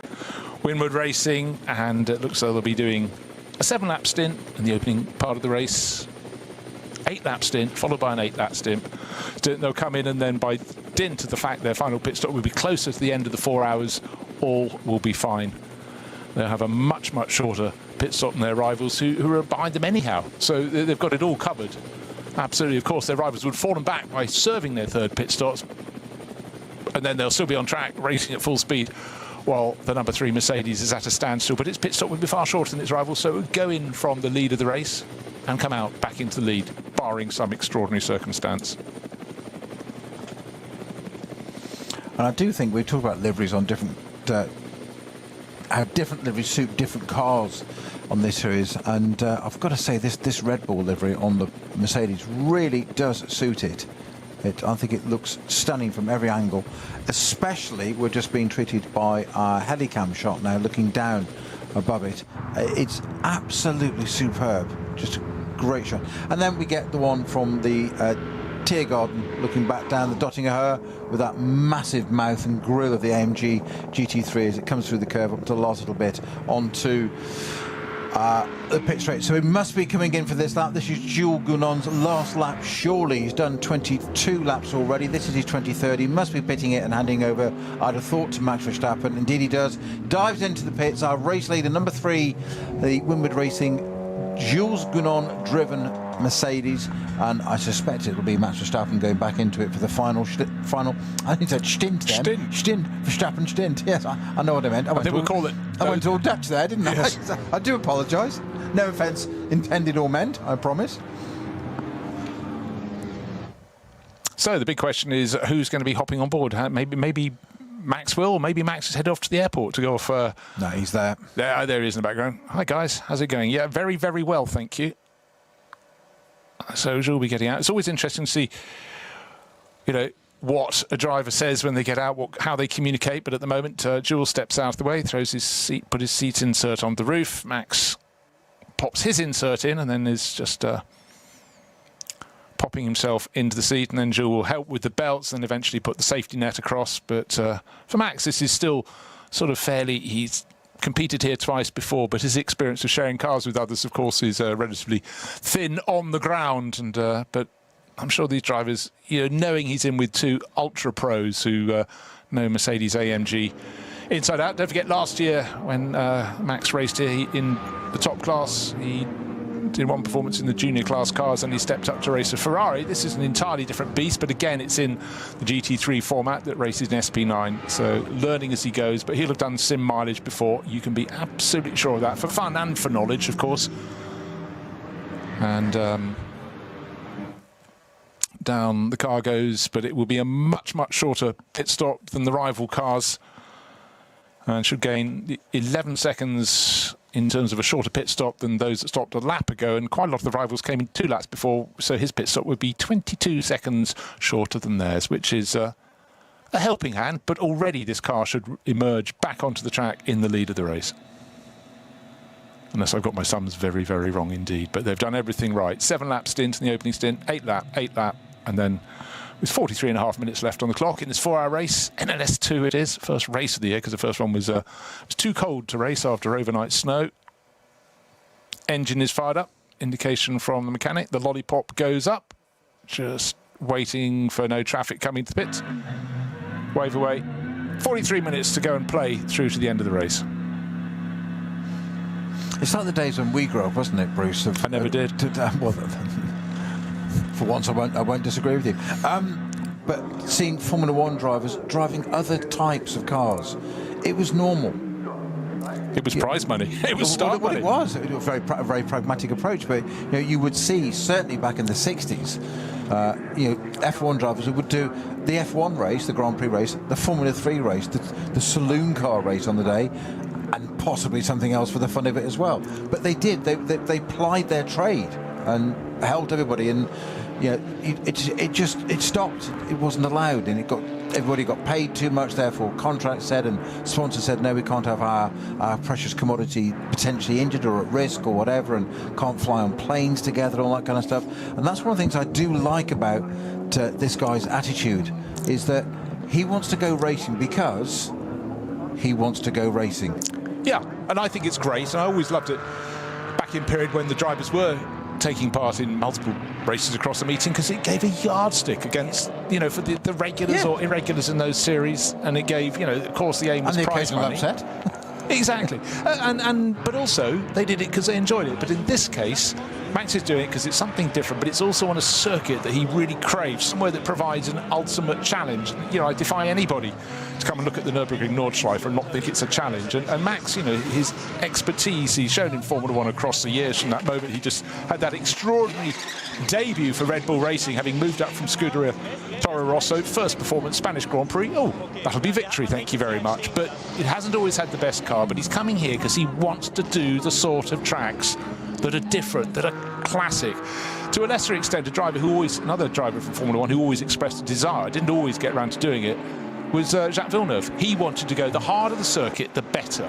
Winward Racing, and it looks like they'll be doing a 7-lap stint in the opening part of the race, 8-lap stint followed by an 8-lap stint. They'll come in, and then by dint of the fact their final pit stop will be closer to the end of the 4 hours, all will be fine. They'll have a much, much shorter pit stop than their rivals who are behind them anyhow. So they've got it all covered. Absolutely, of course, their rivals would fall them back by serving their third pit stops, and then they'll still be on track, racing at full speed, while the number 3 Mercedes is at a standstill. But its pit stop would be far shorter than its rivals, so it would go in from the lead of the race and come out back into the lead, barring some extraordinary circumstance. And I do think we talk about liveries on different, how different liveries suit different cars on this series, and I've got to say this Red Bull livery on the Mercedes really does suit it. I think it looks stunning from every angle, especially we're just being treated by our helicam shot now, looking down above it. It's absolutely superb, just a great shot. And then we get the one from the Tiergarten, looking back down the Dottinger Her with that massive mouth and grille of the AMG GT3 as it comes through the curve up to the last little bit onto the pit straight. So he must be coming in for this lap. This is Jules Gounon's last lap, surely. He's done 22 laps already. This is his 23rd. He must be pitting it and handing over, I'd have thought, to Max Verstappen. Indeed he does. Dives into the pits. Our race leader, number 3, the Winward Racing Jules Gounon-driven Mercedes, and I suspect it will be Max Verstappen going back into it for the final. I think it's stint then. Stint. Verstappen stint. Yes, I know what I meant. I think we'll call it. I went all Dutch there, didn't I? Yes. I do apologise. No offence intended or meant, I promise. So the big question is who's going to be hopping on board? Maybe Max will, or maybe Max is headed off to the airport to go off. No, he's there. There he is in the background. Hi guys, how's it going? Yeah, very, very well, thank you. So Jules will be getting out. It's always interesting to see, what a driver says when they get out, how they communicate. But at the moment, Jules steps out of the way, throws his seat, put his seat insert on the roof. Max pops his insert in, and then is just popping himself into the seat, and then Jules will help with the belts and eventually put the safety net across. But for Max, this is still sort of he's competed here twice before, but his experience of sharing cars with others, of course, is relatively thin on the ground. And but I'm sure these drivers, knowing he's in with two ultra pros who know Mercedes AMG inside out. Don't forget last year when Max raced here in the top class, he did one performance in the junior class cars and he stepped up to race a Ferrari. This is an entirely different beast, but again, it's in the GT3 format that races an SP9. So learning as he goes, but he'll have done sim mileage before. You can be absolutely sure of that, for fun and for knowledge, of course. And down the car goes, but it will be a much, much shorter pit stop than the rival cars and should gain 11 seconds in terms of a shorter pit stop than those that stopped a lap ago, and quite a lot of the rivals came in 2 laps before, so his pit stop would be 22 seconds shorter than theirs, which is a helping hand, but already this car should emerge back onto the track in the lead of the race. Unless I've got my sums very, very wrong indeed, but they've done everything right. 7-lap stint in the opening stint, 8 lap, and then with 43.5 minutes left on the clock in this 4-hour race. NLS2 it is, first race of the year, because the first one was too cold to race after overnight snow. Engine is fired up, indication from the mechanic. The lollipop goes up, just waiting for no traffic coming to the pits. Wave away. 43 minutes to go and play through to the end of the race. It's like the days when we grew up, wasn't it, Bruce? I never did. For once, I won't disagree with you. But seeing Formula One drivers driving other types of cars, it was normal. It was prize money. It was start money. It was a very pragmatic approach. But you would see, certainly back in the 60s, F1 drivers who would do the F1 race, the Grand Prix race, the Formula 3 race, the saloon car race on the day, and possibly something else for the fun of it as well. But they did. They plied their trade and helped everybody, and it stopped. It wasn't allowed, and everybody got paid too much. Therefore, contracts said and sponsors said, no, we can't have our precious commodity potentially injured or at risk or whatever, and can't fly on planes together, all that kind of stuff. And that's one of the things I do like about this guy's attitude, is that he wants to go racing because he wants to go racing. Yeah, and I think it's great. And I always loved it back in period when the drivers were taking part in multiple races across the meeting, because it gave a yardstick against, for the regulars or irregulars in those series, and it gave, of course, the aim was prize money. Upset. Exactly, but also they did it because they enjoyed it. But in this case, Max is doing it because it's something different, but it's also on a circuit that he really craves, somewhere that provides an ultimate challenge. I defy anybody to come and look at the Nürburgring Nordschleife and not think it's a challenge. And Max, his expertise he's shown in Formula One across the years. From that moment, he just had that extraordinary debut for Red Bull Racing, having moved up from Scuderia Toro Rosso. First performance, Spanish Grand Prix. Oh, that'll be victory, thank you very much. But it hasn't always had the best car, but he's coming here because he wants to do the sort of tracks that are different, that are classic. To a lesser extent, another driver from Formula One who always expressed a desire, didn't always get around to doing it, was Jacques Villeneuve. He wanted to go the harder the circuit, the better.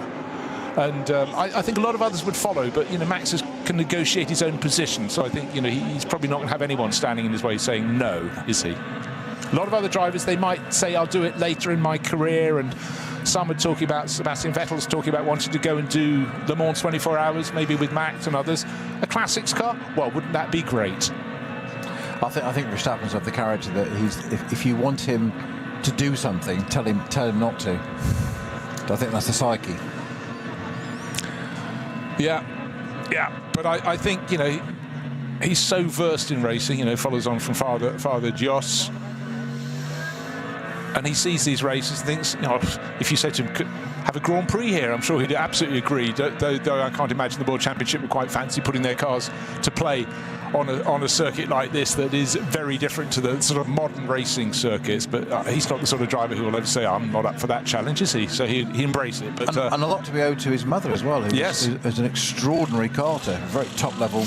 And I think a lot of others would follow, but Max can negotiate his own position. So I think he's probably not going to have anyone standing in his way saying no, is he? A lot of other drivers, they might say, I'll do it later in my career, and some are talking about, Sebastian Vettel's talking about wanting to go and do Le Mans 24 hours, maybe with Max and others. A classics car? Well, wouldn't that be great? I think Verstappen's of the character that if you want him to do something, tell him not to. I think that's the psyche. Yeah. Yeah, but I think, you know, he's so versed in racing, you know, follows on from Father Jos. And he sees these races and thinks, you know, if you said to him, have a Grand Prix here, I'm sure he'd absolutely agree, though I can't imagine the World Championship would quite fancy putting their cars to play on a circuit like this that is very different to the sort of modern racing circuits. But he's not the sort of driver who will ever say, I'm not up for that challenge, is he? So he embraced it. But, and a lot to be owed to his mother as well, who's yes, who's an extraordinary karter, a very top-level,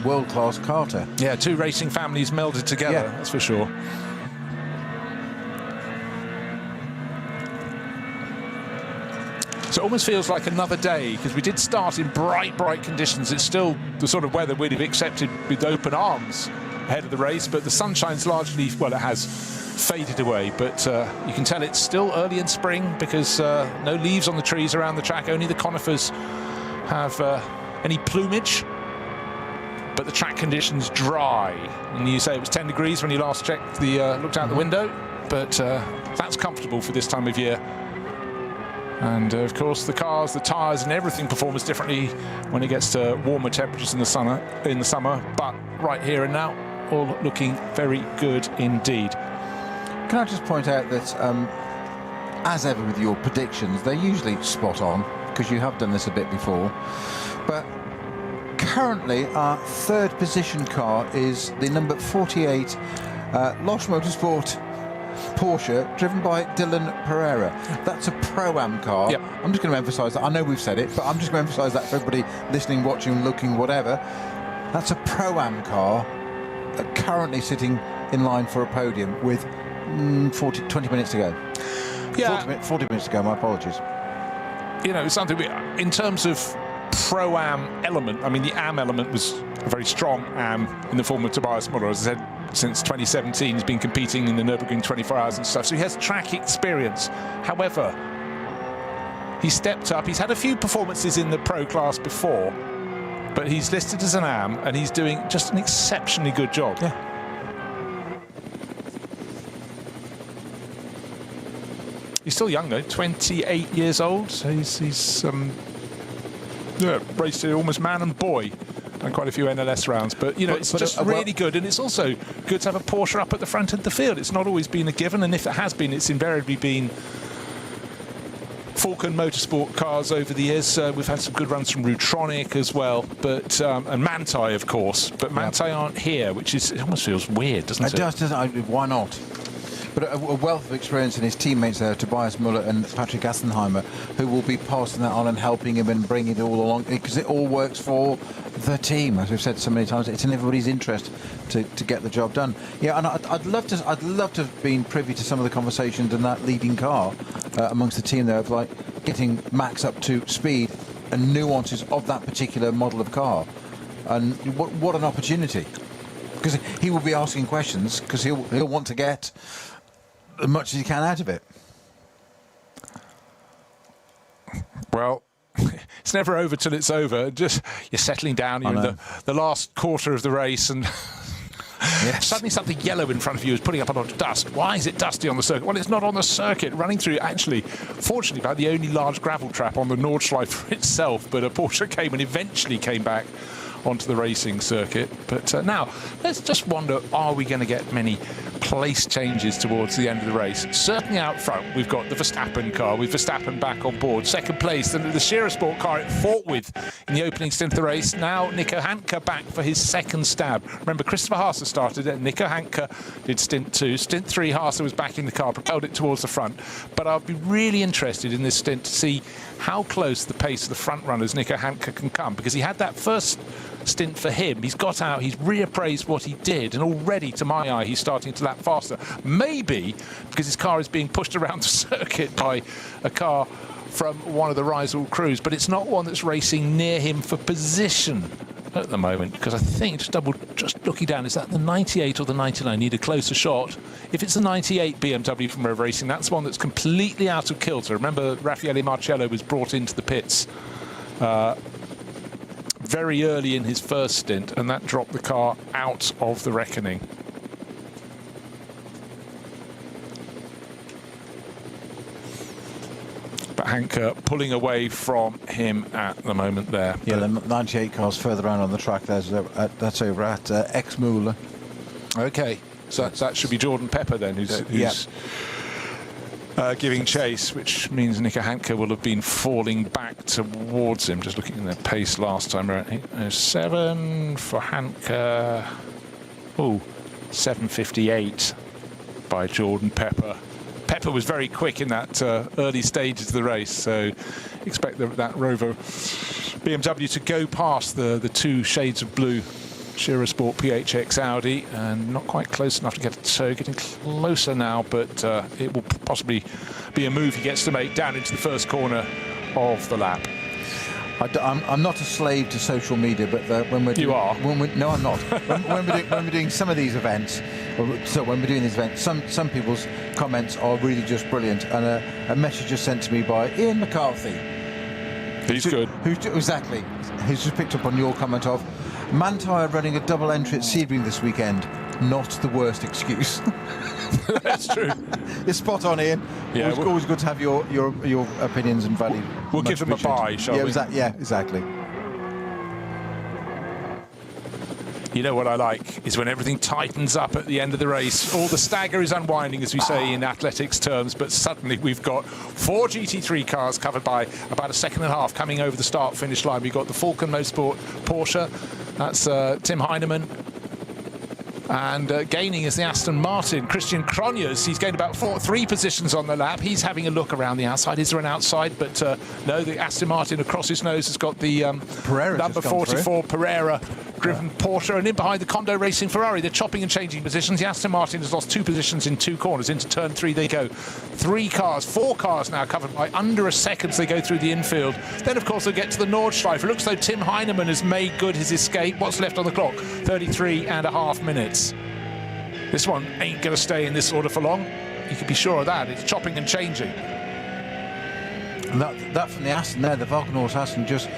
world-class karter. Yeah, two racing families melded together, that's for sure. So it almost feels like another day, because we did start in bright conditions. It's still the sort of weather we'd have accepted with open arms ahead of the race, but the sunshine's largely, well, it has faded away, but you can tell it's still early in spring because no leaves on the trees around the track. Only the conifers have any plumage, but the track conditions dry. And you say it was 10 degrees when you last checked looked out the window, but that's comfortable for this time of year. And of course, the cars, the tyres, and everything performs differently when it gets to warmer temperatures in the summer. But right here and now, all looking very good indeed. Can I just point out that, as ever with your predictions, they're usually spot on because you have done this a bit before. But currently, our third position car is the number 48 Losch Motorsport Porsche, driven by Dylan Pereira. That's a Pro-Am car. Yep. I'm just going to emphasise that. I know we've said it, but I'm just going to emphasise that for everybody listening, watching, looking, whatever. That's a Pro-Am car currently sitting in line for a podium with 20 minutes to go. Yeah. 40 minutes to go, my apologies. You know, something in terms of Pro-Am element, I mean, the Am element was a very strong Am in the form of Tobias Muller. As I said, since 2017, he's been competing in the Nürburgring 24 hours and stuff, so he has track experience. However, he stepped up. He's had a few performances in the Pro class before, but he's listed as an Am, and he's doing just an exceptionally good job. Yeah. He's still young, though, 28 years old, so he's raced almost man and boy. And quite a few NLS rounds, but you know, it's just really good, and it's also good to have a Porsche up at the front of the field. It's not always been a given, and if it has been, it's invariably been Falcon Motorsport cars over the years. We've had some good runs from Rutronic as well, but and Manthey, of course, but Manthey aren't here, which is, it almost feels weird, doesn't it? It does, doesn't it? Why not? But a wealth of experience in his teammates there, Tobias Muller and Patrick Assenheimer, who will be passing that on and helping him and bringing it all along, because it all works for the team. As we've said so many times, it's in everybody's interest to get the job done. Yeah, and I'd love to have been privy to some of the conversations in that leading car amongst the team there, of like getting Max up to speed and nuances of that particular model of car. And what an opportunity, because he will be asking questions, because he'll want to get as much as he can out of it. Well, it's never over till it's over. Just you're settling down. You're in the last quarter of the race, and yes, suddenly something yellow in front of you is putting up a lot of dust. Why is it dusty on the circuit? Well, it's not on the circuit. Running through, actually, fortunately, about the only large gravel trap on the Nordschleife itself. But a Porsche came and eventually came back onto the racing circuit. But now, let's just wonder, are we going to get many place changes towards the end of the race? Certainly out front, we've got the Verstappen car, with Verstappen back on board. Second place, the Scherer Sport car it fought with in the opening stint of the race. Now Nico Hanke back for his second stab. Remember, Christopher Haase started it, Nico Hanke did stint 2. Stint 3, Haase was back in the car, propelled it towards the front. But I'll be really interested in this stint to see how close the pace of the front runners Nico Hanke can come, because he had that first stint for him. He's got out, he's reappraised what he did, and already, to my eye, he's starting to lap faster. Maybe because his car is being pushed around the circuit by a car from one of the Riesel crews, but it's not one that's racing near him for position at the moment, because I think, just looking down, is that the 98 or the 99? Need a closer shot. If it's the 98 BMW from Rev Racing, that's one that's completely out of kilter. Remember, Raffaele Marcello was brought into the pits very early in his first stint, and that dropped the car out of the reckoning. But Hanke pulling away from him at the moment there. Yeah, the 98 car's further around on the track. That's over at Ex-Müller. Okay, so that should be Jordan Pepper then, who's giving chase, which means Nico Hanke will have been falling back towards him. Just looking at their pace last time around. 8:07 for Hanke. Oh, 7:58 by Jordan Pepper. Pepper was very quick in that early stages of the race, so expect that Rover BMW to go past the two shades of blue Shearer Sport PHX Audi, and not quite close enough to get a tow. Getting closer now, but it will possibly be a move he gets to make down into the first corner of the lap. I'm not a slave to social media, but when we're You are. No, I'm not. when we're doing some of these events, so when we're doing these events, some people's comments are really just brilliant. And a message is sent to me by Ian McCarthy. He's good. Exactly. Who's just picked up on your comment of Mantyre running a double entry at Sebring this weekend. Not the worst excuse. That's true. It's spot on, Ian. Yeah, always good to have your opinions and value. We'll give them a buy, shall we? Yeah, exactly. You know what I like is when everything tightens up at the end of the race. All the stagger is unwinding, as we say in athletics terms, but suddenly we've got 4 GT3 cars covered by about a second and a half coming over the start-finish line. We've got the Falcon Motorsport Porsche. That's Tim Heinemann. And gaining is the Aston Martin. Christian Cronjes, he's gained about 3 positions on the lap. He's having a look around the outside. Is there an outside? But no, the Aston Martin across his nose has got the number 44 Pereira driven Porsche, and in behind the Kondo Racing Ferrari. They're chopping and changing positions. The Aston Martin has lost 2 positions in 2 corners. Into turn 3 they go. 4 cars now covered by under a second as they go through the infield. Then, of course, they'll get to the Nordschleife. It looks though Tim Heinemann has made good his escape. What's left on the clock? 33.5 minutes. This one ain't going to stay in this order for long. You can be sure of that. It's chopping and changing. And that from the Aston there, the Valkenhorst Aston just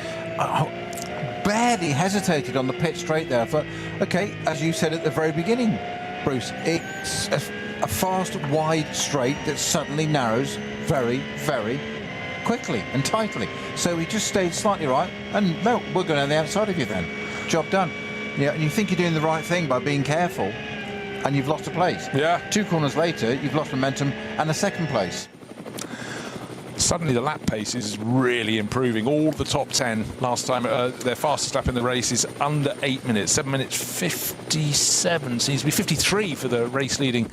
barely hesitated on the pit straight there. But okay, as you said at the very beginning, Bruce, it's a fast, wide straight that suddenly narrows very, very quickly and tightly. So he just stayed slightly right, and no, we're going on the outside of you then. Job done. Yeah, and you think you're doing the right thing by being careful, and you've lost a place. Yeah. 2 corners later, you've lost momentum and a second place. Suddenly the lap pace is really improving. All the top 10 last time, their fastest lap in the race is under 8 minutes. 7 minutes 57, seems to be 53 for the race leading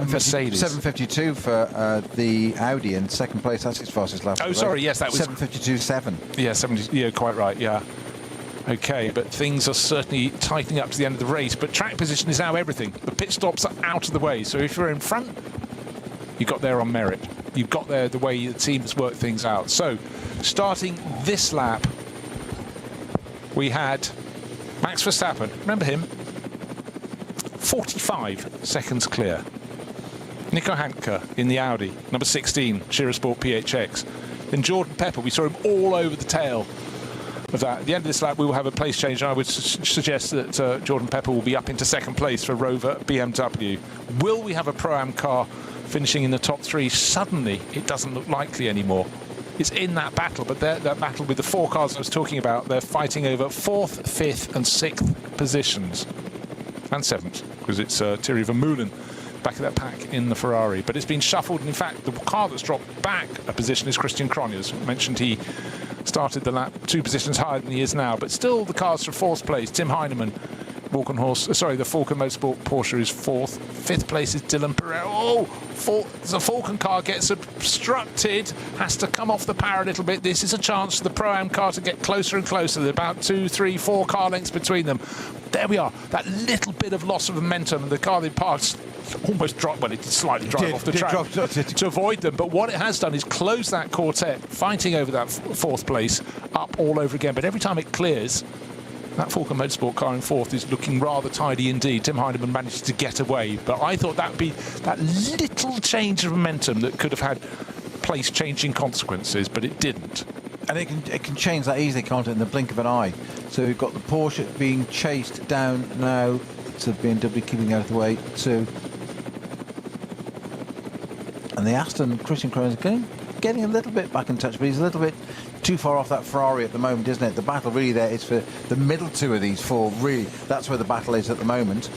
Mercedes. 7:52 for the Audi in second place. That's his fastest lap. Oh, sorry, yes, that was 7:52.7. Yeah, 70. Yeah, quite right. Yeah. Okay, but things are certainly tightening up to the end of the race. But track position is now everything. The pit stops are out of the way. So if you're in front, you got there on merit. You've got there the way the team has worked things out. So, starting this lap, we had Max Verstappen. Remember him? 45 seconds clear. Nico Hanke in the Audi, number 16, Shearer Sport PHX. Then Jordan Pepper, we saw him all over the tail of that. At the end of this lap, we will have a place change, and I would suggest that Jordan Pepper will be up into second place for Rover BMW. Will we have a Pro-Am car finishing in the top 3? Suddenly, it doesn't look likely anymore. It's in that battle, but that battle with the 4 cars I was talking about, they're fighting over 4th, 5th and 6th positions. And 7th, because it's Thierry Vermeulen back of that pack in the Ferrari. But it's been shuffled, and in fact, the car that's dropped back a position is Christian Cronjes. I mentioned he started the lap 2 positions higher than he is now, but still the cars for 4th place. Tim Heinemann, the Falcon Motorsport Porsche is 4th. 5th place is Dylan Pereira. The Falcon car gets obstructed, has to come off the power a little bit. This is a chance for the Pro-Am car to get closer and closer. There's about 2, 3, 4 car lengths between them. There we are. That little bit of loss of momentum, and the car they passed almost dropped. Well, it did slightly drive off the track to avoid them. But what it has done is close that quartet, fighting over that 4th place up all over again. But every time it clears, that Falcon Motorsport car in 4th is looking rather tidy indeed. Tim Heinemann managed to get away, but I thought that would be that little change of momentum that could have had place-changing consequences, but it didn't. And it can change that easily, can't it, in the blink of an eye. So we've got the Porsche being chased down now to BMW keeping out of the way too. And the Aston, Christian Cronjes again, getting a little bit back in touch, but he's a little bit too far off that Ferrari at the moment, isn't it? The battle really there is for the middle two of these four, really. That's where the battle is at the moment.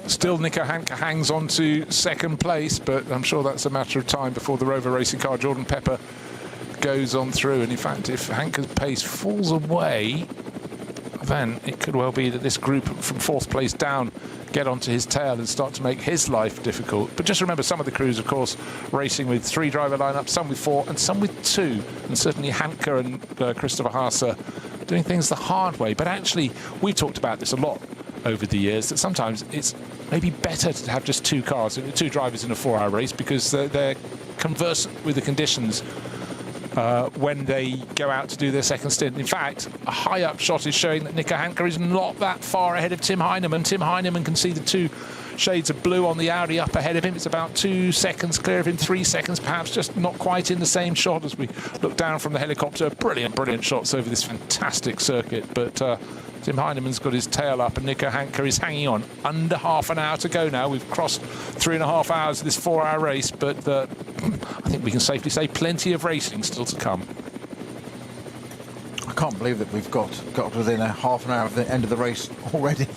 Still, Nico Hanke hangs on to second place, but I'm sure that's a matter of time before the Rover racing car, Jordan Pepper, goes on through. And in fact, if Hanke's pace falls away, then it could well be that this group from fourth place down get onto his tail and start to make his life difficult. But just remember, some of the crews, of course, racing with 3 driver lineups, some with 4 and some with 2. And certainly Hanke and Christopher Haas are doing things the hard way. But actually, we've talked about this a lot over the years, that sometimes it's maybe better to have just 2 cars, 2 drivers in a 4-hour race, because they're conversant with the conditions when they go out to do their second stint. In fact, a high-up shot is showing that Nico Hanke is not that far ahead of Tim Heinemann. Tim Heinemann can see the 2 shades of blue on the Audi up ahead of him. It's about 2 seconds clear of him, 3 seconds perhaps, just not quite in the same shot as we look down from the helicopter. Brilliant shots over this fantastic circuit. But Tim Heinemann's got his tail up and Nico Hanke is hanging on. Under half an hour to go now. We've crossed 3.5 hours of this 4-hour race, but I think we can safely say plenty of racing still to come. I can't believe that we've got within a half an hour of the end of the race already.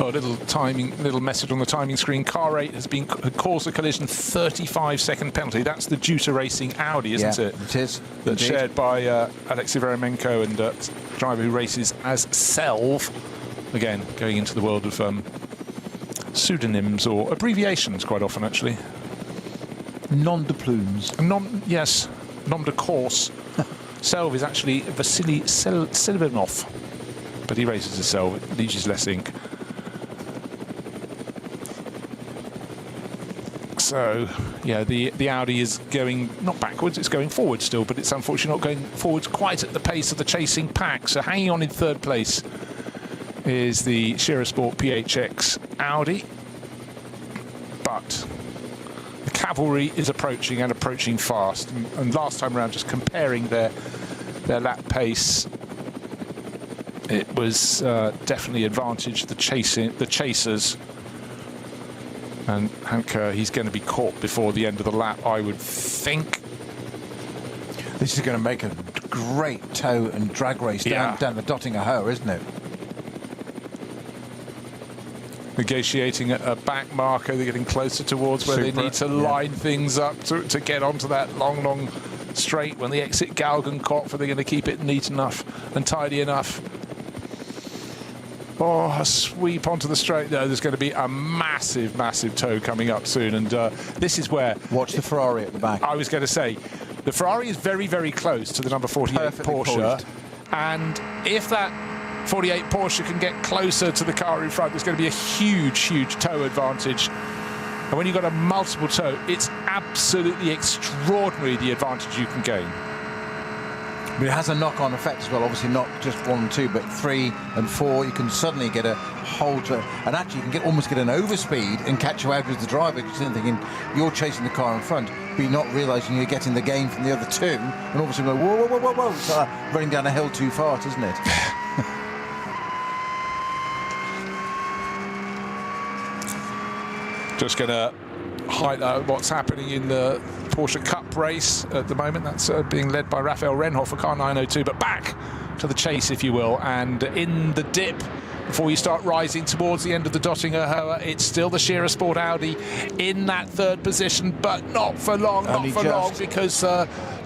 Oh, a little message on the timing screen. Car 8 has caused a collision, 35-second penalty. That's the Juta Racing Audi, isn't it? It is. That's shared by Alexei Veremenko and driver who races as Selv. Again, going into the world of pseudonyms or abbreviations quite often, actually. Nom de plumes. Yes, nom de course. Selv is actually Vasily Silvanov, but he races as Selv. It uses less ink. So, yeah, the Audi is going not backwards, it's going forward still, but it's unfortunately not going forwards quite at the pace of the chasing pack. So hanging on in third place is the Shearer Sport PHX Audi. But the cavalry is approaching and approaching fast. And last time around, just comparing their lap pace, it was definitely advantage the chasers. And Hanke, he's going to be caught before the end of the lap, I would think. This is going to make a great tow and drag race down the Dottinger Hoe, isn't it? Negotiating a back marker, they're getting closer towards where they need to line things up to get onto that long straight when they exit Galgenkopf. They're going to keep it neat enough and tidy enough. Oh, a sweep onto the straight. No, there's going to be a massive tow coming up soon. And this is where... Watch the Ferrari at the back. I was going to say, the Ferrari is very close to the number 48 Perfectly Porsche. poised. And if that 48 Porsche can get closer to the car in front, there's going to be a huge tow advantage. And when you've got a multiple tow, it's absolutely extraordinary the advantage you can gain. But it has a knock-on effect as well, obviously not just 1 and 2, but 3 and 4. You can suddenly get a hold, and actually you can almost get an overspeed and catch you out as the driver, because you're thinking you're chasing the car in front, but you're not realising you're getting the gain from the other 2, and all of a sudden go, whoa. It's running down a hill too fast, isn't it? Just going to highlight what's happening in the Porsche Cup race at the moment. That's being led by Raphael Renhoff, car 902, but back to the chase, if you will. And in the dip, before you start rising towards the end of the Dottinger Hoe, it's still the Shearer Sport Audi in that third position, but not for long, because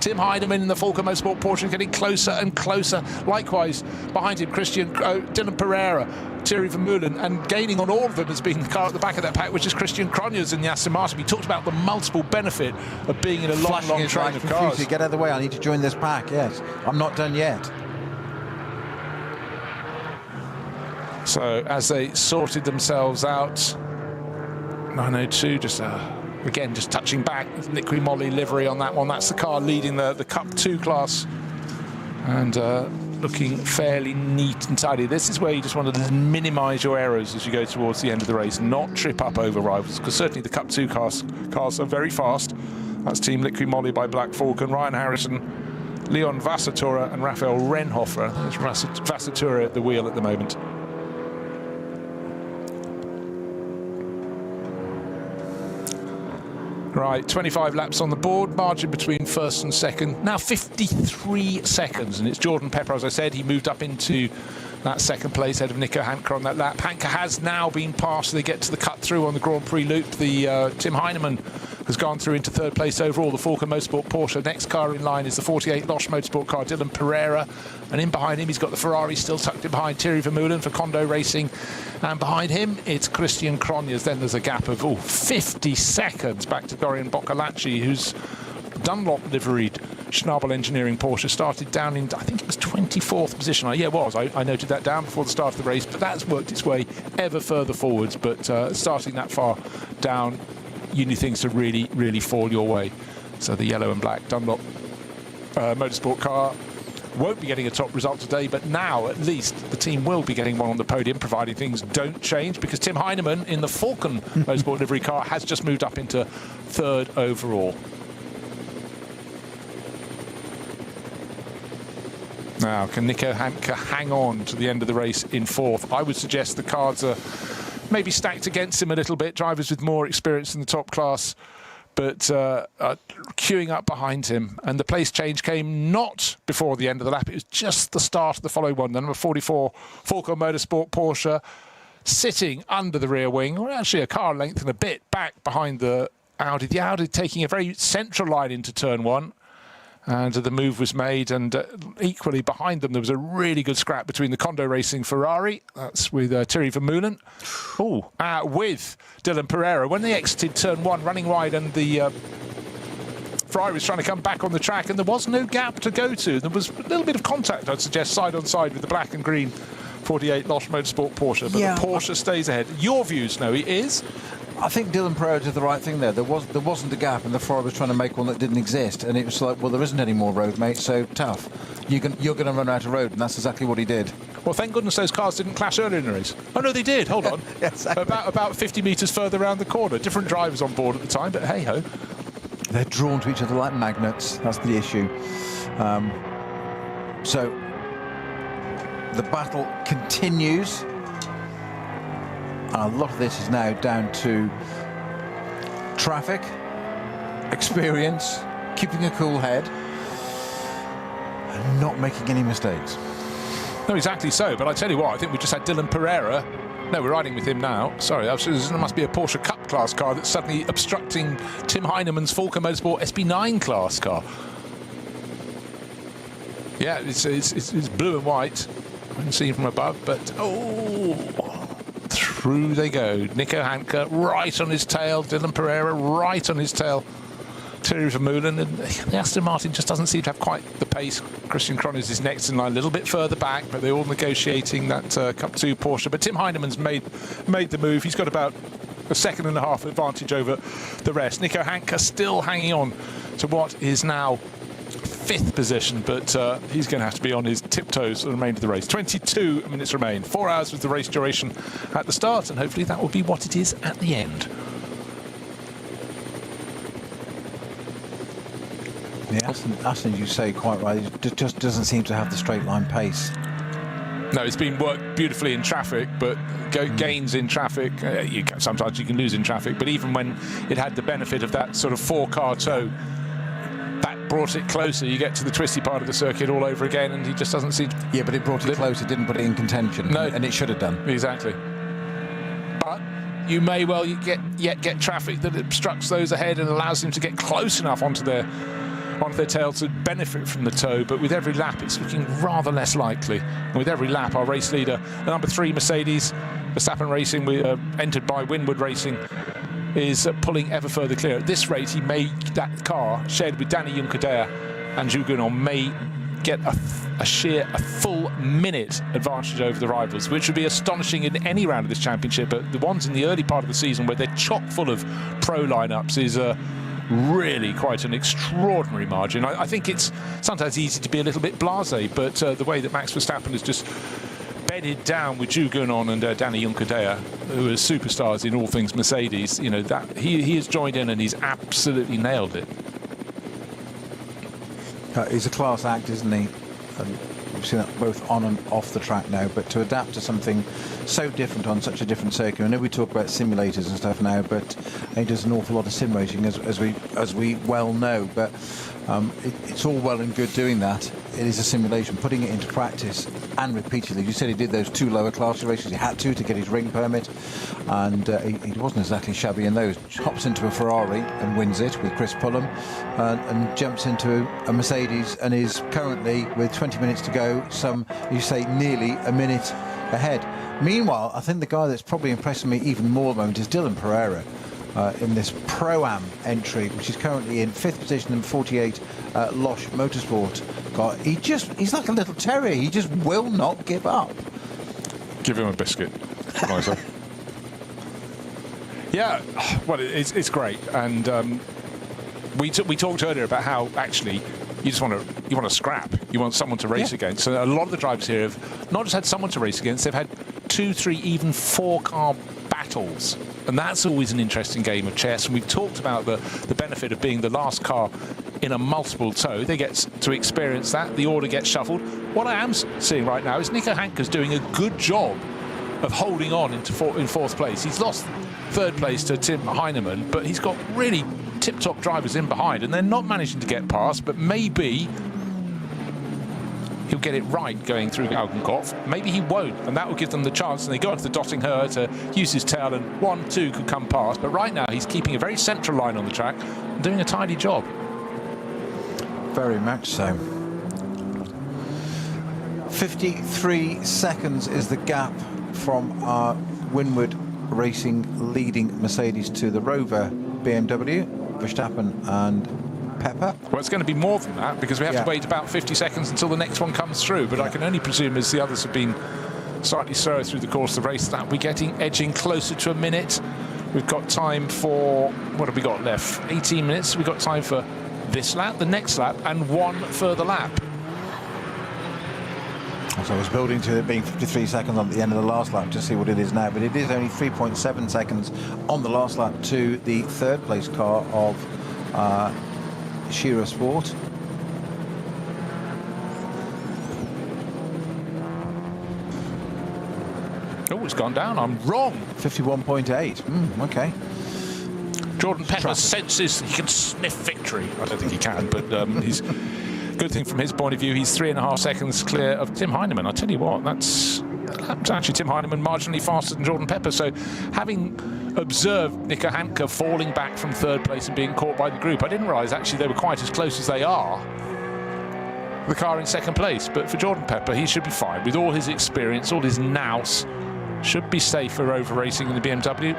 Tim Heinemann in the Falco Motorsport Porsche getting closer and closer. Likewise, behind him, Dylan Pereira, Thierry Vermeulen, and gaining on all of them has been the car at the back of that pack, which is Christian Cronjes in the Aston Martin. We talked about the multiple benefit of being in a long train of cars. Get out of the way, I need to join this pack, yes. I'm not done yet. So as they sorted themselves out, 902 just again just touching back, liquid moly livery on that one. That's the car leading the Cup 2 class, and looking fairly neat and tidy. This is where you just want to minimise your errors as you go towards the end of the race, not trip up over rivals, because certainly the Cup 2 cars are very fast. That's Team Liquid Moly by Black Falcon, Ryan Harrison, Leon Vassatura and Raphael Renhofer. There's Vassatura at the wheel at the moment. Right, 25 laps on the board, margin between first and second. Now 53 seconds, and it's Jordan Pepper, as I said. He moved up into that second place ahead of Nico Hanke on that lap. Hanke has now been passed. They get to the cut through on the Grand Prix loop. The Tim Heinemann has gone through into third place overall. The Falcon Motorsport Porsche. Next car in line is the 48 Losch Motorsport car, Dylan Pereira. And in behind him, he's got the Ferrari still tucked in behind Thierry Vermeulen for Kondo Racing. And behind him, it's Christian Cronjes. Then there's a gap of 50 seconds back to Dorian Boccolacci, who's Dunlop liveried Schnabel Engineering Porsche. Started down in, I think it was 24th position. Yeah, it was. I noted that down before the start of the race, but that's worked its way ever further forwards. But starting that far down, you need things to really, really fall your way. So the yellow and black Dunlop Motorsport car won't be getting a top result today, but now at least the team will be getting one on the podium, providing things don't change, because Tim Heinemann in the Falcon Motorsport livery car has just moved up into third overall. Now, can Nico Hanke hang on to the end of the race in fourth? I would suggest the cards are maybe stacked against him a little bit. Drivers with more experience in the top class, but queuing up behind him. And the place change came not before the end of the lap. It was just the start of the following one. The number 44 Falcon Motorsport Porsche sitting under the rear wing, or actually a car length and a bit back behind the Audi. The Audi taking a very central line into turn one. And the move was made, and equally behind them there was a really good scrap between the Kondo Racing Ferrari, that's with Thierry Vermeulen, with Dylan Pereira. When they exited turn one, running wide, and the Ferrari was trying to come back on the track, and there was no gap to go to. There was a little bit of contact, I'd suggest, side on side with the black and green 48 Losch Motorsport Porsche, but the Porsche stays ahead. Your view, Snowy, is? I think Dylan Pereira did the right thing there. There wasn't a gap, and the Ferrari was trying to make one that didn't exist. And it was like, well, there isn't any more road, mate. So tough. You're going to run out of road, and that's exactly what he did. Well, thank goodness those cars didn't clash earlier in the race. Oh no, they did. Hold on. Exactly. About 50 metres further around the corner. Different drivers on board at the time, but hey ho. They're drawn to each other like magnets. That's the issue. So the battle continues. A lot of this is now down to traffic, experience, keeping a cool head, and not making any mistakes. No, exactly so. But I tell you what, I think we just had Dylan Pereira. No, we're riding with him now. Sorry, there must be a Porsche Cup class car that's suddenly obstructing Tim Heinemann's Falcon Motorsport SB9 class car. Yeah, it's blue and white. I can see from above, but through they go. Nico Hanke right on his tail. Dylan Pereira right on his tail. Thierry Vermeulen, and the Aston Martin just doesn't seem to have quite the pace. Christian Cronjes is next in line, a little bit further back, but they're all negotiating that Cup 2 Porsche. But Tim Heinemann's made the move. He's got about a second and a half advantage over the rest. Nico Hanke still hanging on to what is now fifth position, but he's going to have to be on his tiptoes for the remainder of the race. 22 minutes remain. 4 hours was the race duration at the start, and hopefully that will be what it is at the end. Yeah, Aston, you say quite right, it just doesn't seem to have the straight line pace. No, it's been worked beautifully in traffic, but gains in traffic, sometimes you can lose in traffic, but even when it had the benefit of that sort of 4-car tow, that brought it closer. You get to the twisty part of the circuit all over again, and he just doesn't seem to... Yeah, but it brought it closer, didn't put it in contention. No. And it should have done. Exactly. But you may well get traffic that obstructs those ahead and allows them to get close enough onto their tail to benefit from the tow, but with every lap it's looking rather less likely. And with every lap, our race leader, the number 3 Mercedes, Verstappen Racing, entered by Winward Racing, is pulling ever further clear. At this rate, that car shared with Danny Juncadella and Jules Gounon may get a full minute advantage over the rivals, which would be astonishing in any round of this championship. But the ones in the early part of the season where they're chock full of pro lineups is really quite an extraordinary margin. I think it's sometimes easy to be a little bit blasé, but the way that Max Verstappen has just bedded down with Jules Gounon and Danny Juncadella, who are superstars in all things Mercedes, you know, that he has joined in and he's absolutely nailed it. He's a class act, isn't he? and we've seen that both on and off the track now, but to adapt to something so different on such a different circuit. I know we talk about simulators and stuff now, but I think there's an awful lot of sim racing, as we well know, but it's all well and good doing that. It is a simulation. Putting it into practice and repeatedly. You said he did those 2 lower class races. He had to get his ring permit, and he wasn't exactly shabby in those. Hops into a Ferrari and wins it with Chris Pullum, and jumps into a Mercedes and is currently, with 20 minutes to go, you say nearly a minute ahead. Meanwhile, I think the guy that's probably impressing me even more at the moment is Dylan Pereira. In this ProAm entry, which is currently in 5th position in 48 Losh Motorsport car. He's like a little terrier. He just will not give up. Give him a biscuit, Liza. Yeah, well, it's great, and we talked earlier about how actually you want to scrap. You want someone to race against. So a lot of the drivers here have not just had someone to race against; they've had 2, 3, even 4 car battles. And that's always an interesting game of chess. And we've talked about the benefit of being the last car in a multiple tow. They get to experience that. The order gets shuffled. What I am seeing right now is Nico Hanke's doing a good job of holding on in 4th place. He's lost 3rd place to Tim Heinemann, but he's got really tip-top drivers in behind, and they're not managing to get past, but maybe he'll get it right going through Algenkopf. Maybe he won't, and that will give them the chance, and they go into the dotting her to use his tail, and 1, 2 could come past. But right now he's keeping a very central line on the track and doing a tidy job. Very much so. 53 seconds is the gap from our Winward Racing leading Mercedes to the Rover BMW, Verstappen and Pepper. Well, it's going to be more than that, because we have to wait about 50 seconds until the next one comes through, but I can only presume, as the others have been slightly slower through the course of the race, that we're edging closer to a minute. We've got time for, what have we got left? 18 minutes. We've got time for this lap, the next lap, and 1 further lap. So I was building to it being 53 seconds on the end of the last lap to see what it is now, but it is only 3.7 seconds on the last lap to the 3rd place car of Shearer Sport. Oh, it's gone down. I'm wrong. 51.8. Okay. Jordan Pepper senses he can sniff victory. I don't think he can, but he's good thing from his point of view. He's 3.5 seconds clear of Tim Heinemann. I tell you what, that's actually Tim Heinemann marginally faster than Jordan Pepper. So, having observed Nico Hanke falling back from 3rd place and being caught by the group, I didn't realise actually they were quite as close as they are. The car in 2nd place, but for Jordan Pepper, he should be fine with all his experience, all his nous. Should be safe for Rover Racing in the BMW.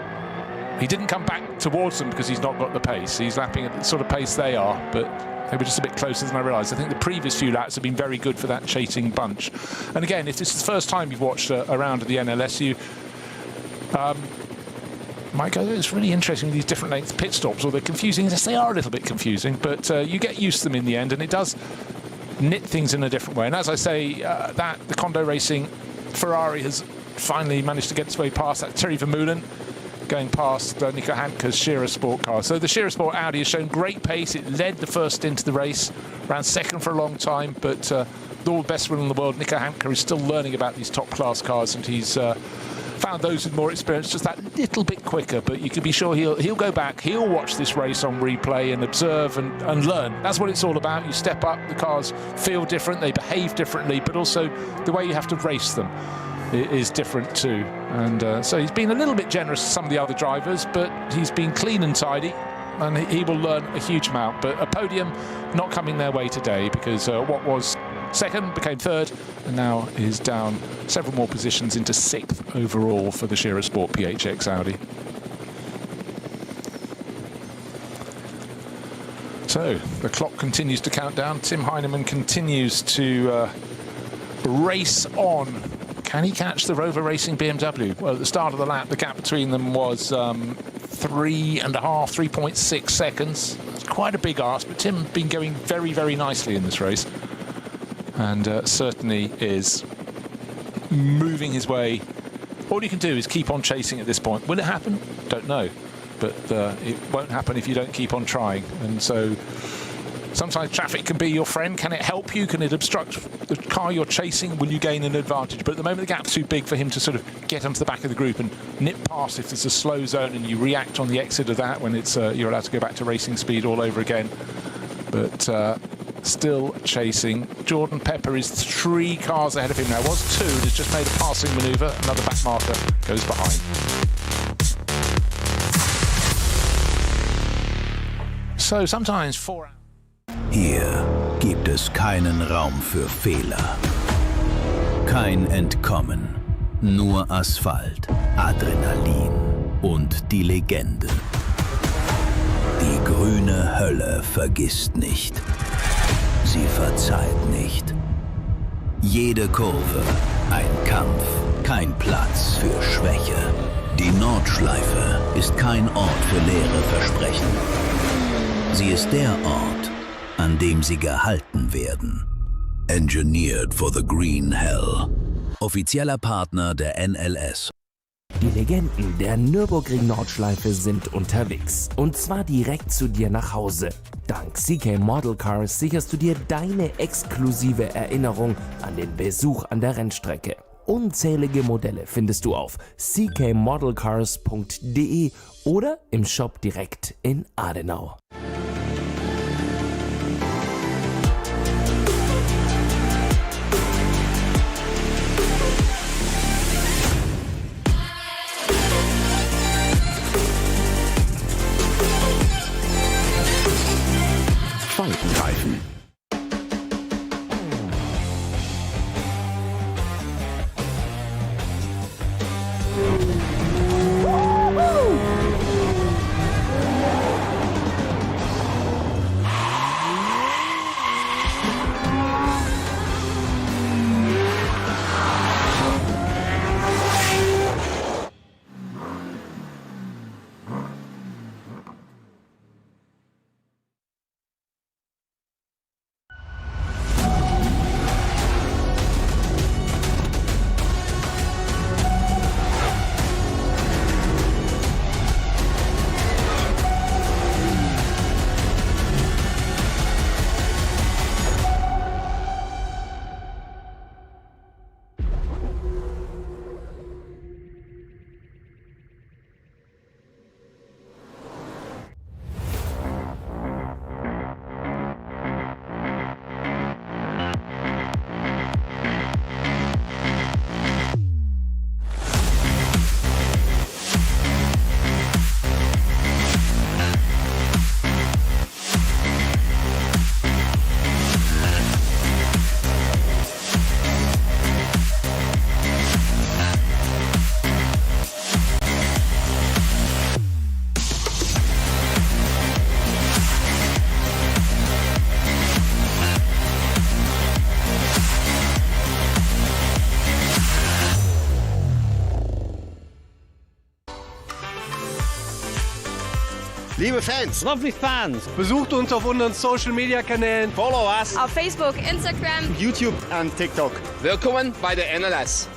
He didn't come back towards them because he's not got the pace. He's lapping at the sort of pace they are, but they were just a bit closer than I realised. I think the previous few laps have been very good for that chasing bunch. And again, if this is the first time you've watched a round of the NLS, you might go, it's really interesting with these different length pit stops, or they're confusing. Yes, they are a little bit confusing, but you get used to them in the end, and it does knit things in a different way. And as I say, the Kondo Racing Ferrari has finally managed to get its way past that Thierry Vermeulen, going past Nico Hanke's Shearer Sport car. So the Shearer Sport Audi has shown great pace. It led the first stint of the race, ran 2nd for a long time, but with all the best will in the world, Nico Hanke is still learning about these top-class cars, and he's found those with more experience just that little bit quicker. But you can be sure he'll go back, he'll watch this race on replay and observe and learn. That's what it's all about. You step up, the cars feel different, they behave differently, but also the way you have to race them is different too. And so he's been a little bit generous to some of the other drivers, but he's been clean and tidy, and he will learn a huge amount. But a podium not coming their way today, because what was 2nd became 3rd, and now is down several more positions into 6th overall for the Shearer Sport PHX Audi. So the clock continues to count down. Tim Heinemann continues to race on. Can he catch the Rover Racing BMW? Well, at the start of the lap, the gap between them was 3.6 seconds. That's quite a big ask, but Tim been going very, very nicely in this race, and certainly is moving his way. All you can do is keep on chasing at this point. Will it happen? Don't know, but it won't happen if you don't keep on trying. And so Sometimes traffic can be your friend. Can it help you? Can it obstruct the car you're chasing? Will you gain an advantage? But at the moment, the gap's too big for him to sort of get onto the back of the group and nip past if there's a slow zone and you react on the exit of that when it's you're allowed to go back to racing speed all over again. But still chasing. Jordan Pepper is 3 cars ahead of him now. Was 2, and has just made a passing manoeuvre. Another back marker goes behind. So sometimes 4 hours. Hier gibt es keinen Raum für Fehler. Kein Entkommen. Nur Asphalt, Adrenalin und die Legenden. Die grüne Hölle vergisst nicht. Sie verzeiht nicht. Jede Kurve ein Kampf, kein Platz für Schwäche. Die Nordschleife ist kein Ort für leere Versprechen. Sie ist der Ort, an dem sie gehalten werden. Engineered for the Green Hell. Offizieller Partner der NLS. Die Legenden der Nürburgring Nordschleife sind unterwegs. Und zwar direkt zu dir nach Hause. Dank CK Model Cars sicherst du dir deine exklusive Erinnerung an den Besuch an der Rennstrecke. Unzählige Modelle findest du auf ckmodelcars.de oder im Shop direkt in Adenau. Reifen. Liebe Fans, Lovely fans, besucht uns auf unseren Social Media Kanälen, follow us. Auf Facebook, Instagram. YouTube und TikTok. Willkommen bei der NLS.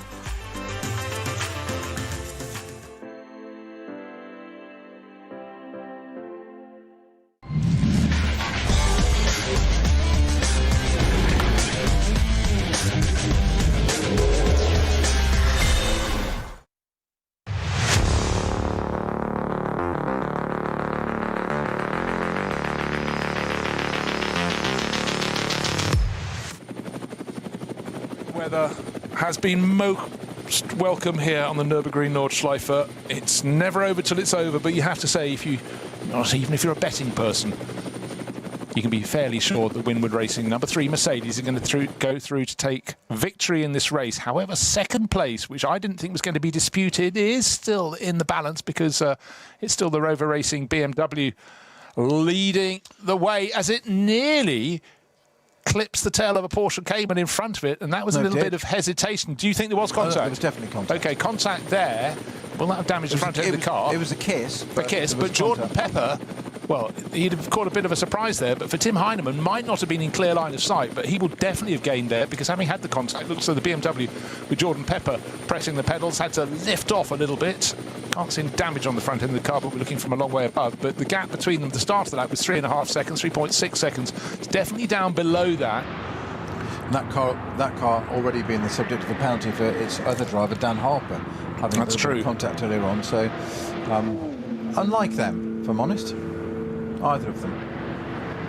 Weather has been most welcome here on the Nürburgring Nordschleife. It's never over till it's over, but you have to say, even if you're a betting person, you can be fairly sure that Winward Racing number 3 Mercedes are going to go through to take victory in this race. However, second place, which I didn't think was going to be disputed, is still in the balance because it's still the Rover Racing BMW leading the way as it nearly clips the tail of a Porsche Cayman in front of it, and that was a little bit of hesitation. Do you think there was contact? There was definitely contact. Okay, contact there. Will that have damaged the front end of the car? It was a kiss. A kiss, but Jordan Pepper well, he'd have caught a bit of a surprise there, but for Tim Heinemann, might not have been in clear line of sight, but he will definitely have gained there, because having had the contact, looks like the BMW with Jordan Pepper pressing the pedals, had to lift off a little bit. Can't see any damage on the front end of the car, but we're looking from a long way above. But the gap between them, the start of the lap was 3.5 seconds, 3.6 seconds. It's definitely down below that. And that car already being the subject of a penalty for its other driver, Dan Harper, having That's true. contact earlier on. So, unlike them, if I'm honest, either of them.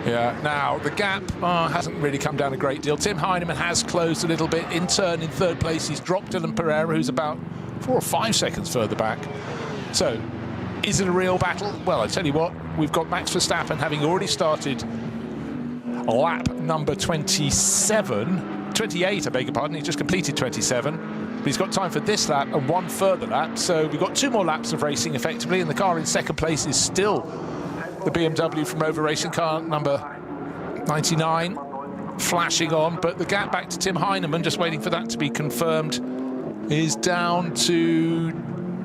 Yeah, now the gap hasn't really come down a great deal. Tim Heinemann has closed a little bit. In turn, in third place, he's dropped Dylan Pereira, who's about 4 or 5 seconds further back. So, is it a real battle? Well, I tell you what, we've got Max Verstappen having already started lap number 28, I beg your pardon. He's just completed 27. But he's got time for this lap and one further lap. So we've got 2 more laps of racing effectively, and the car in second place is still the BMW from Rover Racing, car number 99, flashing on. But the gap back to Tim Heinemann, just waiting for that to be confirmed, is down to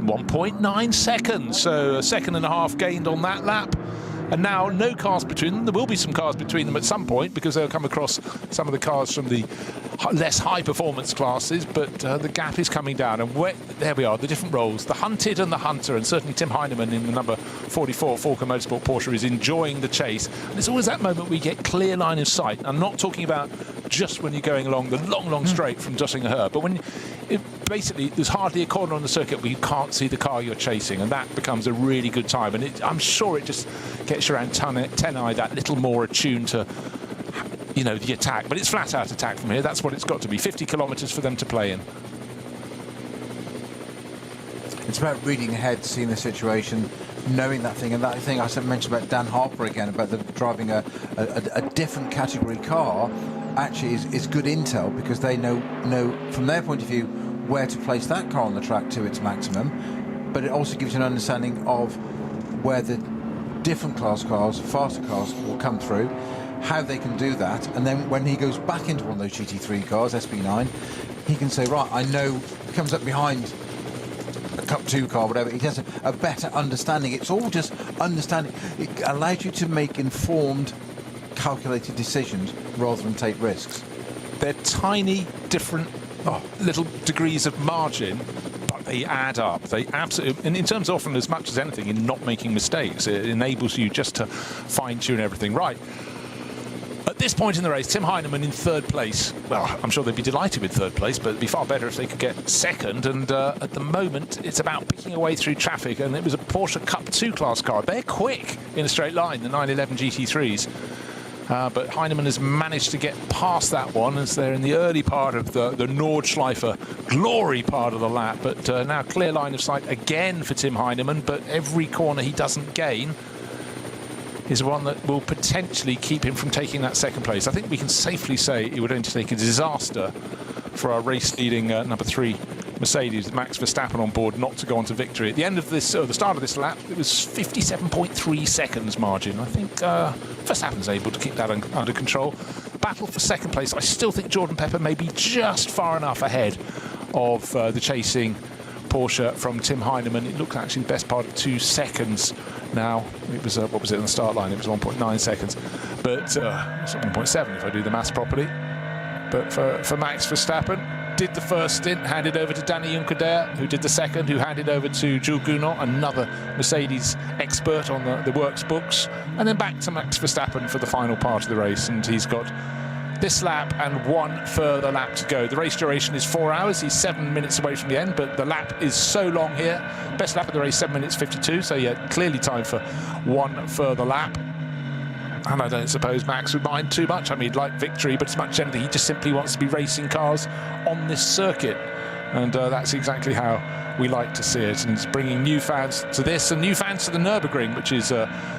1.9 seconds. So a second and a half gained on that lap. And now no cars between them. There will be some cars between them at some point, because they'll come across some of the cars from the less high performance classes, but the gap is coming down. And there we are, the different roles, the hunted and the hunter, and certainly Tim Heinemann in the number 44 Falcon Motorsport Porsche is enjoying the chase. And it's always that moment we get clear line of sight. I'm not talking about just when you're going along the long straight from Döttinger, but when basically there's hardly a corner on the circuit where you can't see the car you're chasing, and that becomes a really good time. And I'm sure it just gets your antennae that little more attuned to, you know, the attack. But it's flat out attack from here. That's what it's got to be. 50 kilometres for them to play in. It's about reading ahead, seeing the situation, knowing that thing. And that thing I mentioned about Dan Harper again, about driving a different category car, actually is good intel, because they know from their point of view where to place that car on the track to its maximum. But it also gives you an understanding of where the different class cars, faster cars, will come through, how they can do that, and then when he goes back into one of those GT3 cars, SB9, he can say, right, I know, comes up behind a Cup 2 car, whatever, he has a better understanding. It's all just understanding. It allows you to make informed, calculated decisions rather than take risks. They're tiny, different little degrees of margin, but they add up. They absolutely, and in terms of often as much as anything in not making mistakes, it enables you just to fine-tune everything right. At this point in the race, Tim Heinemann in third place. Well, I'm sure they'd be delighted with third place, but it'd be far better if they could get second. And at the moment, it's about picking a way through traffic. And it was a Porsche Cup 2 class car. They're quick in a straight line, the 911 GT3s. But Heinemann has managed to get past that one as they're in the early part of the Nordschleife glory part of the lap. But now clear line of sight again for Tim Heinemann. But every corner he doesn't gain is one that will potentially keep him from taking that second place. I think we can safely say it would undertake a disaster for our race-leading number 3 Mercedes, Max Verstappen on board, not to go on to victory. At the end of this, the start of this lap, it was 57.3 seconds margin. I think Verstappen's able to keep that under control. Battle for second place. I still think Jordan Pepper may be just far enough ahead of the chasing Porsche from Tim Heinemann. It looked actually the best part of 2 seconds. Now it was what was it on the start line? It was 1.9 seconds, but it's 1.7 if I do the maths properly. But for Max Verstappen, did the first stint, handed over to Danny Juncadere, who did the second, who handed over to Jules Gounod, another Mercedes expert on the works books, and then back to Max Verstappen for the final part of the race. And he's got this lap and one further lap to go. The race duration is 4 hours. He's 7 minutes away from the end, but the lap is so long here. Best lap of the race, 7 minutes 52. So yeah, clearly time for one further lap. And I don't suppose Max would mind too much. I mean, he'd like victory, but as much as anything, he just simply wants to be racing cars on this circuit. And that's exactly how we like to see it. And it's bringing new fans to this and new fans to the Nürburgring, which is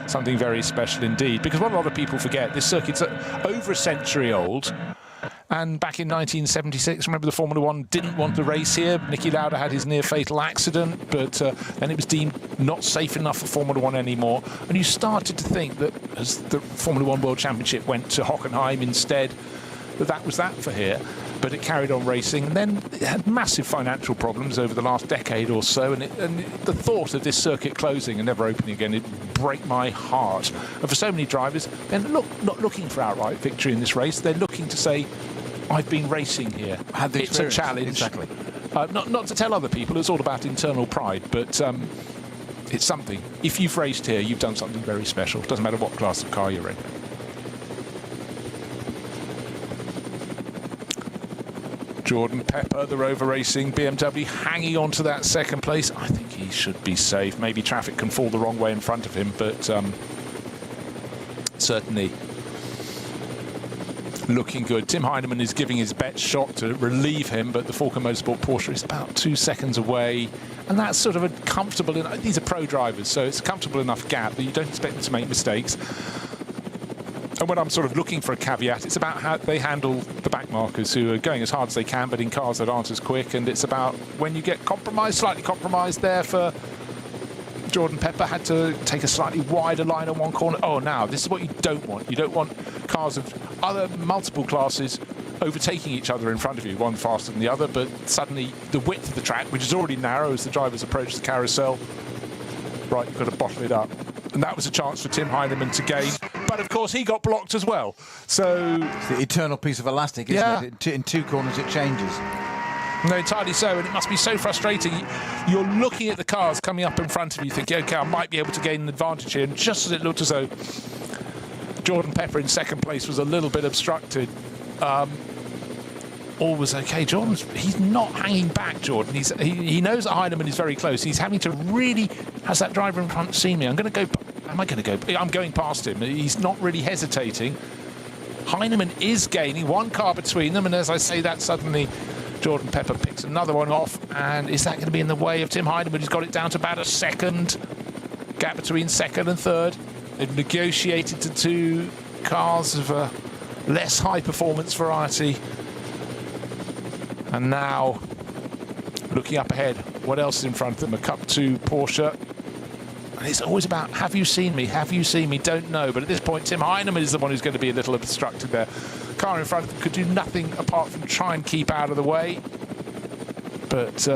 something very special indeed. Because what a lot of people forget, this circuit's over a century old. And back in 1976, remember the Formula One didn't want to race here. Niki Lauda had his near-fatal accident, but then it was deemed not safe enough for Formula One anymore. And you started to think that as the Formula One World Championship went to Hockenheim instead, that was that for here. But it carried on racing, and then it had massive financial problems over the last decade or so, and the thought of this circuit closing and never opening again, it'd break my heart. And for so many drivers, they're not looking for outright victory in this race. They're looking to say, I've been racing here. It's a challenge. Exactly. Not to tell other people, it's all about internal pride, but it's something. If you've raced here, you've done something very special. Doesn't matter what class of car you're in. Jordan Pepper, the Rover Racing BMW, hanging on to that second place. I think he should be safe. Maybe traffic can fall the wrong way in front of him, but certainly looking good. Tim Heinemann is giving his best shot to relieve him, but the Falken Motorsport Porsche is about 2 seconds away, and that's sort of a comfortable. These are pro drivers, so it's a comfortable enough gap that you don't expect them to make mistakes. And when I'm sort of looking for a caveat, it's about how they handle the back markers who are going as hard as they can, but in cars that aren't as quick. And it's about when you get compromised, slightly compromised there for Jordan Pepper, had to take a slightly wider line on one corner. Oh, now, this is what you don't want. You don't want cars of other multiple classes overtaking each other in front of you, one faster than the other, but suddenly the width of the track, which is already narrow as the drivers approach the carousel, right, you've got to bottle it up. And that was a chance for Tim Heinemann to gain. But, of course, he got blocked as well. So it's the eternal piece of elastic, isn't it? In two corners, it changes. No, entirely so. And it must be so frustrating. You're looking at the cars coming up in front of you, thinking, OK, I might be able to gain an advantage here. And just as it looked as though Jordan Pepper in second place was a little bit obstructed, all was OK. He's not hanging back, Jordan. He knows that Heinemann is very close. He's having to really, has that driver in front seen me? I'm going to go. Am I going to go? I'm going past him. He's not really hesitating. Heinemann is gaining, one car between them, and as I say that, suddenly Jordan Pepper picks another one off. And is that going to be in the way of Tim Heinemann? He's got it down to about a second gap between second and third. They've negotiated to two cars of a less high performance variety. And now, looking up ahead, what else is in front of them? A Cup 2 Porsche. And it's always about, have you seen me? Have you seen me? Don't know. But at this point, Tim Heinemann is the one who's going to be a little obstructed there. Car in front of them could do nothing apart from try and keep out of the way. But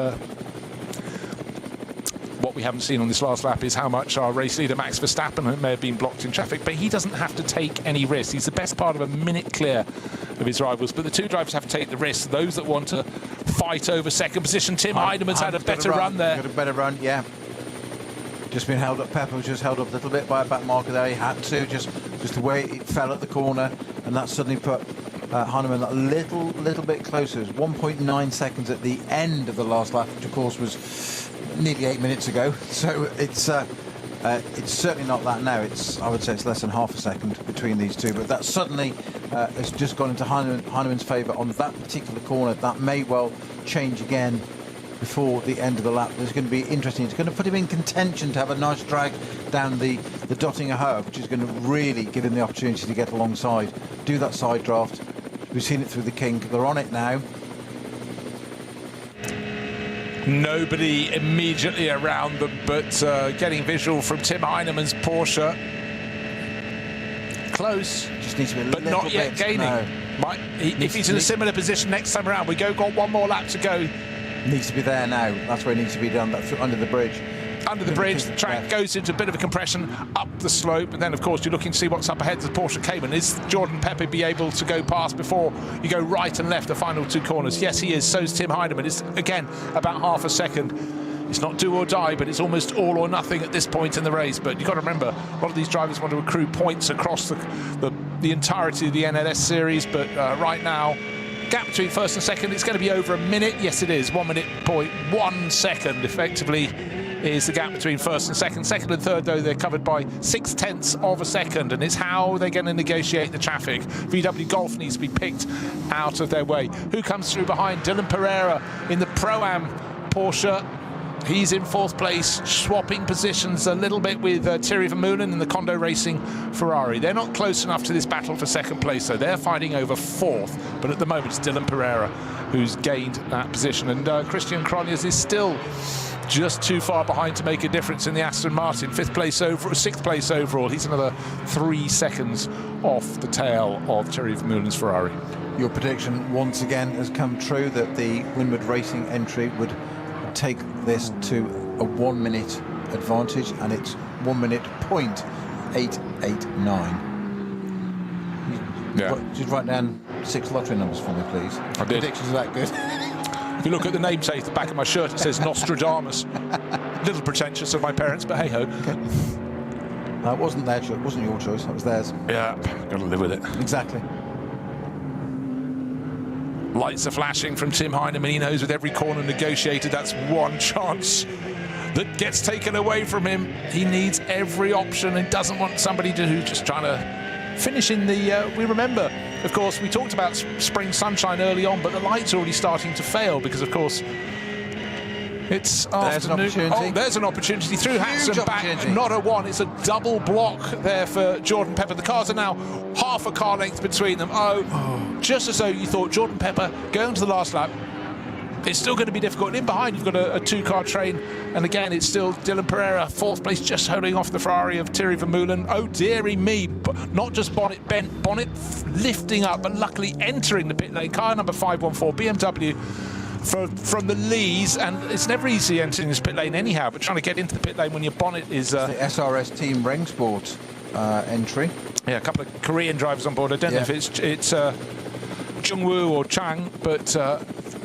what we haven't seen on this last lap is how much our race leader, Max Verstappen, may have been blocked in traffic. But he doesn't have to take any risks. He's the best part of a minute clear of his rivals. But the two drivers have to take the risks. Those that want to fight over second position. Tim Heinemann's had a better run there. Got a better run, yeah. Just been held up. Pepper was just held up a little bit by a back marker there. He had to, just the way it fell at the corner, and that suddenly put Heinemann a little bit closer. It was 1.9 seconds at the end of the last lap, which of course was nearly 8 minutes ago. So it's certainly not that now. I would say it's less than half a second between these two. But that suddenly has just gone into Heinemann's favour on that particular corner. That may well change again before the end of the lap. It's going to be interesting. It's going to put him in contention to have a nice drag down the Dottinger Herb, which is going to really give him the opportunity to get alongside, do that side draft. We've seen it through the kink. They're on it now. Nobody immediately around them, but getting visual from Tim Heinemann's Porsche. Close, just needs to be a but little not yet bit, gaining. No. If he's in a similar position next time around, got one more lap to go. Needs to be there now. That's where it needs to be done. That's under the bridge. Under the bridge, the track goes into a bit of a compression up the slope, and then of course you're looking to see what's up ahead of the Porsche Cayman. Is Jordan Pepper be able to go past before you go right and left the final two corners? Yes, he is. So's Tim Heinemann. It's again about half a second. It's not do or die, but it's almost all or nothing at this point in the race. But you've got to remember, a lot of these drivers want to accrue points across the entirety of the NLS series, but right now, gap between first and second, it's going to be over a minute. Yes, it is. 1 minute, 1 second effectively is the gap between first and second. Second and third, though, they're covered by 0.6 of a second, and it's how they're going to negotiate the traffic. VW Golf needs to be picked out of their way. Who comes through behind? Dylan Pereira in the ProAm Porsche. He's in fourth place, swapping positions a little bit with Thierry Vermeulen in the Kondo Racing Ferrari. They're not close enough to this battle for second place, so they're fighting over fourth. But at the moment, it's Dylan Pereira who's gained that position. And Christian Cronjes is still just too far behind to make a difference in the Aston Martin. Sixth place overall. He's another 3 seconds off the tail of Thierry Vermeulen's Ferrari. Your prediction once again has come true, that the Winward Racing entry would take this to a 1 minute advantage, and it's 1 minute .889. Yeah. Just write down 6 lottery numbers for me, please. I did. Predictions are that good. If you look at the namesake at the back of my shirt, it says Nostradamus. A little pretentious of my parents, but hey-ho. Okay. It wasn't their choice, it wasn't your choice, that was theirs. Yeah, got to live with it. Exactly. Lights are flashing from Tim Heinemann. He knows with every corner negotiated, that's one chance that gets taken away from him. He needs every option and doesn't want somebody who's just trying to finish in the... we remember, of course, we talked about spring sunshine early on, but the light's already starting to fail because, of course, it's afternoon. Oh, there's an opportunity through Hatson back. Not a one. It's a double block there for Jordan Pepper. The cars are now half a car length between them. Just as though you thought Jordan Pepper going to the last lap. It's still going to be difficult. And in behind, you've got a two-car train. And again, it's still Dylan Pereira, 4th place, just holding off the Ferrari of Thierry Vermeulen. Oh, dearie me. Not just bonnet bent, bonnet lifting up, but luckily entering the pit lane. Car number 514, BMW. From the Lees, and it's never easy entering this pit lane anyhow, but trying to get into the pit lane when your bonnet is... the SRS Team Rengsport entry. Yeah, a couple of Korean drivers on board. I don't know if it's Jungwoo or Chang, but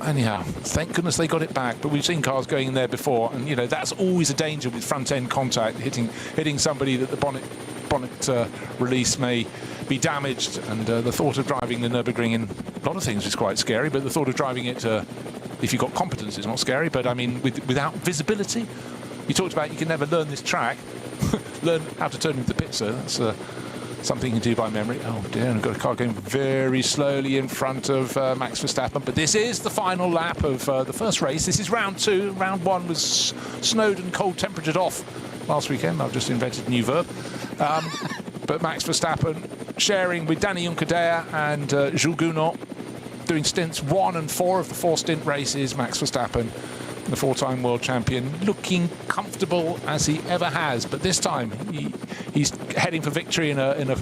anyhow, thank goodness they got it back. But we've seen cars going in there before, and you know that's always a danger with front-end contact, hitting somebody that the bonnet release may be damaged. And the thought of driving the Nürburgring in a lot of things is quite scary, but the thought of driving it if you've got competence is not scary. But I mean, without visibility, you talked about you can never learn this track. Learn how to turn into the pit, sir. That's something you can do by memory. Oh dear, and I've got a car going very slowly in front of Max Verstappen. But this is the final lap of the first race. This is round 2. Round 1 was snowed and cold temperatured off last weekend. I've just invented a new verb. But Max Verstappen sharing with Danny Juncadella and Jules Gounod, doing stints 1 and 4 of the 4 stint races. Max Verstappen, the 4-time world champion, looking comfortable as he ever has. But this time, he's heading for victory in a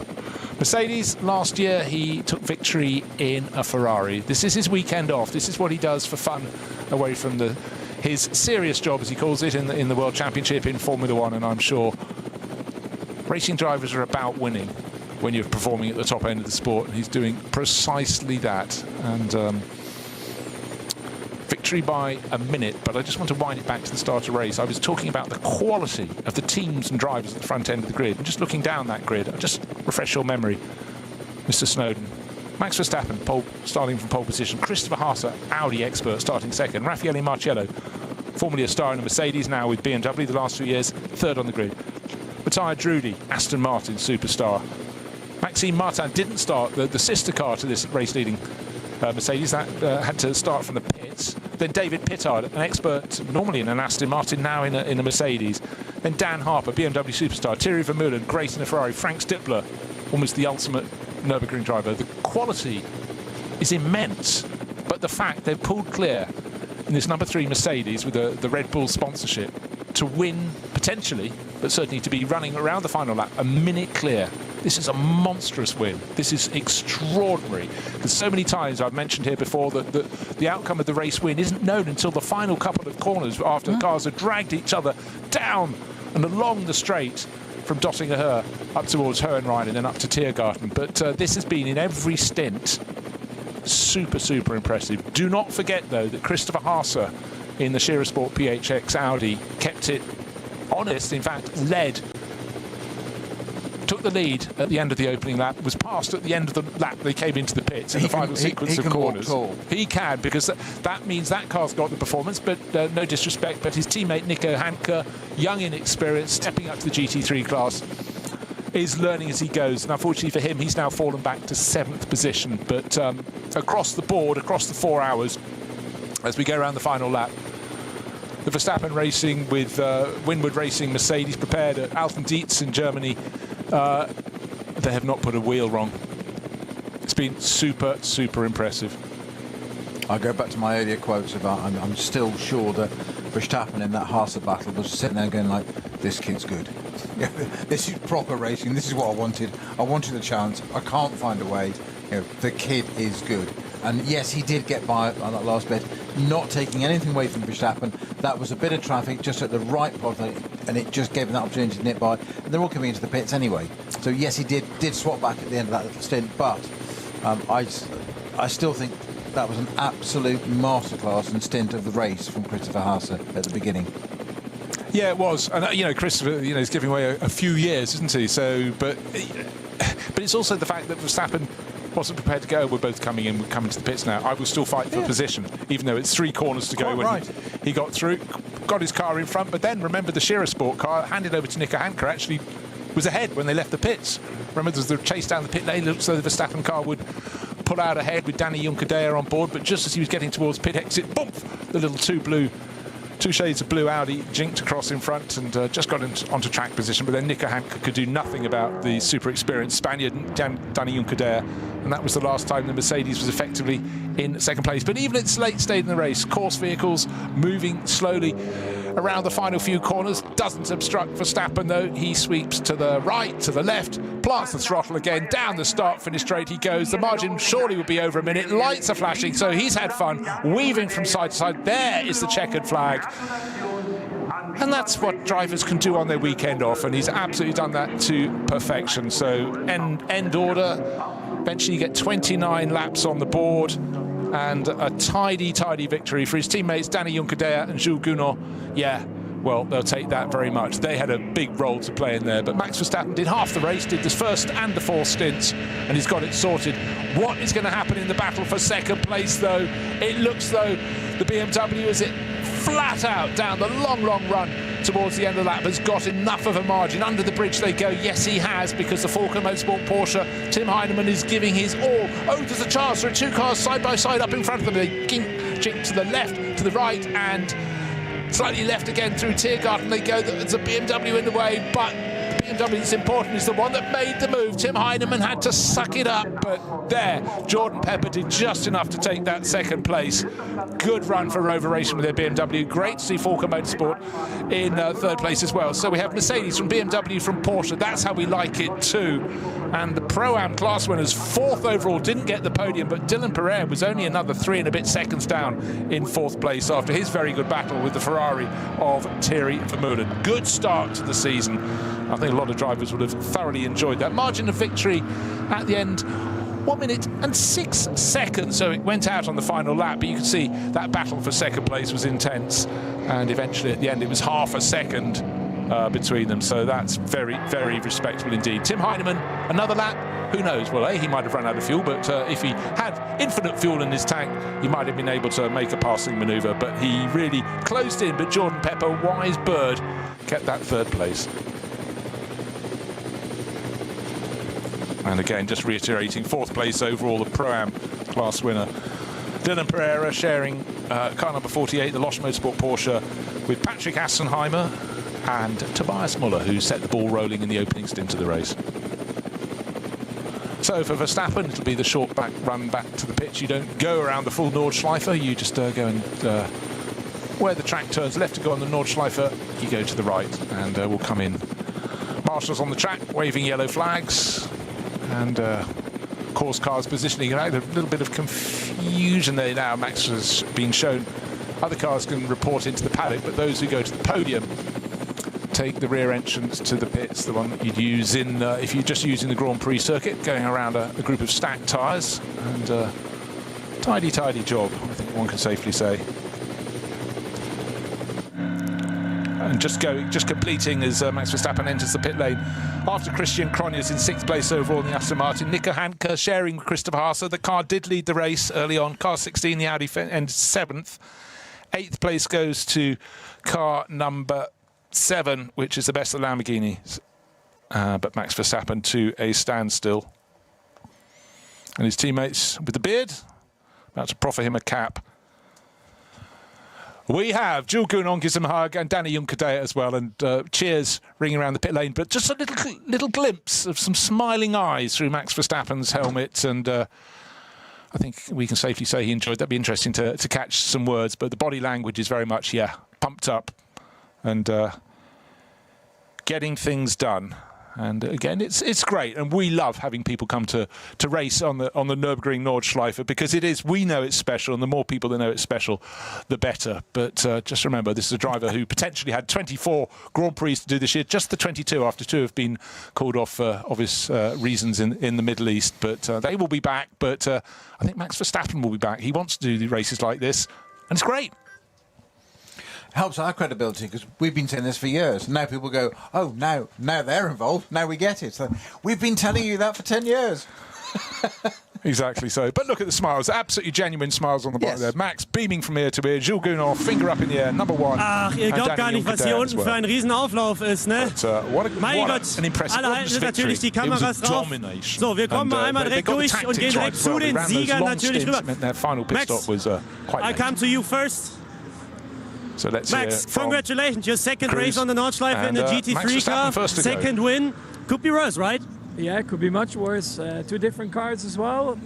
Mercedes. Last year, he took victory in a Ferrari. This is his weekend off. This is what he does for fun, away from his serious job, as he calls it, in the World Championship in Formula 1. And I'm sure racing drivers are about winning when you're performing at the top end of the sport, and he's doing precisely that. And victory by a minute, but I just want to wind it back to the start of the race. I was talking about the quality of the teams and drivers at the front end of the grid, and just looking down that grid, I'll just refresh your memory, Mr. Snowden. Max Verstappen, starting from pole position. Christopher Haase, Audi expert, starting second. Raffaele Marciello, formerly a star in a Mercedes, now with BMW the last 2 years, third on the grid. Matthias Drudi, Aston Martin superstar. Maxime Martin didn't start the sister car to this race-leading Mercedes. That had to start from the pits. Then David Pittard, an expert normally in an Aston Martin, now in a Mercedes. Then Dan Harper, BMW superstar. Thierry Vermeulen, great in a Ferrari. Frank Stippler, almost the ultimate Nürburgring driver. The quality is immense, but the fact they've pulled clear in this number 3 Mercedes with the Red Bull sponsorship to win potentially, but certainly to be running around the final lap a minute clear. This is a monstrous win. This is extraordinary. Because so many times I've mentioned here before that the outcome of the race win isn't known until the final couple of corners after the cars have dragged each other down and along the straight from Dottingerhöhe up towards Hohenrhein and then up to Tiergarten. But this has been in every stint super, super impressive. Do not forget, though, that Christopher Haase in the Scherer Sport PHX Audi kept it honest, in fact, took the lead at the end of the opening lap, was passed at the end of the lap they came into the pits in the final sequence of corners. He can, because that means that car's got the performance, but no disrespect, but his teammate Nico Hanke, young in experience, stepping up to the GT3 class, is learning as he goes. And unfortunately for him, he's now fallen back to 7th position. But across the board, across the 4 hours, as we go around the final lap, the Verstappen Racing with Winward Racing Mercedes prepared at Alten Dietz in Germany. They have not put a wheel wrong. It's been super, super impressive. I go back to my earlier quotes about I'm still sure that Verstappen in that Haase battle was sitting there going like, this kid's good. This is proper racing. This is what I wanted. I wanted a chance. I can't find a way. the kid is good. And yes, he did get by on that last bit, not taking anything away from Verstappen. That was a bit of traffic just at the right part, and it just gave him that opportunity to nip by. And they're all coming into the pits anyway. So yes, he did swap back at the end of that little stint, but I still think that was an absolute masterclass and stint of the race from Christopher Haase at the beginning. Yeah, it was. And, Christopher, is giving away a few years, isn't he? So, but it's also the fact that Verstappen wasn't prepared to go. We're both coming in, we're coming to the pits now. I will still fight for position, even though it's 3 corners to go. When he got through, got his car in front, but then remember the Shearer Sport car handed over to Nico Hanke actually was ahead when they left the pits. Remember there was the chase down the pit lane, looked so the Verstappen car would pull out ahead with Danny Juncadella on board, but just as he was getting towards pit exit, boom, the little two shades of blue Audi jinked across in front and just got onto track position, but then Nico Hanke could do nothing about the super experienced Spaniard, Danny Juncadella, and that was the last time the Mercedes was effectively in second place. But even at its late stage in the race, course vehicles moving slowly around the final few corners, doesn't obstruct Verstappen though. He sweeps to the right, to the left, plants the throttle again, down the start-finish straight he goes. The margin surely would be over a minute. Lights are flashing, so he's had fun, weaving from side to side. There is the checkered flag. And that's what drivers can do on their weekend off, and he's absolutely done that to perfection. So end order. Eventually you get 29 laps on the board and a tidy victory for his teammates Danny Juncadella and Jules Gounon. Yeah, well, they'll take that very much. They had a big role to play in there, but Max Verstappen did half the race, did the first and the fourth stints, and he's got it sorted. What is going to happen in the battle for second place, though? It looks though the BMW, as it flat out down the long run towards the end of the lap, has got enough of a margin. Under the bridge they go. Yes, he has, because the Falken Motorsport Porsche, Tim Heinemann, is giving his all. Oh, there's a chance. There are 2 cars side by side up in front of them. They jink to the left, to the right, and slightly left again through Tiergarten. They go. There's a BMW in the way, but the BMW that's important is the one that made the move. Tim Heinemann had to suck it up, but there, Jordan Pepper did just enough to take that second place. Good run for Rover Racing with their BMW. Great to see Falken Motorsport in third place as well. So we have Mercedes from BMW from Porsche. That's how we like it too. And the Pro-Am class winners, 4th overall, didn't get the podium, but Dylan Pereira was only another 3 and a bit seconds down in 4th place after his very good battle with the Ferrari of Thierry Vermeulen. Good start to the season. I think a lot of drivers would have thoroughly enjoyed that. Margin of victory at the end, 1 minute and 6 seconds, so it went out on the final lap, but you can see that battle for second place was intense, and eventually at the end it was half a second between them, so that's very respectable indeed. Tim Heinemann, another lap, who knows? Well, he might have run out of fuel, but if he had infinite fuel in his tank, he might have been able to make a passing manoeuvre, but he really closed in. But Jordan Pepper, wise bird, kept that 3rd place. And again, just reiterating, 4th place overall, the Pro-Am class winner. Dylan Pereira sharing car number 48, the Losch Motorsport Porsche, with Patrick Assenheimer and Tobias Muller, who set the ball rolling in the opening stint of the race. So for Verstappen, it'll be the short run back to the pitch. You don't go around the full Nordschleife, you just go and where the track turns left to go on the Nordschleife, you go to the right, and we'll come in. Marshals on the track, waving yellow flags, and course cars positioning around. A little bit of confusion there now. Max has been shown other cars can report into the paddock, but those who go to the podium take the rear entrance to the pits, the one that you'd use in if you're just using the Grand Prix circuit, going around a group of stacked tyres, and tidy job, I think one can safely say. And just completing as Max Verstappen enters the pit lane after Christian Cronjes in 6th place overall in the Aston Martin. Nico Hanke sharing with Christopher Haase. The car did lead the race early on. Car 16, the Audi, ended 7th. 8th place goes to car number 7, which is the best of the Lamborghinis. But Max Verstappen to a standstill. And his teammates with the beard about to proffer him a cap. We have Jules Gounon gives him a hug, and Danny Juncadella as well, and cheers ringing around the pit lane. But just a little glimpse of some smiling eyes through Max Verstappen's helmet, and I think we can safely say he enjoyed that. It'd be interesting to catch some words, but the body language is very much, pumped up and getting things done. And again, it's great, and we love having people come to race on the Nürburgring Nordschleife, because we know it's special, and the more people that know it's special, the better. But just remember, this is a driver who potentially had 24 Grand Prix to do this year, just the 22 after 2 have been called off for obvious reasons in the Middle East. But they will be back. But I think Max Verstappen will be back. He wants to do races like this, and it's great. Helps our credibility, because we've been saying this for years. Now people go, oh, now they're involved. Now we get it. So we've been telling you that for 10 years. Exactly so. But look at the smiles, absolutely genuine smiles on the bottom there. Max beaming from ear to ear. Jules Gounod, finger up in the air, number 1. Ach, ihr glaubt gar nicht, was hier unten für ein Riesenauflauf ist, ne? Mein Gott, alle halten natürlich die Kameras drauf. So, wir kommen mal einmal direkt durch und gehen direkt zu den Siegern natürlich rüber. Max, I come to you first. So let's Max, congratulations, your second race on the Nordschleife in the GT3 car, second win. Could be worse, right? Yeah, it could be much worse. 2 different cars as well.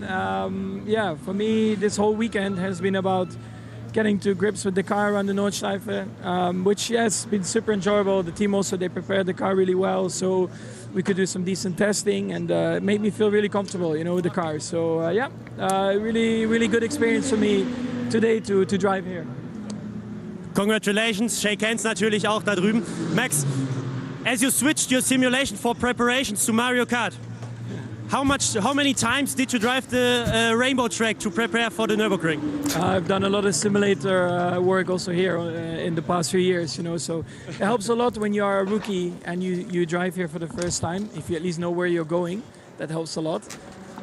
Yeah, for me, this whole weekend has been about getting to grips with the car around the Nordschleife, which has been super enjoyable. The team also, they prepared the car really well, so we could do some decent testing, and it made me feel really comfortable, with the car. So yeah, really, really good experience for me today to drive here. Congratulations, shake hands natürlich auch da drüben. Max, as you switched your simulation for preparations to Mario Kart, how many times did you drive the rainbow track to prepare for the Nürburgring? I've done a lot of simulator work also here in the past few years, so it helps a lot when you are a rookie and you drive here for the first time. If you at least know where you're going, that helps a lot.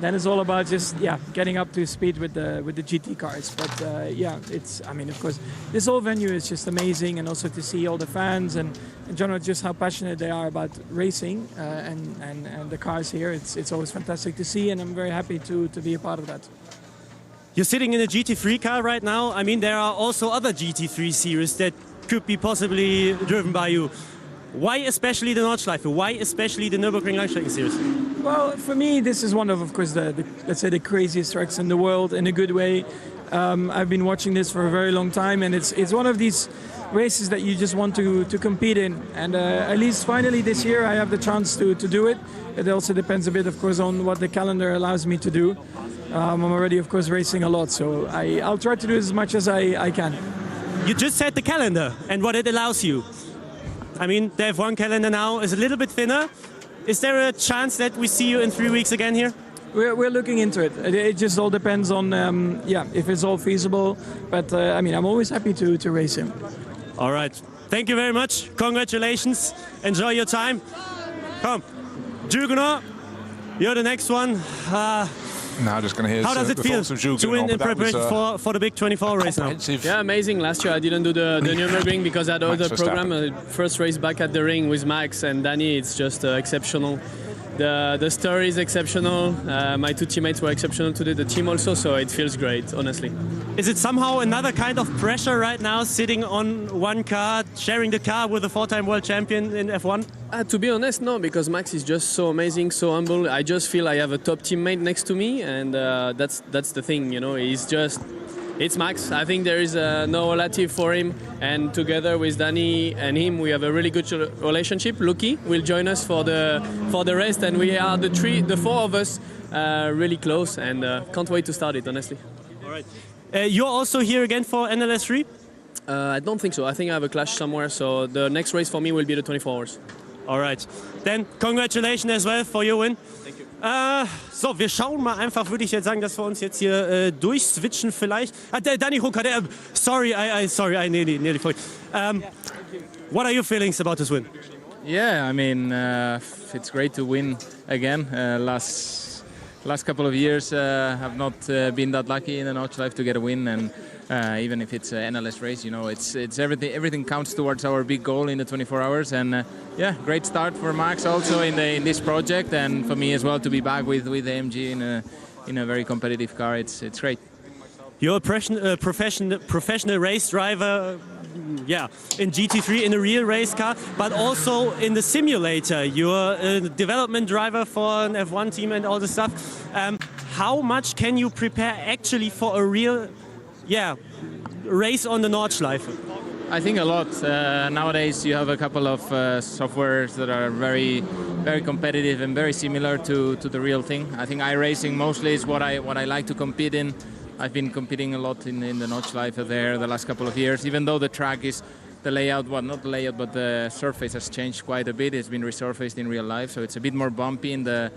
Then it's all about just getting up to speed with the GT cars. But of course, this whole venue is just amazing, and also to see all the fans and in general just how passionate they are about racing and the cars here. It's always fantastic to see, and I'm very happy to be a part of that. You're sitting in a GT3 car right now. I mean, there are also other GT3 series that could be possibly driven by you. Why especially the Nordschleife? Why especially the Nürburgring Langstrecken series? Well, for me, this is one of course, let's say the craziest tracks in the world in a good way. I've been watching this for a very long time, and it's one of these races that you just want to compete in. And at least finally this year, I have the chance to do it. It also depends a bit, of course, on what the calendar allows me to do. I'm already, of course, racing a lot, so I'll try to do as much as I can. You just said the calendar and what it allows you. I mean, the F1 calendar now is a little bit thinner. Is there a chance that we see you in 3 weeks again here? We're looking into it. It just all depends on, if it's all feasible. But, I'm always happy to race him. All right. Thank you very much. Congratulations. Enjoy your time. Come. Jules Gounod, you're the next one. Now just going to hear how does it feel to win in preparation for the big 24 race now? Yeah, amazing. Last year I didn't do the Nürburgring because I had other program. First race back at the ring with Max and Danny, it's just exceptional. The story is exceptional. My 2 teammates were exceptional today, the team also, so it feels great, honestly. Is it somehow another kind of pressure right now, sitting on one car, sharing the car with a 4-time world champion in F1? To be honest, no, because Max is just so amazing, so humble. I just feel I have a top teammate next to me, and that's the thing, He's just... It's Max. I think there is no relative for him, and together with Danny and him, we have a really good relationship. Lucky will join us for the rest, and we are the 4 of us, really close, and can't wait to start it, honestly. All right. You're also here again for NLS3? I don't think so. I think I have a clash somewhere, so the next race for me will be the 24 hours. All right. Then congratulations as well for your win. Thank you. So, wir schauen mal einfach, würde ich jetzt sagen, dass wir uns jetzt hier durchswitchen vielleicht. Danny Rucker, sorry, I nearly forgot. What are your feelings about this win? Yeah, it's great to win again. Last couple of years have not been that lucky in the Nordschleife to get a win, and even if it's an NLS race, it's everything counts towards our big goal in the 24 hours. And great start for Max also in this project, and for me as well to be back with AMG in a very competitive car. It's great. You're a professional race driver. Yeah, in GT3 in a real race car, but also in the simulator. You're a development driver for an F1 team and all this stuff. How much can you prepare actually for a real, race on the Nordschleife? I think a lot. Nowadays you have a couple of softwares that are very very competitive and very similar to the real thing. I think iRacing mostly is what I like to compete in. I've been competing a lot in the Nordschleife there the last couple of years, even though the track is the layout, well, not the layout, but the surface has changed quite a bit. It's been resurfaced in real life, so it's a bit more bumpy in the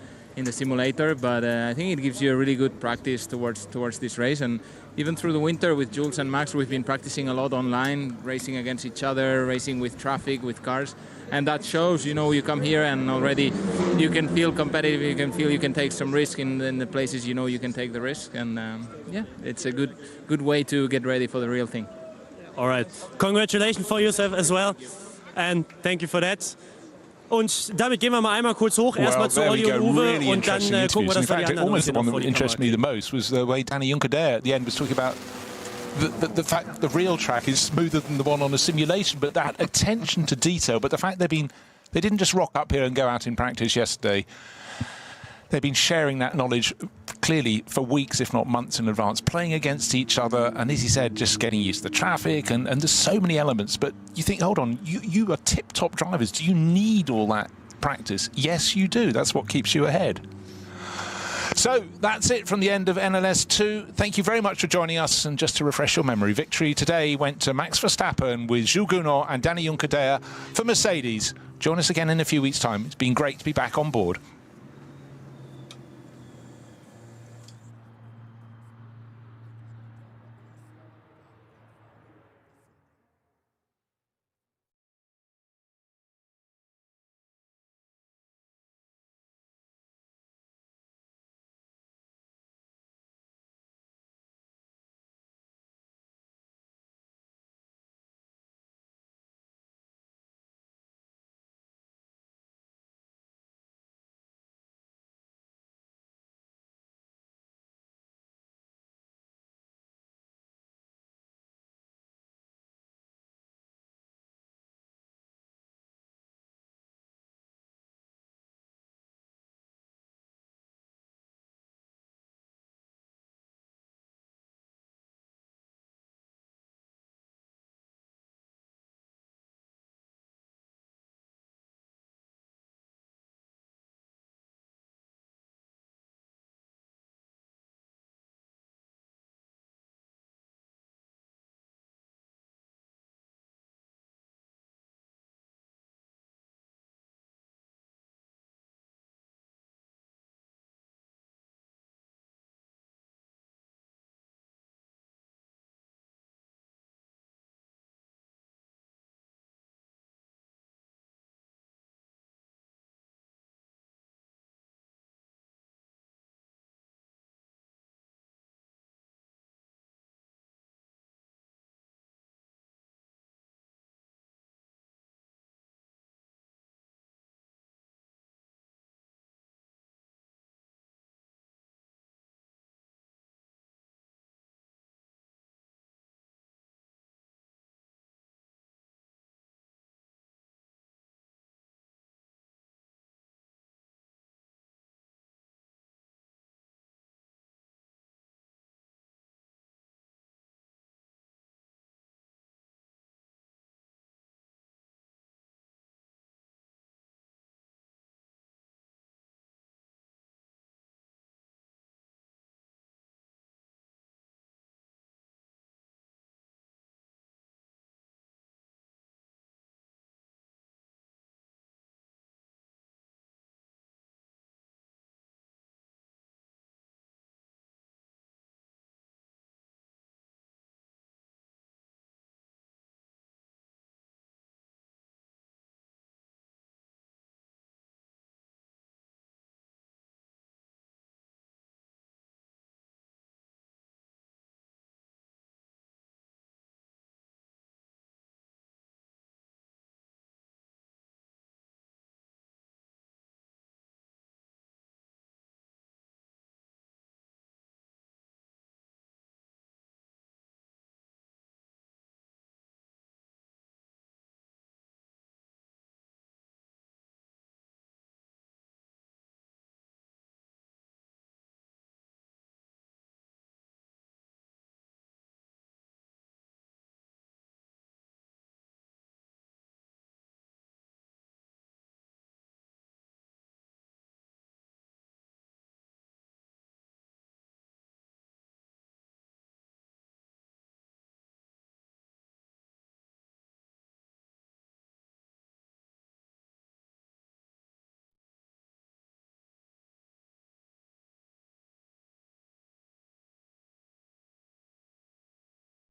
simulator, but I think it gives you a really good practice towards this race. And even through the winter with Jules and Max, we've been practicing a lot online, racing against each other, racing with traffic, with cars, and that shows, you know, you come here and already you can feel competitive, you can feel you can take some risk in the places you know you can take the risk, and yeah, it's a good way to get ready for the real thing. All right, congratulations for yourself as well, and thank you for that. Und damit gehen wir mal einmal kurz hoch, erstmal zu Olli und Uwe, really und dann gucken wir, dass wir die anderen almost the one that interested me the Kamera most was the way Danny Juncker at the end was talking about the fact that the real track is smoother than the one on a simulation, but that attention to detail, but the fact they didn't just rock up here and go out in practice yesterday. They've been sharing that knowledge clearly for weeks, if not months in advance, playing against each other, and as he said, just getting used to the traffic, and there's so many elements. But you think, hold on, you are tip-top drivers. Do you need all that practice? Yes, you do. That's what keeps you ahead. So that's it from the end of NLS2. Thank you very much for joining us. And just to refresh your memory, victory today went to Max Verstappen with Jules Gounod and Danny Juncker for Mercedes. Join us again in a few weeks' time. It's been great to be back on board.